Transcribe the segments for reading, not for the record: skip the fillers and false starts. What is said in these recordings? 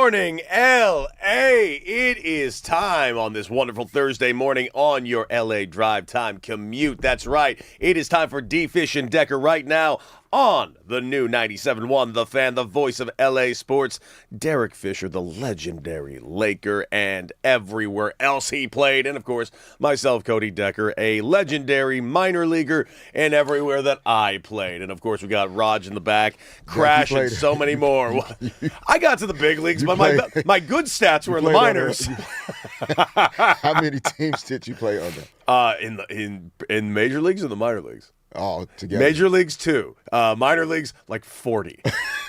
morning, L.A. It is time on this wonderful Thursday morning on your L.A. drive time commute. That's right. It is time for D-Fish and Decker right now on the new 97.1, The Fan, the voice of L.A. sports. Derek Fisher, the legendary Laker, and everywhere else he played. And, of course, myself, Cody Decker, a legendary minor leaguer, and everywhere that I played. And, of course, we got Raj in the back, Crash, and so many more. I got to the big leagues, but my good stats were in the minors. How many teams did you play under? In major leagues and the minor leagues? Oh, together. Major leagues, 2. Minor leagues, like 40.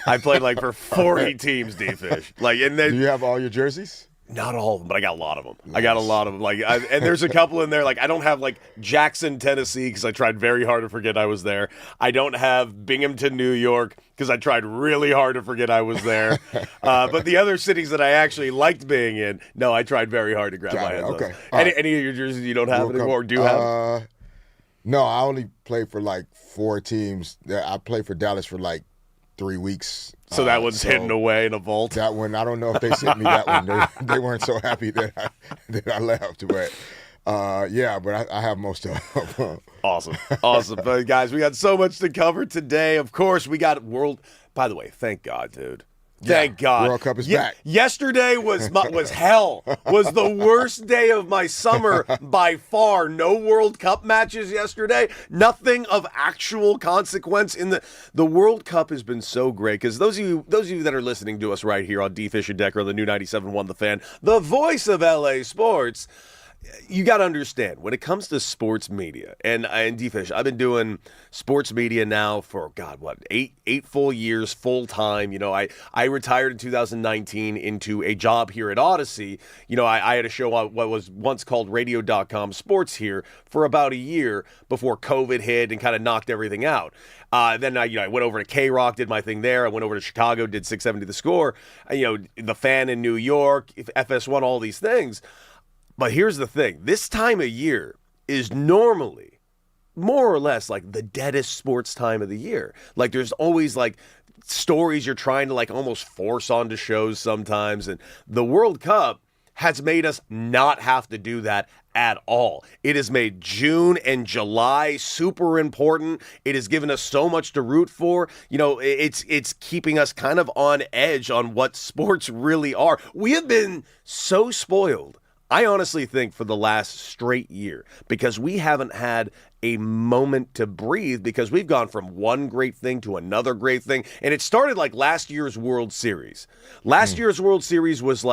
I played like for 40 teams, D-Fish. And then, do you have all your jerseys? Not all of them, but I got a lot of them. Nice. I got a lot of them. And there's a couple in there. I don't have Jackson, Tennessee, because I tried very hard to forget I was there. I don't have Binghamton, New York, because I tried really hard to forget I was there. But the other cities that I actually liked being in, no, I tried very hard to grab my hands on. Okay. Any of your jerseys you don't have anymore? Or do you have? No, I only played for 4 teams. I played for Dallas for 3 weeks. So that one's hidden away in a vault? That one, I don't know if they sent me that one. They weren't so happy that I left. But, but I have most of them. Awesome. But guys, we got so much to cover today. Of course, we got by the way, thank God, dude. Thank God. World Cup is back. Yesterday was hell. Was the worst day of my summer by far. No World Cup matches yesterday. Nothing of actual consequence in the World Cup has been so great because those of you that are listening to us right here on D-Fish and Decker on the new 97.1 The Fan, the voice of LA sports. You got to understand, when it comes to sports media, and D-Fish, I've been doing sports media now for, eight full years, full time. I retired in 2019 into a job here at Odyssey. I had a show on what was once called Radio.com Sports here for about a year before COVID hit and kind of knocked everything out. Then I went over to K-Rock, did my thing there. I went over to Chicago, did 670 The Score. The Fan in New York, FS1, all these things. But here's the thing. This time of year is normally more or less the deadest sports time of the year. There's always stories you're trying to almost force onto shows sometimes. And the World Cup has made us not have to do that at all. It has made June and July super important. It has given us so much to root for. It's keeping us kind of on edge on what sports really are. We have been so spoiled, I honestly think, for the last straight year, because we haven't had a moment to breathe because we've gone from one great thing to another great thing. And it started last year's World Series. Last year's World Series was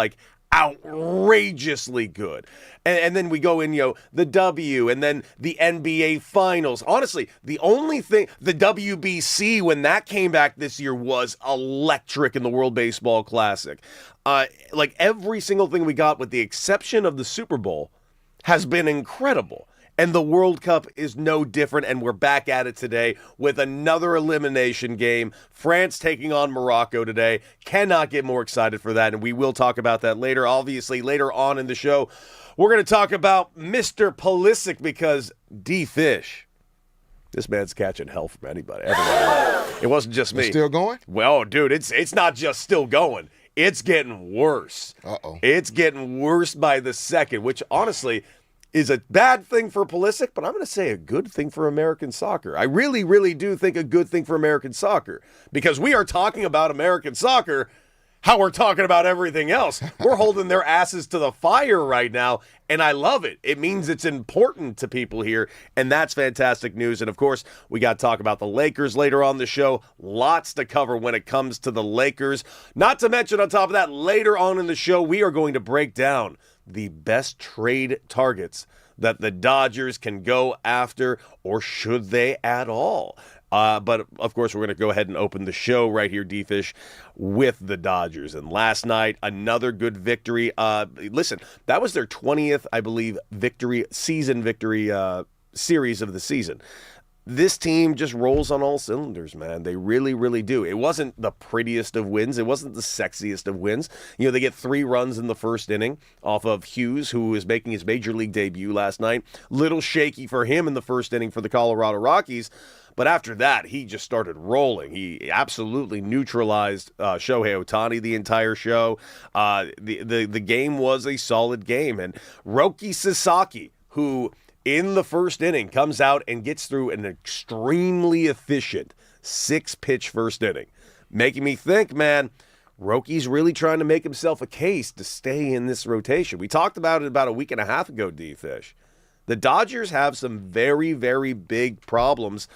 outrageously good. And then we go in, the W, and then the NBA Finals. Honestly, the only thing, the WBC, when that came back this year, was electric in the World Baseball Classic. Every single thing we got, with the exception of the Super Bowl, has been incredible. And the World Cup is no different, and we're back at it today with another elimination game. France taking on Morocco today. Cannot get more excited for that, and we will talk about that later. Obviously, later on in the show, we're going to talk about Mr. Pulisic because D-Fish, this man's catching hell from anybody. Everybody. It wasn't just me. It's still going? Well, dude, it's not just still going. It's getting worse. Uh-oh. It's getting worse by the second, which honestly is a bad thing for Pulisic, but I'm going to say a good thing for American soccer. I really, really do think a good thing for American soccer, because we are talking about American soccer how we're talking about everything else. We're holding their asses to the fire right now, and I love it. It means it's important to people here, and that's fantastic news. And, of course, we got to talk about the Lakers later on the show. Lots to cover when it comes to the Lakers. Not to mention, on top of that, later on in the show, we are going to break down the best trade targets that the Dodgers can go after, or should they at all? But, of course, we're going to go ahead and open the show right here, D-Fish, with the Dodgers. And last night, another good victory. Listen, that was their 20th, I believe, season victory series of the season. This team just rolls on all cylinders, man. They really, really do. It wasn't the prettiest of wins. It wasn't the sexiest of wins. They get 3 runs in the first inning off of Hughes, who was making his major league debut last night. Little shaky for him in the first inning for the Colorado Rockies. But after that, he just started rolling. He absolutely neutralized Shohei Ohtani the entire show. The game was a solid game. And Roki Sasaki, who in the first inning comes out and gets through an extremely efficient 6-pitch first inning, making me think, man, Roki's really trying to make himself a case to stay in this rotation. We talked about it about a week and a half ago, D-Fish. The Dodgers have some very, very big problems.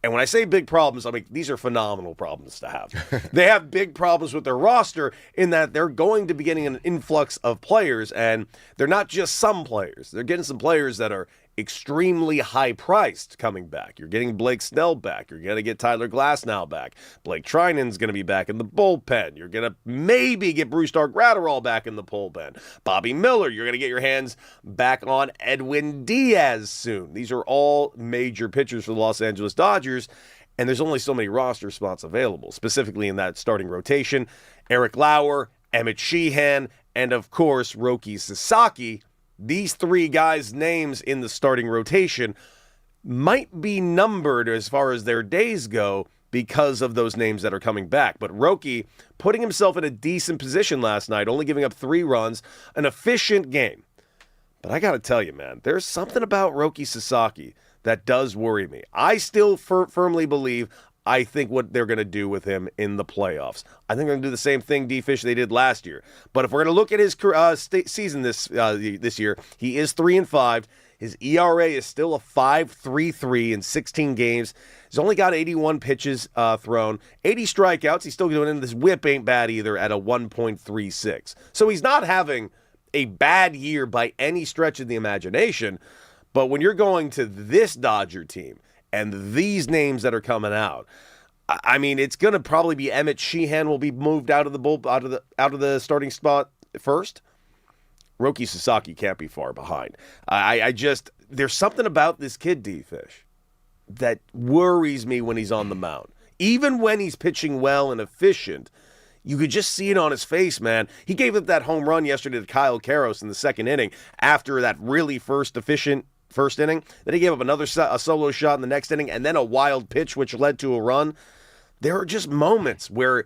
And when I say big problems, I mean, these are phenomenal problems to have. They have big problems with their roster in that they're going to be getting an influx of players, and they're not just some players. They're getting some players that are extremely high-priced coming back. You're getting Blake Snell back. You're going to get Tyler Glasnow back. Blake Treinen's going to be back in the bullpen. You're going to maybe get Brusdar Graterol back in the bullpen. Bobby Miller, you're going to get your hands back on Edwin Diaz soon. These are all major pitchers for the Los Angeles Dodgers, and there's only so many roster spots available, specifically in that starting rotation. Eric Lauer, Emmett Sheehan, and of course, Roki Sasaki. These three guys' names in the starting rotation might be numbered as far as their days go because of those names that are coming back. But Roki putting himself in a decent position last night, only giving up 3 runs, an efficient game. But I got to tell you, man, there's something about Roki Sasaki that does worry me. I still firmly believe I think what they're going to do with him in the playoffs. I think they're going to do the same thing, D-Fish, they did last year. But if we're going to look at his season this year, he is 3-5. His ERA is still a 5.33 in 16 games. He's only got 81 pitches thrown, 80 strikeouts. He's still doing it. This whip ain't bad either at a 1.36. So he's not having a bad year by any stretch of the imagination. But when you're going to this Dodger team, and these names that are coming out, I mean, it's going to probably be Emmett Sheehan will be moved out of the starting spot first. Roki Sasaki can't be far behind. There's something about this kid, D-Fish, that worries me when he's on the mound. Even when he's pitching well and efficient, you could just see it on his face, man. He gave up that home run yesterday to Kyle Karros in the second inning after that really efficient first inning. Then he gave up a solo shot in the next inning, and then a wild pitch, which led to a run. There are just moments where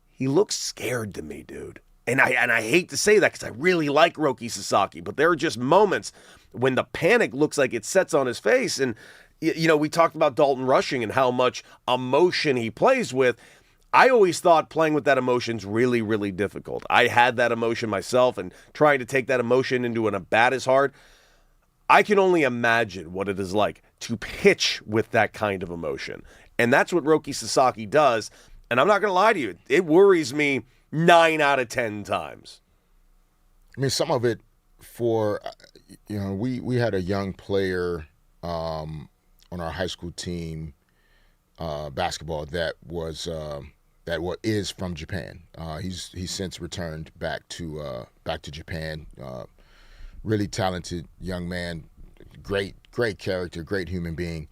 he looks scared to me, dude. And I hate to say that because I really like Roki Sasaki, but there are just moments when the panic looks like it sets on his face. And, you know, we talked about Dalton Rushing and how much emotion he plays with. I always thought playing with that emotion's really, really difficult. I had that emotion myself, and trying to take that emotion into a bat is hard. I can only imagine what it is like to pitch with that kind of emotion. And that's what Roki Sasaki does. And I'm not going to lie to you, it worries me 9 out of 10 times. I mean, some of it we had a young player on our high school team basketball that is from Japan. He's since returned back to Japan. Really talented young man, great character, great human being.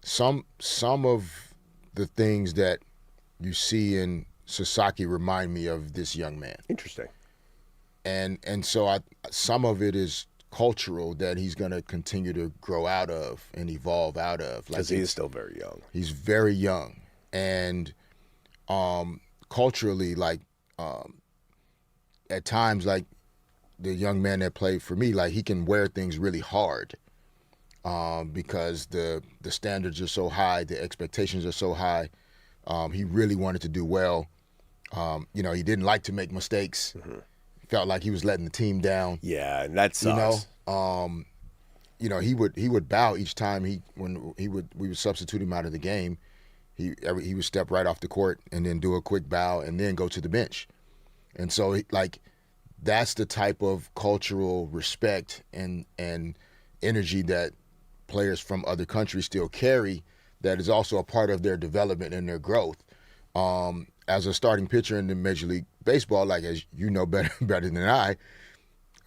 Some of the things that you see in Sasaki remind me of this young man. Interesting. And so some of it is cultural that he's going to continue to grow out of and evolve out of. Because he is still very young. He's very young. And culturally, at times, the young man that played for me, he can wear things really hard because the standards are so high, the expectations are so high. He really wanted to do well. He didn't like to make mistakes. Mm-hmm. Felt like he was letting the team down. Yeah, and that sucks. He would bow each time we would substitute him out of the game. He would step right off the court and then do a quick bow and then go to the bench. And so that's the type of cultural respect and energy that players from other countries still carry that is also a part of their development and their growth. As a starting pitcher in the Major League Baseball, as you know better than I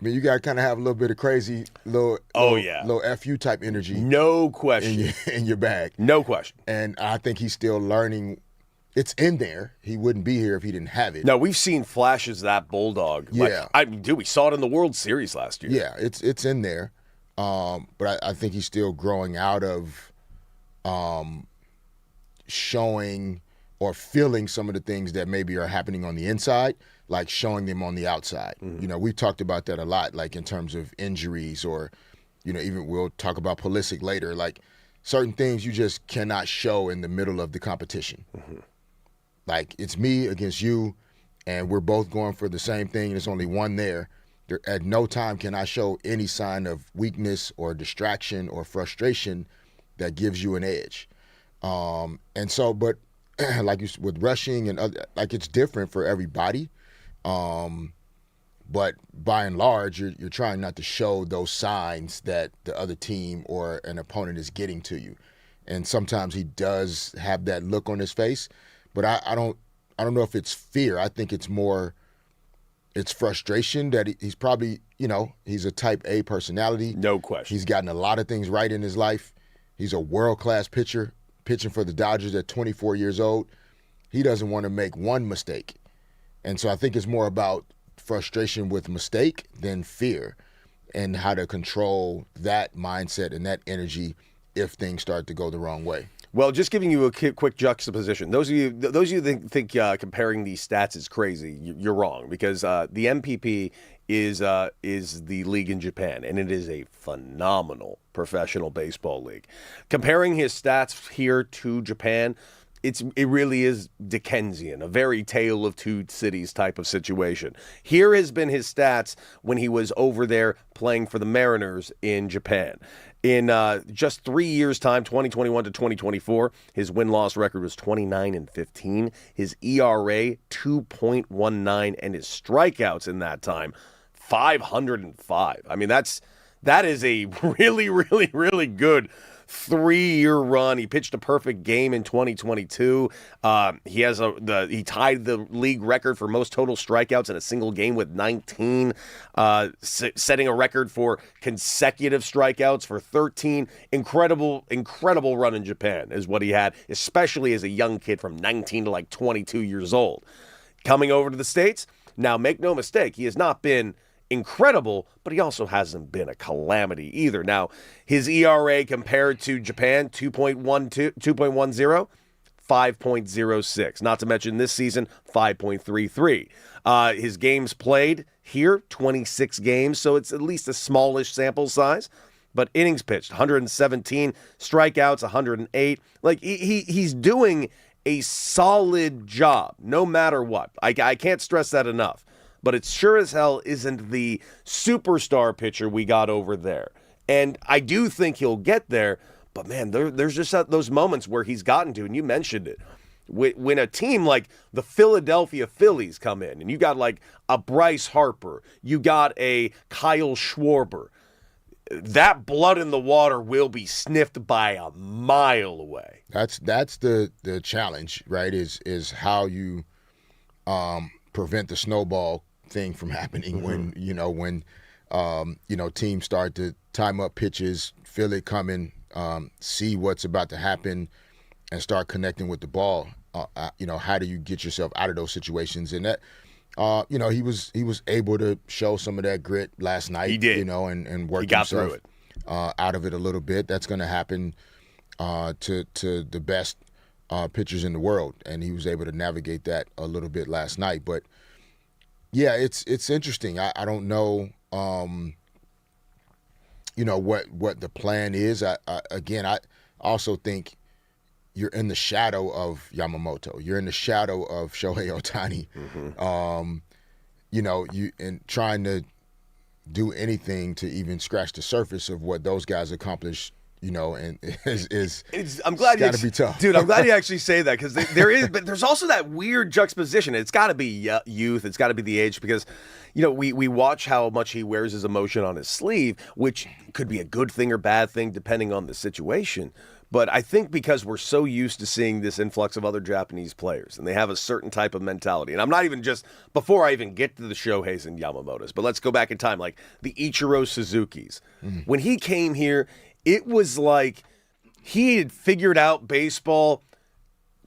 mean, you got to kind of have a little bit of crazy, little FU type energy. No question. In your bag. No question. And I think he's still learning. It's in there. He wouldn't be here if he didn't have it. No, we've seen flashes of that bulldog. Yeah. We saw it in the World Series last year. Yeah, it's in there. But I think he's still growing out of showing or feeling some of the things that maybe are happening on the inside, like showing them on the outside. We've talked about that a lot, like in terms of injuries or, even we'll talk about Pulisic later, like certain things you just cannot show in the middle of the competition. Like it's me against you, and we're both going for the same thing, and there's only one there. At no time can I show any sign of weakness or distraction or frustration that gives you an edge. And so, but like with rushing and other, like it's different for everybody. But by and large, you're trying not to show those signs that the other team or an opponent is getting to you. And sometimes he does have that look on his face, but I don't know if it's fear. I think it's more, it's frustration that he's probably, he's a type A personality. No question. He's gotten a lot of things right in his life. He's a world-class pitcher, pitching for the Dodgers at 24 years old. He doesn't want to make one mistake. And so I think it's more about frustration with mistake than fear, and how to control that mindset and that energy if things start to go the wrong way. Well, just giving you a quick juxtaposition. Those of you that think comparing these stats is crazy, you're wrong, because the MPP is the league in Japan, and it is a phenomenal professional baseball league. Comparing his stats here to Japan, it really is Dickensian, a very Tale of Two Cities type of situation. Here has been his stats when he was over there playing for the Mariners in Japan. In just 3 years' time, 2021 to 2024, his win-loss record was 29-15. His ERA, 2.19, and his strikeouts in that time, 505. I mean, that is a really, really, really good 3-year run. He pitched a perfect game in 2022. He tied the league record for most total strikeouts in a single game with 19, setting a record for consecutive strikeouts for 13. Incredible run in Japan is what he had, especially as a young kid from 19 to like 22 years old. Coming over to the States, now make no mistake, he has not been incredible, but he also hasn't been a calamity either. Now, his ERA compared to Japan, 2.10, 5.06. Not to mention this season, 5.33. His games played here, 26 games, so it's at least a smallish sample size. But innings pitched, 117. Strikeouts, 108. Like, he's doing a solid job, no matter what. I can't stress that enough. But it sure as hell isn't the superstar pitcher we got over there. And I do think he'll get there, but man, there's just those moments where he's gotten to, and you mentioned it. When a team like the Philadelphia Phillies come in, and you got like a Bryce Harper, you got a Kyle Schwarber, that blood in the water will be sniffed by a mile away. That's the challenge, right? Is how you prevent the snowball thing from happening when teams start to time up pitches, feel it coming, see what's about to happen, and start connecting with the ball. How do you get yourself out of those situations? And that, he was able to show some of that grit last night. He did, and work himself through it. Out of it a little bit. That's going to happen to the best pitchers in the world, and he was able to navigate that a little bit last night. But yeah, it's interesting. I don't know, what the plan is. I also think you're in the shadow of Yamamoto. You're in the shadow of Shohei Ohtani. You and trying to do anything to even scratch the surface of what those guys accomplished. And I'm glad got to be tough, dude. I'm glad you actually say that, because but there's also that weird juxtaposition. It's got to be youth. It's got to be the age, because we watch how much he wears his emotion on his sleeve, which could be a good thing or bad thing depending on the situation. But I think because we're so used to seeing this influx of other Japanese players, and they have a certain type of mentality. And I'm not even before I even get to the Shoheis and Yamamotos, but let's go back in time, like the Ichiro Suzukis. When he came here, it was like he had figured out baseball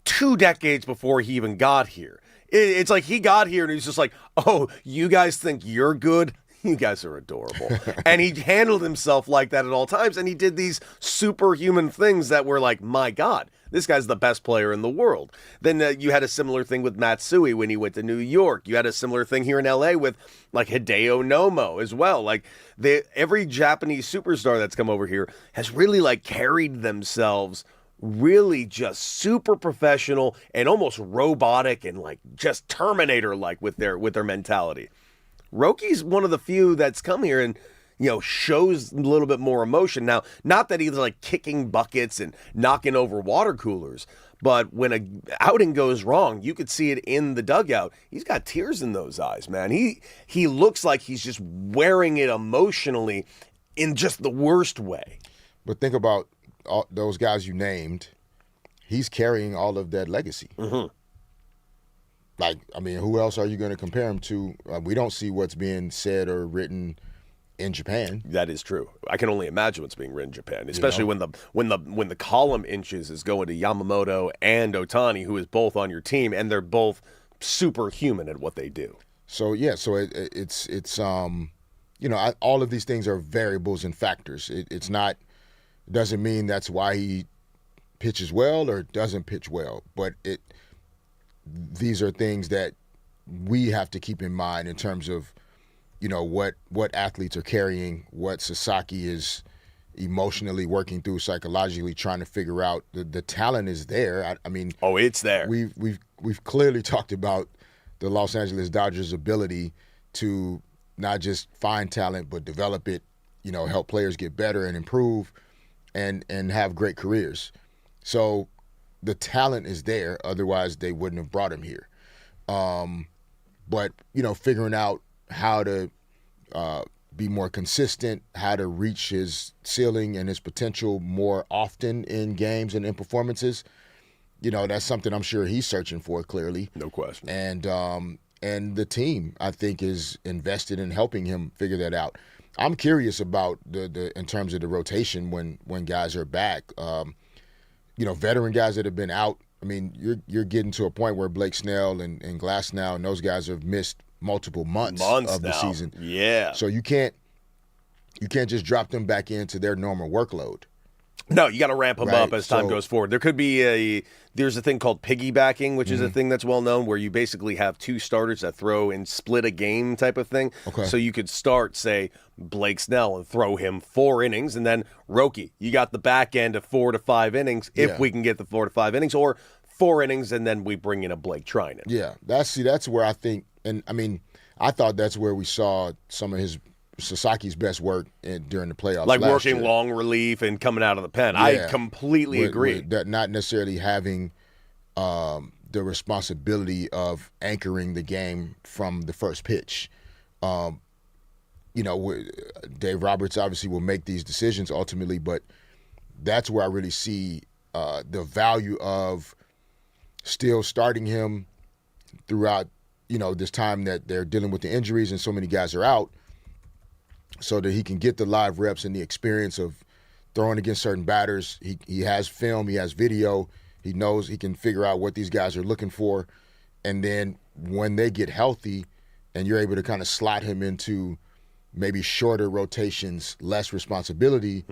2 decades before he even got here. It's like he got here and he's just like, oh, you guys think you're good? you guys are adorable. And he handled himself like that at all times, and he did these superhuman things that were like, my God, this guy's the best player in the world. Then you had a similar thing with Matsui when he went to New York. You had a similar thing here in LA with like Hideo Nomo as well. Like every Japanese superstar that's come over here has really like carried themselves really just super professional and almost robotic and like just Terminator-like with their mentality. Roki's one of the few that's come here and, you know, shows a little bit more emotion. Now, not that he's like kicking buckets and knocking over water coolers, but when a outing goes wrong, you could see it in the dugout. He's got tears in those eyes, man. He looks like he's just wearing it emotionally in just the worst way. But think about all those guys you named. He's carrying all of that legacy. Mm-hmm. Like, I mean, who else are you going to compare him to? We don't see what's being said or written in Japan. That is true. I can only imagine what's being written in Japan, especially when the column inches is going to Yamamoto and Otani, who is both on your team, and they're both superhuman at what they do. So yeah, so it's you know, all of these things are variables and factors. It's not, doesn't mean that's why he pitches well or doesn't pitch well, but these are things that we have to keep in mind in terms of, you know, what athletes are carrying, what Sasaki is emotionally working through, psychologically trying to figure out. The talent is there. I mean, it's there. We've clearly talked about the Los Angeles Dodgers' ability to not just find talent but develop it, you know, help players get better and improve and have great careers. So the talent is there, otherwise they wouldn't have brought him here. But, you know, figuring out how to be more consistent, how to reach his ceiling and his potential more often in games and in performances, you know, that's something I'm sure he's searching for, clearly. No question. And the team, I think, is invested in helping him figure that out. I'm curious about the in terms of the rotation when guys are back. You know, veteran guys that have been out. I mean, you're getting to a point where Blake Snell and Glasnow and those guys have missed multiple months of the season. Yeah. So you can't just drop them back into their normal workload. No, you got to ramp them up as time goes forward. There could be there's a thing called piggybacking, which is a thing that's well known, where you basically have two starters that throw and split a game type of thing. Okay. So you could start, say, Blake Snell and throw him 4 innings, and then Roki, you got the back end of 4 to 5 innings if we can get the 4 to 5 innings, or 4 innings and then we bring in a Blake Trinan. Yeah, that's where I think, and I mean, I thought that's where we saw some of Sasaki's best work during the playoffs. Like last working year. long relief and coming out of the pen. Yeah. I completely agree. That not necessarily having the responsibility of anchoring the game from the first pitch. You know, Dave Roberts obviously will make these decisions ultimately, but that's where I really see the value of still starting him throughout, you know, this time that they're dealing with the injuries and so many guys are out, so that he can get the live reps and the experience of throwing against certain batters. He has film, he has video, he knows he can figure out what these guys are looking for. And then when they get healthy and you're able to kind of slot him into maybe shorter rotations, less responsibility,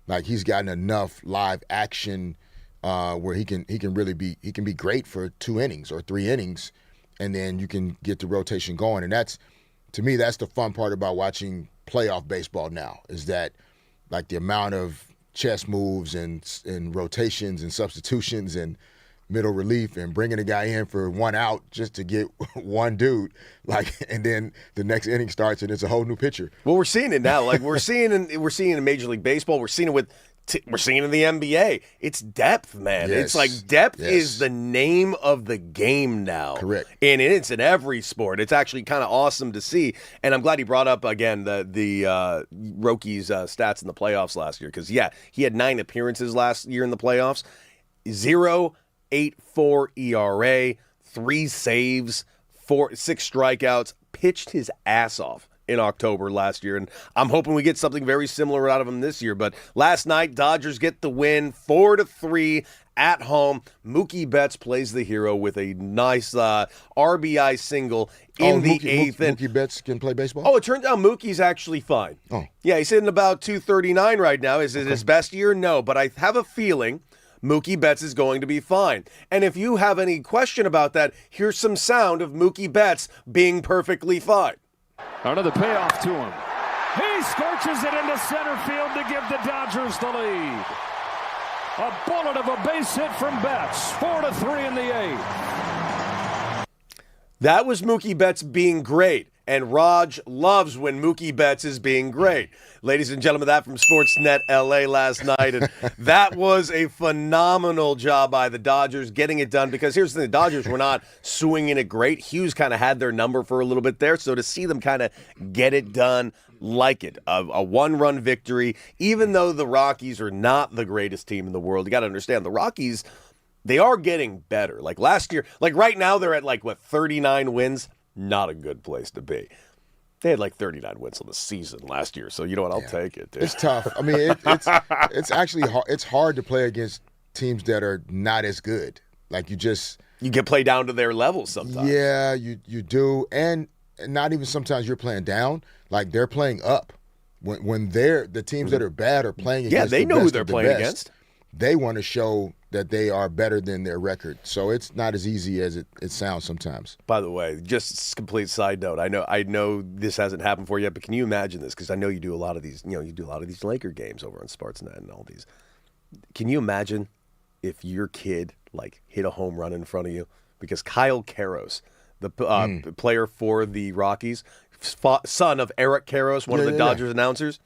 like he's gotten enough live action where he can be great for 2 innings or 3 innings, and then you can get the rotation going. And that's, to me, that's the fun part about watching playoff baseball now, is that like the amount of chess moves and rotations and substitutions and middle relief and bringing a guy in for 1 out just to get one dude, like, and then the next inning starts and it's a whole new pitcher. Well, we're seeing it now. Like we're seeing in Major League Baseball. We're seeing it we're seeing it in the NBA. It's depth, man. Yes. It's like depth is the name of the game now. Correct. And it's in every sport. It's actually kind of awesome to see. And I'm glad he brought up again the Roki's stats in the playoffs last year, because he had 9 appearances last year in the playoffs, 0.84 ERA, 3 saves, 6 strikeouts, pitched his ass off. in October last year, and I'm hoping we get something very similar out of him this year. But last night, Dodgers get the win, 4-3 at home. Mookie Betts plays the hero with a nice RBI single in the eighth. Mookie Betts can play baseball? Oh, it turns out Mookie's actually fine. Oh. Yeah, he's hitting about 239 right now. Is it his best year? No, but I have a feeling Mookie Betts is going to be fine. And if you have any question about that, here's some sound of Mookie Betts being perfectly fine. Another payoff to him. He scorches it into center field to give the Dodgers the lead. A bullet of a base hit from Betts. 4-3 in the eighth. That was Mookie Betts being great. And Raj loves when Mookie Betts is being great. Ladies and gentlemen, that from Sportsnet LA last night. And that was a phenomenal job by the Dodgers getting it done, because here's the thing, the Dodgers were not swinging it great. Hughes kind of had their number for a little bit there. So to see them kind of get it done like it, a one-run victory, even though the Rockies are not the greatest team in the world, you got to understand the Rockies, they are getting better. Like last year, like right now they're at 39 wins. Not a good place to be. They had 39 wins on the season last year, so you know what? I'll take it. Dude. It's tough. I mean, it's actually hard. It's hard to play against teams that are not as good. You get played down to their level sometimes. Yeah, you do, and not even sometimes you're playing down. Like they're playing up. When the teams that are bad are playing against. Yeah, they know who they're playing against. They want to show that they are better than their record. So it's not as easy as it sounds sometimes. By the way, just a complete side note. I know this hasn't happened for you yet, but can you imagine this? Because I know you do a lot of these. You do a lot of these Laker games over on Sportsnet and all these. Can you imagine if your kid hit a home run in front of you? Because Kyle Karros, the player for the Rockies, son of Eric Karros, one of the Dodgers announcers.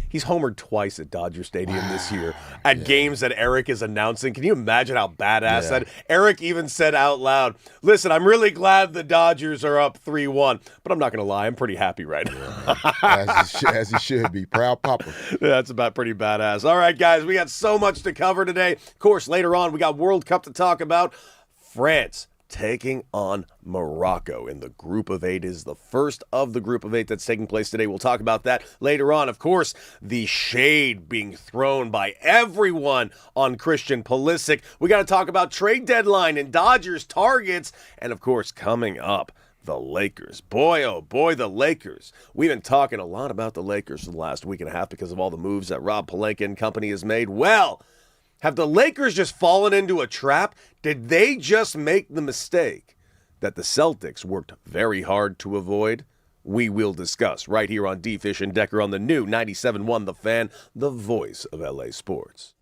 He's homered twice at Dodger Stadium this year at games that Eric is announcing. Can you imagine how badass that? Eric even said out loud, "Listen, I'm really glad the Dodgers are up 3-1, but I'm not going to lie, I'm pretty happy right now." As he should be. Proud papa. That's about pretty badass. All right, guys, we got so much to cover today. Of course, later on, we got World Cup to talk about. France taking on Morocco in the Group of 8 is the first of the Group of 8 that's taking place today. We'll talk about that later on. Of course, the shade being thrown by everyone on Christian Pulisic. We got to talk about trade deadline and Dodgers targets. And of course, coming up, the Lakers. Boy, oh boy, the Lakers. We've been talking a lot about the Lakers for the last week and a half because of all the moves that Rob Pelinka and company has made. Well, have the Lakers just fallen into a trap? Did they just make the mistake that the Celtics worked very hard to avoid? We will discuss right here on D. Fish and Decker on the new 97.1 The Fan, the voice of LA sports.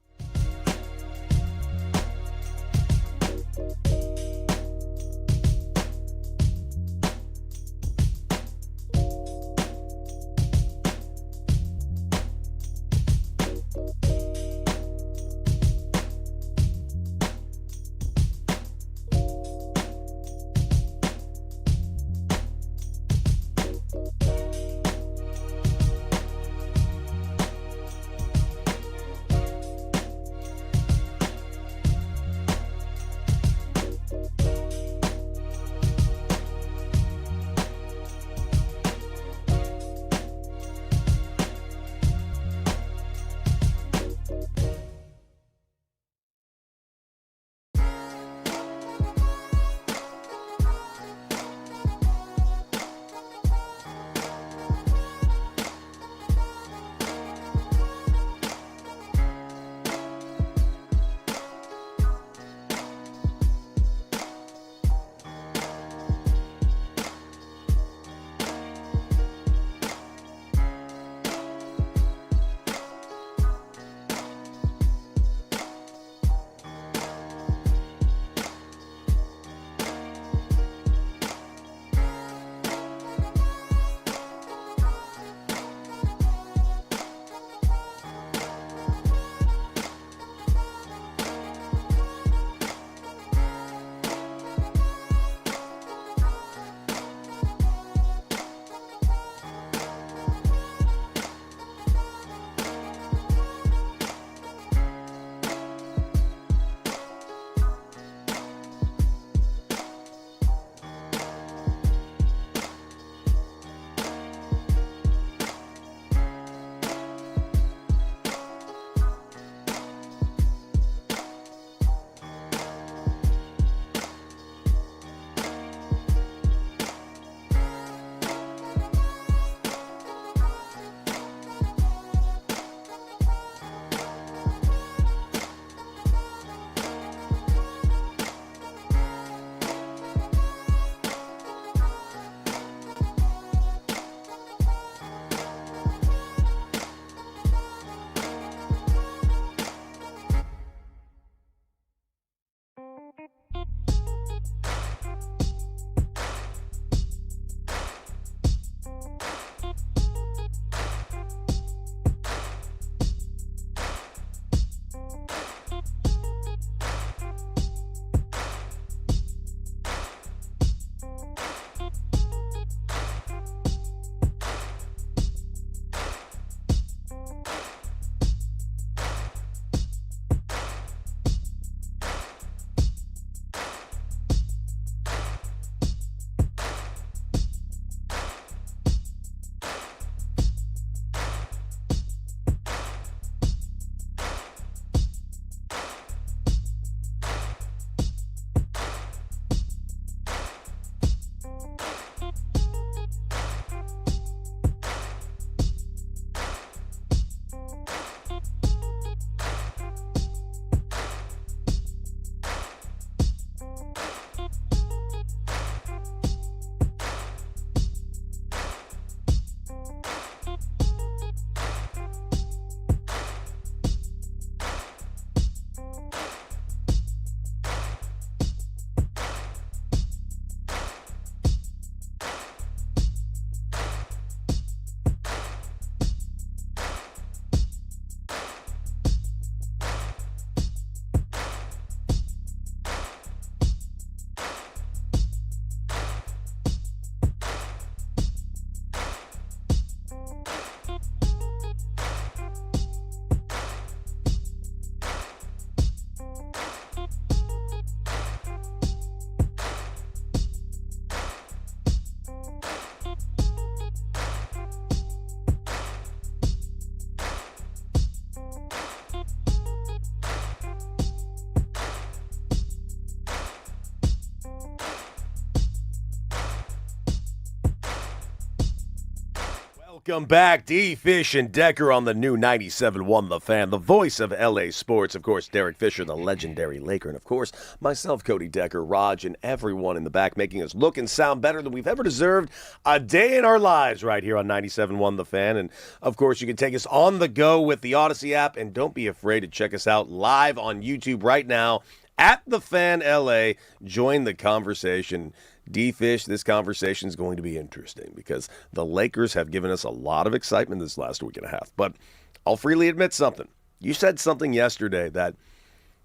Welcome back, D. Fish and Decker on the new 97.1 The Fan, the voice of LA sports. Of course, Derek Fisher, the legendary Laker, and of course, myself, Cody Decker, Raj, and everyone in the back making us look and sound better than we've ever deserved a day in our lives right here on 97.1 The Fan. And of course, you can take us on the go with the Odyssey app, and don't be afraid to check us out live on YouTube right now at The Fan LA. Join the conversation. D-Fish, this conversation is going to be interesting because the Lakers have given us a lot of excitement this last week and a half. But I'll freely admit something. You said something yesterday that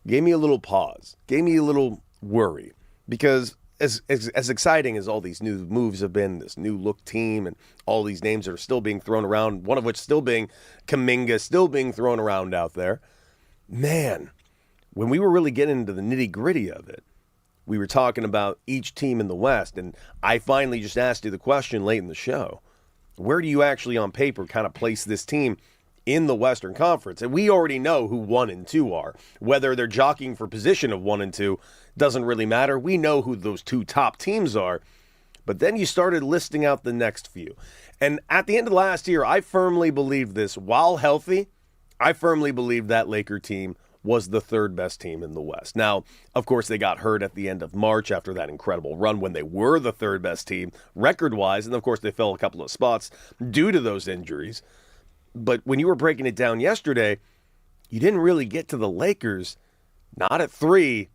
gave me a little pause, gave me a little worry, because as exciting as all these new moves have been, this new look team and all these names that are still being thrown around, one of which still being Kuminga, still being thrown around out there, man, when we were really getting into the nitty-gritty of it, we were talking about each team in the West, and I finally just asked you the question late in the show. Where do you actually on paper kind of place this team in the Western Conference? And we already know who 1 and 2 are. Whether they're jockeying for position of 1 and 2 doesn't really matter. We know who those 2 top teams are. But then you started listing out the next few. And at the end of last year, I firmly believed this. While healthy, I firmly believed that Laker team was the 3rd best team in the West. Now, of course, they got hurt at the end of March after that incredible run when they were the 3rd best team record-wise, and of course they fell a couple of spots due to those injuries. But when you were breaking it down yesterday, you didn't really get to the Lakers, not at 3,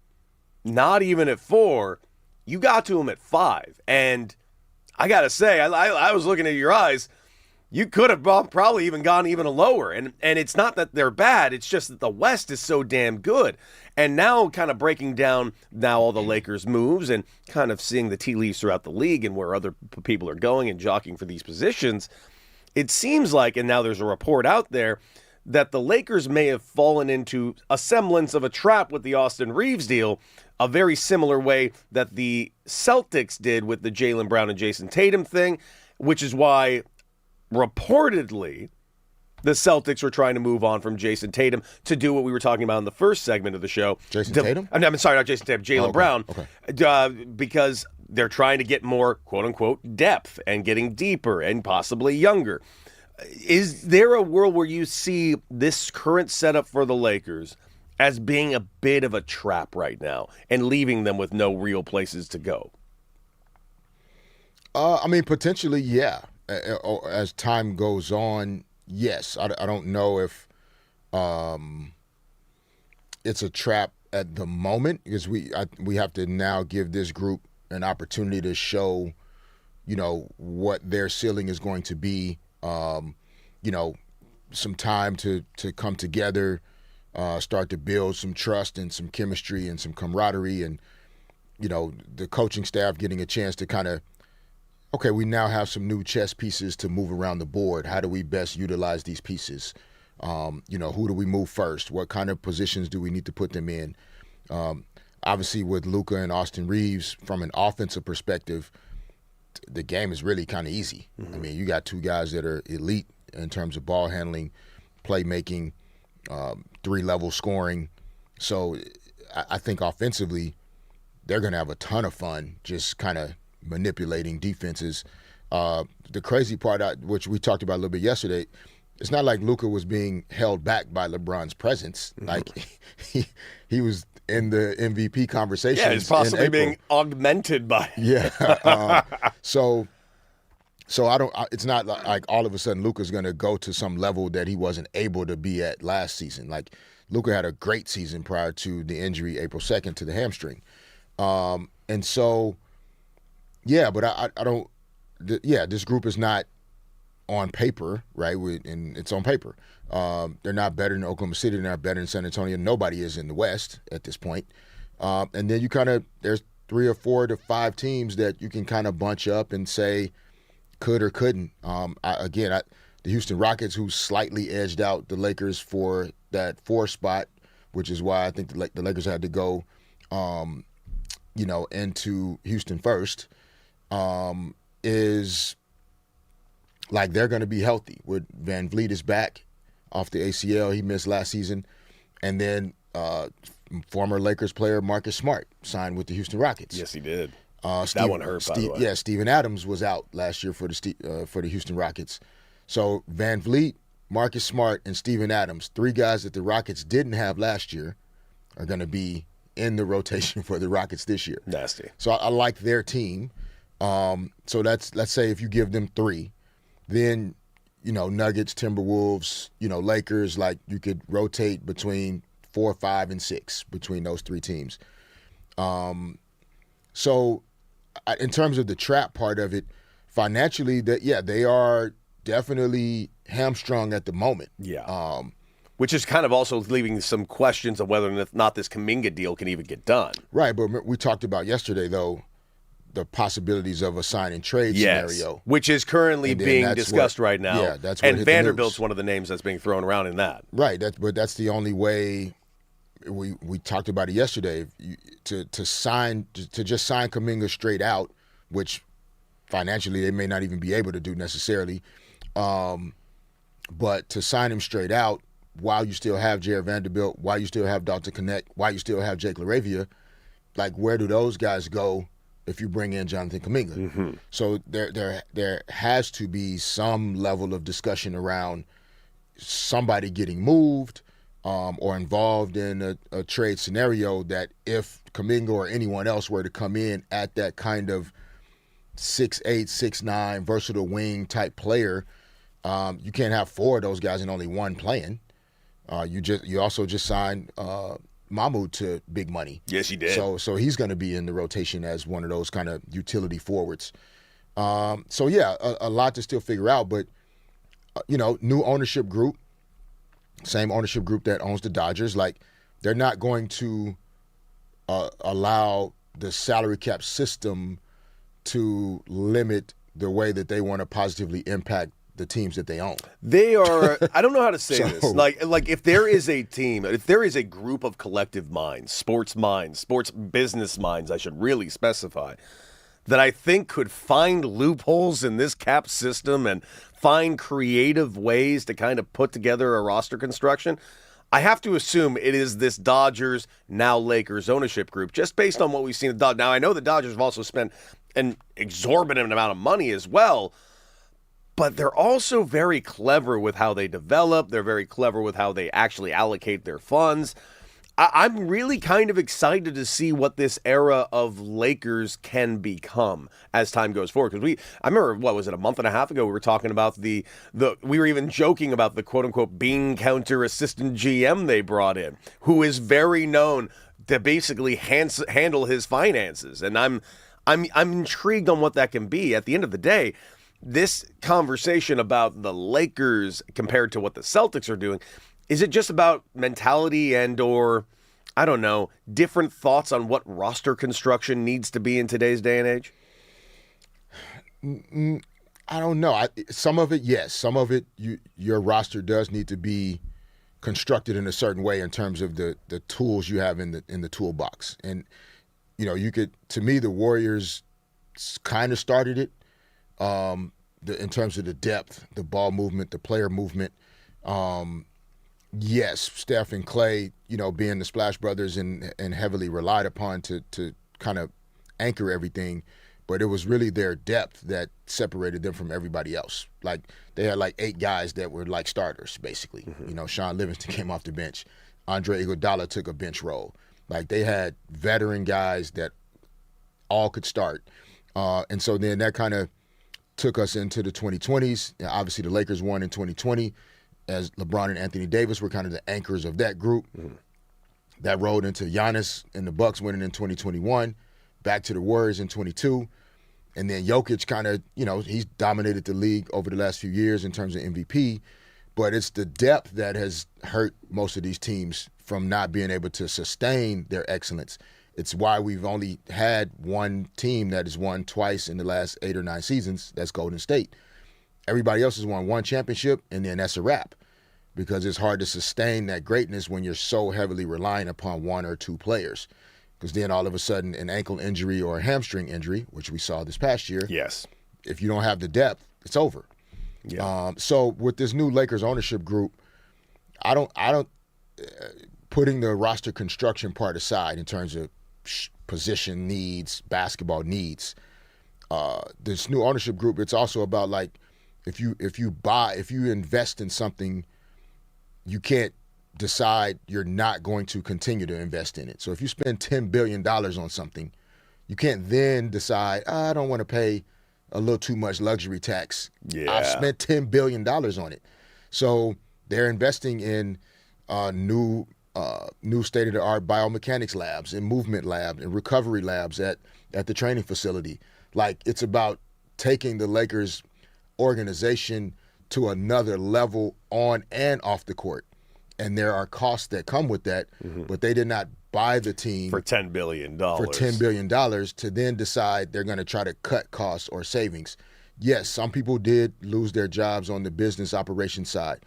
not even at 4. You got to them at 5. And I got to say, I was looking at your eyes. You could have probably even gone even lower. And it's not that they're bad. It's just that the West is so damn good. And now kind of breaking down now all the Lakers' moves and kind of seeing the tea leaves throughout the league and where other people are going and jockeying for these positions, it seems like, and now there's a report out there, that the Lakers may have fallen into a semblance of a trap with the Austin Reeves deal, a very similar way that the Celtics did with the Jaylen Brown and Jason Tatum thing, which is why reportedly, the Celtics were trying to move on from Jason Tatum to do what we were talking about in the first segment of the show. Jason Tatum? I'm sorry, not Jason Tatum, Jaylen Brown. Okay. Because they're trying to get more, quote-unquote, depth and getting deeper and possibly younger. Is there a world where you see this current setup for the Lakers as being a bit of a trap right now and leaving them with no real places to go? I mean, potentially, yeah. As time goes on, yes. I don't know if it's a trap at the moment because we have to now give this group an opportunity to show, what their ceiling is going to be. Some time to come together, start to build some trust and some chemistry and some camaraderie, and the coaching staff getting a chance to kind of. Okay, we now have some new chess pieces to move around the board. How do we best utilize these pieces? Who do we move first? What kind of positions do we need to put them in? Obviously, with Luka and Austin Reeves, from an offensive perspective, the game is really kind of easy. Mm-hmm. I mean, you got 2 guys that are elite in terms of ball handling, playmaking, 3-level scoring. So I think offensively, they're going to have a ton of fun just kind of manipulating defenses. The crazy part, which we talked about a little bit yesterday, it's not like Luka was being held back by LeBron's presence. Mm-hmm. Like he was in the MVP conversation. Yeah, he's possibly being augmented by. Yeah. So I don't. It's not like all of a sudden Luka's going to go to some level that he wasn't able to be at last season. Like Luka had a great season prior to the injury April 2nd to the hamstring, and so. Yeah, but I don't. This group is not on paper, right? And it's on paper. They're not better than Oklahoma City. They're not better than San Antonio. Nobody is in the West at this point. And then you there's 3 or 4 to 5 teams that you can kind of bunch up and say could or couldn't. The Houston Rockets, who slightly edged out the Lakers for that 4 spot, which is why I think the Lakers had to go, into Houston first. Is like they're going to be healthy. With Van Vliet is back off the ACL. He missed last season. And then former Lakers player Marcus Smart signed with the Houston Rockets. Yes, he did. That one hurt, by the way. Yeah, Steven Adams was out last year for the Houston Rockets. So Van Vliet, Marcus Smart, and Steven Adams, 3 guys that the Rockets didn't have last year, are going to be in the rotation for the Rockets this year. Nasty. So I like their team. So let's say if you give them 3, then, Nuggets, Timberwolves, Lakers, like you could rotate between 4, 5, and 6 between those 3 teams. So in terms of the trap part of it, financially, they are definitely hamstrung at the moment. Yeah. Which is kind of also leaving some questions of whether or not this Kuminga deal can even get done. Right, but we talked about yesterday, though, the possibilities of a sign and trade scenario. Which is currently being discussed right now. Yeah, that's what and Vanderbilt's one of the names that's being thrown around in that. Right, but that's the only way. We talked about it yesterday. To just sign Kuminga straight out, which financially they may not even be able to do necessarily, but to sign him straight out while you still have Jared Vanderbilt, while you still have Dalton Knecht, while you still have Jake LaRavia, like where do those guys go if you bring in Jonathan Kuminga? Mm-hmm. So there has to be some level of discussion around somebody getting moved or involved in a trade scenario that if Kuminga or anyone else were to come in at that kind of 6'8", 6'9", versatile wing type player, you can't have 4 of those guys and only 1 playing. You also just signed Mahmoud to big money. Yes, you did. So he's going to be in the rotation as one of those kind of utility forwards. A lot to still figure out, but new ownership group, same ownership group that owns the Dodgers. Like, they're not going to allow the salary cap system to limit the way that they want to positively impact the teams that they own. They are, I don't know how to say this. Like if there is a team, if there is a group of collective minds, sports business minds, I should really specify, that I think could find loopholes in this cap system and find creative ways to kind of put together a roster construction, I have to assume it is this Dodgers, now Lakers ownership group, just based on what we've seen. Now, I know the Dodgers have also spent an exorbitant amount of money as well, but they're also very clever with how they develop. They're very clever with how they actually allocate their funds. I'm really kind of excited to see what this era of Lakers can become as time goes forward. Because I remember, what was it, a month and a half ago, we were talking about we were even joking about the quote-unquote bean counter assistant GM they brought in, who is very known to basically handle his finances. And I'm intrigued on what that can be. At the end of the day, this conversation about the Lakers compared to what the Celtics are doing, is it just about mentality and or, I don't know, different thoughts on what roster construction needs to be in today's day and age? I don't know. Some of it, yes. Some of it, your roster does need to be constructed in a certain way in terms of the tools you have in the toolbox. And, to me, the Warriors kind of started it. In terms of the depth, the ball movement, the player movement. Yes, Steph and Clay, being the Splash Brothers and heavily relied upon to kind of anchor everything, but it was really their depth that separated them from everybody else. Like, they had 8 guys that were like starters, basically. Mm-hmm. Sean Livingston came off the bench. Andre Iguodala took a bench role. Like, they had veteran guys that all could start. And so then that kind of took us into the 2020s. Obviously, the Lakers won in 2020 as LeBron and Anthony Davis were kind of the anchors of that group. Mm-hmm. That rolled into Giannis and the Bucks winning in 2021, back to the Warriors in 22. And then Jokic kind of, he's dominated the league over the last few years in terms of MVP. But it's the depth that has hurt most of these teams from not being able to sustain their excellence. It's why we've only had one team that has won twice in the last 8 or 9 seasons. That's Golden State. Everybody else has won one championship, and then that's a wrap, because it's hard to sustain that greatness when you're so heavily relying upon 1 or 2 players. Because then all of a sudden an ankle injury or a hamstring injury, which we saw this past year, yes, if you don't have the depth, it's over. Yeah. So with this new Lakers ownership group, I don't putting the roster construction part aside in terms of position needs, basketball needs, this new ownership group, it's also about if you invest in something, you can't decide you're not going to continue to invest in it. So if you spend $10 billion on something, you can't then decide, I don't want to pay a little too much luxury tax. Yeah. I've spent $10 billion on it. So they're investing in new state-of-the-art biomechanics labs and movement labs and recovery labs at the training facility. Like, it's about taking the Lakers organization to another level on and off the court. And there are costs that come with that, but they did not buy the team for $10 billion. For $10 billion to then decide they're going to try to cut costs or savings. Yes, some people did lose their jobs on the business operations side.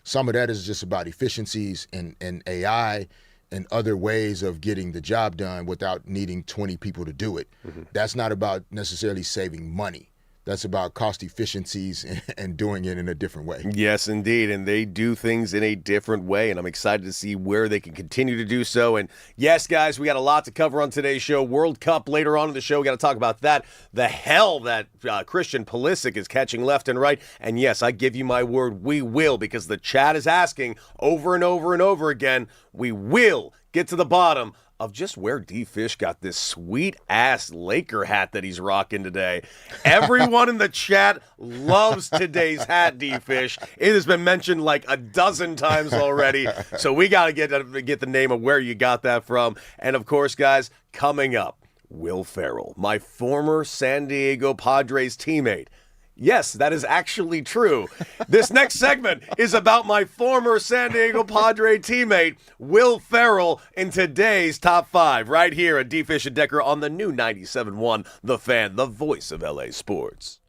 Some of that is just about efficiencies and AI and other ways of getting the job done without needing 20 people to do it. That's not about necessarily saving money. That's about cost efficiencies and doing it in a different way. Yes, indeed. And they do things in a different way. And I'm excited to see where they can continue to do so. And yes, guys, we got a lot to cover on today's show. World Cup later on in the show. We got to talk about that. The hell that Christian Pulisic is catching left and right. And yes, I give you my word, we will, because the chat is asking over and over and over again. We will get to the bottom of just where D-Fish got this sweet-ass Laker hat that he's rocking today. Everyone in the chat loves today's hat, D-Fish. It has been mentioned like a dozen times already, so we got to get the name of where you got that from. And, of course, guys, coming up, Will Ferrell, my former San Diego Padres teammate. Yes, that is actually true. This next segment is about my former San Diego Padre teammate, Will Ferrell, in today's Top 5, right here at D-Fish and Decker on the new 97.1 The Fan, the voice of LA sports.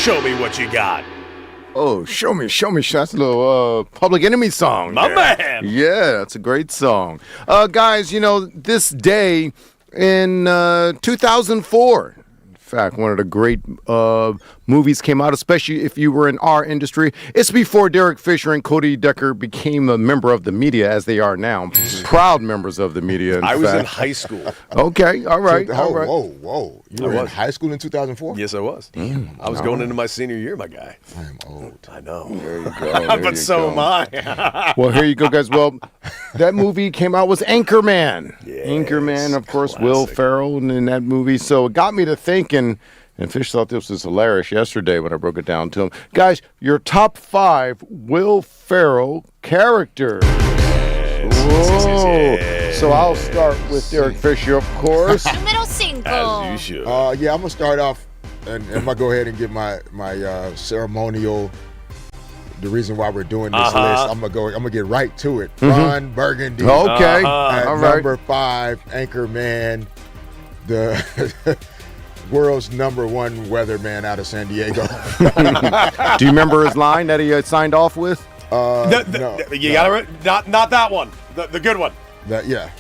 Show Me What You Got. Oh, show me. That's a little Public Enemy song. My there. man. Yeah, that's a great song. Guys, this day in 2004, in fact, one of the great movies came out, especially if you were in our industry. It's before Derek Fisher and Cody Decker became a member of the media as they are now. Proud members of the media. I was in high school. Okay, all right. Whoa. You were in high school in 2004? Yes, I was. I was going into my senior year, my guy. I am old. I know. There you go. But so am I. Well, here you go, guys. Well, that movie came out was Anchorman. Yes, Anchorman, of course, classic. Will Ferrell in that movie. So it got me to thinking, and Fish thought this was hilarious yesterday when I broke it down to him. Guys, your top 5 Will Ferrell characters. Whoa. So I'll start with Derek Fisher, of course. Número 5. As you should. Yeah, I'm going to start off, and I'm going to go ahead and get my ceremonial, the reason why we're doing this list. I'm gonna get right to it. Ron Burgundy. Okay. At All right. number 5, Anchorman, the world's number 1 weatherman out of San Diego. Do you remember his line that he signed off with? No. You gotta not that one. The good one. Yeah.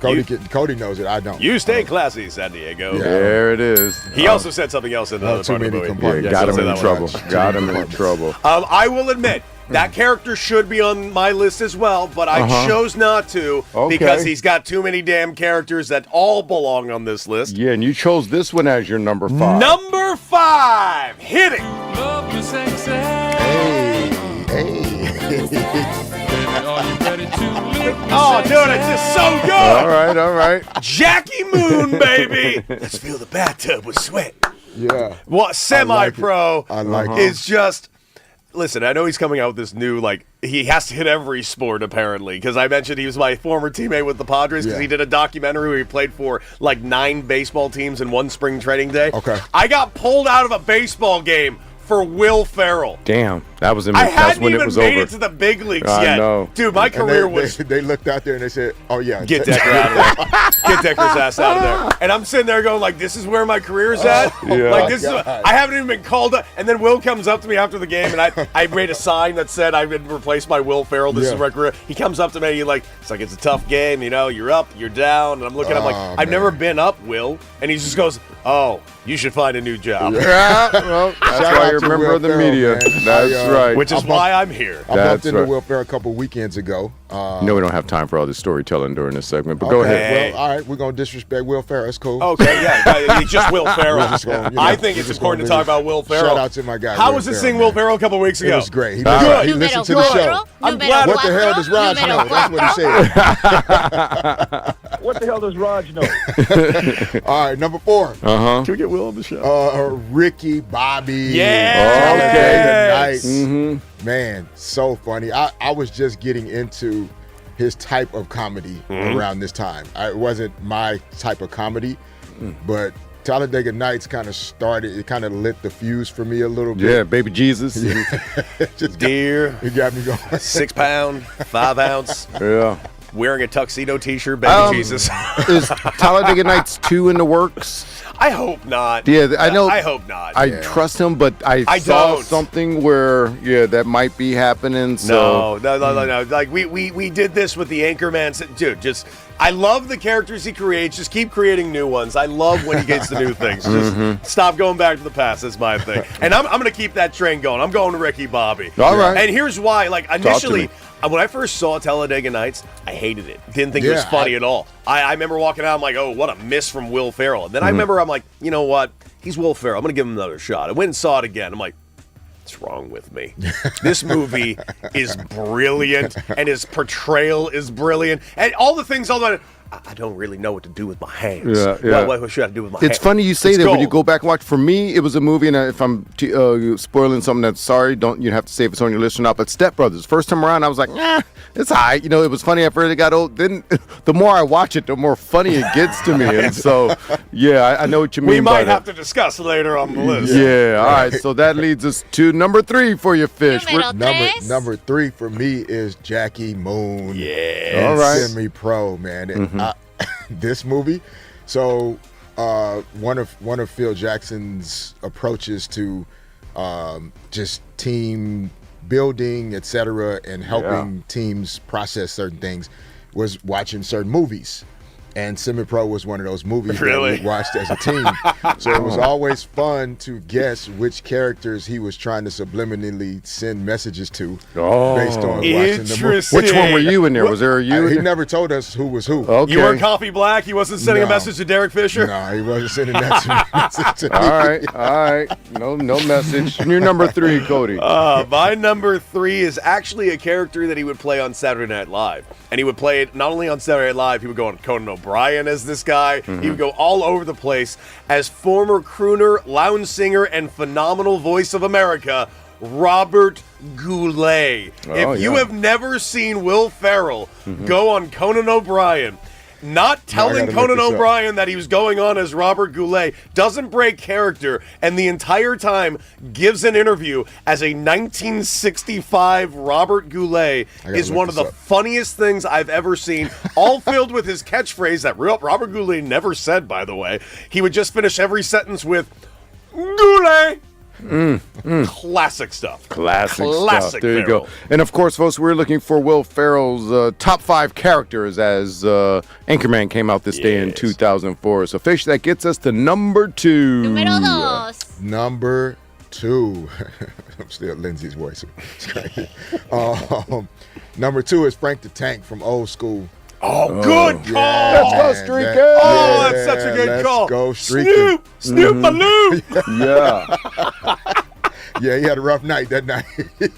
Cody knows it. I don't. You stay classy, San Diego. Yeah. There it is. He also said something else in the other too part of the many movie. compartments. Got him say in that one. trouble. Got him in trouble. I will admit that character should be on my list as well, but I chose not to because he's got too many damn characters that all belong on this list. Yeah, and you chose this one as your number 5. Number 5, hit it. Love you sexy. Hey. Are you ready to live? Oh, dude, it's just so good. All right. Jackie Moon, baby. Let's fill the bathtub with sweat. Yeah. What semi-pro I like it. is just. Listen, I know he's coming out with this new, he has to hit every sport, apparently, because I mentioned he was my former teammate with the Padres because Yeah. he did a documentary where he played for, 9 baseball teams in one spring training day. Okay. I got pulled out of a baseball game for Will Ferrell. Damn, that was I that's hadn't when even it was made over. it to the big leagues I yet. know. Dude, my And career was... They looked out there and they said, "Oh yeah, Get Decker out of there. Get Decker's ass out of there." And I'm sitting there going, this is where my career's at? Yeah. This is, I haven't even been called up. And then Will comes up to me after the game, and I made a sign that said I've been replaced by Will Ferrell. This is my career. He comes up to me, it's a tough game, you're up, you're down. And I'm looking, I've never been up, Will. And he just goes, "Oh, you should find a new job." Yeah, well, that's Shout why out you're a to member Will of the Ferrell, media. man. That's right. Which is why I'm here. I bumped That's into right. Will Ferrell a couple weekends ago. No, we don't have time for all this storytelling during this segment, but go ahead. Hey. Well, all right, we're gonna disrespect Will Ferrell. It's cool. Okay, yeah, he's just Will Ferrell. We're just gonna, I think it's important to talk about Will Ferrell. Shout out to my guy. How Will was it Ferrell, seeing man. Will Ferrell a couple weeks It ago? was great. He All listened to the show. I'm glad- What the hell does Raj know? That's what he said. What the hell does Raj know? All right, number 4. Uh-huh. Can we get Will on the show? Ricky Bobby. Yeah. Talladega Nights. Mm-hmm. Man, so funny. I was just getting into his type of comedy around this time. It wasn't my type of comedy, but Talladega Nights kind of lit the fuse for me a little bit. Yeah, baby Jesus. Just Deer, it got me going. 6 pound, 5 ounce, Yeah. wearing a tuxedo T-shirt, baby Jesus. Is Talladega Nights 2 in the works? I hope not. Yeah, I know. I hope not. I trust him, but I saw don't. something where, that might be happening. So. No. We did this with the Anchorman. Dude, I love the characters he creates. Just keep creating new ones. I love when he gets the new things. Just stop going back to the past. That's my thing. And I'm going to keep that train going. I'm going to Ricky Bobby. All right. And here's why. Initially, me. when I first saw Talladega Nights, I hated it. Didn't think it was funny at all. I remember walking out, I'm like, oh, what a miss from Will Ferrell. And then I remember, I'm like, you know what? He's Will Ferrell. I'm going to give him another shot. I went and saw it again. I'm like, what's wrong with me? This movie is brilliant, and his portrayal is brilliant. And all the things, I don't really know what to do with my hands. Yeah. What should I do with my hands? It's funny you say that when you go back and watch. For me, it was a movie, and if I'm spoiling something, that's sorry. You have to say if it's on your list or not. But Step Brothers, first time around, I was like, it's all right. It was funny at first. It got old. Then the more I watch it, the more funny it gets to me. And so, I know what you mean. We might by have that. to discuss later on the list. Yeah. All right. So that leads us to number 3 for your Fish. Número Number 3 for me is Jackie Moon. Yeah. All right. Semi-pro, man. This movie. So one of Phil Jackson's approaches to just team building, etc., and helping teams process certain things was watching certain movies. And Semi-Pro was one of those movies that we watched as a team. So it was always fun to guess which characters he was trying to subliminally send messages to based on watching the movie. Which one were you in there? Was there a you? He never told us who was who. Okay. You weren't Coffee Black? He wasn't sending a message to Derek Fisher? No, he wasn't sending that to me. All right. No message. You're number 3, Cody. My number 3 is actually a character that he would play on Saturday Night Live. And he would play it not only on Saturday Night Live, he would go on Conan O'Brien as this guy. He would go all over the place as former crooner, lounge singer, and phenomenal voice of America, Robert Goulet. If you have never seen Will Ferrell go on Conan O'Brien, not telling Conan O'Brien that he was going on as Robert Goulet, doesn't break character, and the entire time gives an interview as a 1965 Robert Goulet is one of the funniest things I've ever seen, all filled with his catchphrase that Robert Goulet never said, by the way. He would just finish every sentence with, Goulet! Classic stuff. Classic stuff. There you go. And of course, folks, we're looking for Will Ferrell's top 5 characters as Anchorman came out this day in 2004. So, Fish, that gets us to number 2. Número 2. Number 2. I'm still Lindsay's voice. Number 2 is Frank the Tank from Old School. Oh, good call. Let's go, Streaky. That's such a good call. Let's go, Streaky. Snoop Baloo. Yeah, he had a rough night that night.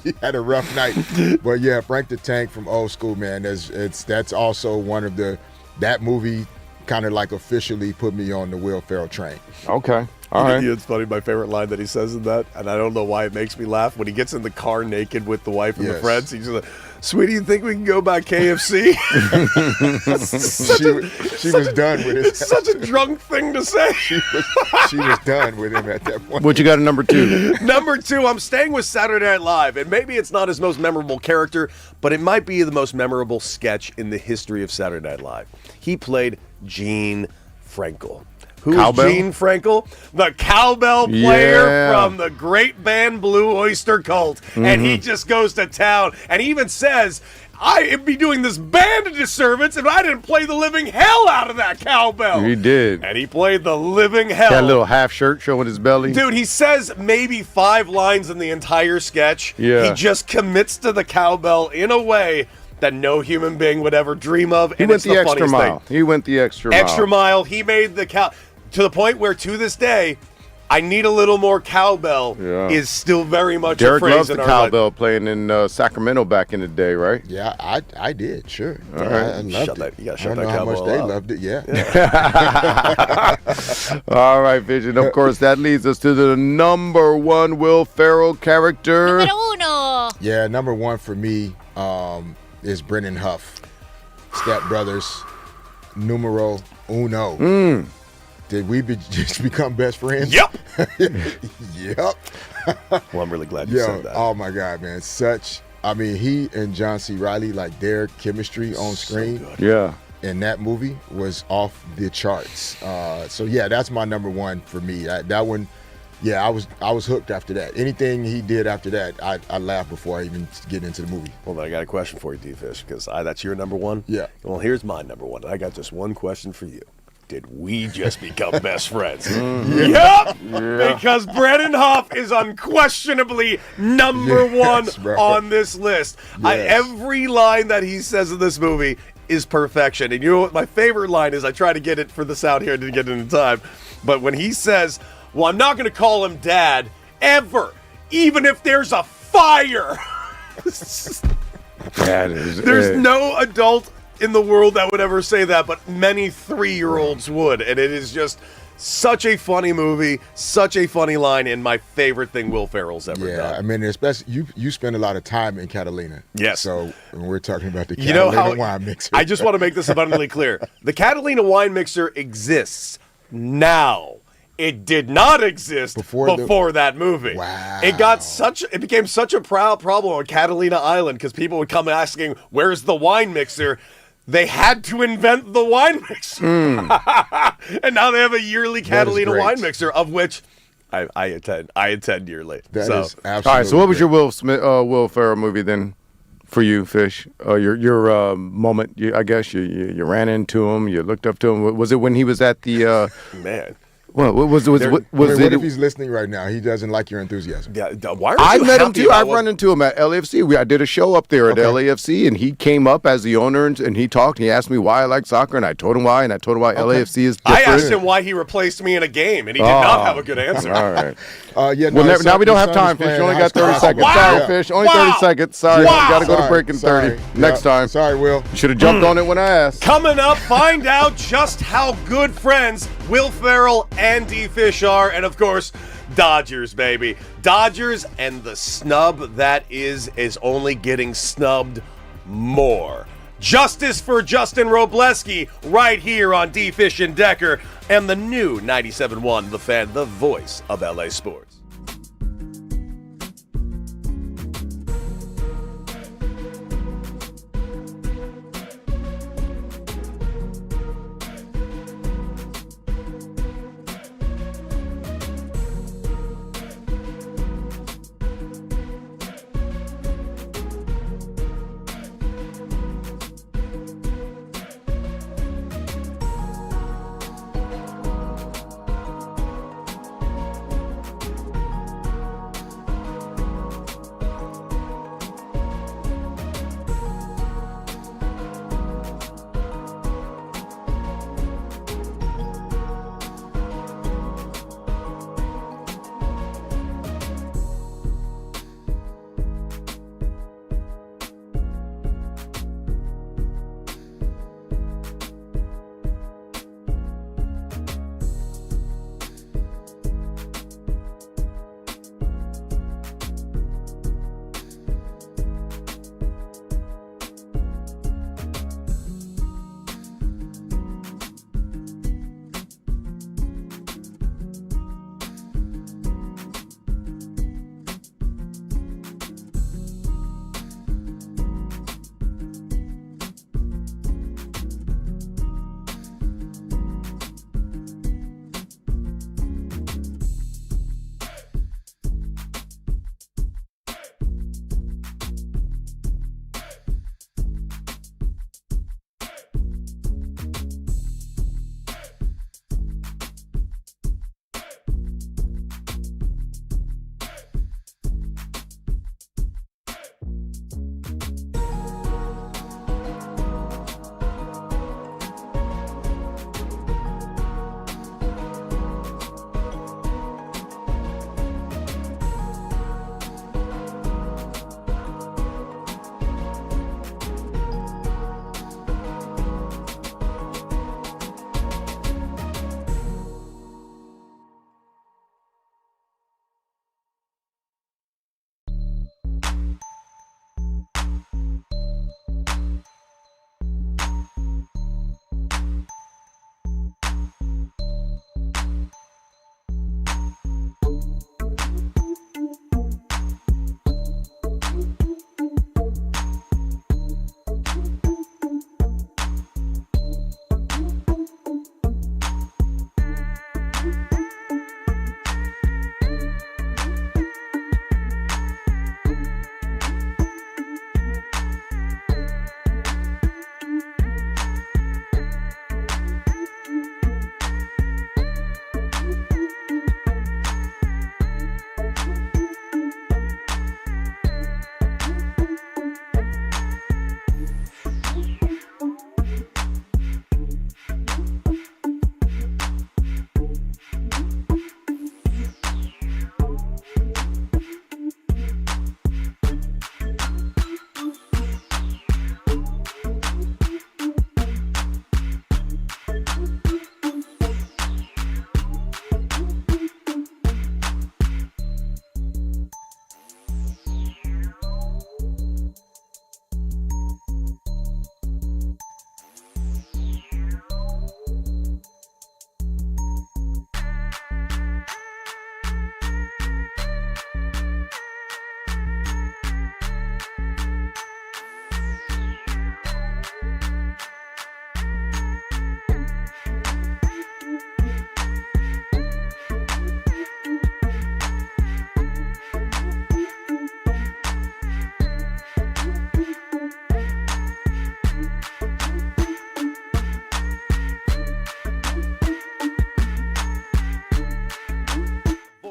He had a rough night. But yeah, Frank the Tank from Old School, man. That's also one of that movie kind of like officially put me on the Will Ferrell train. Okay. All right. It's funny, my favorite line that he says in that, and I don't know why it makes me laugh, when he gets in the car naked with the wife and the friends, he's just like, sweetie, you think we can go buy KFC? she was done with it. It's such a drunk thing to say. She was done with him at that point. What you got at number 2? Number 2, I'm staying with Saturday Night Live, and maybe it's not his most memorable character, but it might be the most memorable sketch in the history of Saturday Night Live. He played Gene Frankel. Who's Gene Frankel? The cowbell player from the great band Blue Oyster Cult. And he just goes to town. And he even says, I'd be doing this band a disservice if I didn't play the living hell out of that cowbell. He did. And he played the living hell. That little half shirt showing his belly. Dude, he says maybe 5 lines in the entire sketch. Yeah. He just commits to the cowbell in a way that no human being would ever dream of. He went the extra mile. He went the extra mile. Extra mile. He made the to the point where, to this day, I need a little more cowbell is still very much Derek a phrase loves in the our cowbell life. Sacramento playing in Sacramento back in the day, right? Yeah, I did, sure. All right. I loved it. You gotta I shut don't that know how much cowbell they up. loved it, All right, Vision. Of course, that leads us to the number 1 Will Ferrell character. Número 1. Yeah, number 1 for me is Brennan Huff. Step Brothers, numero uno. Did we just become best friends? Yep. Yep. Well, I'm really glad you said that. Oh my God, man. He and John C. Reilly, like their chemistry on screen in that movie was off the charts. So yeah, that's my number 1 for me. That one, I was hooked after that. Anything he did after that, I laughed before I even get into the movie. Well, then I got a question for you, D-Fish, because that's your number 1? Yeah. Well, here's my number 1. I got just one question for you. Did we just become best friends? Yep! Because Brennan Huff is unquestionably number 1 on this list. Every line that he says in this movie is perfection. And you know what my favorite line is? I try to get it for the sound here. I didn't get it in time. But when he says, well, I'm not going to call him Dad ever, even if there's a fire. There's no adult in the world that would ever say that, but many 3-year-olds would. And it is just such a funny movie, such a funny line, and my favorite thing Will Ferrell's ever done. Yeah, I mean, especially you spend a lot of time in Catalina. Yes. So when we're talking about the Catalina wine mixer. I just want to make this abundantly clear. The Catalina wine mixer exists now. It did not exist before that movie. Wow. It became such a proud problem on Catalina Island because people would come asking, where's the wine mixer? They had to invent the wine mixer. And now they have a yearly Catalina wine mixer, of which I attend yearly. That so. is absolutely. All right. So what was great. your Will Ferrell movie then? For you, Fish, your moment. I guess you ran into him. You looked up to him. Was it when he was at the? Man. What was I mean, it? what if he's listening right now? He doesn't like your enthusiasm. Yeah, why are I you met him happy too. about I've run into him at LAFC. I did a show up there at Okay. LAFC, and he came up as the owner and he talked. And he asked me why I like soccer, and I told him why, and I told him why LAFC is different. I asked him why he replaced me in a game, and he did not have a good answer. All right. Yeah, Well, his now we son- don't his have son time, is Fish. You playing only high got 30 school seconds. basketball. Sorry, Yeah. Fish. Only 30 seconds. Sorry. Wow. Got to go to Sorry, break in 30. sorry. Next Yeah. time. Sorry, Will. You should have jumped on it when I asked. Coming up, find out just how good friends Will Ferrell and D. Fish are, and of course, Dodgers, baby. Dodgers, and the snub that is only getting snubbed more. Justice for Justin Robleski, right here on D. Fish and Decker, and the new 97.1 The Fan, the voice of LA Sports.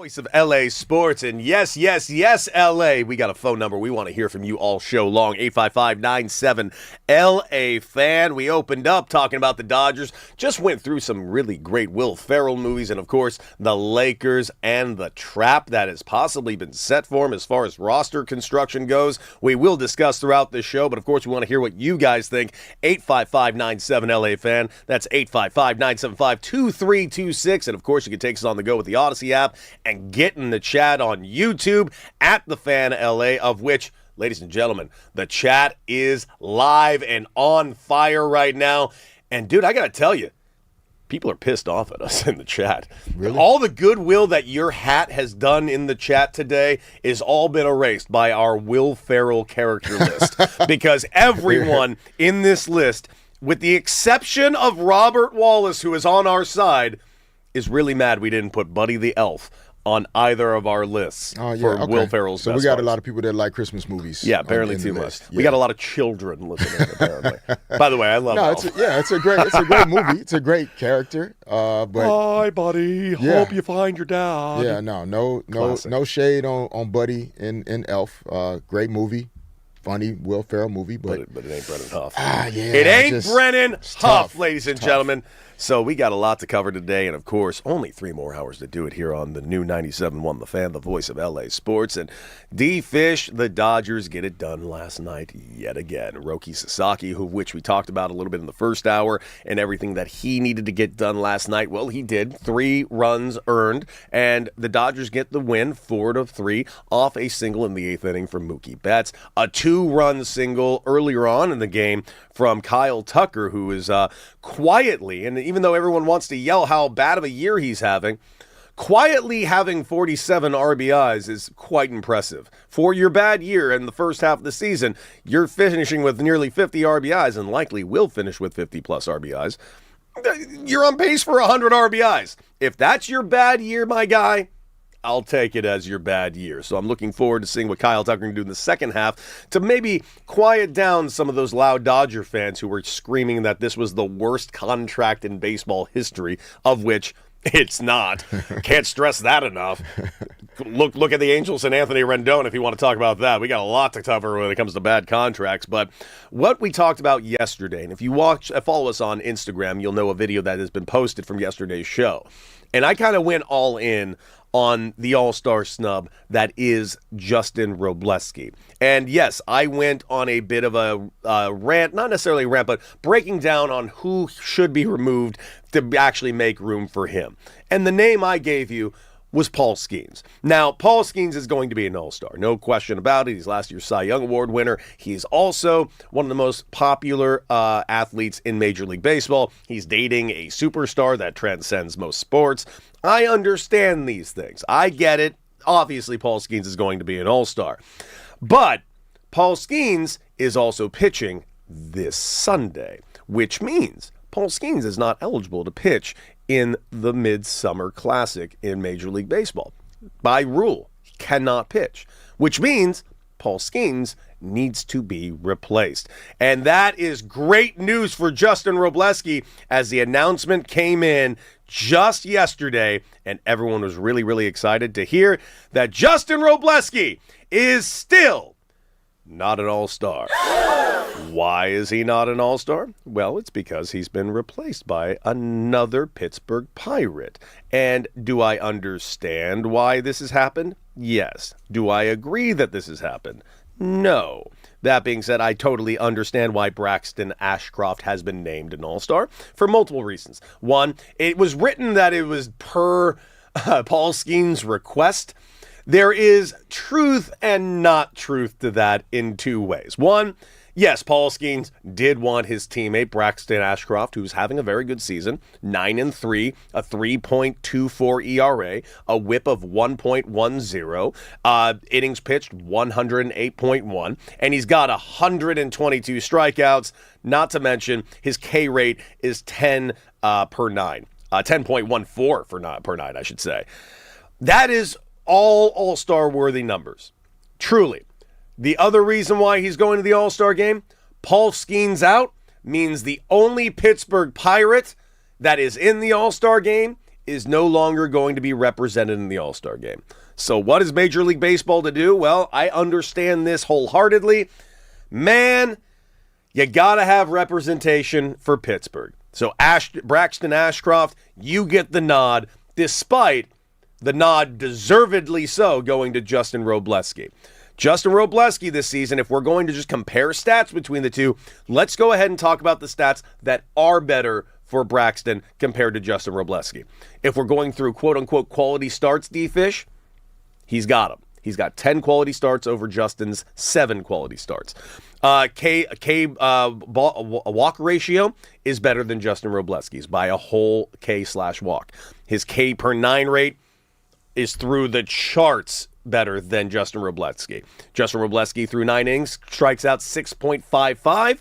Voice of LA Sports, and yes, LA. We got a phone number. We want to hear from you all show long. 855-97-LA fan. We opened up talking about the Dodgers. Just went through some really great Will Ferrell movies, and of course, the Lakers and the trap that has possibly been set for him as far as roster construction goes. We will discuss throughout this show, but of course, we want to hear what you guys think. 855-97-LA fan. That's 855-975-2326, and of course, you can take us on the go with the Odyssey app and get in the chat on YouTube at The Fan LA, of which, ladies and gentlemen, the chat is live and on fire right now. And dude, I gotta tell you, people are pissed off at us in the chat. Really? All the goodwill that your hat has done in the chat today is all been erased by our Will Ferrell character list, because everyone in this list, with the exception of Robert Wallace, who is on our side, is really mad we didn't put Buddy the Elf on either of our lists for Will Ferrell's So best we got ones. a lot of people that like Christmas movies. Yeah, apparently in too the much. list. We got a lot of children listening, apparently. By the way, I love Elf. It's a great movie. It's a great character. But Hi, buddy. Yeah. Hope you find your dad. yeah, no Classic. shade on Buddy in Elf. Great movie, funny Will Ferrell movie, but But it ain't Brennan Huff. yeah, It ain't Brennan it's Huff, tough. ladies and gentlemen. So we got a lot to cover today, and of course, only 3 more hours to do it here on the new 97.1 The Fan, the voice of LA Sports. And D-Fish, the Dodgers get it done last night yet again. Roki Sasaki, which we talked about a little bit in the first hour, and everything that he needed to get done last night. Well, he did. 3 runs earned, and the Dodgers get the win, 4-3, off a single in the 8th inning from Mookie Betts. A 2-run single earlier on in the game from Kyle Tucker, who is quietly, and even though everyone wants to yell how bad of a year he's having, quietly having 47 RBIs is quite impressive. For your bad year in the first half of the season, you're finishing with nearly 50 RBIs and likely will finish with 50-plus RBIs. You're on pace for 100 RBIs. If that's your bad year, my guy, I'll take it as your bad year. So I'm looking forward to seeing what Kyle Tucker can do in the second half to maybe quiet down some of those loud Dodger fans who were screaming that this was the worst contract in baseball history, of which it's not. Can't stress that enough. Look at the Angels and Anthony Rendon if you want to talk about that. We got a lot to cover when it comes to bad contracts. But what we talked about yesterday, and if you follow us on Instagram, you'll know a video that has been posted from yesterday's show. And I kind of went all in on the All-Star snub that is Justin Robleski. And yes, I went on a bit of a rant, not necessarily a rant, but breaking down on who should be removed to actually make room for him. And the name I gave you was Paul Skeens. Now, Paul Skeens is going to be an All-Star. No question about it. He's last year's Cy Young Award winner. He's also one of the most popular athletes in Major League Baseball. He's dating a superstar that transcends most sports. I understand these things. I get it. Obviously, Paul Skeens is going to be an All-Star. But Paul Skeens is also pitching this Sunday, which means Paul Skeens is not eligible to pitch in the Midsummer Classic in Major League Baseball. By rule, he cannot pitch, which means Paul Skeens needs to be replaced. And that is great news for Justin Robleski, as the announcement came in just yesterday, and everyone was really, really excited to hear that Justin Robleski is still not an All-Star. Why is he not an All-Star? Well, it's because he's been replaced by another Pittsburgh Pirate. And do I understand why this has happened? Yes. Do I agree that this has happened? No. That being said, I totally understand why Braxton Ashcroft has been named an All-Star for multiple reasons. One, it was written that it was per Paul Skeens' request. There is truth and not truth to that in 2 ways. One, yes, Paul Skeens did want his teammate Braxton Ashcroft, who's having a very good season, 9-3, a 3.24 ERA, a WHIP of 1.10, innings pitched 108.1, and he's got 122 strikeouts. Not to mention his K rate is 10 per 9, 10.14 per 9, I should say. That is all-Star worthy numbers. Truly. The other reason why he's going to the All-Star game, Paul Skeens out, means the only Pittsburgh Pirate that is in the All-Star game is no longer going to be represented in the All-Star game. So what is Major League Baseball to do? Well, I understand this wholeheartedly. Man, you got to have representation for Pittsburgh. So Braxton Ashcroft, you get the nod, despite the nod deservedly so going to Justin Robleski. Justin Robleski this season, if we're going to just compare stats between the two, let's go ahead and talk about the stats that are better for Braxton compared to Justin Robleski. If we're going through quote-unquote quality starts, D-Fish, he's got them. He's got 10 quality starts over Justin's 7 quality starts. Walk ratio is better than Justin Robleski's by a whole K/walk. His K per 9 rate is through the charts better than Justin Robleski. Justin Robleski through 9 innings strikes out 6.55.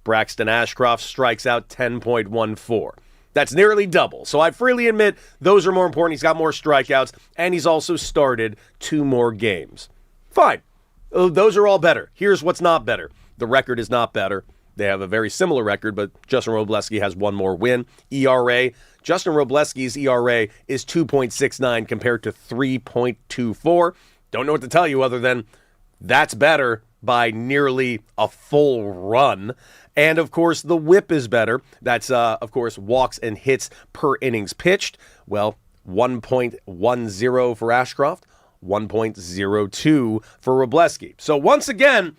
Braxton Ashcroft strikes out 10.14. That's nearly double. So I freely admit those are more important. He's got more strikeouts, and he's also started 2 more games. Fine. Those are all better. Here's what's not better. The record is not better. They have a very similar record, but Justin Robleski has 1 more win. ERA. Justin Robleski's ERA is 2.69 compared to 3.24. Don't know what to tell you other than that's better by nearly a full run. And, of course, the whip is better. That's, of course, walks and hits per innings pitched. Well, 1.10 for Ashcroft, 1.02 for Robleski. So, once again,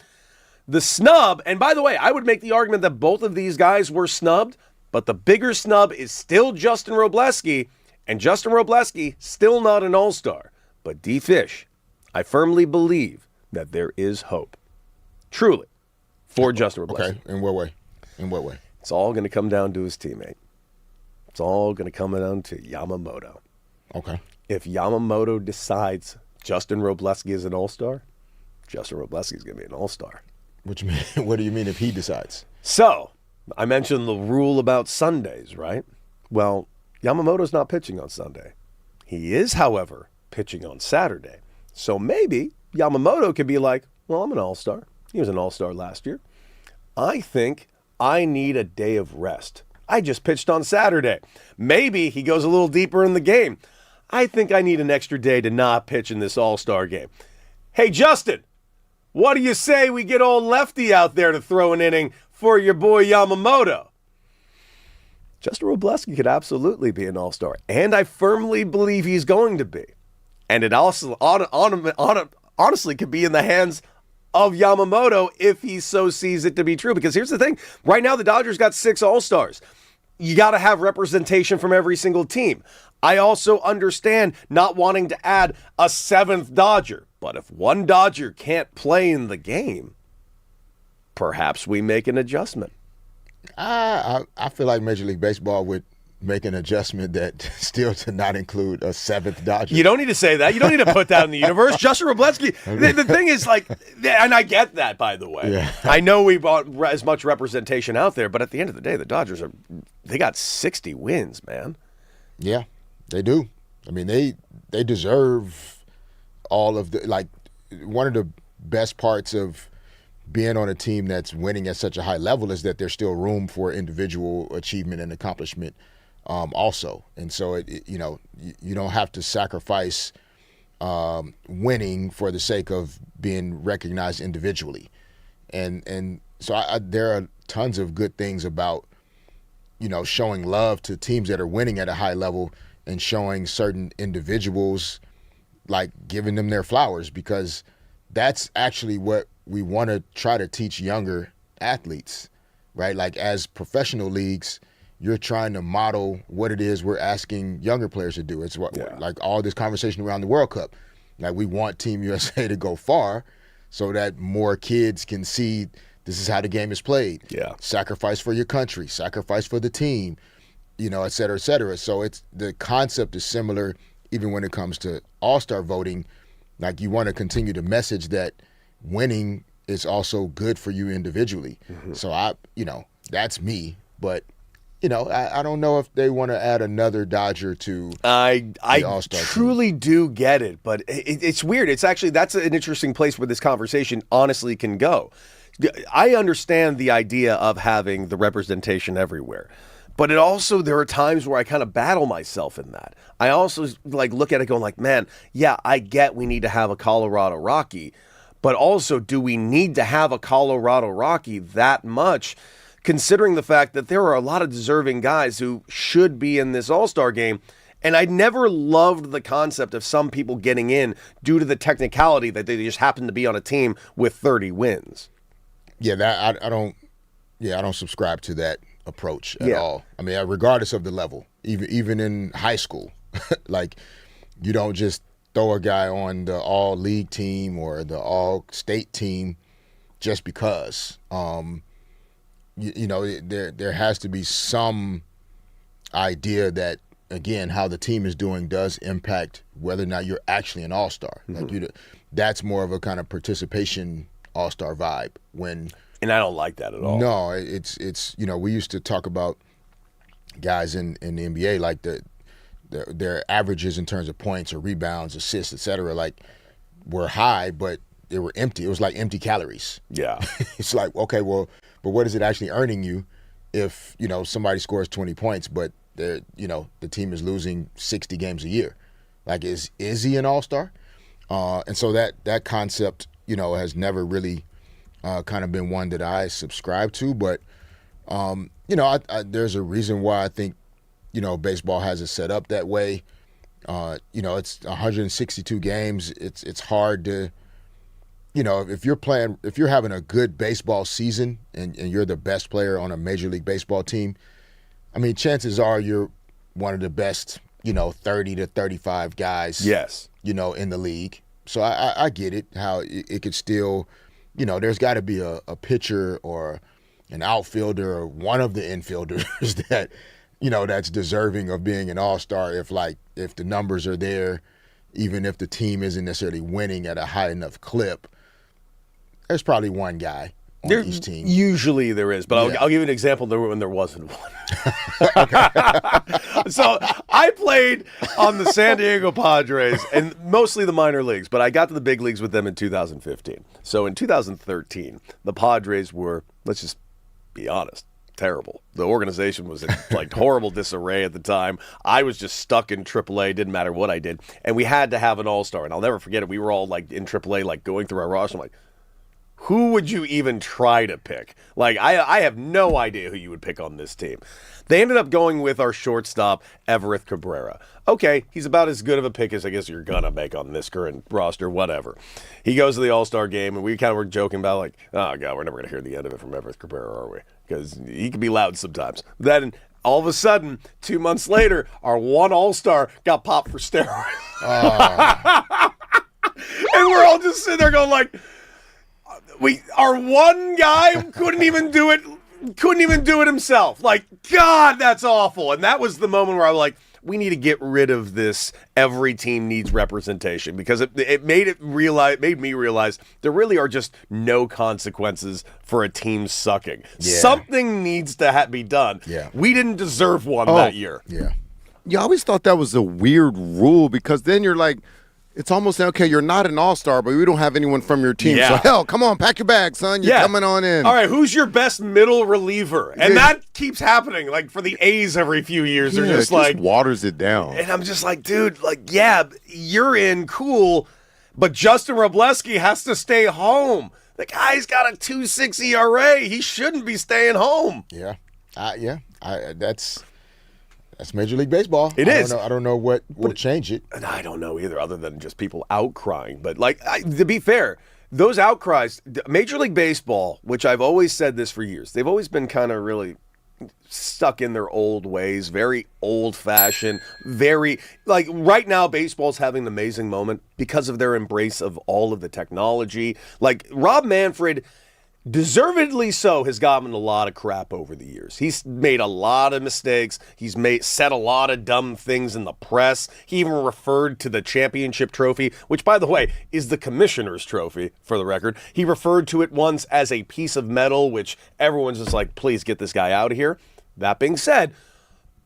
the snub, and by the way, I would make the argument that both of these guys were snubbed, but the bigger snub is still Justin Robleski, and Justin Robleski still not an all-star. But D-Fish, I firmly believe that there is hope. Truly. For Justin Robleski. Okay, in what way? In what way? It's all going to come down to his teammate. It's all going to come down to Yamamoto. Okay. If Yamamoto decides Justin Robleski is an all-star, Justin Robleski is going to be an all-star. What you mean? What do you mean if he decides? So, I mentioned the rule about Sundays, right? Well, Yamamoto's not pitching on Sunday. He is, however, pitching on Saturday. So maybe Yamamoto could be like, well, I'm an all-star. He was an all-star last year. I think I need a day of rest. I just pitched on Saturday. Maybe he goes a little deeper in the game. I think I need an extra day to not pitch in this all-star game. Hey, Justin, what do you say we get old Lefty out there to throw an inning for your boy Yamamoto? Justin Robleski could absolutely be an all-star, and I firmly believe he's going to be. And it also honestly could be in the hands of Yamamoto if he so sees it to be true. Because here's the thing. Right now, the Dodgers got 6 all-stars. You got to have representation from every single team. I also understand not wanting to add a 7th Dodger. But if one Dodger can't play in the game, perhaps we make an adjustment. I feel like Major League Baseball would make an adjustment that still to not include a 7th Dodger. You don't need to say that. You don't need to put that in the universe. Justin Robleski, the thing is, like, and I get that, by the way. Yeah. I know we bought as much representation out there, but at the end of the day, the Dodgers they got 60 wins, man. Yeah, they do. I mean, they deserve all of the, like, one of the best parts of being on a team that's winning at such a high level is that there's still room for individual achievement and accomplishment also. And so, you don't have to sacrifice winning for the sake of being recognized individually. And so there are tons of good things about, showing love to teams that are winning at a high level and showing certain individuals, like giving them their flowers, because that's actually what we want to try to teach younger athletes, right? Like, as professional leagues, you're trying to model what it is we're asking younger players to do. It's like all this conversation around the World Cup. Like, we want Team USA to go far so that more kids can see this is how the game is played. Yeah. Sacrifice for your country, sacrifice for the team, et cetera, et cetera. So the concept is similar even when it comes to all-star voting. Like, you want to continue to message that winning is also good for you individually. Mm-hmm. So that's me. But, I don't know if they want to add another Dodger to the All-Star team. Truly do get it, but it's weird. It's actually, that's an interesting place where this conversation honestly can go. I understand the idea of having the representation everywhere, But there are times where I kind of battle myself in that. I also like look at it going like, man, yeah, I get we need to have a Colorado Rocky, but also do we need to have a Colorado Rocky that much, considering the fact that there are a lot of deserving guys who should be in this All-Star game. And I never loved the concept of some people getting in due to the technicality that they just happen to be on a team with 30 wins. Yeah, I don't subscribe to that approach at all. I mean, regardless of the level, even in high school, like you don't just throw a guy on the all-league team or the all-state team just because. There has to be some idea that, again, how the team is doing does impact whether or not you're actually an all-star. Like that's more of a kind of participation all-star vibe when. And I don't like that at all. No, it's we used to talk about guys in the NBA like their averages in terms of points or rebounds, assists, etc. like were high, but they were empty. It was like empty calories. Yeah. It's like, okay, well, but what is it actually earning you if, somebody scores 20 points, but the team is losing 60 games a year? Like, is he an all-star? And so that concept, has never really kind of been one that I subscribe to, but there's a reason why I think baseball has it set up that way. It's 162 games. It's hard to, if you're having a good baseball season and you're the best player on a Major League Baseball team, I mean, chances are you're one of the best, 30 to 35 guys. Yes. In the league. So I get it how it could still. There's got to be a pitcher or an outfielder or one of the infielders that, that's deserving of being an all-star if the numbers are there, even if the team isn't necessarily winning at a high enough clip. There's probably one guy on each team. Usually there is, but I'll give you an example when there wasn't one. So I played on the San Diego Padres and mostly the minor leagues, but I got to the big leagues with them in 2015. So in 2013, the Padres were, let's just be honest, terrible. The organization was in like horrible disarray at the time. I was just stuck in AAA, didn't matter what I did, and we had to have an all-star. And I'll never forget it. We were all like in AAA, like going through our roster. I'm like, who would you even try to pick? Like, I have no idea who you would pick on this team. They ended up going with our shortstop, Everett Cabrera. Okay, he's about as good of a pick as I guess you're going to make on this current roster, whatever. He goes to the All-Star game, and we kind of were joking about, like, oh, God, we're never going to hear the end of it from Everett Cabrera, are we? Because he can be loud sometimes. Then, all of a sudden, 2 months later, our one All-Star got popped for steroids. And we're all just sitting there going, like, our one guy couldn't even do it himself. Like, God, that's awful. And that was the moment where I was like, we need to get rid of this. Every team needs representation, because it made me realize there really are just no consequences for a team sucking. Yeah. Something needs to be done. Yeah. We didn't deserve one that year. Yeah. You always thought that was a weird rule, because then you're like, it's almost like, okay, you're not an all-star, but we don't have anyone from your team. Yeah. So, hell, come on, pack your bags, son. You're coming on in. All right, who's your best middle reliever? And that keeps happening. Like, for the A's every few years, they're just like... waters it down. And I'm just like, dude, like, yeah, you're in, cool, but Justin Robleski has to stay home. The guy's got a 2.6 ERA. He shouldn't be staying home. Yeah. That's Major League Baseball. It is. I don't know what will change it. And I don't know either, other than just people outcrying. But, like, to be fair, those outcries, Major League Baseball, which I've always said this for years, they've always been kind of really stuck in their old ways, very old-fashioned, very, like, right now baseball's having an amazing moment because of their embrace of all of the technology. Like, Rob Manfred, deservedly so, has gotten a lot of crap over the years. He's made a lot of mistakes. He's said a lot of dumb things in the press. He even referred to the championship trophy, which, by the way, is the commissioner's trophy, for the record. He referred to it once as a piece of metal, which everyone's just like, please get this guy out of here. That being said,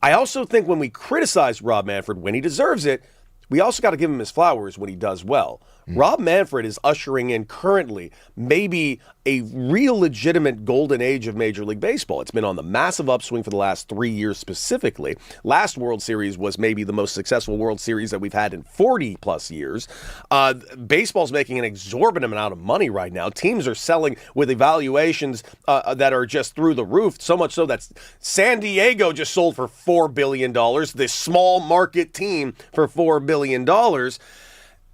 I also think when we criticize Rob Manfred when he deserves it, we also got to give him his flowers when he does well. Rob Manfred is ushering in currently maybe a real legitimate golden age of Major League Baseball. It's been on the massive upswing for the last 3 years specifically. Last World Series was maybe the most successful World Series that we've had in 40 plus years. Baseball's making an exorbitant amount of money right now. Teams are selling with evaluations that are just through the roof, so much so that San Diego just sold for $4 billion, this small market team for $4 billion.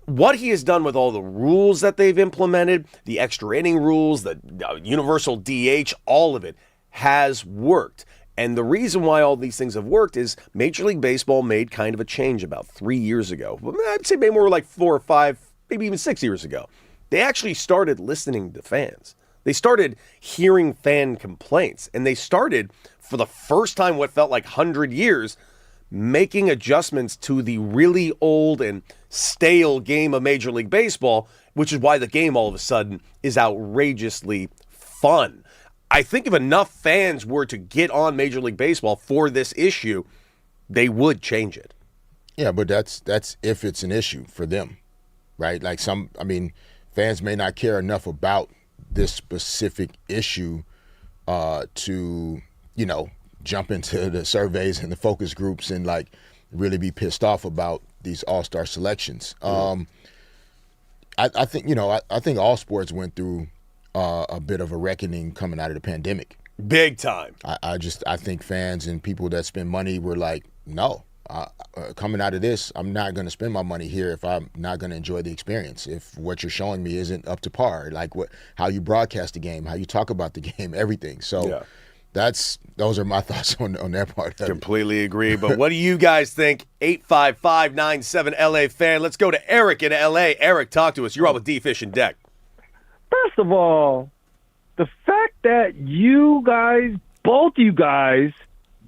What he has done with all the rules that they've implemented, the extra inning rules, the universal DH, all of it has worked. And the reason why all these things have worked is Major League Baseball made kind of a change about 3 years ago. I'd say maybe more like 4 or 5, maybe even 6 years ago. They actually started listening to fans. They started hearing fan complaints. And they started, for the first time, what felt like 100 years, making adjustments to the really old and stale game of Major League Baseball, which is why the game all of a sudden is outrageously fun. I think if enough fans were to get on Major League Baseball for this issue, they would change it. Yeah, but that's if it's an issue for them, right? Like fans may not care enough about this specific issue to, jump into the surveys and the focus groups and like really be pissed off about these all-star selections. I think all sports went through a bit of a reckoning coming out of the pandemic. Big time. I think fans and people that spend money were like, no, coming out of this, I'm not going to spend my money here if I'm not going to enjoy the experience. If what you're showing me isn't up to par, like how you broadcast the game, how you talk about the game, everything. So. Yeah. Those are my thoughts on that part. Completely agree. But what do you guys think? 855-97 LA fan. Let's go to Eric in LA. Eric, talk to us. You're on with D-Fish and Deck. First of all, the fact that you guys, both you guys,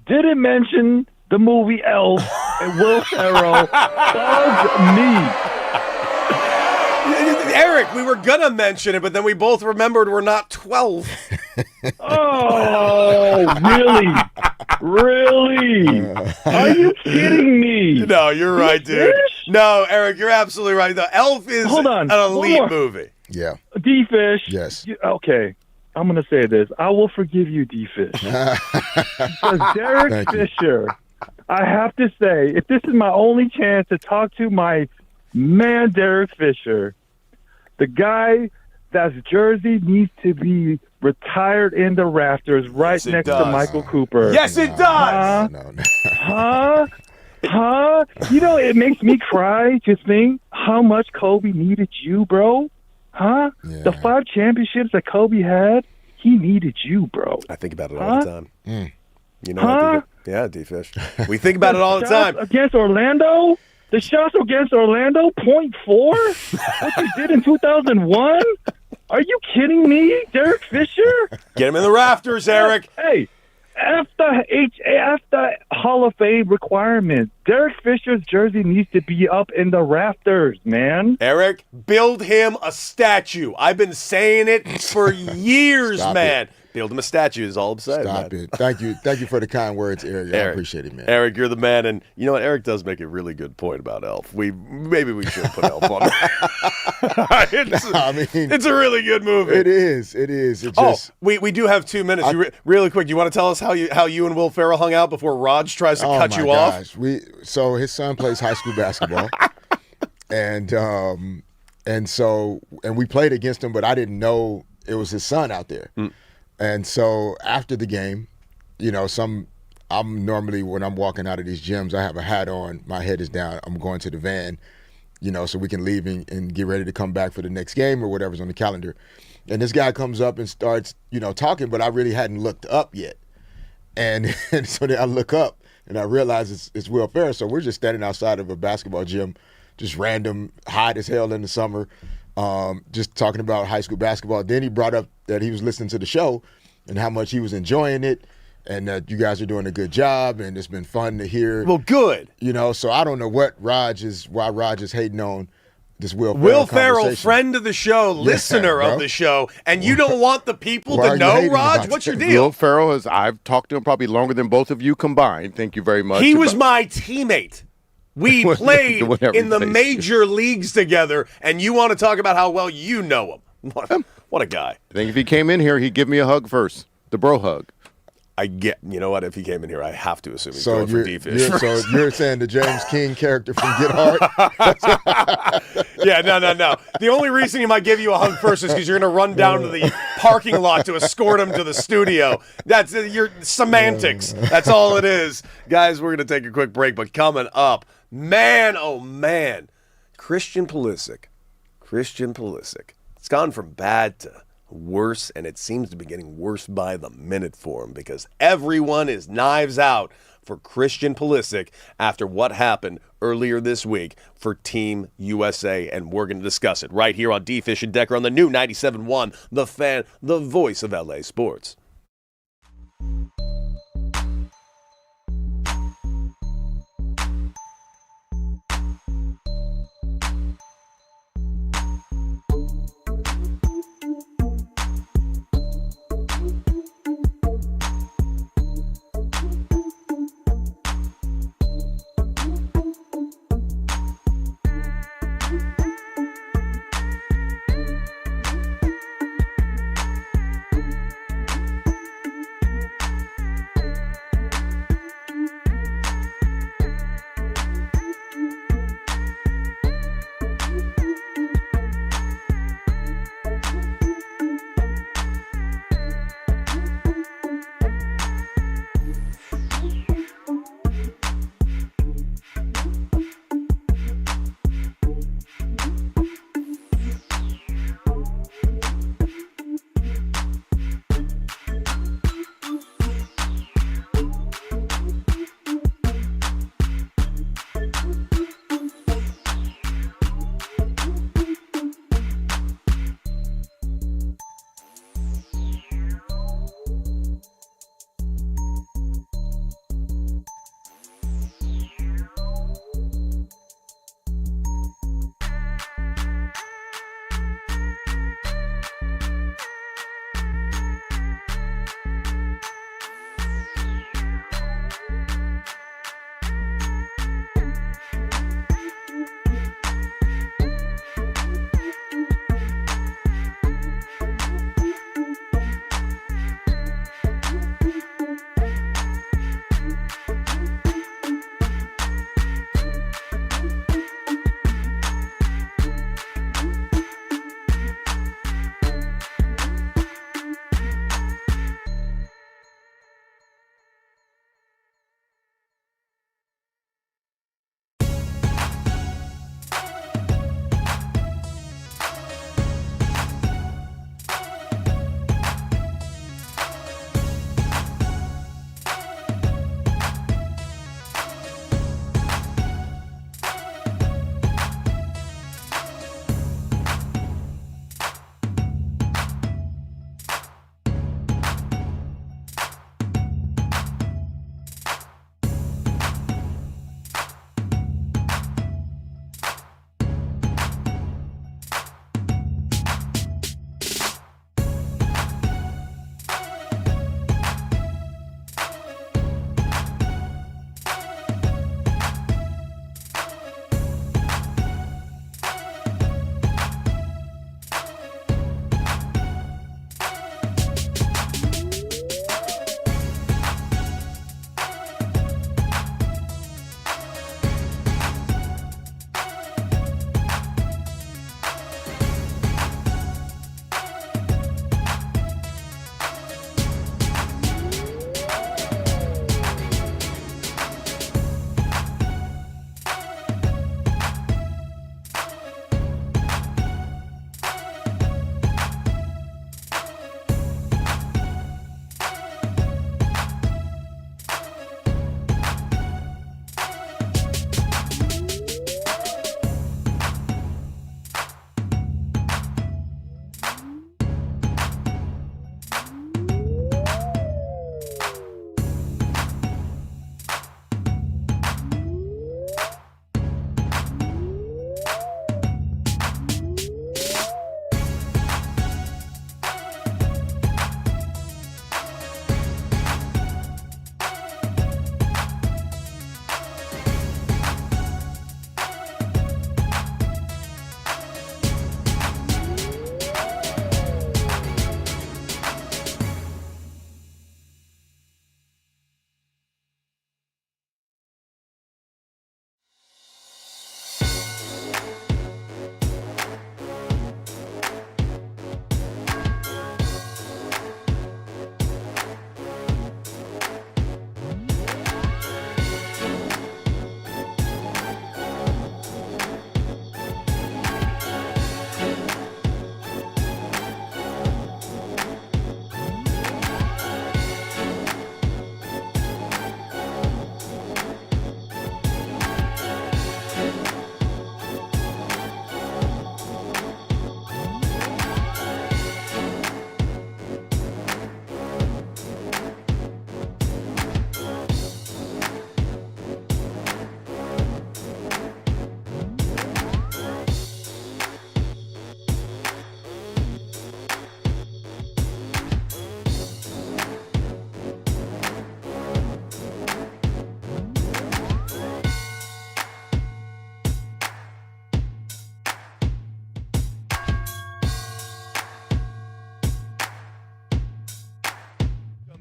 didn't mention the movie Elf and Will Ferrell bugs me. Eric, we were going to mention it, but then we both remembered we're not 12. Oh, really? Really? Are you kidding me? No, you're right, dude. No, Eric, you're absolutely right. The Elf is an elite movie. Yeah. D-Fish. Yes. Okay. I'm going to say this. I will forgive you, D-Fish. Because Derek Fisher, I have to say, if this is my only chance to talk to my man, Derek Fisher, the guy that's jersey needs to be retired in the rafters right next to Michael Cooper. Yes, it does. Huh? It makes me cry to think how much Kobe needed you, bro. Huh? Yeah. The 5 championships that Kobe had, he needed you, bro. I think about it all the time. You know what? Yeah, D-Fish. We think about it all the time. Against Orlando? The shots against Orlando, 0.4? What you did in 2001? Are you kidding me, Derek Fisher? Get him in the rafters, Eric. Hey, after Hall of Fame requirements, Derek Fisher's jersey needs to be up in the rafters, man. Eric, build him a statue. I've been saying it for years, man. Build him a statue is all I'm saying. Stop it. Thank you for the kind words, Eric. I appreciate it, man. Eric, you're the man. And you know what? Eric does make a really good point about Elf. Maybe we should put Elf on that. It's a really good movie. It is. It just, we do have 2 minutes. Really quick, do you want to tell us how you and Will Ferrell hung out before Raj tries to cut you off? So his son plays high school basketball. and we played against him, but I didn't know it was his son out there. And so after the game, I'm normally, when I'm walking out of these gyms, I have a hat on, my head is down, I'm going to the van, so we can leave and get ready to come back for the next game or whatever's on the calendar. And this guy comes up and starts, talking, but I really hadn't looked up yet. And so then I look up and I realize it's Will Ferrell. So we're just standing outside of a basketball gym, just random, hot as hell in the summer, just talking about high school basketball. Then he brought up that he was listening to the show and how much he was enjoying it and that you guys are doing a good job and it's been fun to hear. Well, good. So I don't know why Raj is hating on this Will Ferrell, friend of the show, listener of the show, and you don't want the people to know, Raj? What's your deal? Will Ferrell I've talked to him probably longer than both of you combined. Thank you very much. He was my teammate. We played Whenever in the he plays. major leagues together, and you want to talk about how well you know him. What a guy. I think if he came in here, he'd give me a hug first. The bro hug. You know what? If he came in here, I have to assume he's So going for you're, D-Fish. so you're saying the James King character from Get Hard? Yeah, no. The only reason he might give you a hug first is because you're going to run down to the parking lot to escort him to the studio. That's your semantics. That's all it is. Guys, we're going to take a quick break, but coming up, man, oh man, Christian Pulisic. It's gone from bad to worse, and it seems to be getting worse by the minute for him because everyone is knives out for Christian Pulisic after what happened earlier this week for Team USA, and we're going to discuss it right here on D-Fish and Decker on the new 97.1, The Fan, the voice of LA sports.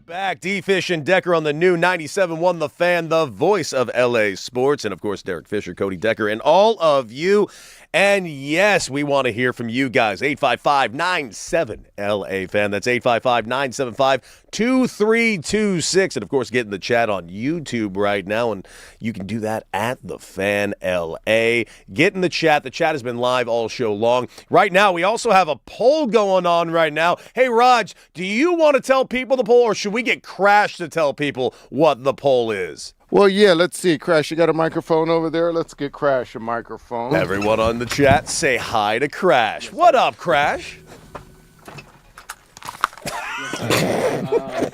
Back, D-Fish and Decker on the new 97.1 The Fan, the voice of LA sports. And, of course, Derek Fisher, Cody Decker, and all of you. And, yes, we want to hear from you guys. 855-97-LA-FAN. That's 855-975-2326. And, of course, get in the chat on YouTube right now. And you can do that at The Fan LA. Get in the chat. The chat has been live all show long. Right now, we also have a poll going on right now. Hey, Raj, do you want to tell people the poll, or should we get Crash to tell people what the poll is? Well, yeah, let's see. Crash, you got a microphone over there? Let's get Crash a microphone. Everyone on the chat, say hi to Crash. What up, Crash?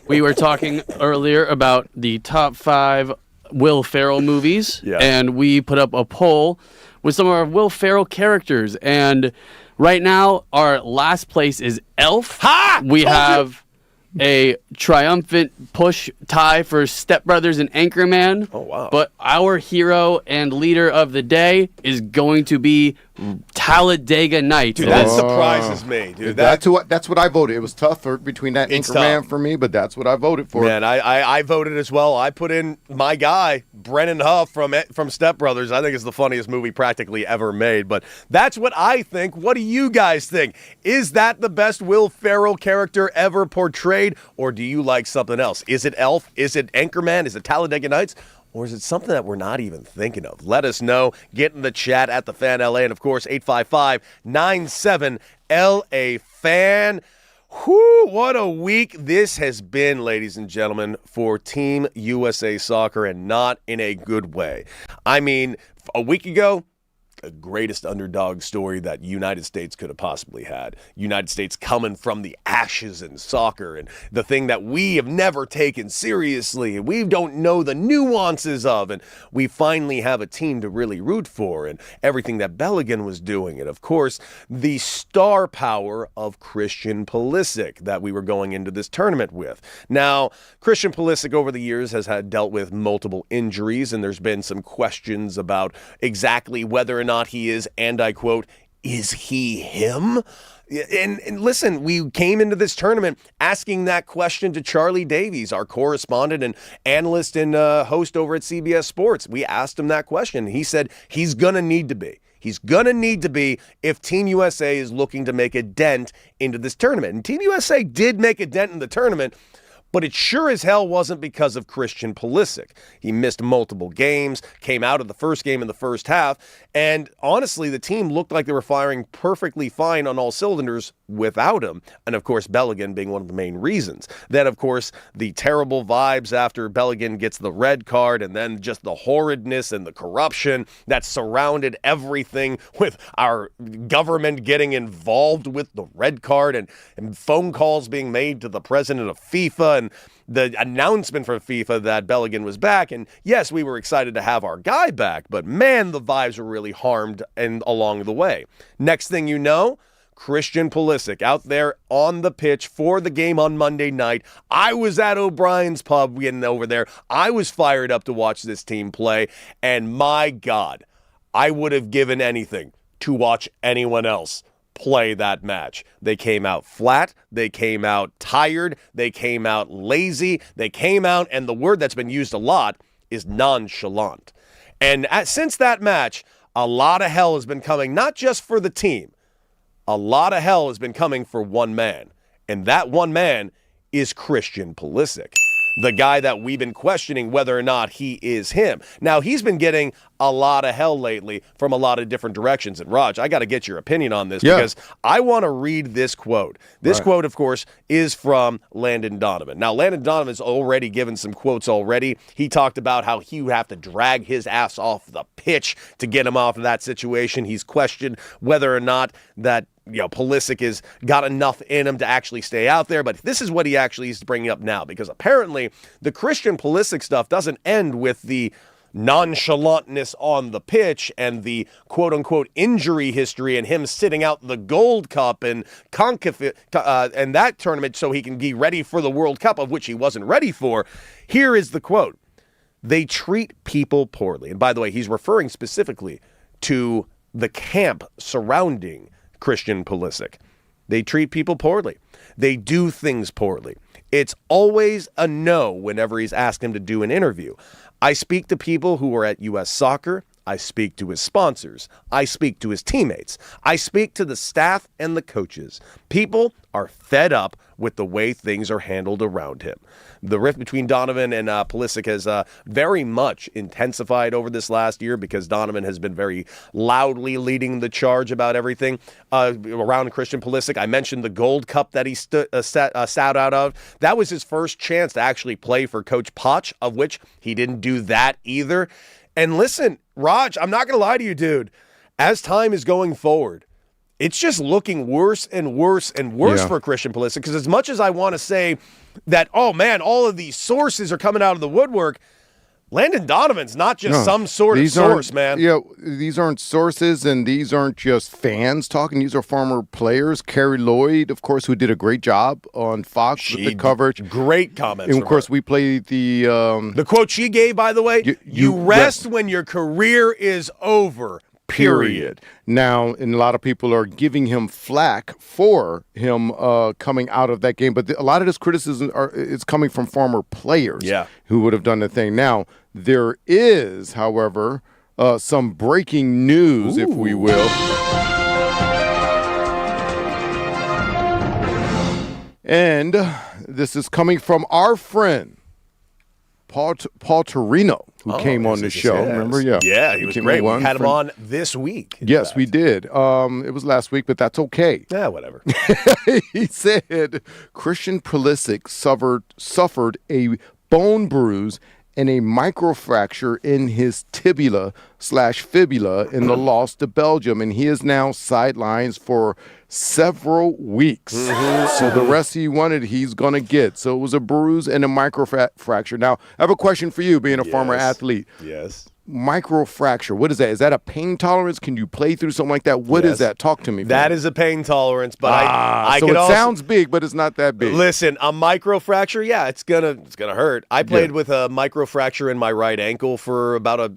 We were talking earlier about the top 5 Will Ferrell movies, and we put up a poll with some of our Will Ferrell characters. And right now, our last place is Elf. Ha! We have a triumphant push tie for Step Brothers and Anchorman. Oh, wow. But our hero and leader of the day is going to be Talladega Nights. Dude, that surprises me, dude. That's what I voted. It was tough between that Anchorman for me, but that's what I voted for. Man, I voted as well. I put in my guy, Brennan Huff from Step Brothers. I think it's the funniest movie practically ever made. But that's what I think. What do you guys think? Is that the best Will Ferrell character ever portrayed? Or do you like something else? Is it Elf? Is it Anchorman? Is it Talladega Nights? Or is it something that we're not even thinking of? Let us know. Get in the chat at The Fan LA. And, of course, 855-97-LA-FAN. Whew, what a week this has been, ladies and gentlemen, for Team USA Soccer, and not in a good way. I mean, a week ago, the greatest underdog story that United States could have possibly had. United States coming from the ashes in soccer, and the thing that we have never taken seriously and we don't know the nuances of, and we finally have a team to really root for, and everything that Belligan was doing, and of course the star power of Christian Pulisic that we were going into this tournament with. Now, Christian Pulisic over the years has dealt with multiple injuries, and there's been some questions about exactly whether or not he is, and I quote, is he him? And listen, we came into this tournament asking that question to Charlie Davies, our correspondent and analyst and host over at CBS Sports. We asked him that question. He said he's going to need to be. He's going to need to be if Team USA is looking to make a dent into this tournament. And Team USA did make a dent in the tournament, but it sure as hell wasn't because of Christian Pulisic. He missed multiple games, came out of the first game in the first half, and honestly, the team looked like they were firing perfectly fine on all cylinders without him. And of course, Belligan being one of the main reasons. Then, of course, the terrible vibes after Belligan gets the red card, and then just the horridness and the corruption that surrounded everything, with our government getting involved with the red card, and phone calls being made to the president of FIFA, and the announcement from FIFA that Belligan was back. And yes, we were excited to have our guy back, but man, the vibes were really harmed and along the way. Next thing you know, Christian Pulisic out there on the pitch for the game on Monday night. I was at O'Brien's Pub getting over there. I was fired up to watch this team play, and my God, I would have given anything to watch anyone else play that match. They came out flat, they came out tired, they came out lazy, they came out, and the word that's been used a lot is nonchalant. And since that match, a lot of hell has been coming, not just for the team, a lot of hell has been coming for one man, and that one man is Christian Pulisic, the guy that we've been questioning whether or not he is him. Now, he's been getting a lot of hell lately from a lot of different directions. And Raj, I got to get your opinion on this because I want to read this quote. This quote, of course, is from Landon Donovan. Now, Landon Donovan's already given some quotes already. He talked about how he would have to drag his ass off the pitch to get him off of that situation. He's questioned whether or not that Pulisic has got enough in him to actually stay out there. But this is what he actually is bringing up now, because apparently the Christian Pulisic stuff doesn't end with the nonchalantness on the pitch and the quote-unquote injury history and him sitting out the Gold Cup and and that tournament so he can be ready for the World Cup, of which he wasn't ready for. Here is the quote. They treat people poorly. And by the way, he's referring specifically to the camp surrounding Christian Pulisic. They treat people poorly. They do things poorly. It's always a no whenever he's asked him to do an interview. I speak to people who are at U.S. Soccer. I speak to his sponsors. I speak to his teammates. I speak to the staff and the coaches. People are fed up with the way things are handled around him. The rift between Donovan and Pulisic has very much intensified over this last year because Donovan has been very loudly leading the charge about everything around Christian Pulisic. I mentioned the Gold Cup that he sat out of. That was his first chance to actually play for Coach Poch, of which he didn't do that either. And listen, Raj, I'm not going to lie to you, dude. As time is going forward, it's just looking worse and worse and worse for Christian Pulisic. Because as much as I want to say that, oh, man, all of these sources are coming out of the woodwork, Landon Donovan's not just some sort of source, man. Yeah, these aren't sources, and these aren't just fans talking. These are former players. Carrie Lloyd, of course, who did a great job on Fox with the coverage. Great comments. And, of course, we played the quote she gave, by the way, you rest when your career is over. Period. Now, and a lot of people are giving him flack for him coming out of that game, but a lot of this criticism is coming from former players who would have done the thing. Now, there is, however, some breaking news, if we will. And this is coming from our friend, Paul Torino, who came on the show. Yes. Remember? Yeah, he was great. We had him on this week. Yes, we did. It was last week, but that's okay. Yeah, whatever. He said Christian Pulisic suffered a bone bruise and a microfracture in his tibia/fibula in the loss to Belgium, and he is now sidelines for several weeks. So the rest he wanted, he's going to get. So it was a bruise and a microfracture. Now, I have a question for you, being a former athlete. Yes. Microfracture, what is that? Is that a pain tolerance? Can you play through something like that? What is that? Talk to me. That is a pain tolerance, but I so could it also, sounds big, but it's not that big. Listen, a microfracture, yeah, it's gonna hurt. I played with a microfracture in my right ankle for about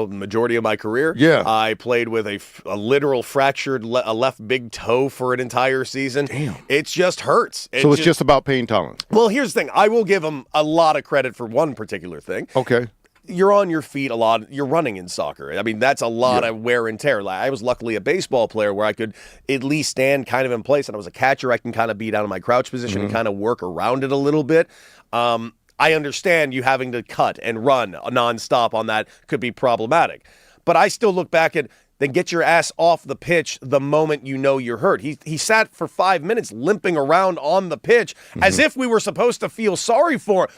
majority of my career. Yeah. I played with a literal fractured left big toe for an entire season. Damn. It just hurts. So it's just about pain tolerance. Well, here's the thing. I will give him a lot of credit for one particular thing. Okay. You're on your feet a lot. You're running in soccer. I mean, that's a lot of wear and tear. I was luckily a baseball player where I could at least stand kind of in place, and I was a catcher. I can kind of be down in my crouch position and kind of work around it a little bit. I understand you having to cut and run nonstop on that could be problematic. But I still look back at, then get your ass off the pitch the moment you know you're hurt. He sat for 5 minutes limping around on the pitch as if we were supposed to feel sorry for him.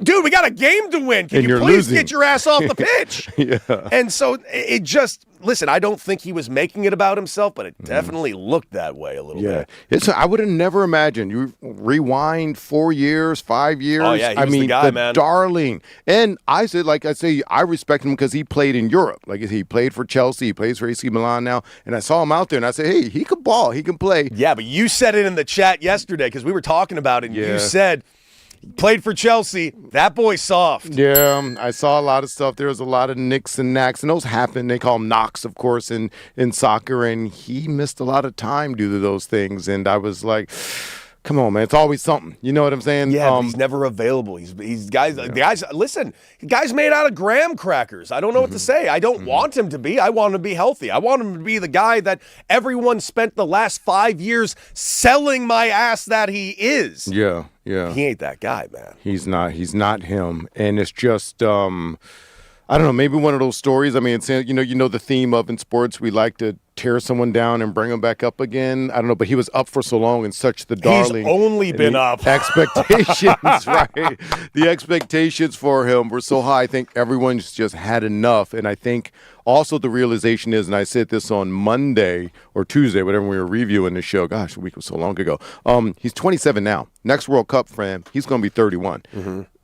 Dude, we got a game to win. Can you please get your ass off the pitch? And so it just, listen, I don't think he was making it about himself, but it definitely looked that way a little bit. I would have never imagined. You rewind 4 years, 5 years. Oh, yeah, he was the guy, man. Darling. And I respect him because he played in Europe. Like he played for Chelsea, he plays for AC Milan now. And I saw him out there and I said, hey, he could ball, he can play. Yeah, but you said it in the chat yesterday because we were talking about it and you said, played for Chelsea. That boy's soft. Yeah, I saw a lot of stuff. There was a lot of nicks and knacks, and those happen. They call them knocks, of course, in soccer, and he missed a lot of time due to those things. And I was like, come on, man. It's always something. You know what I'm saying? Yeah, but he's never available. He's guys. Listen, guys made out of graham crackers. I don't know what to say. I don't want him to be. I want him to be healthy. I want him to be the guy that everyone spent the last 5 years selling my ass that he is. Yeah. He ain't that guy, man. He's not him. And it's just I don't know, maybe one of those stories. I mean, it's you know the theme of in sports, we like to tear someone down and bring them back up again. I don't know, but he was up for so long and such the darling. He's only been up. Expectations, right? The expectations for him were so high. I think everyone's just had enough. And I think also the realization is, and I said this on Monday or Tuesday, whatever we were reviewing the show. Gosh, a week was so long ago. He's 27 now. Next World Cup, friend, he's going to be 31.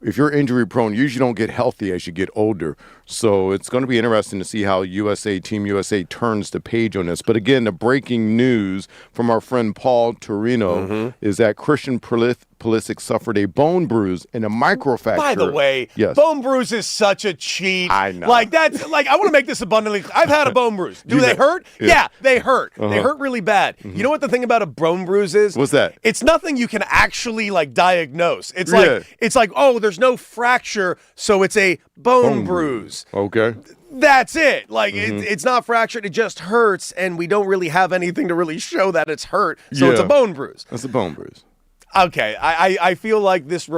If you're injury prone, you usually don't get healthy as you get older. So it's going to be interesting to see how Team USA turns the page on this. But again, the breaking news from our friend Paul Torino is that Christian Pulisic Pulisic suffered a bone bruise and a microfracture. By the way, yes. bone bruise is such a cheat. I know. Like that's like I want to make this abundantly. I've had a bone bruise. Do they hurt? Yeah, they hurt. They hurt really bad. You know what the thing about a bone bruise is? What's that? It's nothing you can actually like diagnose. It's like oh, there's no fracture, so it's a bone bruise. Okay. That's it. Like it's not fractured. It just hurts, and we don't really have anything to really show that it's hurt. So it's a bone bruise. That's a bone bruise. Okay, I feel like this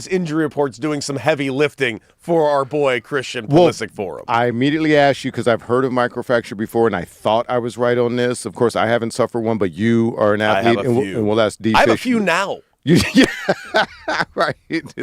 injury report's doing some heavy lifting for our boy Christian Pulisic for him. I immediately asked you because I've heard of microfracture before, and I thought I was right on this. Of course, I haven't suffered one, but you are an athlete, and we'll ask D. I have a few now. Yeah, right.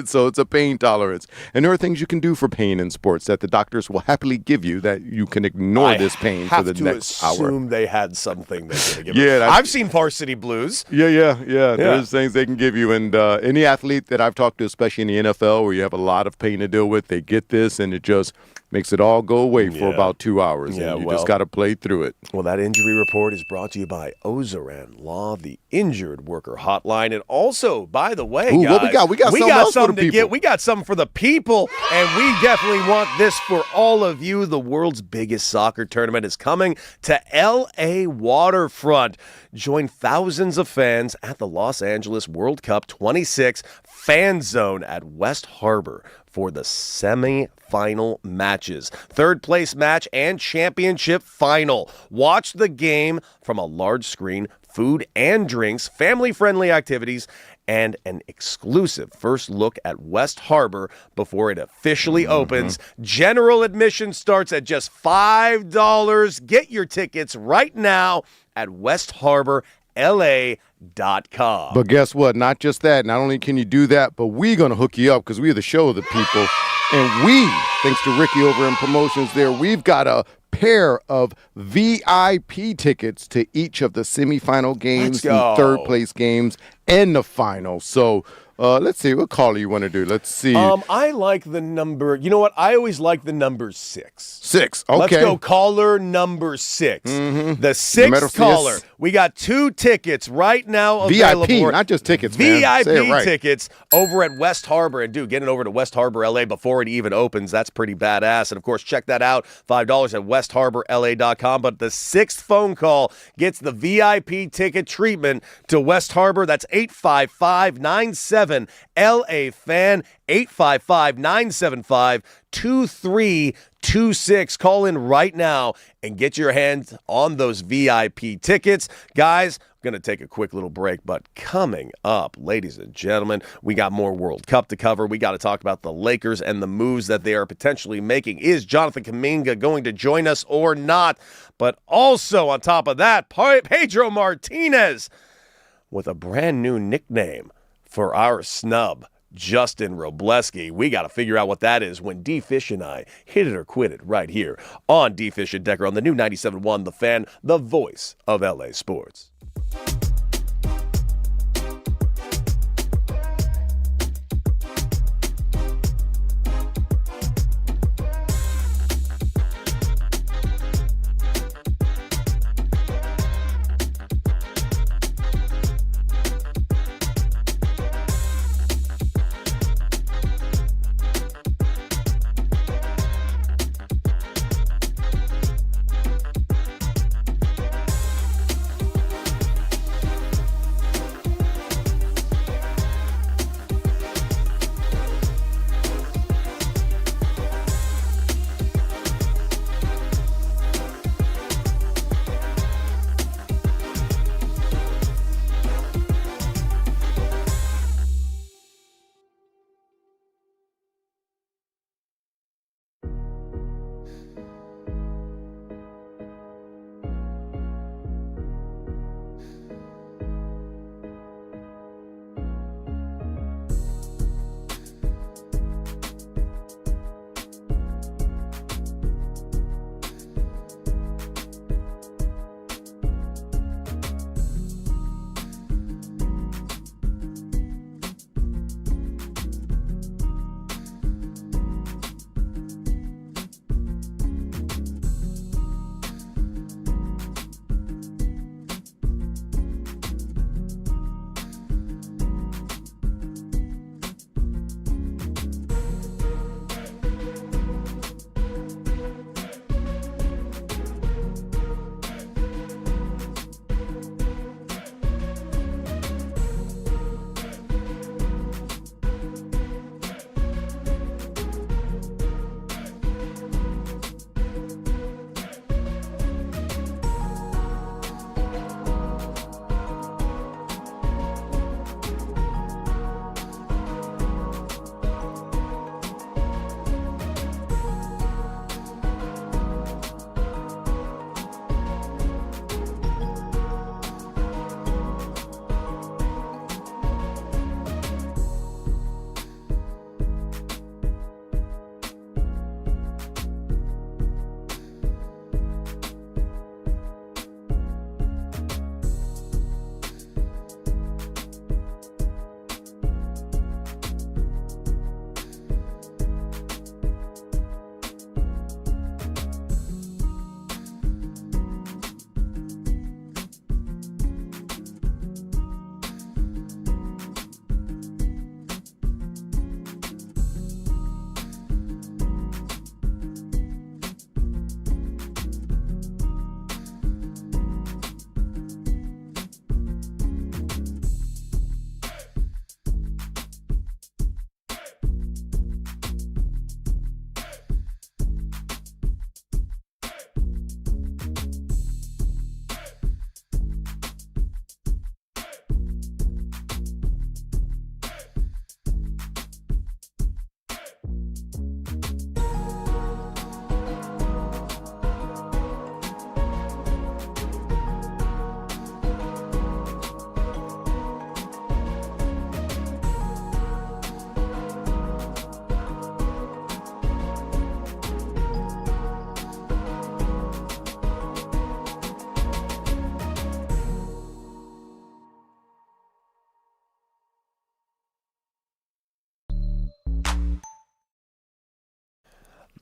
So it's a pain tolerance. And there are things you can do for pain in sports that the doctors will happily give you that you can ignore this pain for the next hour. I assume they had something they're going to give you. I've seen Varsity Blues. Yeah. There's things they can give you. And any athlete that I've talked to, especially in the NFL, where you have a lot of pain to deal with, they get this and it just makes it all go away for about 2 hours. And you just got to play through it. Well, that injury report is brought to you by Ozaran Law, the injured worker hotline. And also, by the way, guys, what we got? We got something else for the people. We got something for the people, and we definitely want this for all of you. The world's biggest soccer tournament is coming to L.A. Waterfront. Join thousands of fans at the Los Angeles World Cup 26 Fan Zone at West Harbor for the semi-final matches, third place match, and championship final. Watch the game from a large screen, food and drinks, family-friendly activities, and an exclusive first look at West Harbor before it officially opens. General admission starts at just $5. Get your tickets right now at westharborla.com. But guess what? Not just that. Not only can you do that, but we're going to hook you up because we're the show of the people. And we, thanks to Ricky over in promotions there, we've got a pair of VIP tickets to each of the semifinal games, the third place games, and the final. So let's see. What caller you want to do? Let's see. I like the number. You know what? I always like the number 6. 6. Okay. Let's go caller number 6. The sixth caller. We got 2 tickets right now available. VIP, not just tickets, VIP man. Say it right. tickets over at West Harbor. And dude, getting over to West Harbor, LA before it even opens, that's pretty badass. And of course, check that out. $5 at westharborla.com. But the 6th phone call gets the VIP ticket treatment to West Harbor. That's 855-97-LA-FAN. 855-975-2326. Call in right now and get your hands on those VIP tickets. Guys, I'm going to take a quick little break, but coming up, ladies and gentlemen, we got more World Cup to cover. We got to talk about the Lakers and the moves that they are potentially making. Is Jonathan Kuminga going to join us or not? But also on top of that, Pedro Martinez with a brand new nickname for our snub, Justin Robleski. We got to figure out what that is when D-Fish and I hit it or quit it right here on D-Fish and Decker on the new 97.1 The Fan, the voice of LA sports.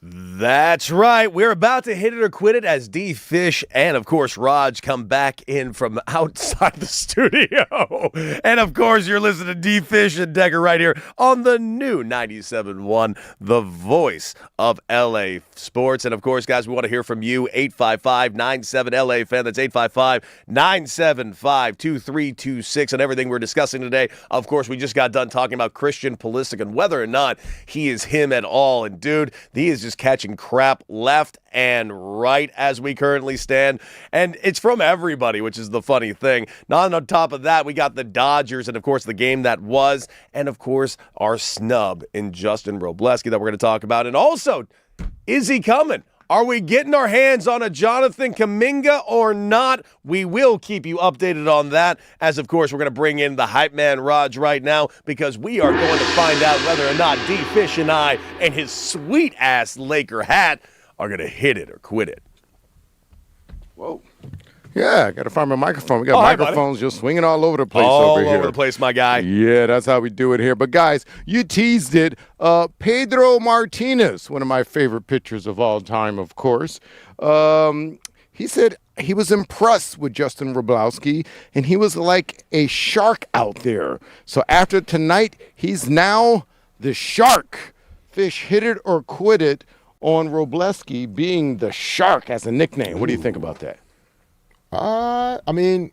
That's right. We're about to hit it or quit it as D Fish and, of course, Raj come back in from outside the studio. And, of course, you're listening to D Fish and Decker right here on the new 97.1, the voice of LA sports. And, of course, guys, we want to hear from you. 855-97-LA-FAN. That's 855-975-2326. And everything we're discussing today. Of course, we just got done talking about Christian Pulisic and whether or not he is him at all. And, dude, he is just catching crap left and right as we currently stand. And it's from everybody, which is the funny thing. Not on top of that, we got the Dodgers and, of course, the game that was. And, of course, our snub in Justin Robleski that we're going to talk about. And also, is he coming? Are we getting our hands on a Jonathan Kuminga or not? We will keep you updated on that. As, of course, we're going to bring in the hype man Raj right now because we are going to find out whether or not D Fish and I and his sweet-ass Laker hat are going to hit it or quit it. Whoa. Yeah, I got to find my microphone. We got microphones just swinging all over the place all over here. All over the place, my guy. Yeah, that's how we do it here. But, guys, you teased it. Pedro Martinez, one of my favorite pitchers of all time, of course. He said he was impressed with Justin Robleski, and he was like a shark out there. So after tonight, he's now the shark. Fish hit it or quit it on Robleski being the shark as a nickname. What do you think about that? I mean,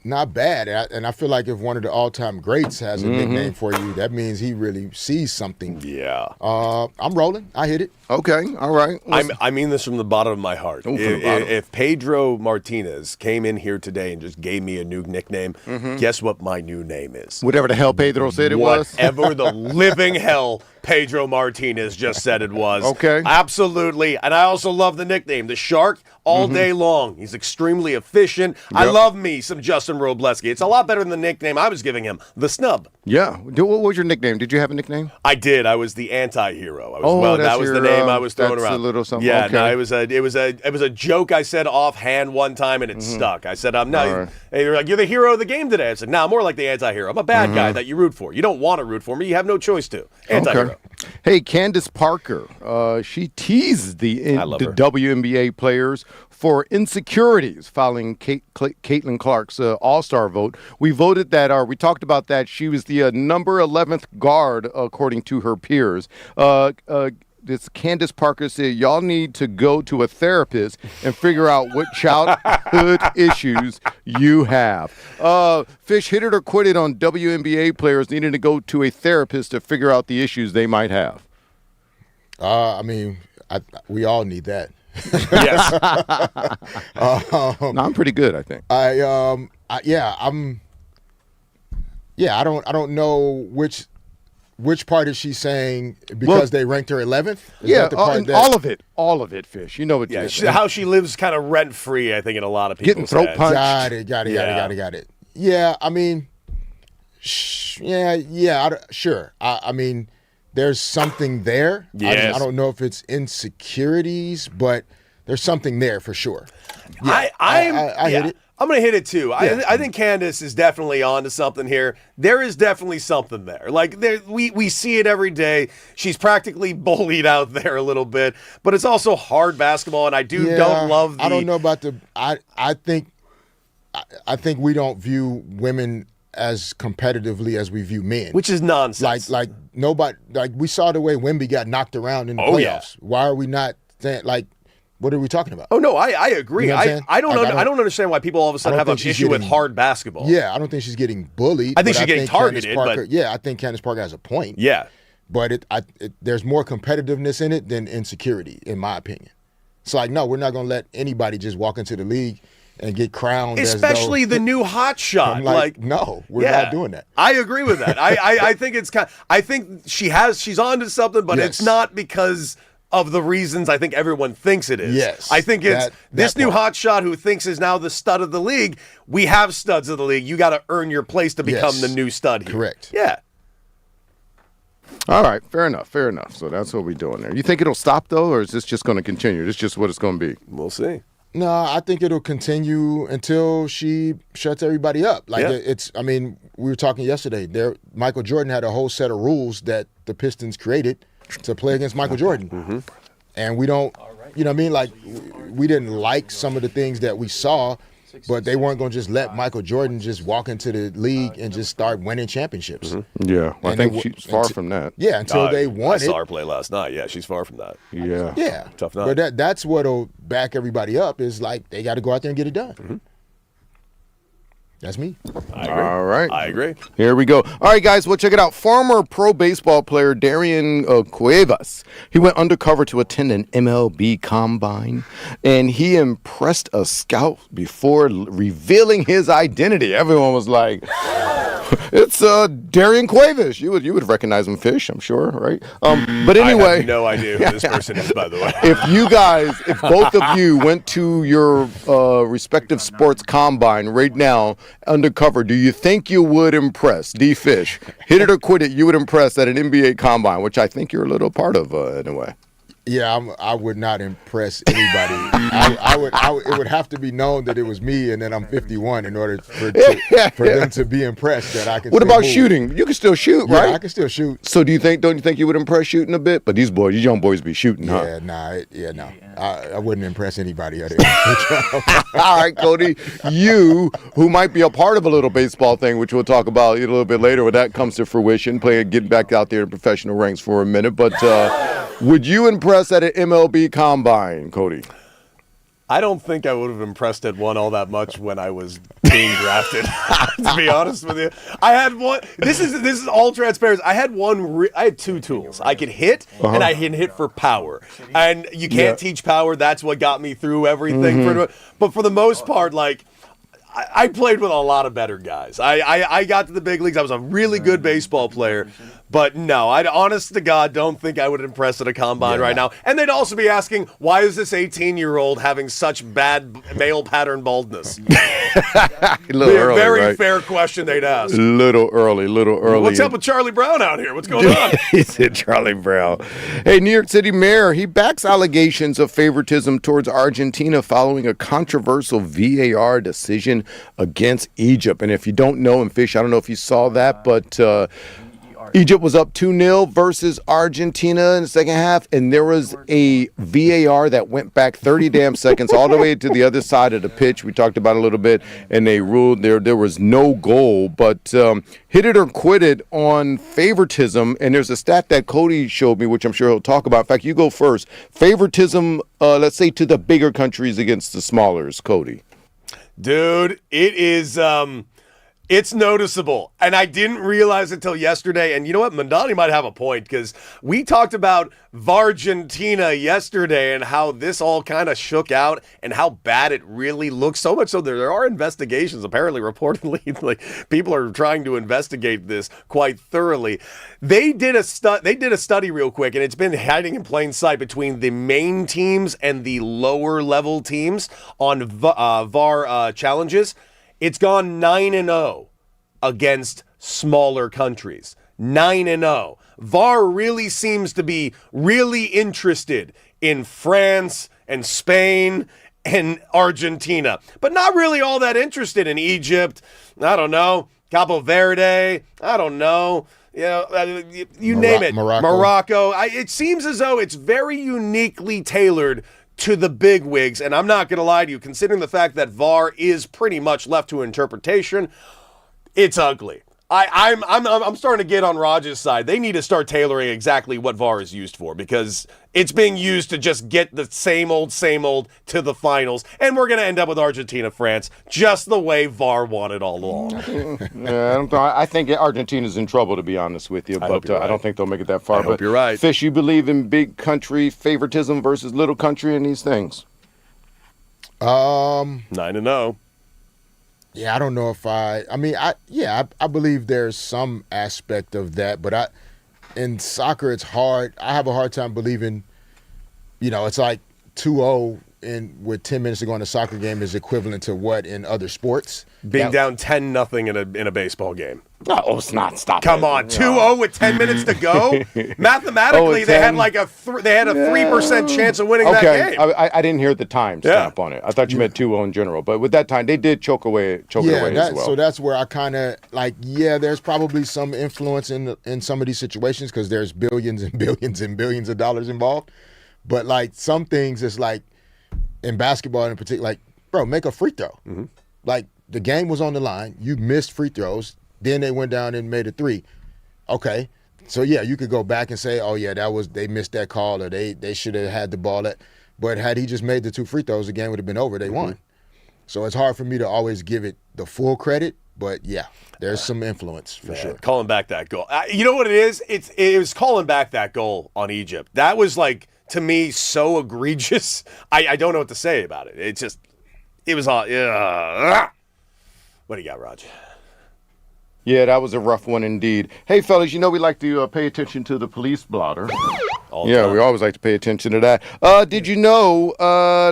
not bad. And I feel like if one of the all-time greats has a nickname for you, that means he really sees something. Yeah. I'm rolling. I hit it. Okay, all right. I mean this from the bottom of my heart. If Pedro Martinez came in here today and just gave me a new nickname, guess what my new name is? Whatever the hell Pedro said it was? Whatever the living hell Pedro Martinez just said it was. Okay. Absolutely. And I also love the nickname, the Shark, all day long. He's extremely efficient. Yep. I love me some Justin Robleski. It's a lot better than the nickname I was giving him, the Snub. Yeah. What was your nickname? Did you have a nickname? I did. I was the anti-hero. That was the name I was throwing around. A little something. Yeah, okay. No, it was a joke I said offhand one time and it stuck. I said, I'm not. Right. Hey, you're like, you're the hero of the game today. I said, no, I'm more like the anti-hero. I'm a bad guy that you root for. You don't want to root for me. You have no choice to. Anti-hero. Okay. Hey, Candace Parker. She teased the WNBA players for insecurities following Caitlin Clark's All-Star vote. We voted that, we talked about that. She was the number 11th guard, according to her peers. This Candace Parker said, y'all need to go to a therapist and figure out what childhood issues you have. Fish, hit it or quit it on WNBA players needing to go to a therapist to figure out the issues they might have. I mean, we all need that. Yes. No, I'm pretty good, I think. I don't know which part is she saying because they ranked her 11th? All of it, Fish. You know what? Yeah, how she lives kind of rent free. I think in a lot of people's getting throat heads. punched. Got it. Yeah, I mean, sure. I mean, there's something there. Yes. I don't know if it's insecurities, but there's something there for sure. Yeah, I hit it. I'm going to hit it too. Yeah. I think Candace is definitely onto something here. There is definitely something there. Like we see it every day. She's practically bullied out there a little bit, but it's also hard basketball, and I don't love the... I don't know about the... I think we don't view women as competitively as we view men. Which is nonsense. Like nobody... Like, we saw the way Wemby got knocked around in the playoffs. Yeah. Why are we not saying... Like, what are we talking about? Oh, no, I agree. You know what I'm saying? I don't understand why people all of a sudden have an issue with hard basketball. Yeah, I don't think she's getting bullied. I think she's getting targeted. I think Candace Parker has a point. Yeah. But there's more competitiveness in it than insecurity, in my opinion. It's like, no, we're not going to let anybody just walk into the league and get crowned. Especially the new hot shot. I'm like, no, we're not doing that. I agree with that. I think it's I think she's onto something, but it's not because of the reasons I think everyone thinks it is. Yes. I think it's this new hotshot who thinks is now the stud of the league. We have studs of the league. You got to earn your place to become the new stud here. Correct. Yeah. All right, fair enough. So that's what we're doing there. You think it'll stop, though, or is this just going to continue? This is just what it's going to be? We'll see. No, I think it'll continue until she shuts everybody up. Like I mean, we were talking yesterday. Michael Jordan had a whole set of rules that the Pistons created to play against Michael Jordan. and we don't, you know what I mean? Like, we didn't like some of the things that we saw, but they weren't going to just let Michael Jordan just walk into the league and just start winning championships. Yeah, well, I And think it she's far from that. Yeah, until they won I it. saw her play last night. Yeah, she's far from that. Yeah. Yeah. Tough night. But that's what'll back everybody up is like they got to go out there and get it done. That's me. I agree. All right. I agree. Here we go. All right, guys, well, check it out. Former pro baseball player Darian Cuevas, he went undercover to attend an MLB combine, and he impressed a scout before revealing his identity. Everyone was like, it's Darian Cuevas. You would recognize him, Fish, I'm sure, right? But anyway. I have no idea who this person is, by the way. If both of you went to your respective sports combine right now, undercover, do you think you would impress? D. Fish, hit it or quit it, you would impress at an NBA combine, which I think you're a little part of in a way. Yeah, I would not impress anybody. It would have to be known that it was me, and then I'm 51 in order for them to be impressed that I can. What still about move. shooting? You can still shoot, Yeah, right? I can still shoot. So don't you think you would impress shooting a bit? But these young boys be shooting, huh? Yeah, no. I wouldn't impress anybody other. All right, Cody, you, who might be a part of a little baseball thing, which we'll talk about a little bit later when that comes to fruition, getting back out there in professional ranks for a minute, but would you impress at an MLB combine, Cody? I don't think I would have impressed at one all that much when I was being drafted. To be honest with you, I had one. This is all transparent. I had I had two tools. I could hit, and I can hit for power. And you can't teach power. That's what got me through everything. But for the most part, like. I played with a lot of better guys. I got to the big leagues. I was a really good baseball player. But no, I honest to God don't think I would impress at a combine right now. And they'd also be asking, why is this 18-year-old having such bad male pattern baldness? Very fair question they'd ask. Little early. What's up with Charlie Brown out here? What's going on? He said Charlie Brown. Hey, New York City mayor, he backs allegations of favoritism towards Argentina following a controversial VAR decision against Egypt. And if you don't know, and Fish, I don't know if you saw that, but Egypt was up 2-0 versus Argentina in the second half, and there was a VAR that went back 30 damn seconds all the way to the other side of the pitch. We talked about it a little bit, and they ruled there was no goal. But hit it or quit it on favoritism, and there's a stat that Cody showed me, which I'm sure he'll talk about. In fact, you go first. Favoritism, let's say, to the bigger countries against the smallers, Cody. Dude, it is it's noticeable. And I didn't realize until yesterday. And you know what? Mandani might have a point because we talked about Vargentina yesterday and how this all kind of shook out and how bad it really looks. So much so there are investigations, apparently, reportedly, like people are trying to investigate this quite thoroughly. They did a study real quick, and it's been hiding in plain sight between the main teams and the lower level teams on VAR challenges. It's gone 9-0 against smaller countries. 9-0. VAR really seems to be really interested in France and Spain and Argentina, but not really all that interested in Egypt. I don't know. Cabo Verde. I don't know. You name it. Morocco. It seems as though it's very uniquely tailored to the big wigs, and I'm not going to lie to you, considering the fact that VAR is pretty much left to interpretation, it's ugly. I'm starting to get on Raj's side. They need to start tailoring exactly what VAR is used for because it's being used to just get the same old to the finals, and we're going to end up with Argentina, France, just the way VAR wanted all along. I think Argentina's in trouble, to be honest with you, but I don't think they'll make it that far. I hope you're right. Fish, you believe in big country favoritism versus little country in these things? 9-0. Yeah, I don't know if I believe there's some aspect of that, but in soccer it's hard. I have a hard time believing, it's like 2-0 with 10 minutes to go in a soccer game is equivalent to what in other sports? Being down 10-0 in a baseball game. No, it's not. Stop. Come on, 2-0 with 10 minutes to go. Mathematically, they had like a 3% chance of winning that game. I didn't hear the time stamp on it. I thought you meant 2-0 in general, but with that time, they did choke it away as well. So that's where I kind of there's probably some influence in some of these situations because there's billions and billions and billions of dollars involved. But like some things, it's like in basketball in particular, like, bro, make a free throw. Like the game was on the line. You missed free throws. Then they went down and made a 3. Okay. So yeah, you could go back and say, oh yeah, they missed that call, or they should have had the ball. But had he just made the 2 free throws, the game would have been over. They won. So it's hard for me to always give it the full credit. But yeah, there's some influence for sure. Calling back that goal. You know what it is? It was calling back that goal on Egypt. That was like, to me, so egregious. I don't know what to say about it. It was all. What do you got, Raj? Yeah, that was a rough one indeed. Hey, fellas, you know we like to pay attention to the police blotter. Yeah, we always like to pay attention to that. Did you know,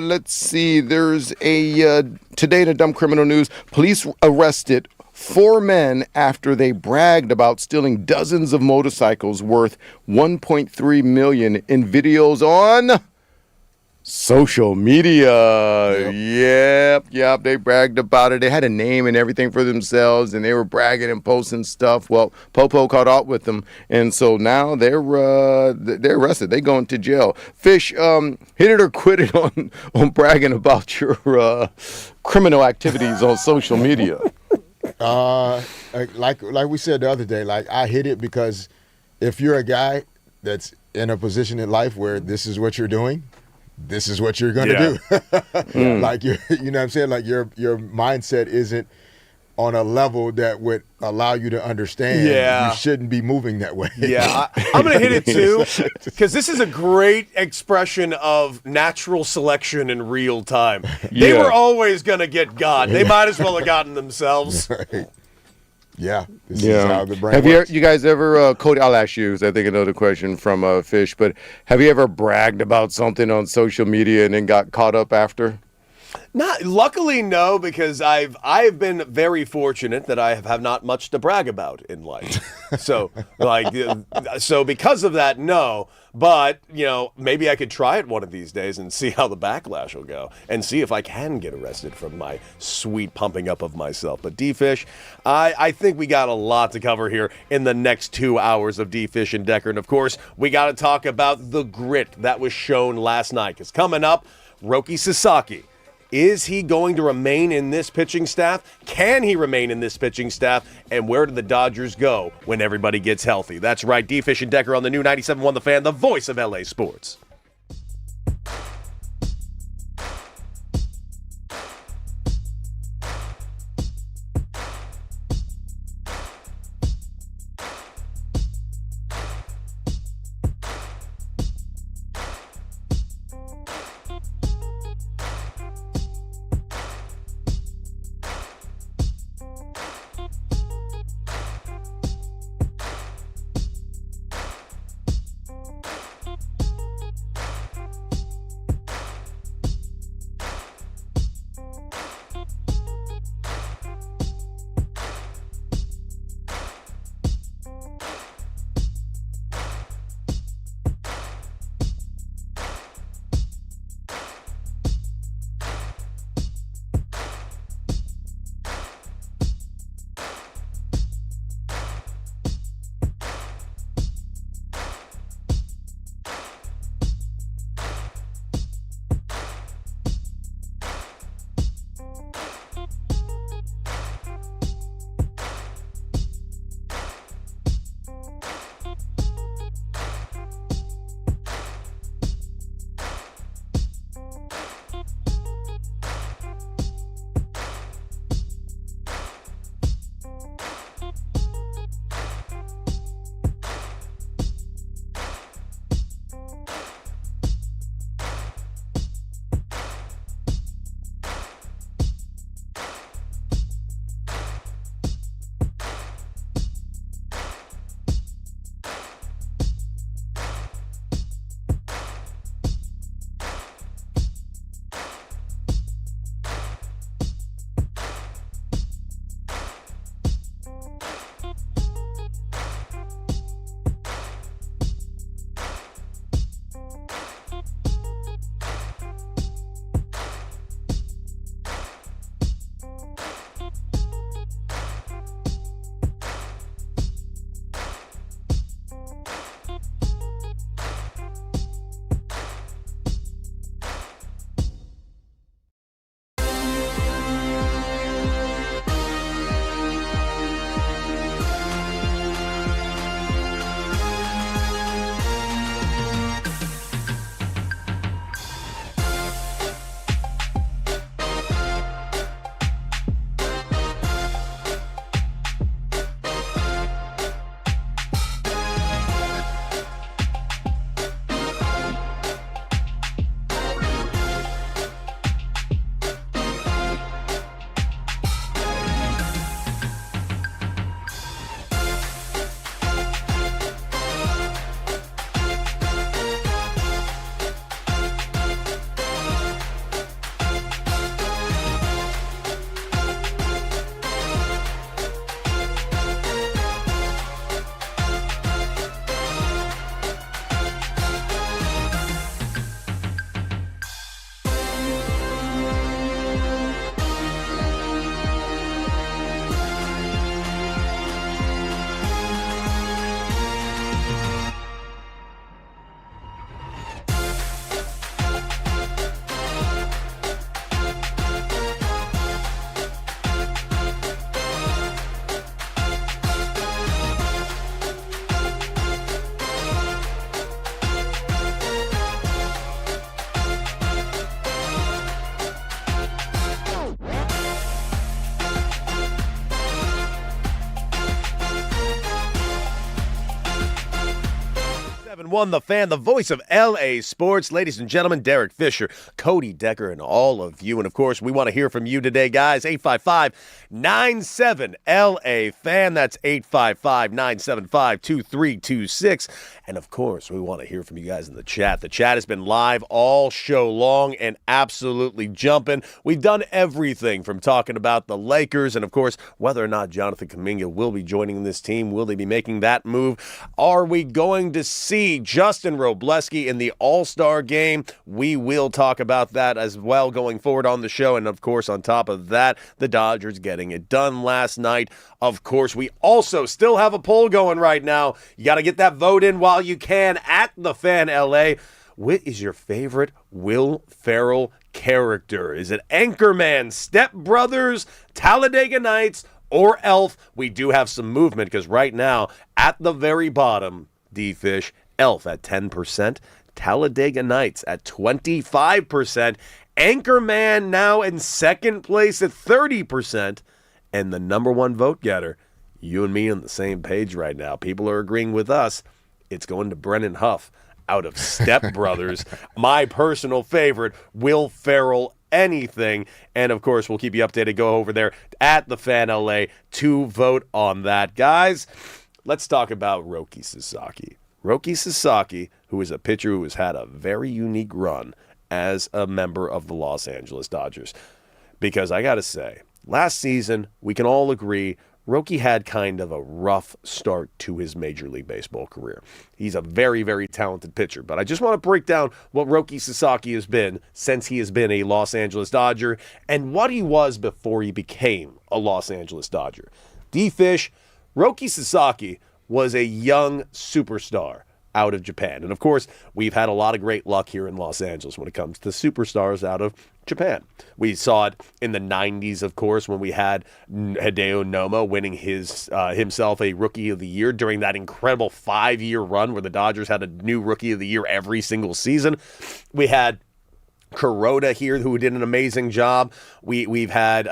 let's see, there's today in the Dumb Criminal News, police arrested 4 men after they bragged about stealing dozens of motorcycles worth $1.3 million in videos on social media. Yep, they bragged about it. They had a name and everything for themselves, and they were bragging and posting stuff. Well, Popo caught up with them, and so now they're arrested. They going to jail. Fish, hit it or quit it on bragging about your criminal activities on social media. Like we said the other day, like I hit it because if you're a guy that's in a position in life where this is what you're doing, this is what you're going to do. Like you know what I'm saying? Like your mindset isn't on a level that would allow you to understand you shouldn't be moving that way. Yeah, I'm going to hit it too, because this is a great expression of natural selection in real time. They were always going to get got. They might as well have gotten themselves. Right. Yeah, this is how the brain Have works. you guys ever, Cody, I'll ask you, 'cause I think another question from Fish, but have you ever bragged about something on social media and then got caught up after? Luckily, no, because I've been very fortunate that I have not much to brag about in life. So because of that, no. But maybe I could try it one of these days and see how the backlash will go, and see if I can get arrested from my sweet pumping up of myself. But D-Fish, I think we got a lot to cover here in the next 2 hours of D-Fish and Decker, and of course, we got to talk about the grit that was shown last night. Because coming up, Roki Sasaki. Is he going to remain in this pitching staff? Can he remain in this pitching staff? And where do the Dodgers go when everybody gets healthy? That's right, D-Fish and Decker on the new 97.1 The Fan, the voice of LA sports. 1, The Fan, the voice of LA Sports. Ladies and gentlemen, Derek Fisher, Cody Decker, and all of you. And, of course, we want to hear from you today, guys. 855-97-LA-FAN. That's 855-975-2326. And, of course, we want to hear from you guys in the chat. The chat has been live all show long and absolutely jumping. We've done everything from talking about the Lakers and, of course, whether or not Jonathan Kuminga will be joining this team. Will they be making that move? Are we going to see Justin Robleski in the All-Star game? We will talk about that as well going forward on the show. And, of course, on top of that, the Dodgers getting it done last night. Of course, we also still have a poll going right now. You got to get that vote in while you can at The Fan LA. What is your favorite Will Ferrell character? Is it Anchorman, Step Brothers, Talladega Nights, or Elf? We do have some movement because right now, at the very bottom, D-Fish, Elf at 10%, Talladega Nights at 25%, Anchorman now in second place at 30%, and the number one vote getter, you and me on the same page right now. People are agreeing with us. It's going to Brennan Huff out of Step Brothers, my personal favorite, Will Ferrell anything. And, of course, we'll keep you updated. Go over there at The Fan LA to vote on that. Guys, let's talk about Roki Sasaki. Roki Sasaki, who is a pitcher who has had a very unique run as a member of the Los Angeles Dodgers. Because I got to say, last season, we can all agree, Roki had kind of a rough start to his Major League Baseball career. He's a very, very talented pitcher, but I just want to break down what Roki Sasaki has been since he has been a Los Angeles Dodger and what he was before he became a Los Angeles Dodger. D-Fish, Roki Sasaki was a young superstar out of Japan. And, of course, we've had a lot of great luck here in Los Angeles when it comes to superstars out of Japan. We saw it in the 90s, of course, when we had Hideo Nomo winning himself a Rookie of the Year during that incredible 5-year run where the Dodgers had a new Rookie of the Year every single season. We had Kuroda here who did an amazing job. We've had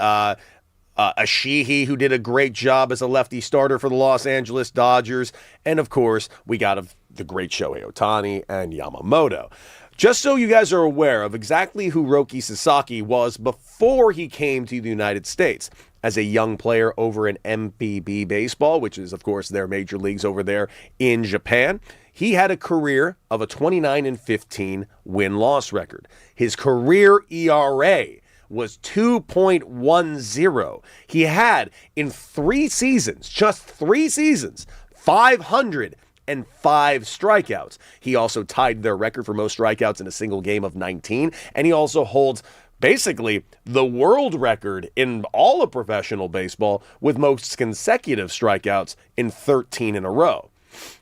Ashihi, who did a great job as a lefty starter for the Los Angeles Dodgers. And, of course, we got the great Shohei Ohtani and Yamamoto. Just so you guys are aware of exactly who Roki Sasaki was before he came to the United States as a young player over in MPB Baseball, which is, of course, their major leagues over there in Japan. He had a career of a 29-15 win-loss record. His career ERA was 2.10. He had, in 3 seasons, just 3 seasons, 505 strikeouts. He also tied their record for most strikeouts in a single game of 19, and he also holds basically the world record in all of professional baseball with most consecutive strikeouts in 13 in a row.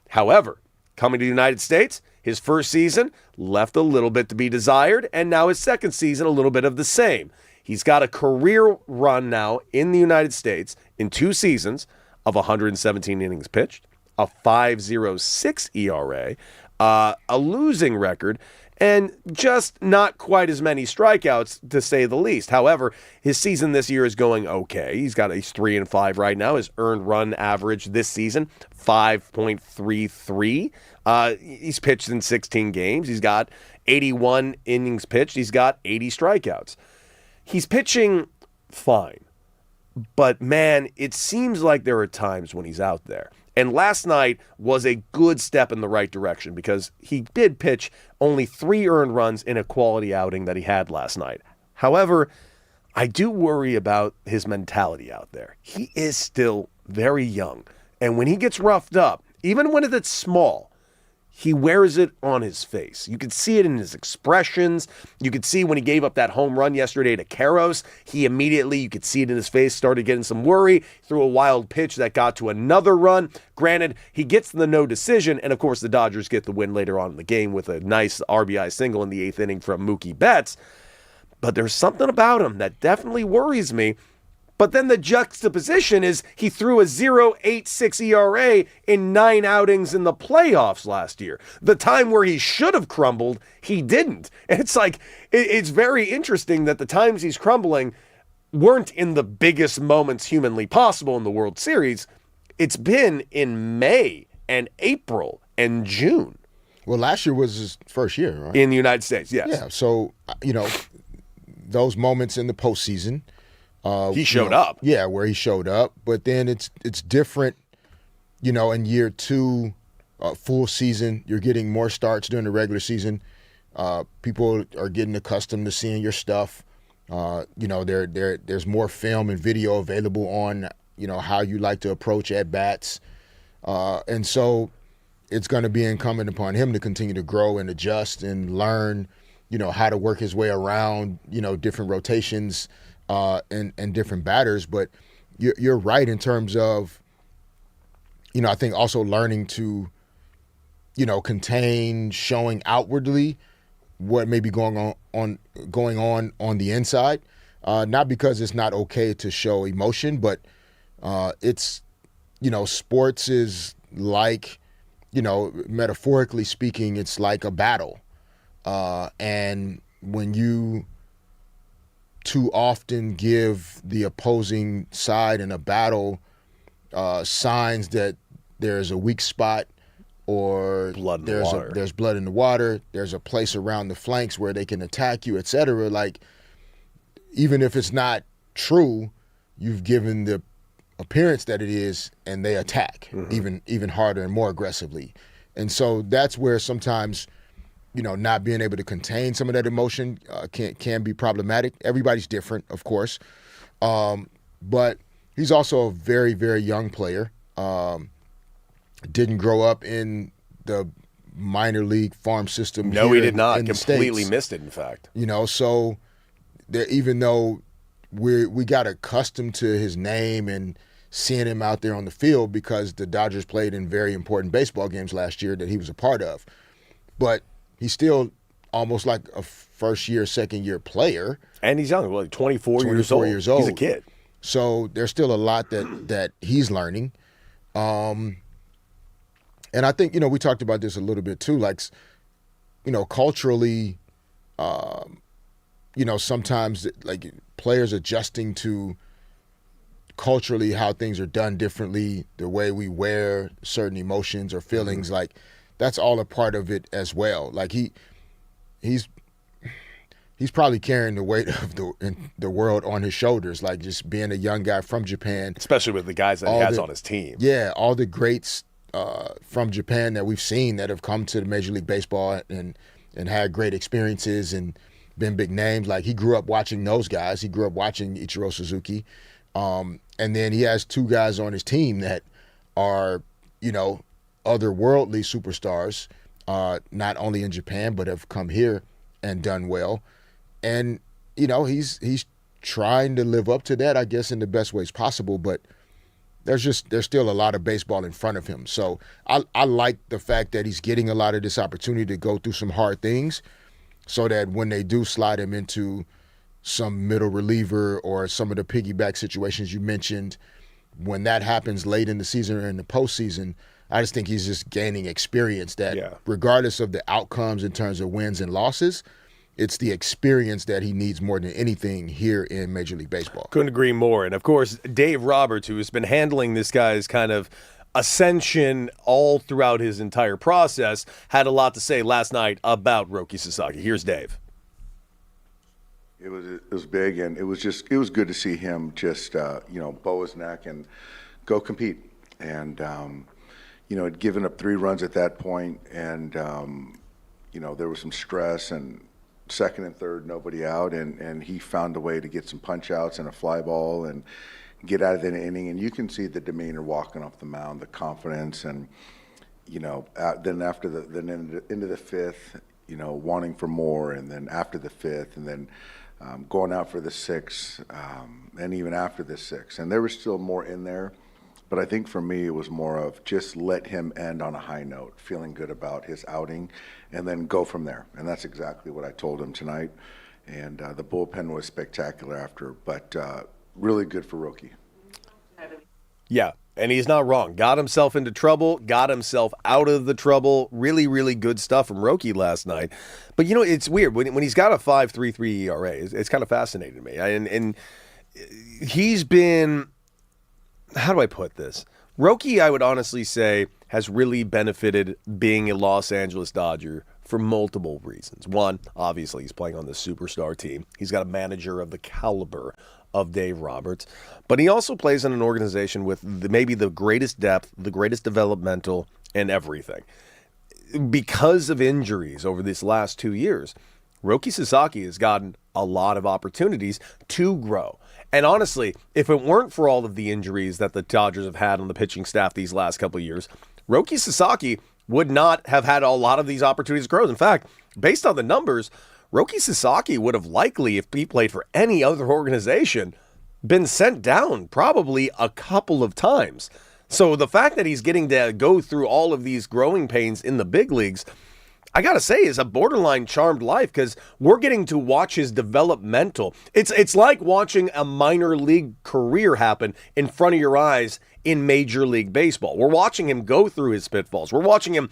However, coming to the United States, his first season left a little bit to be desired, and now his second season, a little bit of the same. He's got a career run now in the United States in 2 seasons of 117 innings pitched, a 5.06 ERA, a losing record, and just not quite as many strikeouts, to say the least. However, his season this year is going okay. He's 3-5 right now. His earned run average this season, 5.33. He's pitched in 16 games. He's got 81 innings pitched. He's got 80 strikeouts. He's pitching fine. But, man, it seems like there are times when he's out there. And last night was a good step in the right direction because he did pitch only 3 earned runs in a quality outing that he had last night. However, I do worry about his mentality out there. He is still very young. And when he gets roughed up, even when it's small, he wears it on his face. You could see it in his expressions. You could see when he gave up that home run yesterday to Karros, he immediately, you could see it in his face, started getting some worry, threw a wild pitch that got to another run. Granted, he gets the no decision, and of course the Dodgers get the win later on in the game with a nice RBI single in the 8th inning from Mookie Betts. But there's something about him that definitely worries me. But then the juxtaposition is he threw a 0.86 ERA in 9 outings in the playoffs last year. The time where he should have crumbled, he didn't. And it's like, it's very interesting that the times he's crumbling weren't in the biggest moments humanly possible in the World Series. It's been in May and April and June. Well, last year was his first year, right? In the United States, yes. Yeah. So those moments in the postseason, He showed up. Yeah, where he showed up. But then it's different. In year 2, full season, you're getting more starts during the regular season. People are getting accustomed to seeing your stuff. There's more film and video available on, how you like to approach at bats. And so it's going to be incumbent upon him to continue to grow and adjust and learn, how to work his way around, different rotations and different batters. But you're right in terms of, I think also learning to, contain showing outwardly what may be going on the inside. Not because it's not okay to show emotion, but it's, sports is like, metaphorically speaking, it's like a battle. And when you too often give the opposing side in a battle signs that there's a weak spot, or there's blood in the water, there's a place around the flanks where they can attack you, etc. Like, even if it's not true, you've given the appearance that it is, and they attack even harder and more aggressively. And so that's where sometimes, not being able to contain some of that emotion can be problematic. Everybody's different, of course. But he's also a very, very young player. Didn't grow up in the minor league farm system. No, here he did not. in the Completely States. missed it, in fact. So even though we got accustomed to his name and seeing him out there on the field because the Dodgers played in very important baseball games last year that he was a part of, but he's still almost like a first-year, second-year player. And he's young, like 24 years old. He's a kid. So there's still a lot that he's learning. And I think, we talked about this a little bit too, like, culturally, sometimes like players adjusting to culturally how things are done differently, the way we wear certain emotions or feelings, like that's all a part of it as well. Like he's probably carrying the weight of the world on his shoulders, like just being a young guy from Japan. Especially with the guys that he has on his team. Yeah, all the greats from Japan that we've seen that have come to the Major League Baseball and had great experiences and been big names. Like, he grew up watching those guys. He grew up watching Ichiro Suzuki. And then he has 2 guys on his team that are, otherworldly superstars, not only in Japan, but have come here and done well. And, he's trying to live up to that, I guess, in the best ways possible. But there's still a lot of baseball in front of him. So I like the fact that he's getting a lot of this opportunity to go through some hard things so that when they do slide him into some middle reliever or some of the piggyback situations you mentioned, when that happens late in the season or in the postseason, I just think he's just gaining experience that regardless of the outcomes in terms of wins and losses, it's the experience that he needs more than anything here in Major League Baseball. Couldn't agree more. And, of course, Dave Roberts, who has been handling this guy's kind of ascension all throughout his entire process, had a lot to say last night about Roki Sasaki. Here's Dave. It was big, and it was good to see him just bow his neck and go compete. And had given up 3 runs at that point, and there was some stress, and second and third, nobody out, and he found a way to get some punch outs and a fly ball and get out of the inning. And you can see the demeanor walking off the mound, the confidence, and then after into the 5th, wanting for more, and then after the 5th, and then going out for the 6th, and even after the 6th. And there was still more in there, but I think for me it was more of just let him end on a high note, feeling good about his outing, and then go from there. And that's exactly what I told him tonight. And the bullpen was spectacular after, but really good for Roki. Yeah, and he's not wrong. Got himself into trouble, got himself out of the trouble. Really, really good stuff from Roki last night. But, it's weird. When he's got a 5.33 ERA, it's kind of fascinating to me. And he's been, how do I put this? Roki, I would honestly say, has really benefited being a Los Angeles Dodger for multiple reasons. One, obviously, he's playing on the superstar team. He's got a manager of the caliber of Dave Roberts, but he also plays in an organization with maybe the greatest depth, the greatest developmental, and everything. Because of injuries over these last 2 years, Roki Sasaki has gotten a lot of opportunities to grow. And honestly, if it weren't for all of the injuries that the Dodgers have had on the pitching staff these last couple of years, Roki Sasaki would not have had a lot of these opportunities to grow. In fact, based on the numbers, Roki Sasaki would have likely, if he played for any other organization, been sent down probably a couple of times. So the fact that he's getting to go through all of these growing pains in the big leagues, I gotta say, is a borderline charmed life, because we're getting to watch his developmental. It's like watching a minor league career happen in front of your eyes in Major League Baseball. We're watching him go through his pitfalls. We're watching him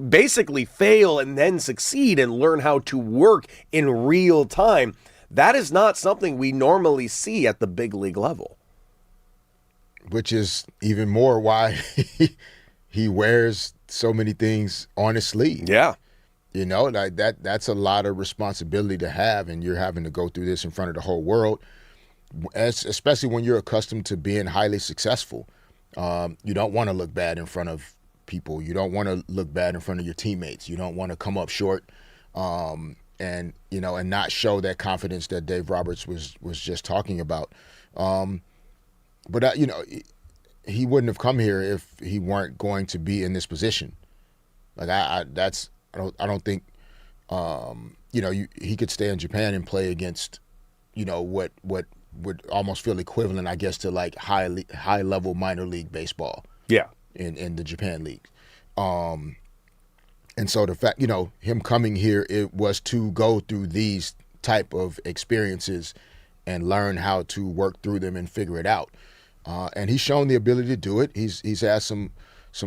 basically fail and then succeed and learn how to work in real time. That is not something we normally see at the big league level. Which is even more why he wears so many things on his sleeve. Yeah. You know, like that's a lot of responsibility to have, and you're having to go through this in front of the whole world, especially when you're accustomed to being highly successful. You don't want to look bad in front of people. You don't want to look bad in front of your teammates. You don't want to come up short and not show that confidence that Dave Roberts was just talking about. But he wouldn't have come here if he weren't going to be in this position. Like I don't think he could stay in Japan and play against what would almost feel equivalent, I guess, to like high level minor league baseball. Yeah. In the Japan league. And so the fact, him coming here, it was to go through these type of experiences and learn how to work through them and figure it out. And he's shown the ability to do it. He's had some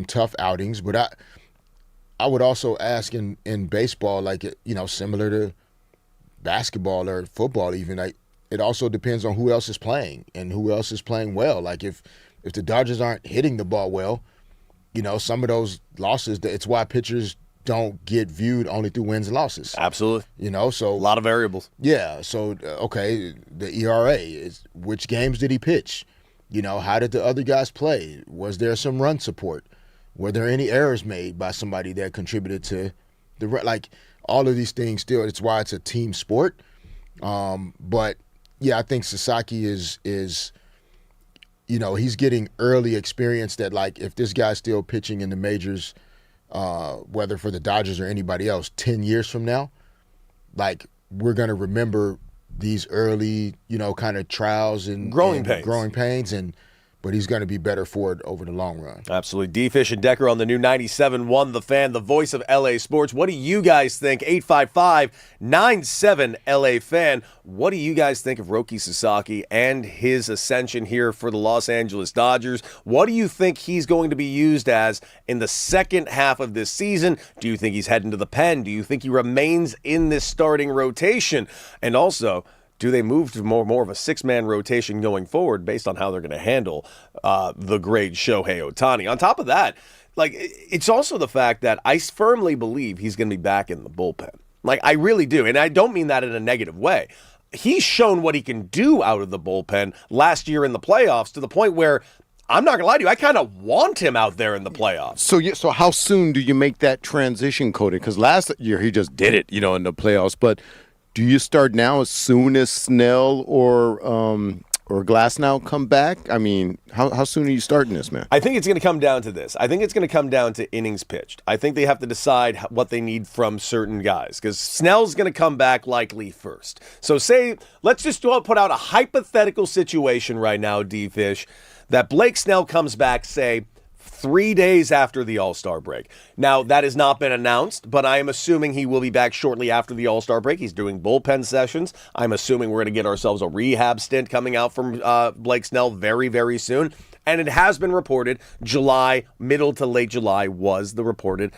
tough outings, but I would also ask in baseball, like, similar to basketball or football even, like, it also depends on who else is playing and who else is playing well. Like if the Dodgers aren't hitting the ball well, some of those losses, it's why pitchers don't get viewed only through wins and losses. Absolutely. So a lot of variables. Yeah. So, okay, the ERA is which games did he pitch? How did the other guys play? Was there some run support? Were there any errors made by somebody that contributed to all of these things still, it's why it's a team sport. But yeah, I think Sasaki is he's getting early experience that, like, if this guy's still pitching in the majors, whether for the Dodgers or anybody else, 10 years from now, like, we're going to remember these early, kind of trials and growing pains, but he's going to be better for it over the long run. Absolutely. D-Fish and Decker on the new 97.1 The Fan, the voice of LA Sports. What do you guys think? 855-97-LA-FAN. What do you guys think of Roki Sasaki and his ascension here for the Los Angeles Dodgers? What do you think he's going to be used as in the second half of this season? Do you think he's heading to the pen? Do you think he remains in this starting rotation? And also, do they move to more of a six-man rotation going forward based on how they're going to handle the great Shohei Ohtani? On top of that, like, it's also the fact that I firmly believe he's going to be back in the bullpen. Like, I really do. And I don't mean that in a negative way. He's shown what he can do out of the bullpen last year in the playoffs, to the point where, I'm not going to lie to you, I kind of want him out there in the playoffs. So how soon do you make that transition, Cody? Because last year he just did it, in the playoffs. But do you start now as soon as Snell or Glasnow come back? I mean, how soon are you starting this, man? I think it's going to come down to this. I think it's going to come down to innings pitched. I think they have to decide what they need from certain guys, because Snell's going to come back likely first. So let's just put out a hypothetical situation right now, D-Fish, that Blake Snell comes back, say, 3 days after the All-Star break. Now, that has not been announced, but I am assuming he will be back shortly after the All-Star break. He's doing bullpen sessions. I'm assuming we're going to get ourselves a rehab stint coming out from Blake Snell very, very soon. And it has been reported July, middle to late July was the reported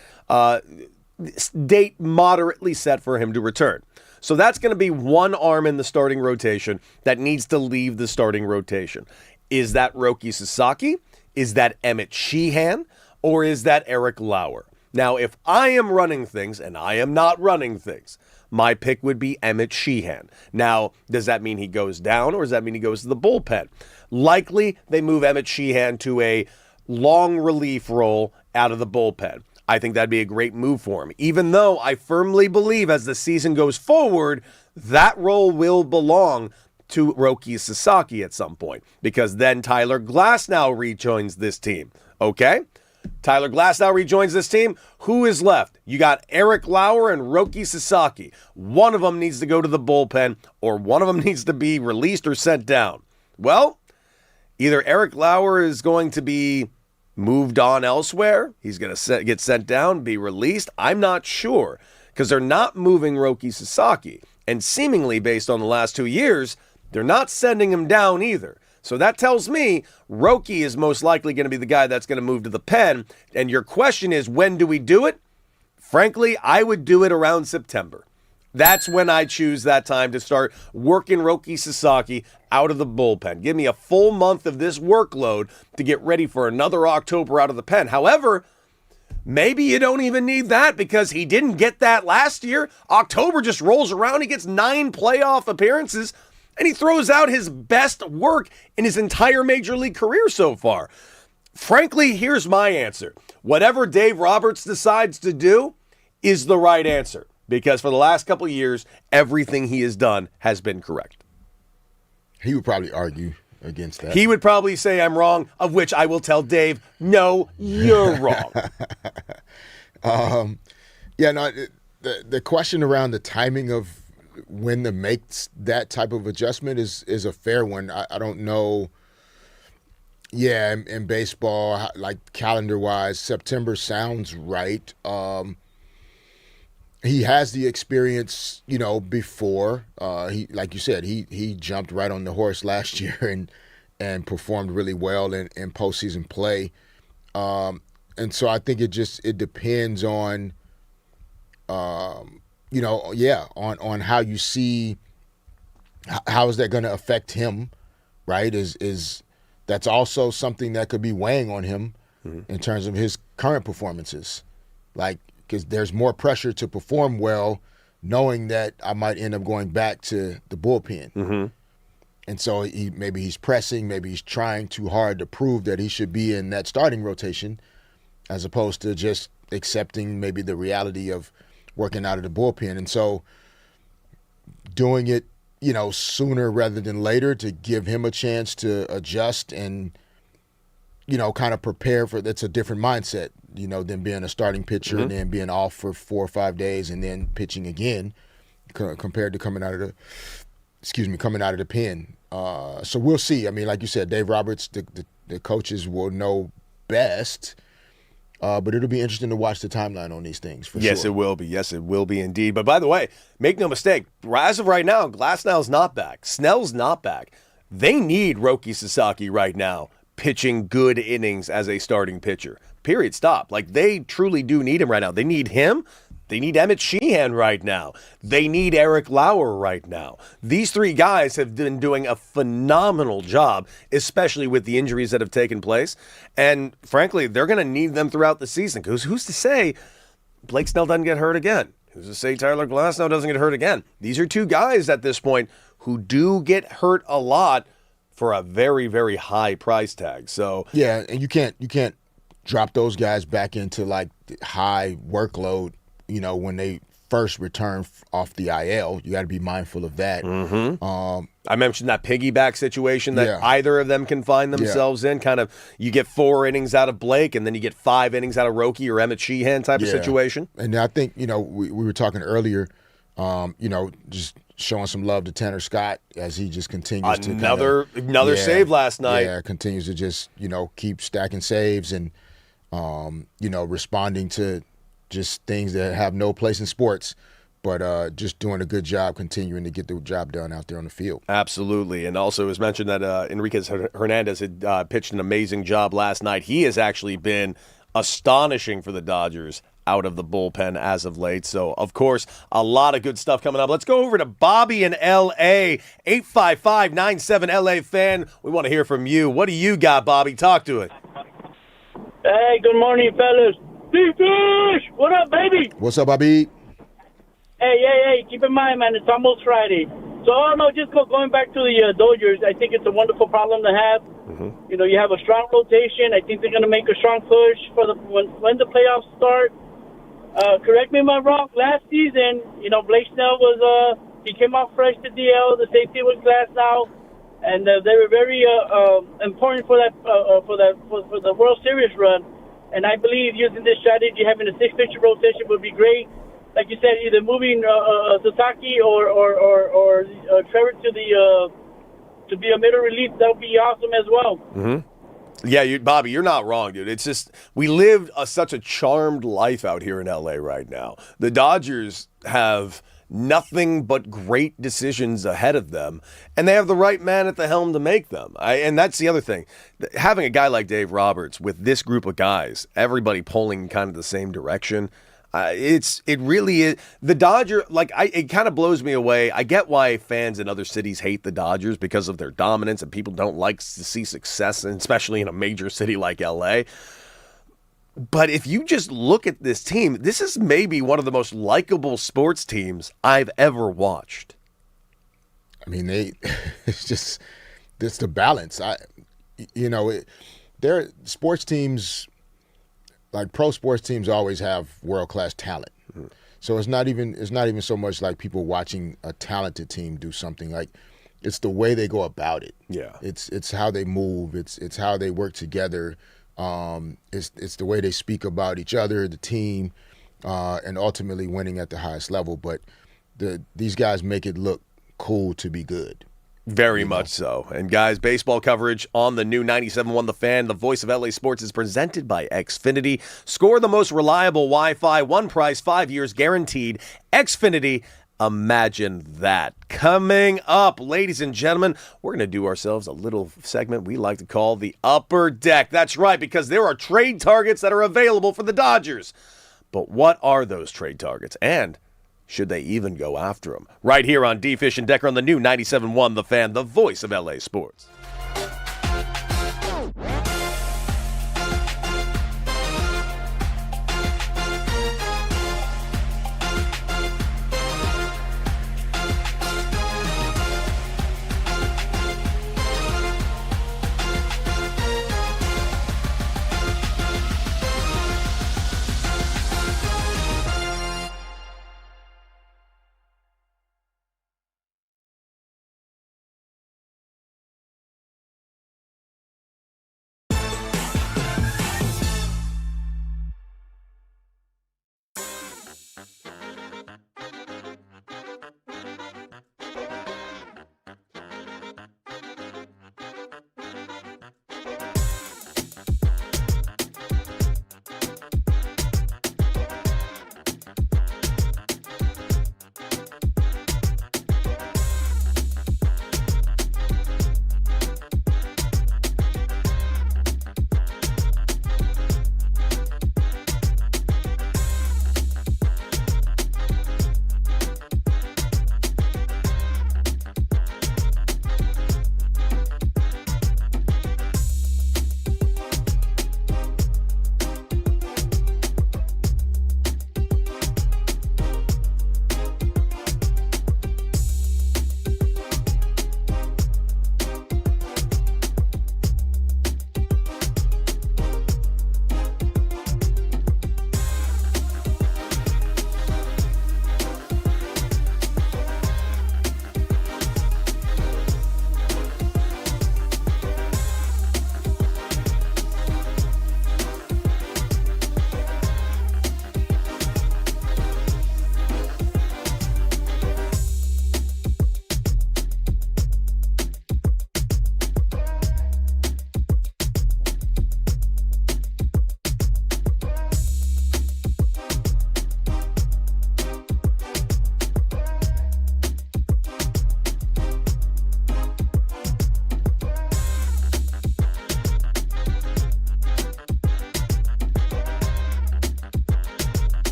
date moderately set for him to return. So that's going to be one arm in the starting rotation that needs to leave the starting rotation. Is that Roki Sasaki? Is that Emmett Sheehan? or is that Eric Lauer? Now, if I am running things, and I am not running things, my pick would be Emmett Sheehan. Now, does that mean he goes down, or does that mean he goes to the bullpen? Likely, they move Emmett Sheehan to a long relief role out of the bullpen. I think that'd be a great move for him, even though I firmly believe as the season goes forward, that role will belong to Roki Sasaki at some point, because then Tyler Glasnow rejoins this team. Okay? Tyler Glasnow rejoins this team. Who is left? You got Eric Lauer and Roki Sasaki. One of them needs to go to the bullpen, or one of them needs to be released or sent down. Well, either Eric Lauer is going to be moved on elsewhere, he's going to get sent down, be released. I'm not sure, because they're not moving Roki Sasaki. And seemingly, based on the last 2 years, they're not sending him down either. So that tells me Roki is most likely going to be the guy that's going to move to the pen. And your question is, when do we do it? Frankly, I would do it around September. That's when I choose that time to start working Roki Sasaki out of the bullpen. Give me a full month of this workload to get ready for another October out of the pen. However, maybe you don't even need that, because he didn't get that last year. October just rolls around. He gets 9 playoff appearances, and he throws out his best work in his entire major league career so far. Frankly, here's my answer. Whatever Dave Roberts decides to do is the right answer, because for the last couple of years, everything he has done has been correct. He would probably argue against that. He would probably say I'm wrong, of which I will tell Dave, no, you're wrong. The question around the timing of when to make that type of adjustment is a fair one. I don't know. Yeah, in baseball, like calendar-wise, September sounds right. He has the experience, before. He, like you said, he jumped right on the horse last year and performed really well in postseason play. And so I think it depends on, on how you see how is that going to affect him, right? Is that's also something that could be weighing on him in terms of his current performances, like. Because there's more pressure to perform well, knowing that I might end up going back to the bullpen. Mm-hmm. And so maybe he's pressing, maybe he's trying too hard to prove that he should be in that starting rotation, as opposed to just accepting maybe the reality of working out of the bullpen. And so doing it, sooner rather than later to give him a chance to adjust and, kind of prepare for that's a different mindset. Than being a starting pitcher and then being off for 4 or 5 days and then pitching again, compared to coming out of the pen. So we'll see. I mean, like you said, Dave Roberts, the coaches will know best. But it'll be interesting to watch the timeline on these things for sure. Yes, it will be. Yes, it will be indeed. But by the way, make no mistake, as of right now, Glasnow's not back. Snell's not back. They need Roki Sasaki right now pitching good innings as a starting pitcher. Period. Stop. Like, they truly do need him right now. They need him. They need Emmett Sheehan right now. They need Eric Lauer right now. These 3 guys have been doing a phenomenal job, especially with the injuries that have taken place. And frankly, they're going to need them throughout the season, because who's to say Blake Snell doesn't get hurt again? Who's to say Tyler Glasnow doesn't get hurt again? These are 2 guys at this point who do get hurt a lot for a very, very high price tag. So yeah, and you can't drop those guys back into like high workload, when they first return off the IL. You got to be mindful of that. Mm-hmm. I mentioned that piggyback situation that either of them can find themselves in. Kind of, you get 4 innings out of Blake, and then you get 5 innings out of Roki or Emmett Sheehan type of situation. And I think, we were talking earlier, just showing some love to Tanner Scott as he just continues to another save last night. Yeah, continues to just, keep stacking saves and responding to just things that have no place in sports, but just doing a good job continuing to get the job done out there on the field. Absolutely. And also it was mentioned that Enriquez Hernandez had pitched an amazing job last night. He has actually been astonishing for the Dodgers out of the bullpen as of late. So, of course, a lot of good stuff coming up. Let's go over to Bobby in L.A., 855-97 LA fan. We want to hear from you. What do you got, Bobby? Talk to it. Hey, good morning, fellas. D-Fish! What up, baby? What's up, Bobby? Hey, keep in mind, man, it's almost Friday. So, just going back to the Dodgers, I think it's a wonderful problem to have. Mm-hmm. You know, you have a strong rotation. I think they're going to make a strong push for when the playoffs start. Correct me if I'm wrong. Last season, Blake Snell he came off fresh to DL. The safety was glass now. And they were very important for the World Series run. And I believe using this strategy, having a 6-pitcher rotation would be great. Like you said, either moving Sasaki or Trevor to be a middle relief, that would be awesome as well. Mm-hmm. Yeah, Bobby, you're not wrong, dude. It's just we live such a charmed life out here in LA right now. The Dodgers have nothing but great decisions ahead of them, and they have the right man at the helm to make them. And that's the other thing. Having a guy like Dave Roberts with this group of guys, everybody pulling kind of the same direction, it really is. The Dodger, it kind of blows me away. I get why fans in other cities hate the Dodgers because of their dominance, and people don't like to see success, and especially in a major city like LA. But if you just look at this team, this is maybe one of the most likable sports teams I've ever watched. I mean, it's the balance. They're sports teams, like pro sports teams, always have world-class talent. Mm-hmm. So it's not even so much like people watching a talented team do something. Like, it's the way they go about it. Yeah, it's how they move. It's how they work together. It's the way they speak about each other, the team, and ultimately winning at the highest level. But these guys make it look cool to be good. Very much so. And guys, baseball coverage on the new 97.1 The Fan, the voice of LA Sports, is presented by Xfinity. Score the most reliable Wi-Fi, one price, 5 years guaranteed. Xfinity. Imagine that. Coming up, ladies and gentlemen, we're going to do ourselves a little segment we like to call the Upper Deck. That's right, because there are trade targets that are available for the Dodgers. But what are those trade targets? And should they even go after them? Right here on D-Fish and Decker on the new 97.1 The Fan, the voice of LA Sports.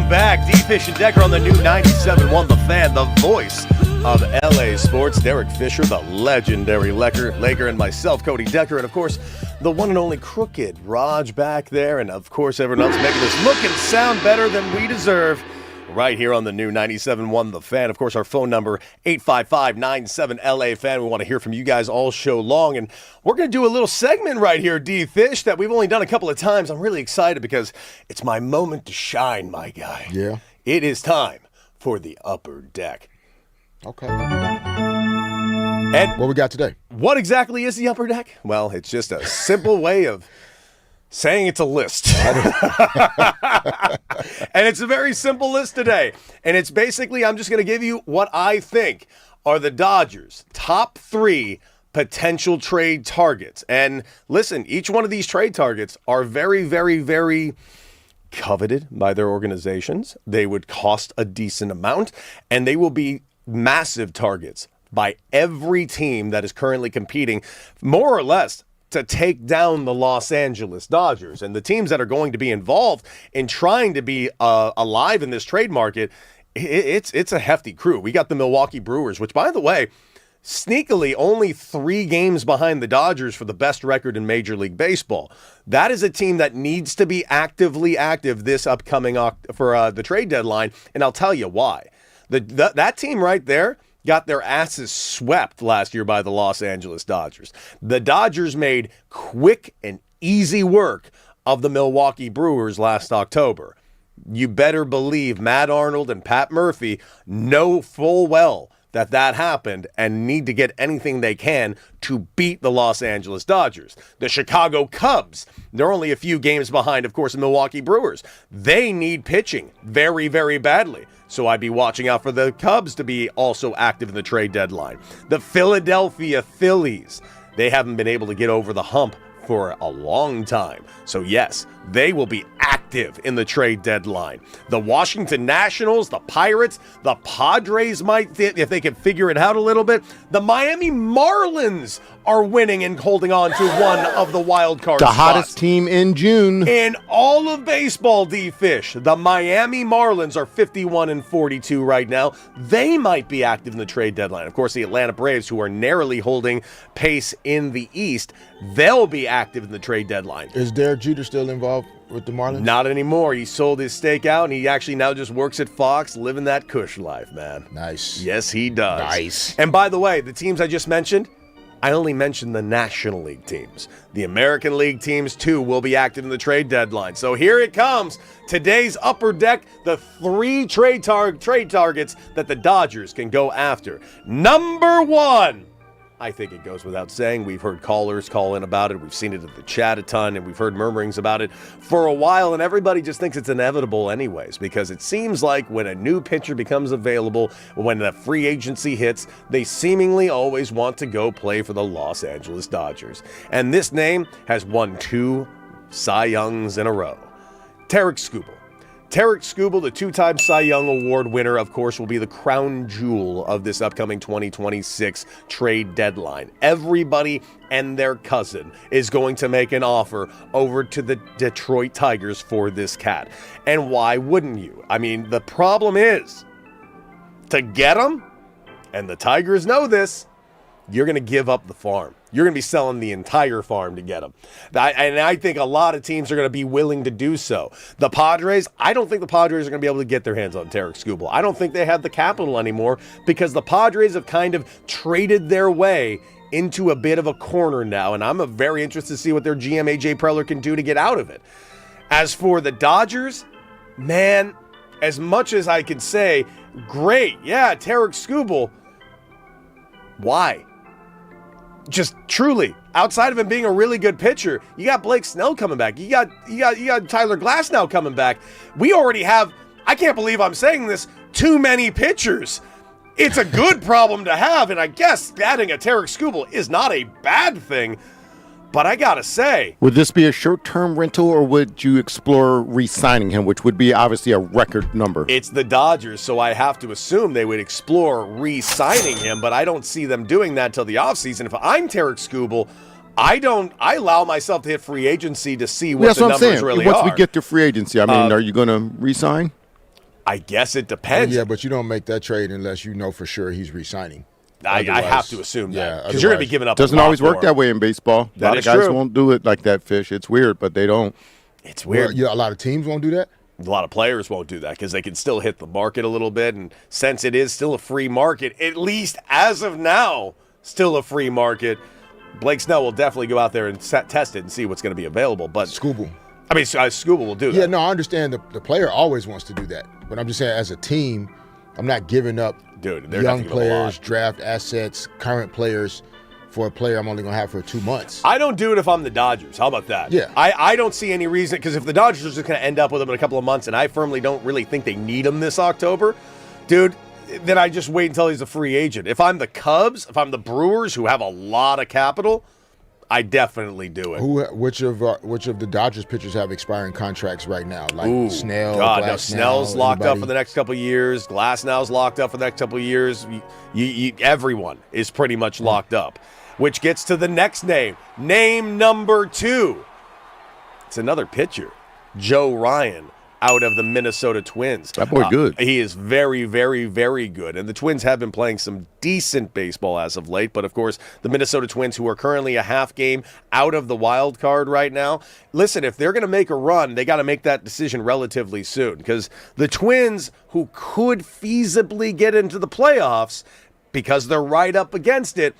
Welcome back. D-Fish and Decker on the new 97.1 The Fan, the voice of LA Sports. Derek Fisher, the legendary Laker, and myself, Cody Decker, and of course, the one and only Crooked Raj back there, and of course, everyone else making this look and sound better than we deserve. Right here on the new 97.1 The Fan. Of course, our phone number, 855-97-LA-FAN. We want to hear from you guys all show long. And we're going to do a little segment right here, D-Fish, that we've only done a couple of times. I'm really excited because it's my moment to shine, my guy. Yeah. It is time for the Upper Deck. Okay. And what we got today? What exactly is the Upper Deck? Well, it's just a simple way of saying it's a list. And it's a very simple list today. And it's basically, I'm just going to give you what I think are the Dodgers' top 3 potential trade targets. And listen, each one of these trade targets are very, very, very coveted by their organizations. They would cost a decent amount, and they will be massive targets by every team that is currently competing, more or less, to take down the Los Angeles Dodgers. And the teams that are going to be involved in trying to be alive in this trade market, it's a hefty crew. We got the Milwaukee Brewers, which, by the way, sneakily only 3 games behind the Dodgers for the best record in Major League Baseball. That is a team that needs to be actively active this upcoming for the trade deadline, and I'll tell you why. That team right there got their asses swept last year by the Los Angeles Dodgers. The Dodgers made quick and easy work of the Milwaukee Brewers last October. You better believe Matt Arnold and Pat Murphy know full well that happened and need to get anything they can to beat the Los Angeles Dodgers. The Chicago Cubs, they're only a few games behind, of course, the Milwaukee Brewers. They need pitching very, very badly. So I'd be watching out for the Cubs to be also active in the trade deadline. The Philadelphia Phillies, they haven't been able to get over the hump for a long time. So yes, they will be active in the trade deadline. The Washington Nationals, the Pirates, the Padres might, if they can figure it out a little bit. The Miami Marlins are winning and holding on to one of the wild card spots. The hottest team in June. In all of baseball, D-Fish, the Miami Marlins are 51-42 right now. They might be active in the trade deadline. Of course, the Atlanta Braves, who are narrowly holding pace in the East, they'll be active in the trade deadline. Is Derek Jeter still involved with the Marlins? Not anymore. He sold his stake out, and he actually now just works at Fox, living that cush life, man. Nice. Yes, he does. Nice. And by the way, the teams I just mentioned, I only mentioned the National League teams. The American League teams, too, will be active in the trade deadline. So here it comes. Today's Upper Deck, the 3 trade targets that the Dodgers can go after. Number 1. I think it goes without saying. We've heard callers call in about it. We've seen it in the chat a ton, and we've heard murmurings about it for a while, and everybody just thinks it's inevitable anyways, because it seems like when a new pitcher becomes available, when the free agency hits, they seemingly always want to go play for the Los Angeles Dodgers. And this name has won 2 Cy Youngs in a row. Tarik Skubal. Tarik Skubal, the 2-time Cy Young Award winner, of course, will be the crown jewel of this upcoming 2026 trade deadline. Everybody and their cousin is going to make an offer over to the Detroit Tigers for this cat. And why wouldn't you? I mean, the problem is, to get him, and the Tigers know this, you're going to give up the farm. You're going to be selling the entire farm to get him. And I think a lot of teams are going to be willing to do so. The Padres, I don't think the Padres are going to be able to get their hands on Tarik Skubal. I don't think they have the capital anymore because the Padres have kind of traded their way into a bit of a corner now, and I'm very interested to see what their GM A.J. Preller can do to get out of it. As for the Dodgers, man, as much as I can say, great, yeah, Tarik Skubal, why? Just truly, outside of him being a really good pitcher, you got Blake Snell coming back. You got Tyler Glasnow coming back. We already have, I can't believe I'm saying this, too many pitchers. It's a good problem to have, and I guess adding a Tarik Skubal is not a bad thing. But I gotta say, would this be a short-term rental, or would you explore re-signing him, which would be obviously a record number? It's the Dodgers, so I have to assume they would explore re-signing him, but I don't see them doing that till the offseason. If I'm Tarik Skubal, I allow myself to hit free agency to see what the numbers really are. Once we get to free agency, I mean, are you going to re-sign? I guess it depends. Yeah, but you don't make that trade unless you know for sure he's re-signing. I have to assume that because you're going to be giving up. Doesn't always work that way in baseball. A lot of guys true. won't do it like that, Fish. It's weird, but they don't. It's weird. Well, a lot of teams won't do that. A lot of players won't do that because they can still hit the market a little bit. And since it is still a free market, at least as of now, still a free market, Blake Snell will definitely go out there and test it and see what's going to be available. But Scooble. I mean, Scooble will do that. Yeah, no, I understand the player always wants to do that. But I'm just saying, as a team, I'm not giving up young players, draft assets, current players for a player I'm only going to have for 2 months. I don't do it if I'm the Dodgers. How about that? Yeah. I don't see any reason, because if the Dodgers are just going to end up with him in a couple of months, and I firmly don't really think they need him this October, dude, then I just wait until he's a free agent. If I'm the Cubs, if I'm the Brewers, who have a lot of capital, I definitely do it. Which of the Dodgers pitchers have expiring contracts right now? Like Snell, no, Snell's locked up for the next couple of years. Glasnow's locked up for the next couple of years. Everyone is pretty much locked up, which gets to the next name. Name number 2. It's another pitcher, Joe Ryan, out of the Minnesota Twins. That boy good. He is very, very, very good. And the Twins have been playing some decent baseball as of late. But, of course, the Minnesota Twins, who are currently a half game out of the wild card right now, listen, if they're going to make a run, they got to make that decision relatively soon. Because the Twins, who could feasibly get into the playoffs because they're right up against it,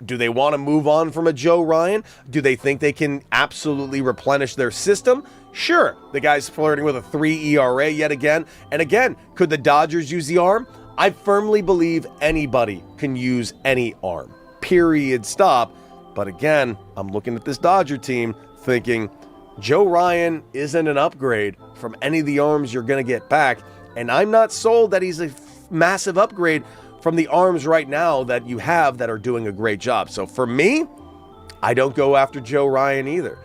do they want to move on from a Joe Ryan? Do they think they can absolutely replenish their system? Sure. The guy's flirting with a 3 ERA yet again. And again, could the Dodgers use the arm? I firmly believe anybody can use any arm. Period. Stop. But again, I'm looking at this Dodger team thinking Joe Ryan isn't an upgrade from any of the arms you're going to get back. And I'm not sold that he's a massive upgrade from the arms right now that you have that are doing a great job. So for me, I don't go after Joe Ryan either.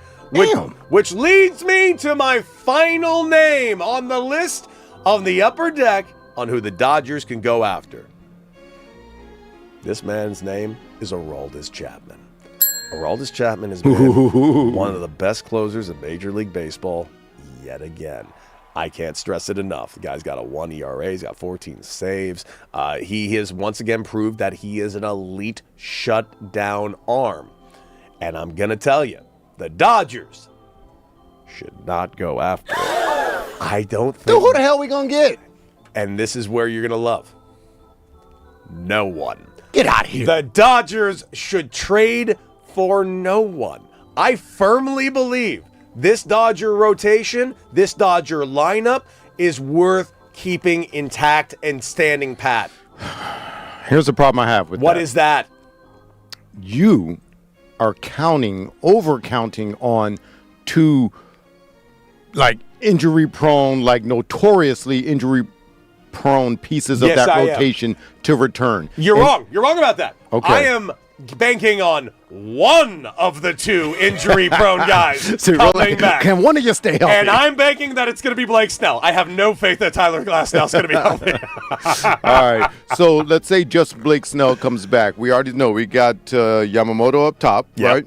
Which leads me to my final name on the list on the upper deck on who the Dodgers can go after. This man's name is Aroldis Chapman. Aroldis Chapman has been one of the best closers in Major League Baseball yet again. I can't stress it enough. The guy's got a 1 ERA. He's got 14 saves. He has once again proved that he is an elite shutdown arm. And I'm going to tell you, the Dodgers should not go after it. I don't think... Dude, who the hell are we going to get? And this is where you're going to love. No one. Get out of here. The Dodgers should trade for no one. I firmly believe this Dodger rotation, this Dodger lineup is worth keeping intact and standing pat. Here's the problem I have with What is that? You are over-counting on 2, like, injury-prone, like, notoriously injury-prone pieces of that rotation to return. You're wrong. You're wrong about that. Okay. I am banking on one of the 2 injury-prone guys So coming back. Can one of you stay healthy? And I'm banking that it's going to be Blake Snell. I have no faith that Tyler Glasnow's going to be healthy. All right. So let's say just Blake Snell comes back. We already know we got Yamamoto up top, right?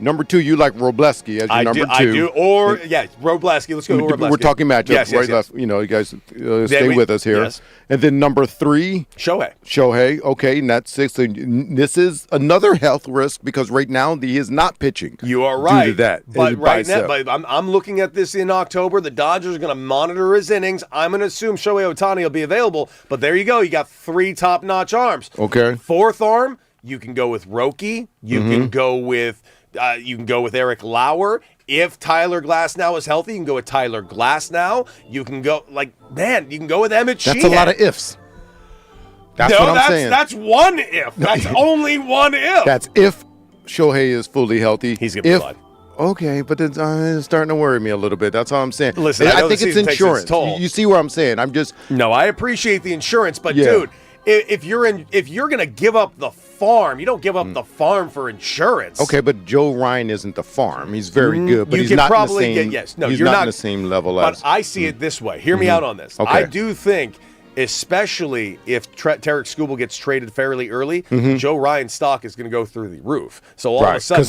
Number 2, you like Robleski as your number 2. I do. Or, Robleski. Let's go with Robleski. We're talking matchups, right? Left. You know, you guys stay with us here. Yes. And then number 3. Shohei. Okay, and that's 6. And this is another health risk because right now he is not pitching. You are right. Due to that. But right now, I'm looking at this in October. The Dodgers are going to monitor his innings. I'm going to assume Shohei Ohtani will be available. But there you go. You got 3 top-notch arms. Okay. 4th arm, you can go with Roki. You can go with... Eric Lauer. If Tyler Glasnow is healthy, you can go with Tyler Glasnow. You can go, you can go with Emmett Sheehan. That's a lot of ifs. That's what I'm saying. That's one if. That's only one if. That's if Shohei is fully healthy. He's going to be fine. Okay, but it's starting to worry me a little bit. That's all I'm saying. Listen, I think it's insurance. You see where I'm saying? No, I appreciate the insurance, but dude, if you're going to give up the farm, you don't give up the farm for insurance. Okay, but Joe Ryan isn't the farm. He's very good, but he's not in the same level as. But I see it this way. Hear me out on this. Okay. I do think especially if Tarek Skubal gets traded fairly early, Joe Ryan's stock is going to go through the roof. So all of a sudden,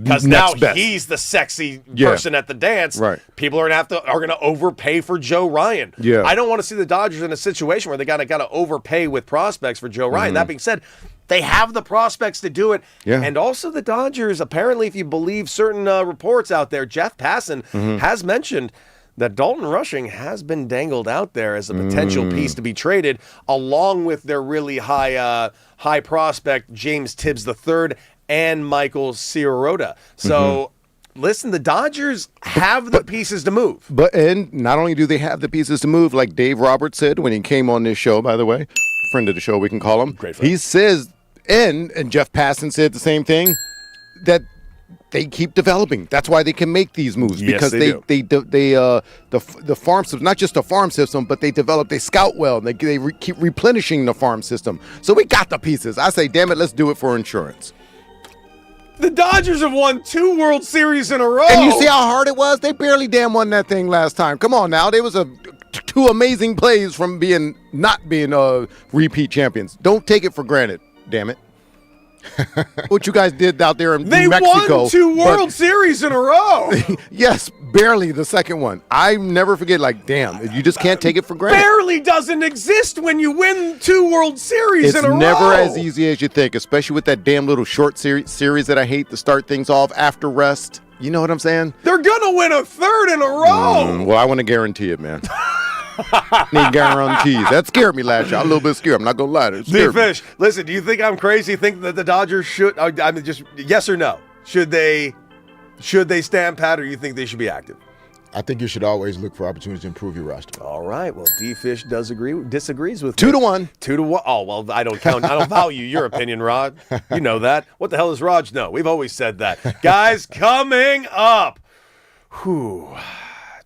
because now best. he's the sexy person at the dance. Right. People are going to overpay for Joe Ryan. Yeah. I don't want to see the Dodgers in a situation where they got to overpay with prospects for Joe Ryan. That being said, they have the prospects to do it. Yeah. And also the Dodgers, apparently, if you believe certain reports out there, Jeff Passan has mentioned that Dalton Rushing has been dangled out there as a potential piece to be traded, along with their really high prospect, James Tibbs III and Michael Sierrota. So, listen, the Dodgers have the pieces to move. And not only do they have the pieces to move, like Dave Roberts said when he came on this show, by the way, friend of the show, we can call him. Great friend. He says, and Jeff Passan said the same thing, that they keep developing. That's why they can make these moves, because they the farm system, not just the farm system, but they scout well, and they keep replenishing the farm system. So we got the pieces. I say, damn it, let's do it for insurance. The Dodgers have won 2 World Series in a row. And you see how hard it was? They barely damn won that thing last time. Come on now. There was 2 amazing plays from not being repeat champions. Don't take it for granted, damn it. What you guys did out there in New Mexico. They won 2 World Series in a row. Yes, barely the second one. I never forget, damn, you just can't take it for granted. Barely doesn't exist when you win 2 World Series in a row. It's never as easy as you think, especially with that damn little short series that I hate to start things off after rest. You know what I'm saying? They're going to win a 3rd in a row. Well, I want to guarantee it, man. Need guarantees. That scared me last year. I'm a little bit scared. I'm not gonna lie. D-Fish, listen, do you think I'm crazy? Think that the Dodgers should? I mean, just yes or no? Should they stand pat, or you think they should be active? I think you should always look for opportunities to improve your roster. All right. Well, D-Fish disagrees with 2-1. 2-1. Oh well, I don't value your opinion, Rod. You know that. What the hell does Raj know? We've always said that. Guys, coming up. Whew.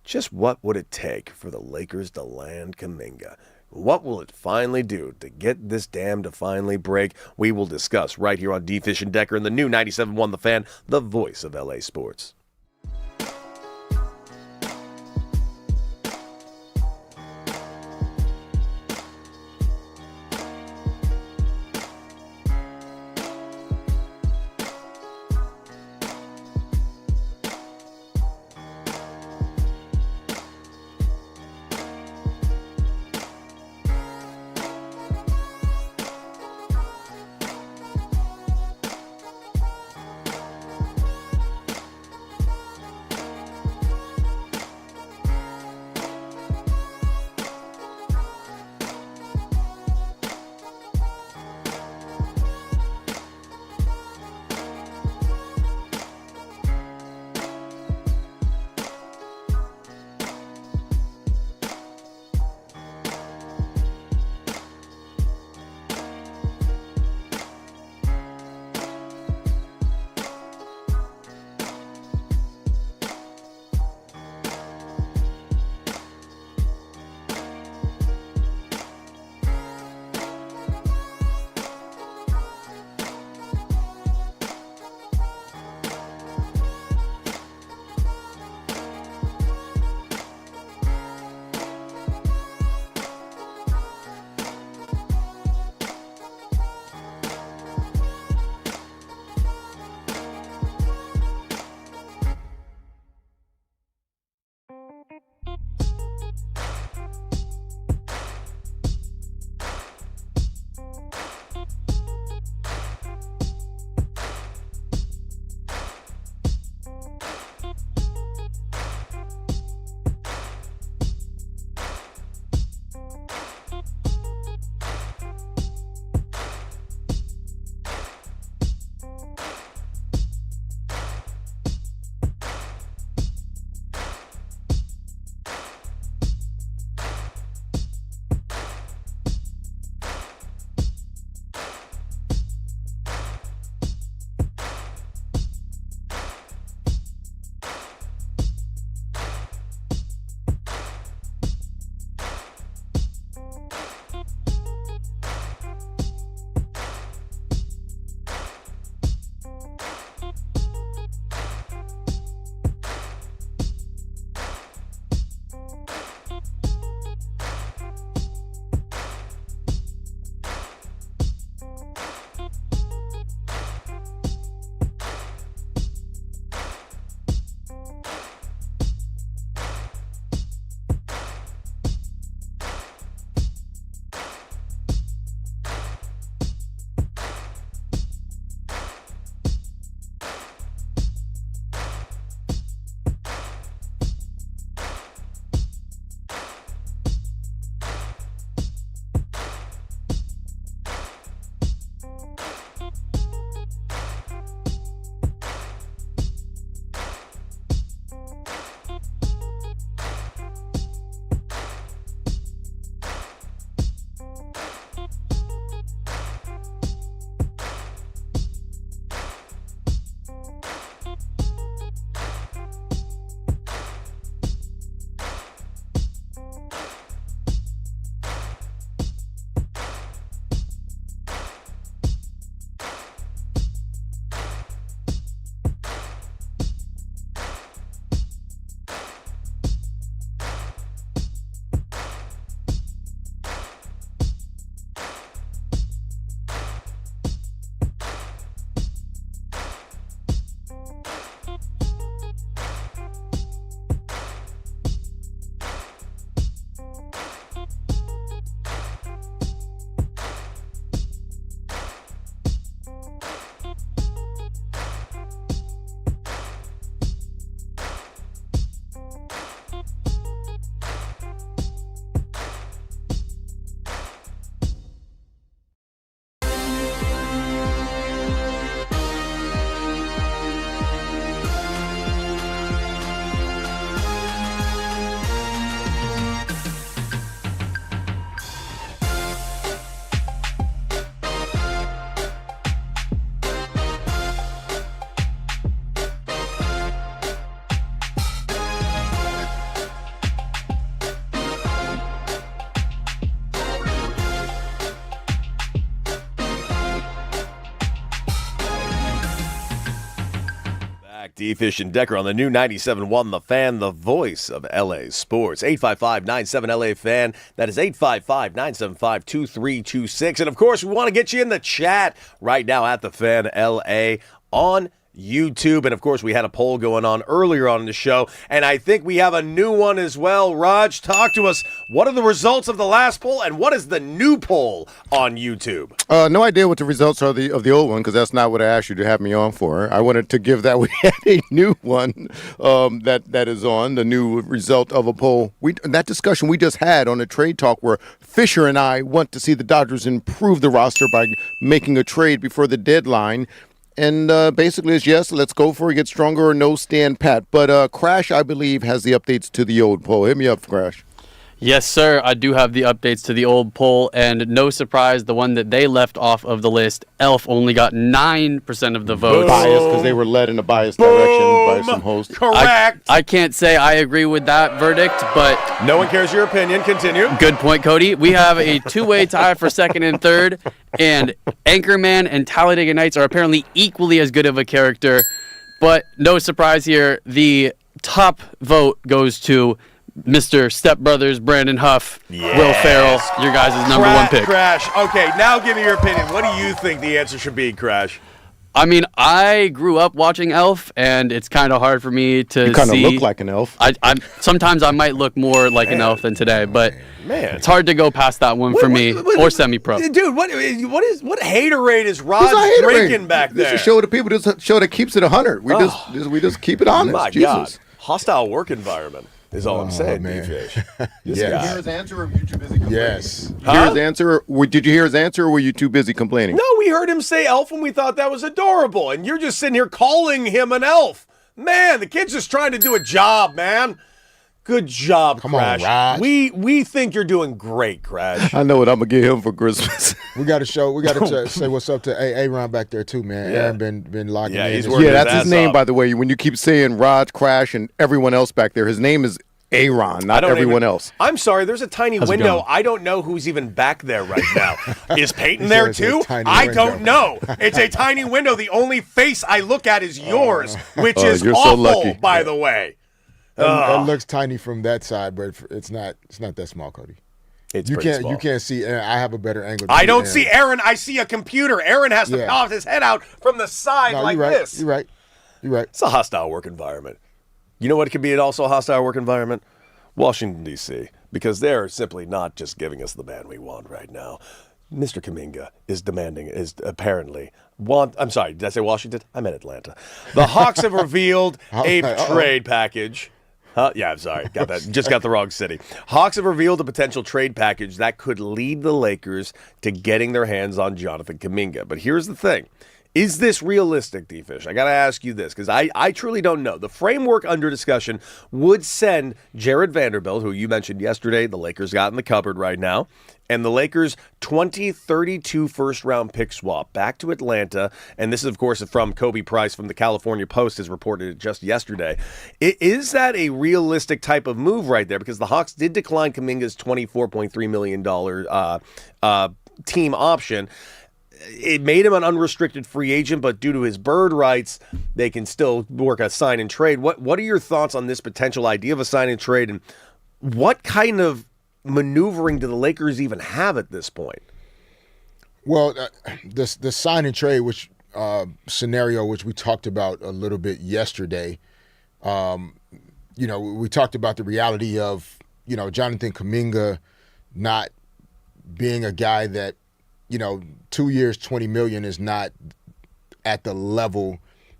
Just what would it take for the Lakers to land Kuminga? What will it finally do to get this dam to finally break? We will discuss right here on D-Fish and Decker and the new 97.1 The Fan, the voice of LA sports. back. D-Fish and Decker on the new 97.1 The Fan, the voice of LA sports. 855-97-LA-FAN. That is 855-975-2326. And, of course, we want to get you in the chat right now at The Fan LA on YouTube. And, of course, we had a poll going on earlier on in the show, and I think we have a new one as well. Raj, talk to us. What are the results of the last poll, and what is the new poll on YouTube? No idea what the results are of the old one, because that's not what I asked you to have me on for. I wanted to give that we had a new one that is on, the new result of a poll. That discussion we just had on the trade talk where Fisher and I want to see the Dodgers improve the roster by making a trade before the deadline. And basically it's yes, let's go for it, get stronger, or no, stand pat. But Crash, I believe, has the updates to the old poll. Hit me up, Crash. Yes, sir. I do have the updates to the old poll, and no surprise, the one that they left off of the list, Elf, only got 9% of the votes. Biased, because they were led in a biased direction by some hosts. Correct. I can't say I agree with that verdict, but... No one cares your opinion. Continue. Good point, Cody. We have a two-way tie for second and third, and Anchorman and Talladega Nights are apparently equally as good of a character, but no surprise here, the top vote goes to Mr. Step Brothers, Brandon Huff, Will Ferrell, your guys' number one pick. Crash. Okay, now give me your opinion. What do you think the answer should be, Crash? I mean, I grew up watching Elf, and it's kind of hard for me to see. You kind of look like an elf. Sometimes I might look more like an elf than today, but it's hard to go past that one for me, or semi-pro. Dude, what haterade is Rod drinking back there? This is a show to people. This is a show that keeps it 100. We just keep it honest. My Jesus. God. Hostile work environment is all I'm saying, D-Fish. Did you hear his answer, or were you too busy complaining? Yes. Did you hear his answer, or were you too busy complaining? No, we heard him say elf, and we thought that was adorable, and you're just sitting here calling him an elf. Man, the kid's just trying to do a job, man. Good job, Crash. Come on, Raj. We think you're doing great, Crash. I know what I'm gonna get him for Christmas. We got to say what's up to Aaron back there too, man. Yeah. Aaron been locking in. he's working that's his his name, off. by the way. When you keep saying Raj, Crash, and everyone else back there, his name is Aaron, not everyone else. I'm sorry, there's a tiny window. I don't know who's even back there right now. Is Peyton there too? I don't know. It's a tiny window. The only face I look at is yours, which is you're awful, so lucky. by the way. It looks tiny from that side, but it's not that small, Cody. It's you pretty can't small. you can't see Aaron. I have a better angle. I don't see Aaron. I see a computer. Aaron has to pop his head out from the side like you're right. this. You're right. It's a hostile work environment. You know what could be also a hostile work environment? Washington, D.C., because they're simply not just giving us the man we want right now. Mr. Kuminga I'm sorry, did I say Washington? I meant Atlanta. The Hawks have revealed a trade package. Yeah, I'm sorry. Got that. Just got the wrong city. Hawks have revealed a potential trade package that could lead the Lakers to getting their hands on Jonathan Kuminga. But here's the thing. Is this realistic, D-Fish? I got to ask you this, because I truly don't know. The framework under discussion would send Jared Vanderbilt, who you mentioned yesterday, the Lakers got in the cupboard right now, and the Lakers' 2032 first-round pick swap back to Atlanta. And this is, of course, from Kobe Price from the California Post, has reported it just yesterday. Is that a realistic type of move right there? Because the Hawks did decline Kuminga's $24.3 million team option. It made him an unrestricted free agent, but due to his bird rights, they can still work a sign and trade. What are your thoughts on this potential idea of a sign and trade, and what kind of maneuvering do the Lakers even have at this point? Well, the sign and trade, which scenario, which we talked about a little bit yesterday, we talked about the reality of Jonathan Kuminga not being a guy that 2 years, $20 million is not at the level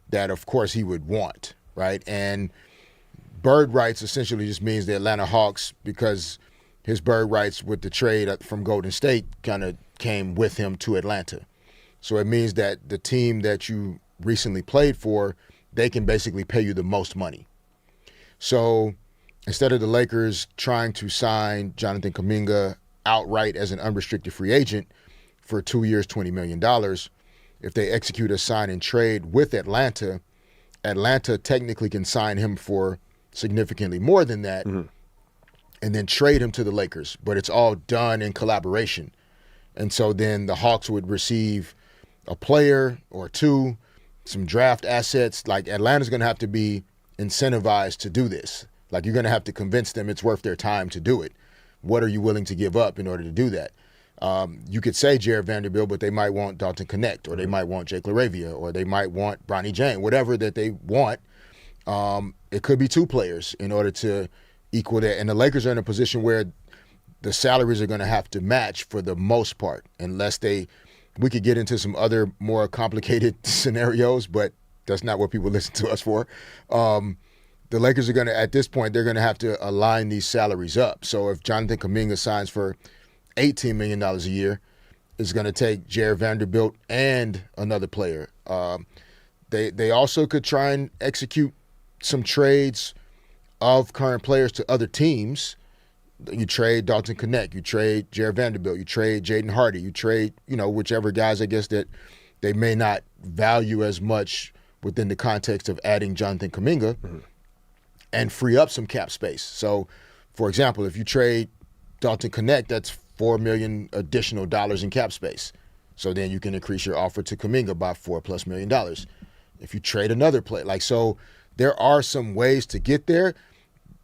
that, of course, he would want, right? And bird rights essentially just means the Atlanta Hawks, because his bird rights with the trade from Golden State kind of came with him to Atlanta. So it means that the team that you recently played for, they can basically pay you the most money. So instead of the Lakers trying to sign Jonathan Kuminga outright as an unrestricted free agent for 2 years, $20 million, if they execute a sign and trade with Atlanta, Atlanta technically can sign him for significantly more than that, and then trade him to the Lakers. But it's all done in collaboration. And so then the Hawks would receive a player or two, some draft assets. Like Atlanta's going to have to be incentivized to do this. Like you're going to have to convince them it's worth their time to do it. What are you willing to give up in order to do that? You could say Jared Vanderbilt, but they might want Dalton Connect, or they might want Jake LaRavia, or they might want Bronny James, whatever that they want. It could be 2 players in order to equal that. And the Lakers are in a position where the salaries are going to have to match for the most part, unless we could get into some other more complicated scenarios, but that's not what people listen to us for. The Lakers are going to, at this point, they're going to have to align these salaries up. So if Jonathan Kuminga signs for $18 million a year, it's going to take Jared Vanderbilt and another player. They also could try and execute some trades of current players to other teams. You trade Dalton Connect, you trade Jared Vanderbilt, you trade Jaden Hardy, you trade, whichever guys, I guess, that they may not value as much within the context of adding Jonathan Kuminga, and free up some cap space. So, for example, if you trade Dalton Connect, that's $4 million additional dollars in cap space. So then you can increase your offer to Kuminga by $4+ million. If you trade another player, so there are some ways to get there,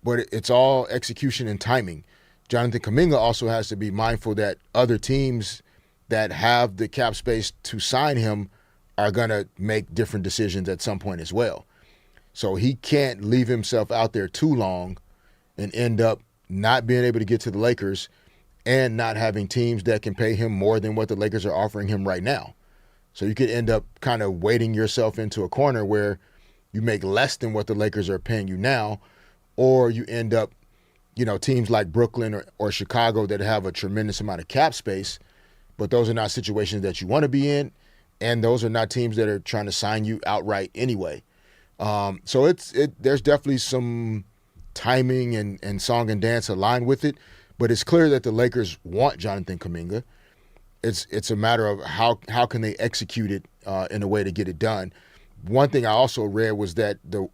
but it's all execution and timing. Jonathan Kuminga also has to be mindful that other teams that have the cap space to sign him are going to make different decisions at some point as well. So he can't leave himself out there too long and end up not being able to get to the Lakers and not having teams that can pay him more than what the Lakers are offering him right now. So you could end up kind of weighting yourself into a corner where you make less than what the Lakers are paying you now, or you end up, teams like Brooklyn or Chicago that have a tremendous amount of cap space, but those are not situations that you want to be in, and those are not teams that are trying to sign you outright anyway. So there's definitely some timing and song and dance aligned with it, but it's clear that the Lakers want Jonathan Kuminga. It's a matter of how can they execute it in a way to get it done. One thing I also read was that the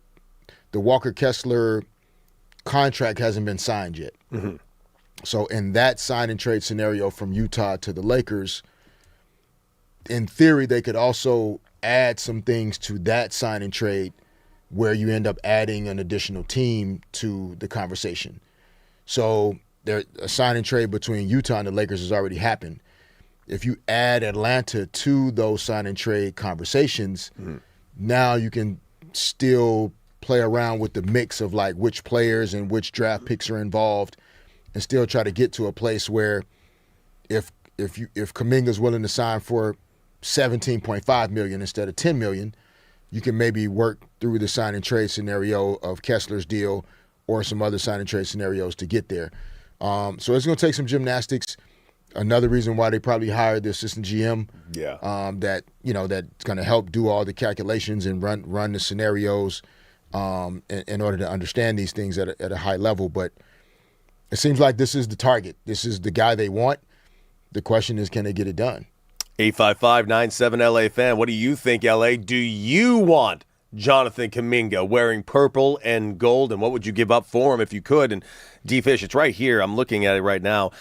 Walker Kessler contract hasn't been signed yet. Mm-hmm. So in that sign and trade scenario from Utah to the Lakers, in theory, they could also add some things to that sign and trade where you end up adding an additional team to the conversation. So a sign and trade between Utah and the Lakers has already happened. If you add Atlanta to those sign and trade conversations, now you can still play around with the mix of like which players and which draft picks are involved, and still try to get to a place where if Kuminga's willing to sign for $17.5 million instead of $10 million, you can maybe work through the sign and trade scenario of Kessler's deal or some other sign and trade scenarios to get there. So it's going to take some gymnastics. Another reason why they probably hired the assistant GM, that's going to help do all the calculations and run the scenarios in order to understand these things at a high level. But it seems like this is the target. This is the guy they want. The question is, can they get it done? 855-97 LA fan. What do you think, LA? Do you want Jonathan Kuminga wearing purple and gold, and what would you give up for him if you could? And D-Fish, it's right here. I'm looking at it right now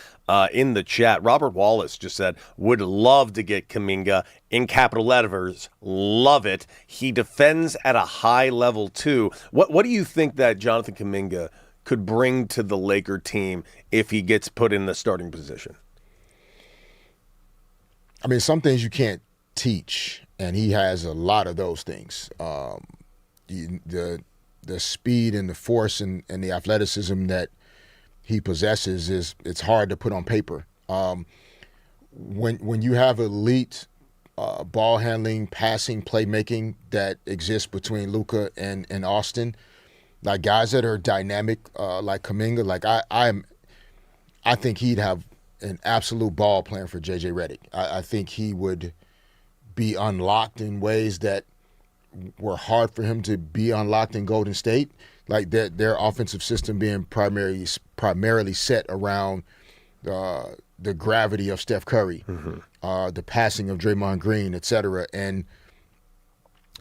in the chat. Robert Wallace just said, would love to get Kuminga in capital letters. Love it. He defends at a high level, too. What do you think that Jonathan Kuminga could bring to the Laker team if he gets put in the starting position? I mean, some things you can't teach, and he has a lot of those things. The speed and the force and the athleticism that he possesses it's hard to put on paper. When you have elite ball handling, passing, playmaking that exists between Luka and Austin, like guys that are dynamic like Kuminga, like I think he'd have an absolute ball playing for JJ Redick. I think he would be unlocked in ways that were hard for him to be unlocked in Golden State. Like their offensive system being primarily set around the gravity of Steph Curry, the passing of Draymond Green, et cetera. And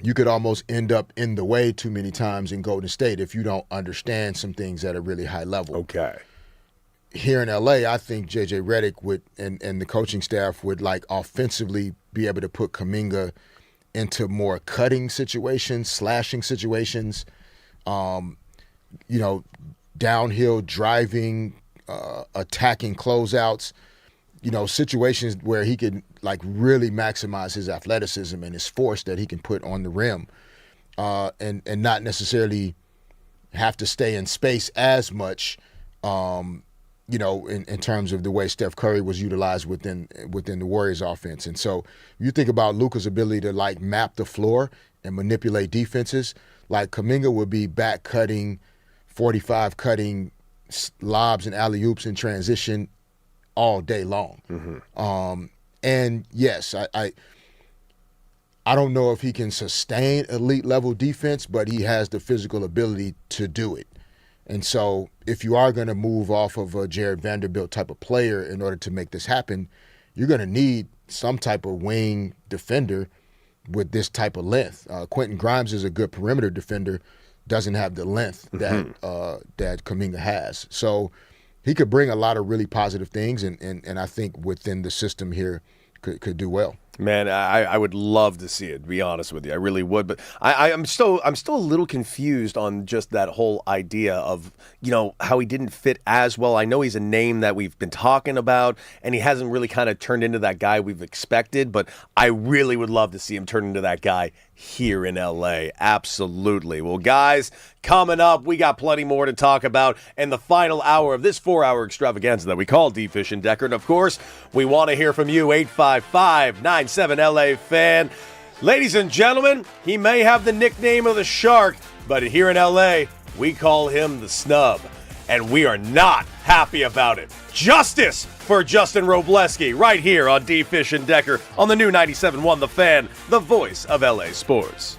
you could almost end up in the way too many times in Golden State if you don't understand some things at a really high level. Okay. Here in LA, I think JJ Redick would and the coaching staff would like offensively be able to put Kuminga into more cutting situations, slashing situations, downhill driving, attacking closeouts, situations where he could like really maximize his athleticism and his force that he can put on the rim, and not necessarily have to stay in space as much, in terms of the way Steph Curry was utilized within the Warriors offense. And so you think about Luka's ability to like map the floor and manipulate defenses, like Kuminga would be back cutting, 45 cutting lobs and alley-oops in transition all day long. And yes, I don't know if he can sustain elite level defense, but he has the physical ability to do it. And so if you are going to move off of a Jared Vanderbilt type of player in order to make this happen, you're going to need some type of wing defender with this type of length. Quentin Grimes is a good perimeter defender, doesn't have the length that Kuminga has. So he could bring a lot of really positive things, and I think within the system here could do well. Man, I would love to see it, to be honest with you. I really would. But I'm still a little confused on just that whole idea of, how he didn't fit as well. I know he's a name that we've been talking about, and he hasn't really kind of turned into that guy we've expected, but I really would love to see him turn into that guy here in LA. Absolutely. Well, guys, coming up, we got plenty more to talk about in the final hour of this 4-hour extravaganza that we call D-Fish and Decker. And of course, we want to hear from you, 855-97-LA fan. Ladies and gentlemen, he may have the nickname of the Shark, but here in LA, we call him the Snub. And we are not happy about it. Justice for Justin Robleski right here on D-Fish and Decker on the new 97.1 The Fan, the voice of LA sports.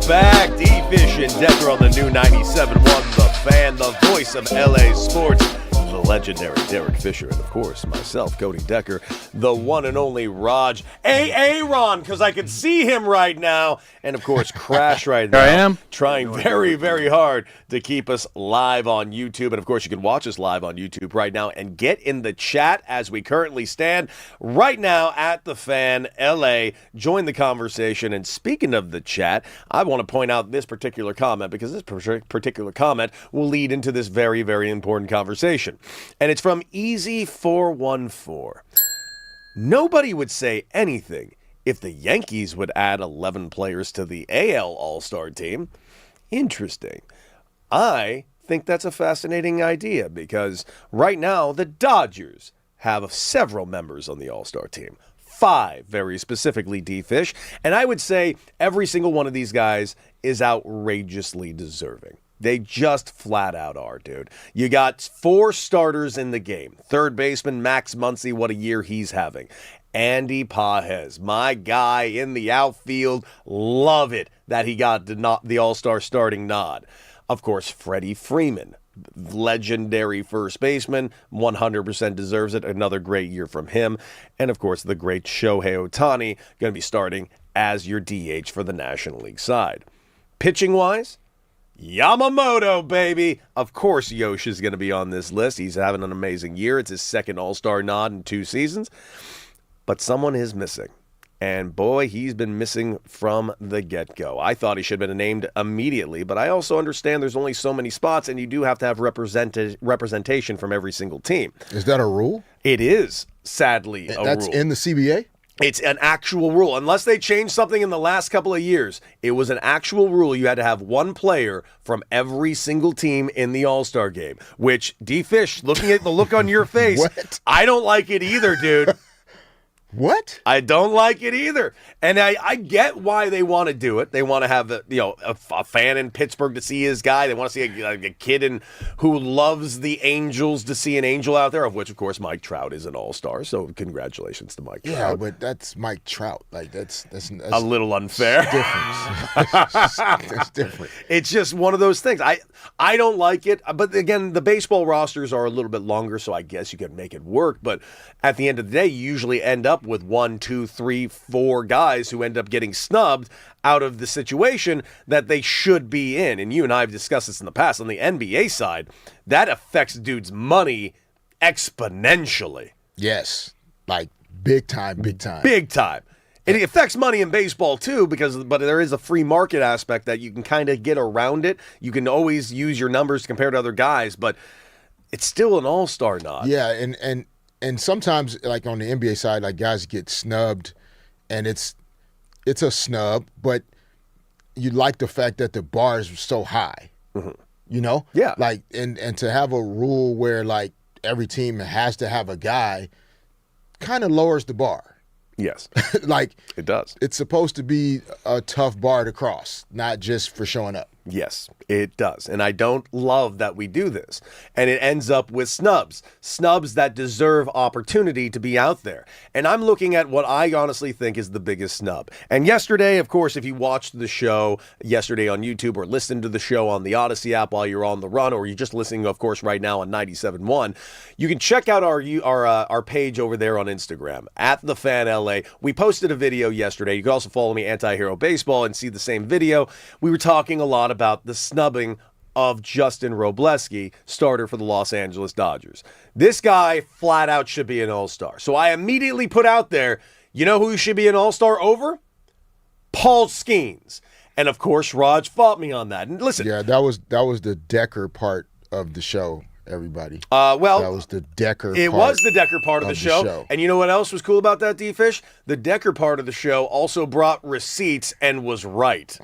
back. D-Fish and Decker on the new 97.1 The Fan, the voice of LA sports. The legendary Derek Fisher, and of course, myself, Cody Decker, the one and only Raj Aaron, because I can see him right now, and of course, Crash right now. I am. Trying very, very hard to keep us live on YouTube, and of course, you can watch us live on YouTube right now and get in the chat as we currently stand right now at The Fan LA. Join the conversation, and speaking of the chat, I want to point out this particular comment, because this particular comment will lead into this very, very important conversation. And it's from Easy414. Nobody would say anything if the Yankees would add 11 players to the AL All-Star team. Interesting. I think that's a fascinating idea because right now the Dodgers have several members on the All-Star team. 5, very specifically, D-Fish. And I would say every single one of these guys is outrageously deserving. They just flat out are, dude. You got 4 starters in the game. Third baseman Max Muncy, what a year he's having. Andy Pages, my guy in the outfield. Love it that he got the All-Star starting nod. Of course, Freddie Freeman, legendary first baseman, 100% deserves it. Another great year from him. And of course, the great Shohei Ohtani, going to be starting as your DH for the National League side. Pitching-wise, Yamamoto, baby. Of course, Yosh is going to be on this list. He's having an amazing year. It's his second All-Star nod in 2 seasons. But someone is missing. And boy, he's been missing from the get-go. I thought he should have been named immediately, but I also understand there's only so many spots, and you do have to have representation from every single team. Is that a rule? It is, sadly, a rule. That's in the CBA? It's an actual rule. Unless they changed something in the last couple of years, it was an actual rule. You had to have 1 player from every single team in the All-Star game, which, D-Fish, looking at the look on your face, What? I don't like it either, dude. What? I don't like it either. And I get why they want to do it. They want to have a fan in Pittsburgh to see his guy. They want to see a kid who loves the Angels to see an Angel out there, of which, of course, Mike Trout is an all-star. So congratulations to Mike Trout. Yeah, but that's Mike Trout. Like that's a little unfair. That's different. It's just one of those things. I don't like it. But again, the baseball rosters are a little bit longer, so I guess you can make it work. But at the end of the day, you usually end up with 1, 2, 3, 4 guys who end up getting snubbed out of the situation that they should be in. And you and I have discussed this in the past. On the NBA side, that affects dudes' money exponentially. Yes. Like big time, big time. Big time. It affects money in baseball too, but there is a free market aspect that you can kind of get around it. You can always use your numbers compared to other guys, but it's still an all-star nod. Yeah, and sometimes, like on the NBA side, like guys get snubbed, and it's a snub, but you like the fact that the bar is so high. Mm-hmm. You know? Yeah. Like, and to have a rule where like every team has to have a guy kind of lowers the bar. Yes. Like it does. It's supposed to be a tough bar to cross, not just for showing up. Yes, it does. And I don't love that we do this. And it ends up with snubs that deserve opportunity to be out there. And I'm looking at what I honestly think is the biggest snub. And yesterday, of course, if you watched the show yesterday on YouTube or listened to the show on the Odyssey app while you're on the run, or you're just listening, of course, right now on 97.1, you can check out our page over there on Instagram, at The Fan LA. We posted a video yesterday. You can also follow me, Anti-Hero Baseball, and see the same video. We were talking a lot about the snubbing of Justin Robleski, starter for the Los Angeles Dodgers. This guy flat out should be an all-star. So I immediately put out there, you know who should be an all-star over? Paul Skeens. And of course, Raj fought me on that. And listen. Yeah, that was the Decker part of the show, everybody. Well, that was the Decker It part was the Decker part of the show. And you know what else was cool about that, D-Fish? The Decker part of the show also brought receipts and was right.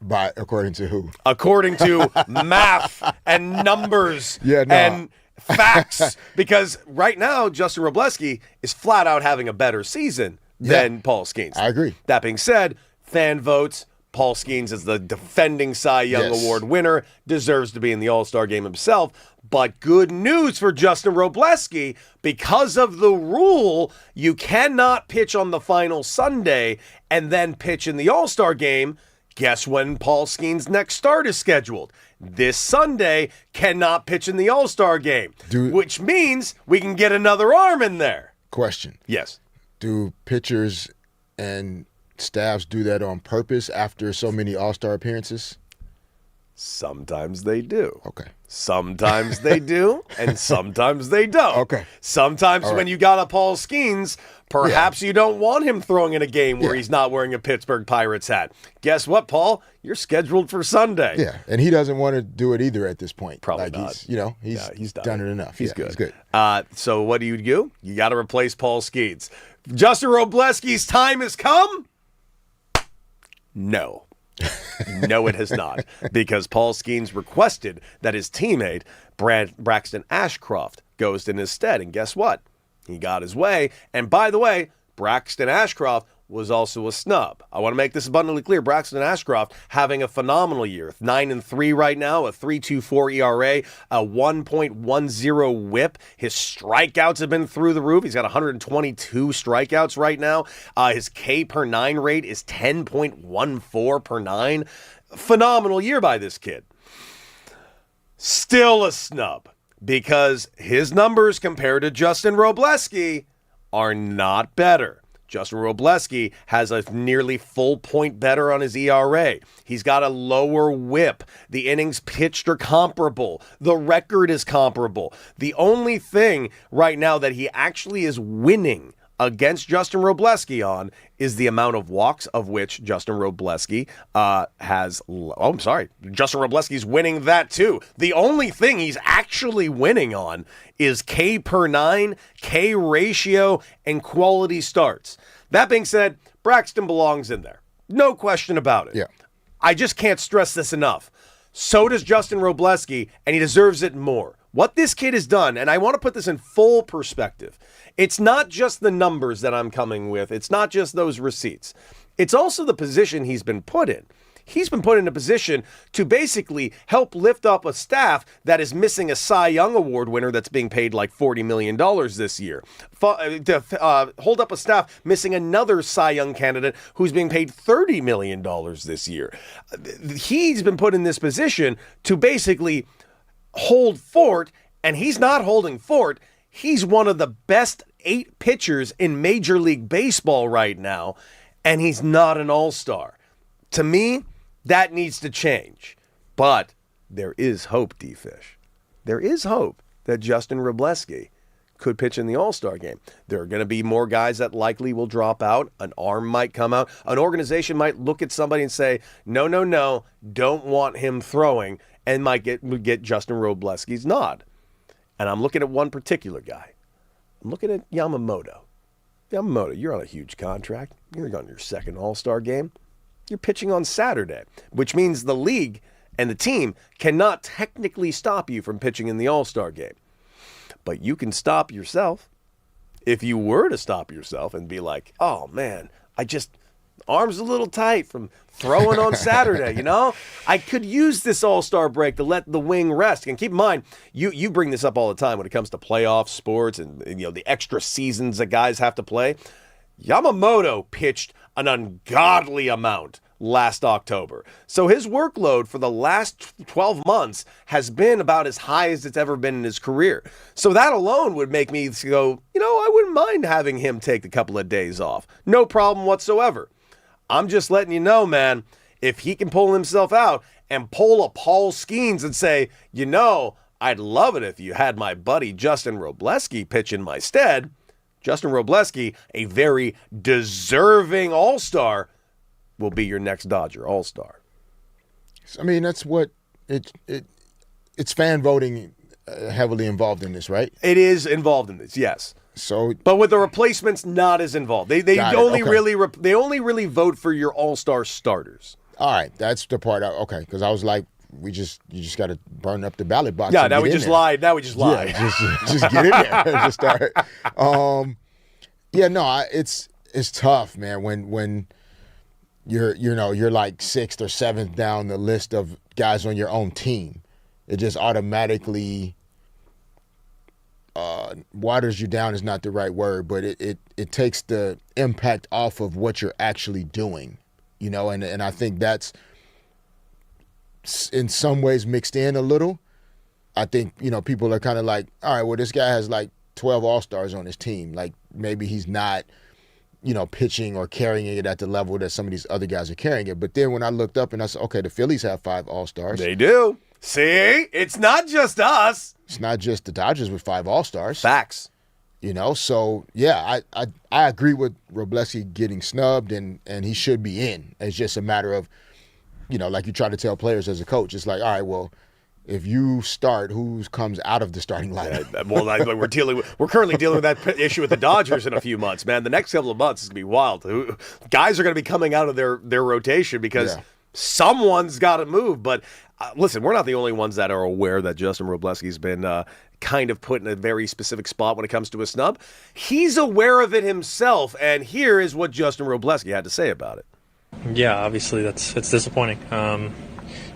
According to who? According to math and numbers and facts. Because right now, Justin Robleski is flat out having a better season than Paul Skeens. I agree. That being said, fan votes, Paul Skeens is the defending Cy Young Award winner, deserves to be in the All-Star game himself. But good news for Justin Robleski, because of the rule, you cannot pitch on the final Sunday and then pitch in the All-Star game Guess when Paul Skeens' next start is scheduled? This Sunday. Cannot pitch in the All-Star game, which means we can get another arm in there. Question. Yes. Do pitchers and staffs do that on purpose after so many All-Star appearances? Sometimes they do. Okay. Sometimes they do, and sometimes they don't. Okay. Sometimes when you got a Paul Skeens, perhaps you don't want him throwing in a game where he's not wearing a Pittsburgh Pirates hat. Guess what, Paul? You're scheduled for Sunday. Yeah, and he doesn't want to do it either at this point. Probably not. He's done it enough. He's good. He's good. So what do? You got to replace Paul Skeens. Justin Robleski's time has come? No. No, it has not, because Paul Skeens requested that his teammate, Braxton Ashcroft, goes in his stead. And guess what? He got his way. And by the way, Braxton Ashcroft was also a snub. I want to make this abundantly clear. Braxton Ashcroft having a phenomenal year. 9-3 right now, a 3.24 ERA, a 1.10 whip. His strikeouts have been through the roof. He's got 122 strikeouts right now. His K per 9 rate is 10.14 per 9. Phenomenal year by this kid. Still a snub, because his numbers compared to Justin Robleski are not better. Justin Robleski has a nearly full point better on his ERA. He's got a lower whip. The innings pitched are comparable. The record is comparable. The only thing right now that he actually is winning against Justin Robleski on is the amount of walks, of which Justin Robleski has. Oh, I'm sorry. Justin Robleski's winning that too. The only thing he's actually winning on is K per 9, K ratio, and quality starts. That being said, Braxton belongs in there. No question about it. Yeah. I just can't stress this enough. So does Justin Robleski, and he deserves it more. What this kid has done, and I want to put this in full perspective, it's not just the numbers that I'm coming with. It's not just those receipts. It's also the position he's been put in. He's been put in a position to basically help lift up a staff that is missing a Cy Young Award winner that's being paid like $40 million this year. To hold up a staff missing another Cy Young candidate who's being paid $30 million this year. He's been put in this position to basically hold fort, and he's not holding fort. He's one of the best 8 pitchers in Major League Baseball right now, and he's not an all-star. To me, that needs to change. But there is hope, D-Fish. There is hope that Justin Robleski could pitch in the All-Star game. There are going to be more guys that likely will drop out. An arm might come out. An organization might look at somebody and say, no, don't want him throwing, and might get Justin Robleski's nod. And I'm looking at one particular guy. I'm looking at Yamamoto. Yamamoto, you're on a huge contract. You're on your second All-Star game. You're pitching on Saturday, which means the league and the team cannot technically stop you from pitching in the All-Star game. But you can stop yourself. If you were to stop yourself and be like, oh man, arm's a little tight from throwing on Saturday, I could use this All-Star break to let the wing rest. And keep in mind, you bring this up all the time when it comes to playoff sports and the extra seasons that guys have to play. Yamamoto pitched an ungodly amount last October. So his workload for the last 12 months has been about as high as it's ever been in his career. So that alone would make me go, I wouldn't mind having him take a couple of days off. No problem whatsoever. I'm just letting you know, man, if he can pull himself out and pull a Paul Skeens and say, I'd love it if you had my buddy Justin Robleski pitch in my stead. Justin Robleski, a very deserving all-star, will be your next Dodger all-star. I mean, that's what it's fan voting heavily involved in this, right? It is involved in this, yes. So, but with the replacements, not as involved. They only really vote for your all-star starters. All right, that's the part. Okay, because I was like, you just got to burn up the ballot box. Yeah, now we just lied. Now we just lied. Yeah, just get in there and just start. It's tough, man. When you're like 6th or 7th down the list of guys on your own team, it just automatically waters you down is not the right word, but it takes the impact off of what you're actually doing. you know, and I think that's in some ways mixed in a little. I think, you know, people are kind of like, all right, well, this guy has like 12 All-Stars on his team. Like, maybe he's not, you know, pitching or carrying it at the level that some of these other guys are carrying it. But then when I looked up and I said, okay, the Phillies have 5 All-Stars. They do. See? It's not just us. It's not just the Dodgers with 5 All-Stars. Facts. You know, so, yeah, I agree with Robleski getting snubbed, and he should be in. It's just a matter of, you know, like you try to tell players as a coach, it's like, all right, well, if you start, who comes out of the starting lineup? We're currently dealing with that issue with the Dodgers in a few months, man. The next couple of months is going to be wild. Guys are going to be coming out of their rotation because someone's got to move. But listen, we're not the only ones that are aware that Justin Robleski's been kind of put in a very specific spot when it comes to a snub. He's aware of it himself, and here is what Justin Robleski had to say about it. Yeah, obviously it's disappointing.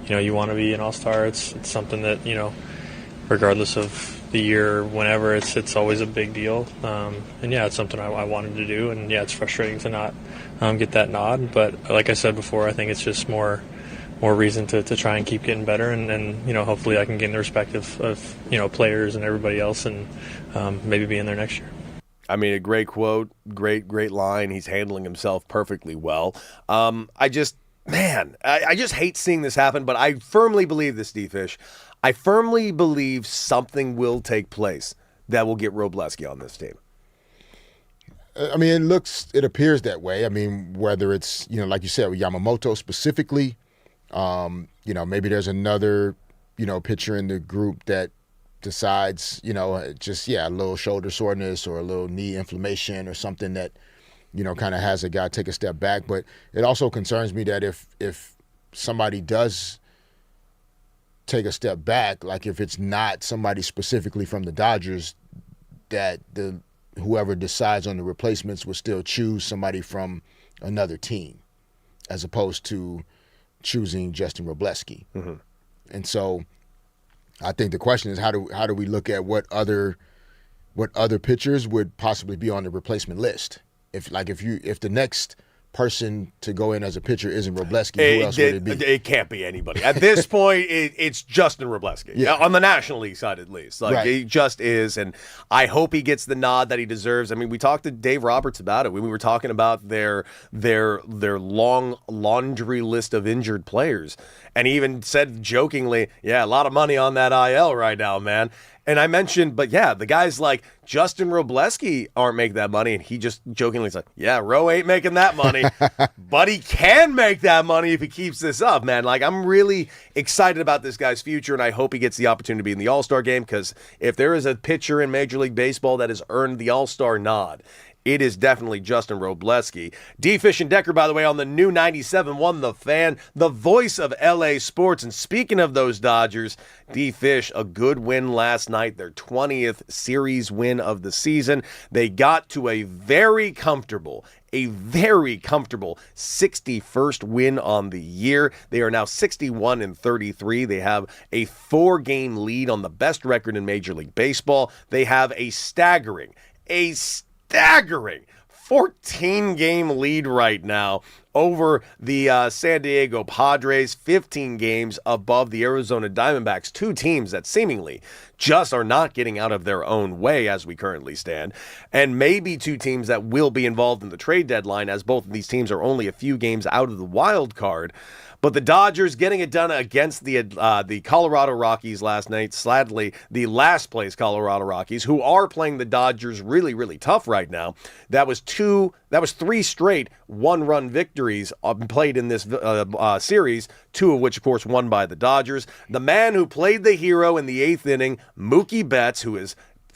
You know, you want to be an all-star. It's something that, you know, regardless of the year, whenever, it's always a big deal. And yeah, it's something I wanted to do. And yeah, it's frustrating to not get that nod. But like I said before, I think it's just more reason to try and keep getting better. And you know, hopefully I can gain the respect of you know, players and everybody else, and maybe be in there next year. I mean, a great quote, great line. He's handling himself perfectly well. I just hate seeing this happen, but I firmly believe this, D-Fish. I firmly believe something will take place that will get Robleski on this team. I mean, it appears that way. I mean, whether it's, you know, like you said, with Yamamoto specifically, you know, maybe there's another, you know, pitcher in the group that decides, you know, just, a little shoulder soreness or a little knee inflammation or something that, you know, kind of has a guy take a step back. But it also concerns me that if somebody does take a step back, like if it's not somebody specifically from the Dodgers, that whoever decides on the replacements would still choose somebody from another team as opposed to choosing Justin Robleski. Mm-hmm. And so I think the question is, how do we look at what other pitchers would possibly be on the replacement list? If the next person to go in as a pitcher isn't Robleski, who else would it be? It can't be anybody. At this point, it's Justin Robleski. On the National League side, at least. He just is, and I hope he gets the nod that he deserves. I mean, we talked to Dave Roberts about it when we were talking about their long laundry list of injured players, and he even said jokingly, a lot of money on that IL right now, man. And I mentioned, but the guys like Justin Robleski aren't making that money. And he just jokingly said, Ro ain't making that money, but he can make that money if he keeps this up, man. Like, I'm really excited about this guy's future, and I hope he gets the opportunity to be in the All-Star game, because if there is a pitcher in Major League Baseball that has earned the All-Star nod, it is definitely Justin Robleski. D-Fish and Decker, by the way, on the new 97.1 The Fan, the voice of LA sports. And speaking of those Dodgers, D-Fish, a good win last night, their 20th series win of the season. They got to a very comfortable 61st win on the year. They are now 61-33. They have a 4-game lead on the best record in Major League Baseball. They have a staggering 14-game lead right now over the San Diego Padres, 15 games above the Arizona Diamondbacks, 2 teams that seemingly just are not getting out of their own way as we currently stand, and maybe 2 teams that will be involved in the trade deadline, as both of these teams are only a few games out of the wild card. But the Dodgers getting it done against the Colorado Rockies last night. Sadly, the last place Colorado Rockies, who are playing the Dodgers really, really tough right now. That was 3 straight 1-run victories played in this series, 2 of which, of course, won by the Dodgers. The man who played the hero in the 8th inning, Mookie Betts, who is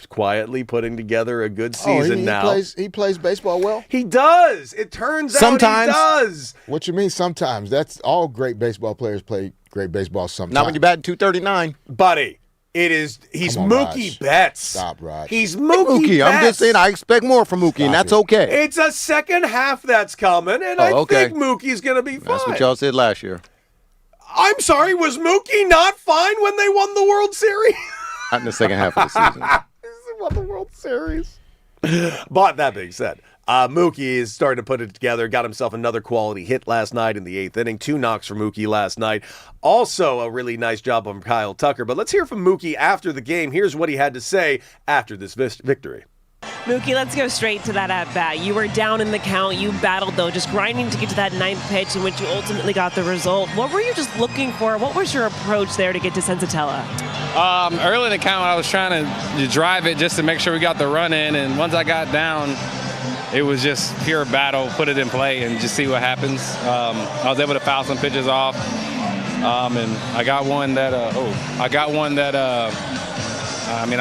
quietly putting together a good season now. He plays baseball well? He does. It turns sometimes. Out he does. What you mean sometimes? That's all great baseball players play great baseball sometimes. Not when you're batting .239. Buddy, he's Mookie Betts. Stop, Raj. He's Mookie Betts. I'm just saying I expect more from Mookie, and that's okay. It's a second half that's coming, and I think Mookie's going to be fine. That's what y'all said last year. I'm sorry, was Mookie not fine when they won the World Series? Not in the second half of the season. Won the World Series. But that being said, Mookie is starting to put it together. Got himself another quality hit last night in the 8th inning. 2 knocks for Mookie last night. Also a really nice job from Kyle Tucker. But let's hear from Mookie after the game. Here's what he had to say after this victory. Mookie, let's go straight to that at-bat. You were down in the count. You battled, though, just grinding to get to that 9th pitch in which you ultimately got the result. What were you just looking for? What was your approach there to get to Sensatella? Early in the count, I was trying to drive it just to make sure we got the run in. And once I got down, it was just pure battle, put it in play, and just see what happens. I was able to foul some pitches off. And I got one that, I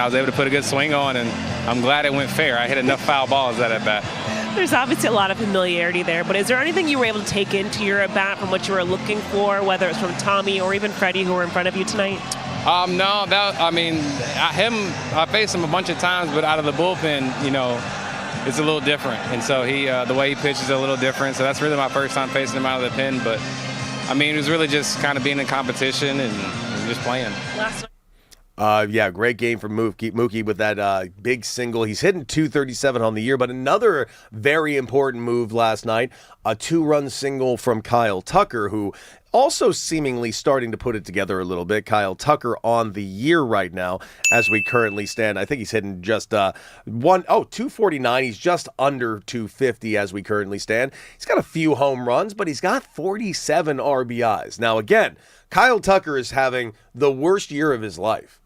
was able to put a good swing on, and I'm glad it went fair. I hit enough foul balls that at bat. There's obviously a lot of familiarity there, but is there anything you were able to take into your at-bat from what you were looking for, whether it's from Tommy or even Freddie, who were in front of you tonight? No, I faced him a bunch of times, but out of the bullpen, it's a little different. And so the way he pitches is a little different. So that's really my first time facing him out of the pen. But, it was really just kind of being in competition and just playing. Great game from Mookie with that big single. He's hitting .237 on the year, but another very important move last night, a 2-run single from Kyle Tucker, who also seemingly starting to put it together a little bit. Kyle Tucker on the year right now as we currently stand. I think he's hitting just 249. He's just under 250 as we currently stand. He's got a few home runs, but he's got 47 RBIs. Now, again, Kyle Tucker is having the worst year of his life.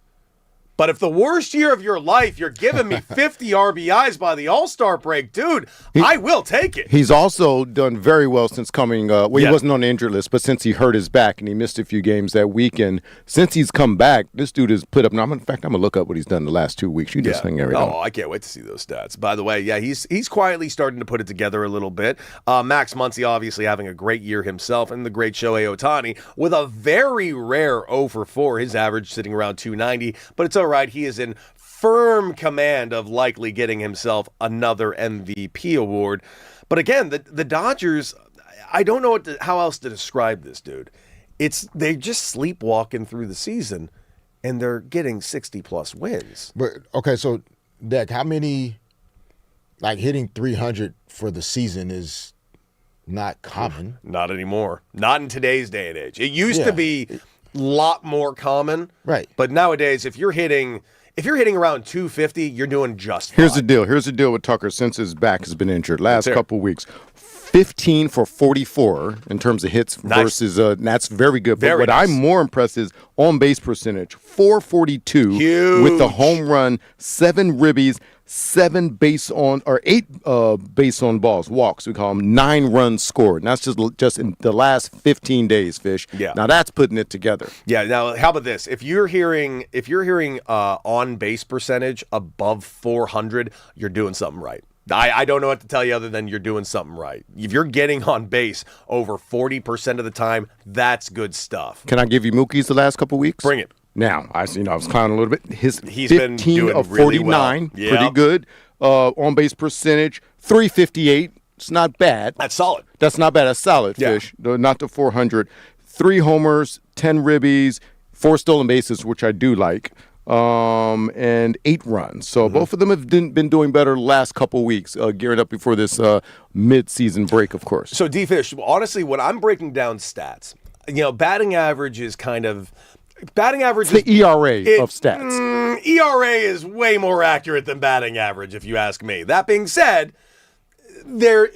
But if the worst year of your life, you're giving me 50 RBIs by the All-Star break, dude, I will take it. He's also done very well since coming. He wasn't on the injured list, but since he hurt his back and he missed a few games that weekend, since he's come back, this dude has put up. Now, in fact, I'm gonna look up what he's done the last 2 weeks. You just hang everything. Oh, I can't wait to see those stats. By the way, he's quietly starting to put it together a little bit. Max Muncy obviously having a great year himself, and the great Shohei Ohtani with a very rare 0 for 4. His average sitting around 290, but it's all right. He is in firm command of likely getting himself another MVP award. But again, the Dodgers, I don't know how else to describe this, dude. They just sleepwalking through the season, and they're getting 60-plus wins. But, okay, so, Deck, how many, hitting 300 for the season is not common? Not anymore. Not in today's day and age. It used to be lot more common. Right. But nowadays, if you're hitting around 250, you're doing just fine. Here's the deal with Tucker since his back has been injured. Last couple weeks, 15 for 44 in terms of hits versus that's very good. But what I'm more impressed is on base percentage, 442 with the home run, 7 ribbies, 8 base on balls, walks. We call them 9 runs scored. And that's just in the last 15 days, Fish. Yeah. Now that's putting it together. Yeah. Now, how about this? If you're hearing on base percentage above 400, you're doing something right. I don't know what to tell you other than you're doing something right. If you're getting on base over 40% of the time, that's good stuff. Can I give you Mookie's the last couple weeks? Bring it. Now, I was clowning a little bit. He's 15 been doing of 49, really well. pretty good. On base percentage, 358. It's not bad. That's solid. That's not bad. That's solid, Fish. Not the 400. 3 homers, 10 ribbies, 4 stolen bases, which I do like, and 8 runs. So both of them have been doing better the last couple weeks, gearing up before this mid-season break, of course. So, D-Fish, honestly, when I'm breaking down stats, batting average is kind of... It's the ERA of stats. ERA is way more accurate than batting average, if you ask me. That being said, they're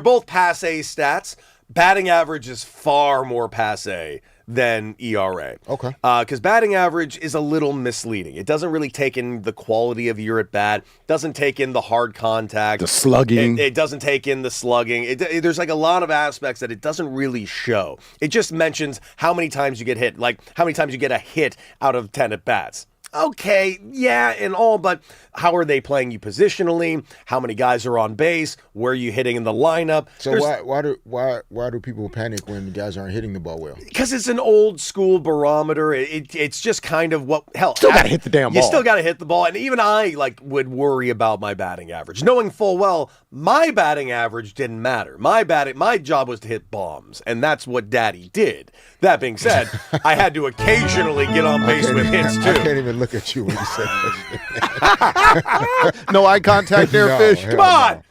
both passé stats. Batting average is far more passé than ERA. Okay. Because batting average is a little misleading. It doesn't really take in the quality of your at bat. Doesn't take in the hard contact. The slugging. It doesn't take in the slugging. There's a lot of aspects that it doesn't really show. It just mentions how many times you get hit, like how many times you get a hit out of 10 at bats. Okay, yeah, and all, but how are they playing you positionally? How many guys are on base? Where are you hitting in the lineup? So why do people panic when the guys aren't hitting the ball well? Because it's an old school barometer. It's just kind of still got to hit the damn ball. You still got to hit the ball, and even I would worry about my batting average, knowing full well my batting average didn't matter. My job was to hit bombs, and that's what Daddy did. That being said, I had to occasionally get on base with hits too. I can't even look at you when you said that. No eye contact there, Fish. Come on.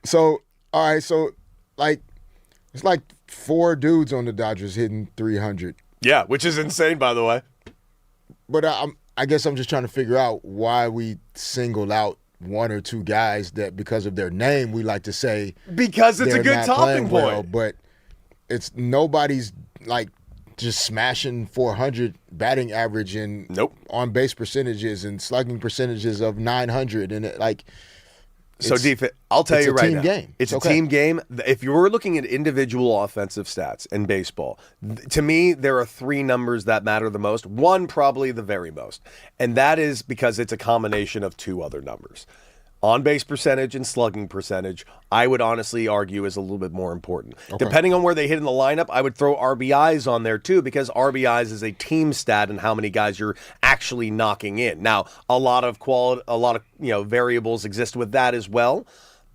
So, all right, so like it's like 4 dudes on the Dodgers hitting 300. Yeah, which is insane, by the way. But I guess I'm just trying to figure out why we singled out 1 or 2 guys that because of their name we like to say because it's a good not talking playing well, point. but it's nobody's like just smashing 400 batting average and on base percentages and slugging percentages of 900 and So, I'll tell you right now. It's a team game. It's a team game. If you're looking at individual offensive stats in baseball, to me, there are 3 numbers that matter the most. 1, probably the very most. And that is because it's a combination of 2 other numbers. On-base percentage and slugging percentage, I would honestly argue is a little bit more important. Okay. Depending on where they hit in the lineup, I would throw RBIs on there too, because RBIs is a team stat and how many guys you're actually knocking in. Now, a lot of variables exist with that as well,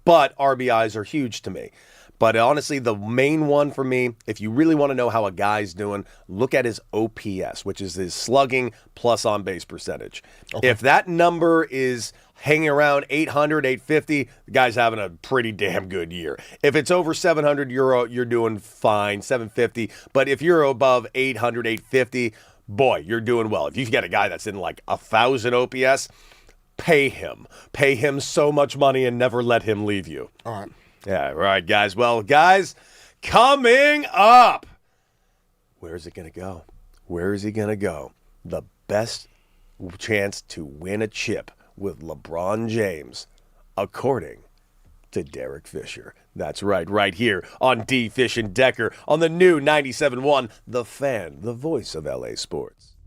but RBIs are huge to me. But honestly, the main one for me, if you really want to know how a guy's doing, look at his OPS, which is his slugging plus on-base percentage. Okay. If that number is hanging around 800, 850, the guy's having a pretty damn good year. If it's over 700, you're doing fine, 750. But if you're above 800, 850, boy, you're doing well. If you've got a guy that's in like 1,000 OPS, pay him. Pay him so much money and never let him leave you. All right. Yeah, right, guys. Well, guys, coming up, where is it going to go? Where is he going to go? The best chance to win a chip with LeBron James, according to Derek Fisher. That's right here on D. Fish and Decker on the new 97.1, The Fan, the voice of LA sports.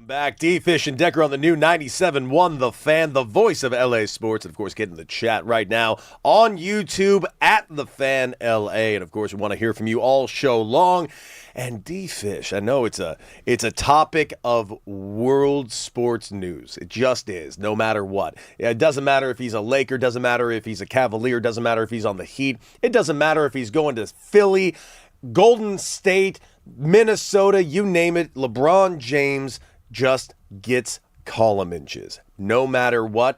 Back, D-Fish and Decker on the new 97.1 The Fan, the voice of LA sports. And, of course, get in the chat right now on YouTube at The Fan LA. And, of course, we want to hear from you all show long. And D-Fish, I know it's a topic of world sports news. It just is, no matter what. It doesn't matter if he's a Laker, doesn't matter if he's a Cavalier, doesn't matter if he's on the Heat. It doesn't matter if he's going to Philly, Golden State, Minnesota, you name it. LeBron James just gets column inches. No matter what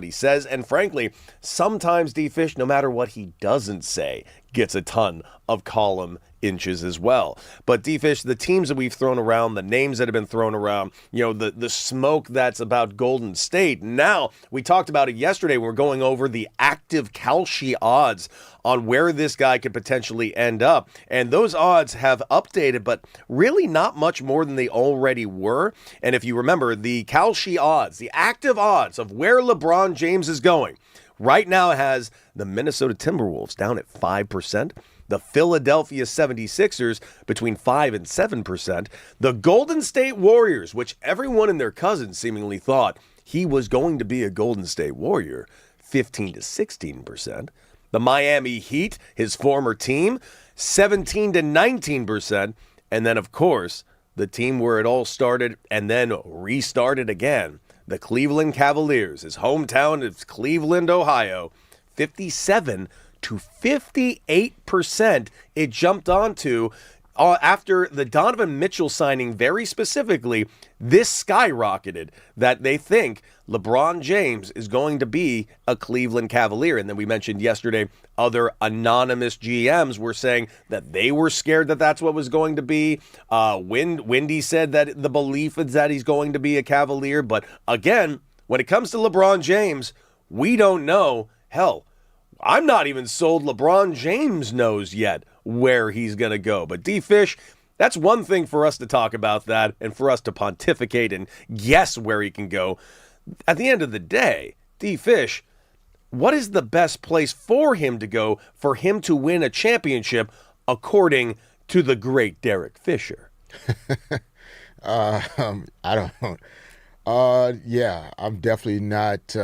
he says. And frankly, sometimes D-Fish, no matter what he doesn't say, gets a ton of column inches as well. But D-Fish, the teams that we've thrown around, the names that have been thrown around, the smoke that's about Golden State. Now, we talked about it yesterday. We're going over the active Kalshi odds on where this guy could potentially end up. And those odds have updated, but really not much more than they already were. And if you remember, the Kalshi odds, the active odds of where LeBron James is going, right now has the Minnesota Timberwolves down at 5%. The Philadelphia 76ers between 5 and 7%. The Golden State Warriors, which everyone and their cousins seemingly thought he was going to be a Golden State Warrior, 15 to 16%. The Miami Heat, his former team, 17 to 19%. And then, of course, the team where it all started and then restarted again, the Cleveland Cavaliers, his hometown is Cleveland, Ohio, 57 to 58% it jumped onto after the Donovan Mitchell signing. Very specifically, this skyrocketed that they think LeBron James is going to be a Cleveland Cavalier. And then we mentioned yesterday other anonymous GMs were saying that they were scared that that's what was going to be. Wendy said that the belief is that he's going to be a Cavalier. But again, when it comes to LeBron James, we don't know. Hell, I'm not even sold LeBron James knows yet where he's going to go. But D-Fish, that's one thing for us to talk about that and for us to pontificate and guess where he can go. At the end of the day, D-Fish, what is the best place for him to go for him to win a championship according to the great Derek Fisher? I don't. Yeah, I'm definitely not.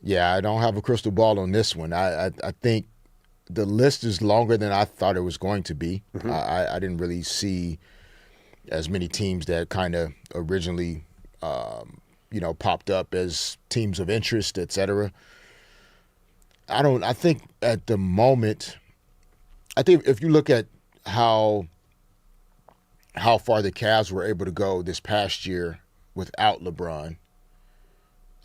Yeah, I don't have a crystal ball on this one. I think the list is longer than I thought it was going to be. Mm-hmm. I didn't really see as many teams that kind of originally, popped up as teams of interest, et cetera. I think at the moment, I think if you look at how far the Cavs were able to go this past year without LeBron,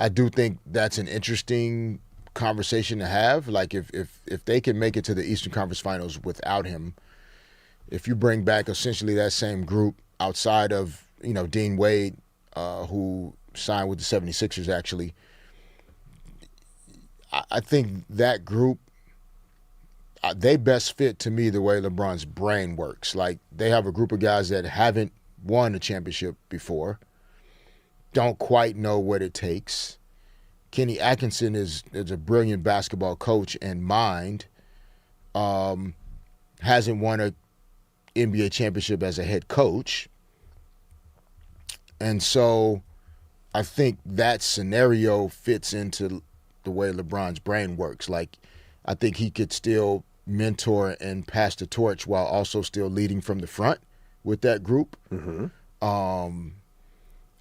I do think that's an interesting conversation to have. Like if they can make it to the Eastern Conference Finals without him, if you bring back essentially that same group outside of, Dean Wade, who signed with the 76ers actually, I think that group, they best fit to me the way LeBron's brain works. Like they have a group of guys that haven't won a championship before, don't quite know what it takes. Kenny Atkinson is a brilliant basketball coach and mind. Hasn't won a NBA championship as a head coach. And so I think that scenario fits into the way LeBron's brain works. Like I think he could still mentor and pass the torch while also still leading from the front with that group. Mm-hmm.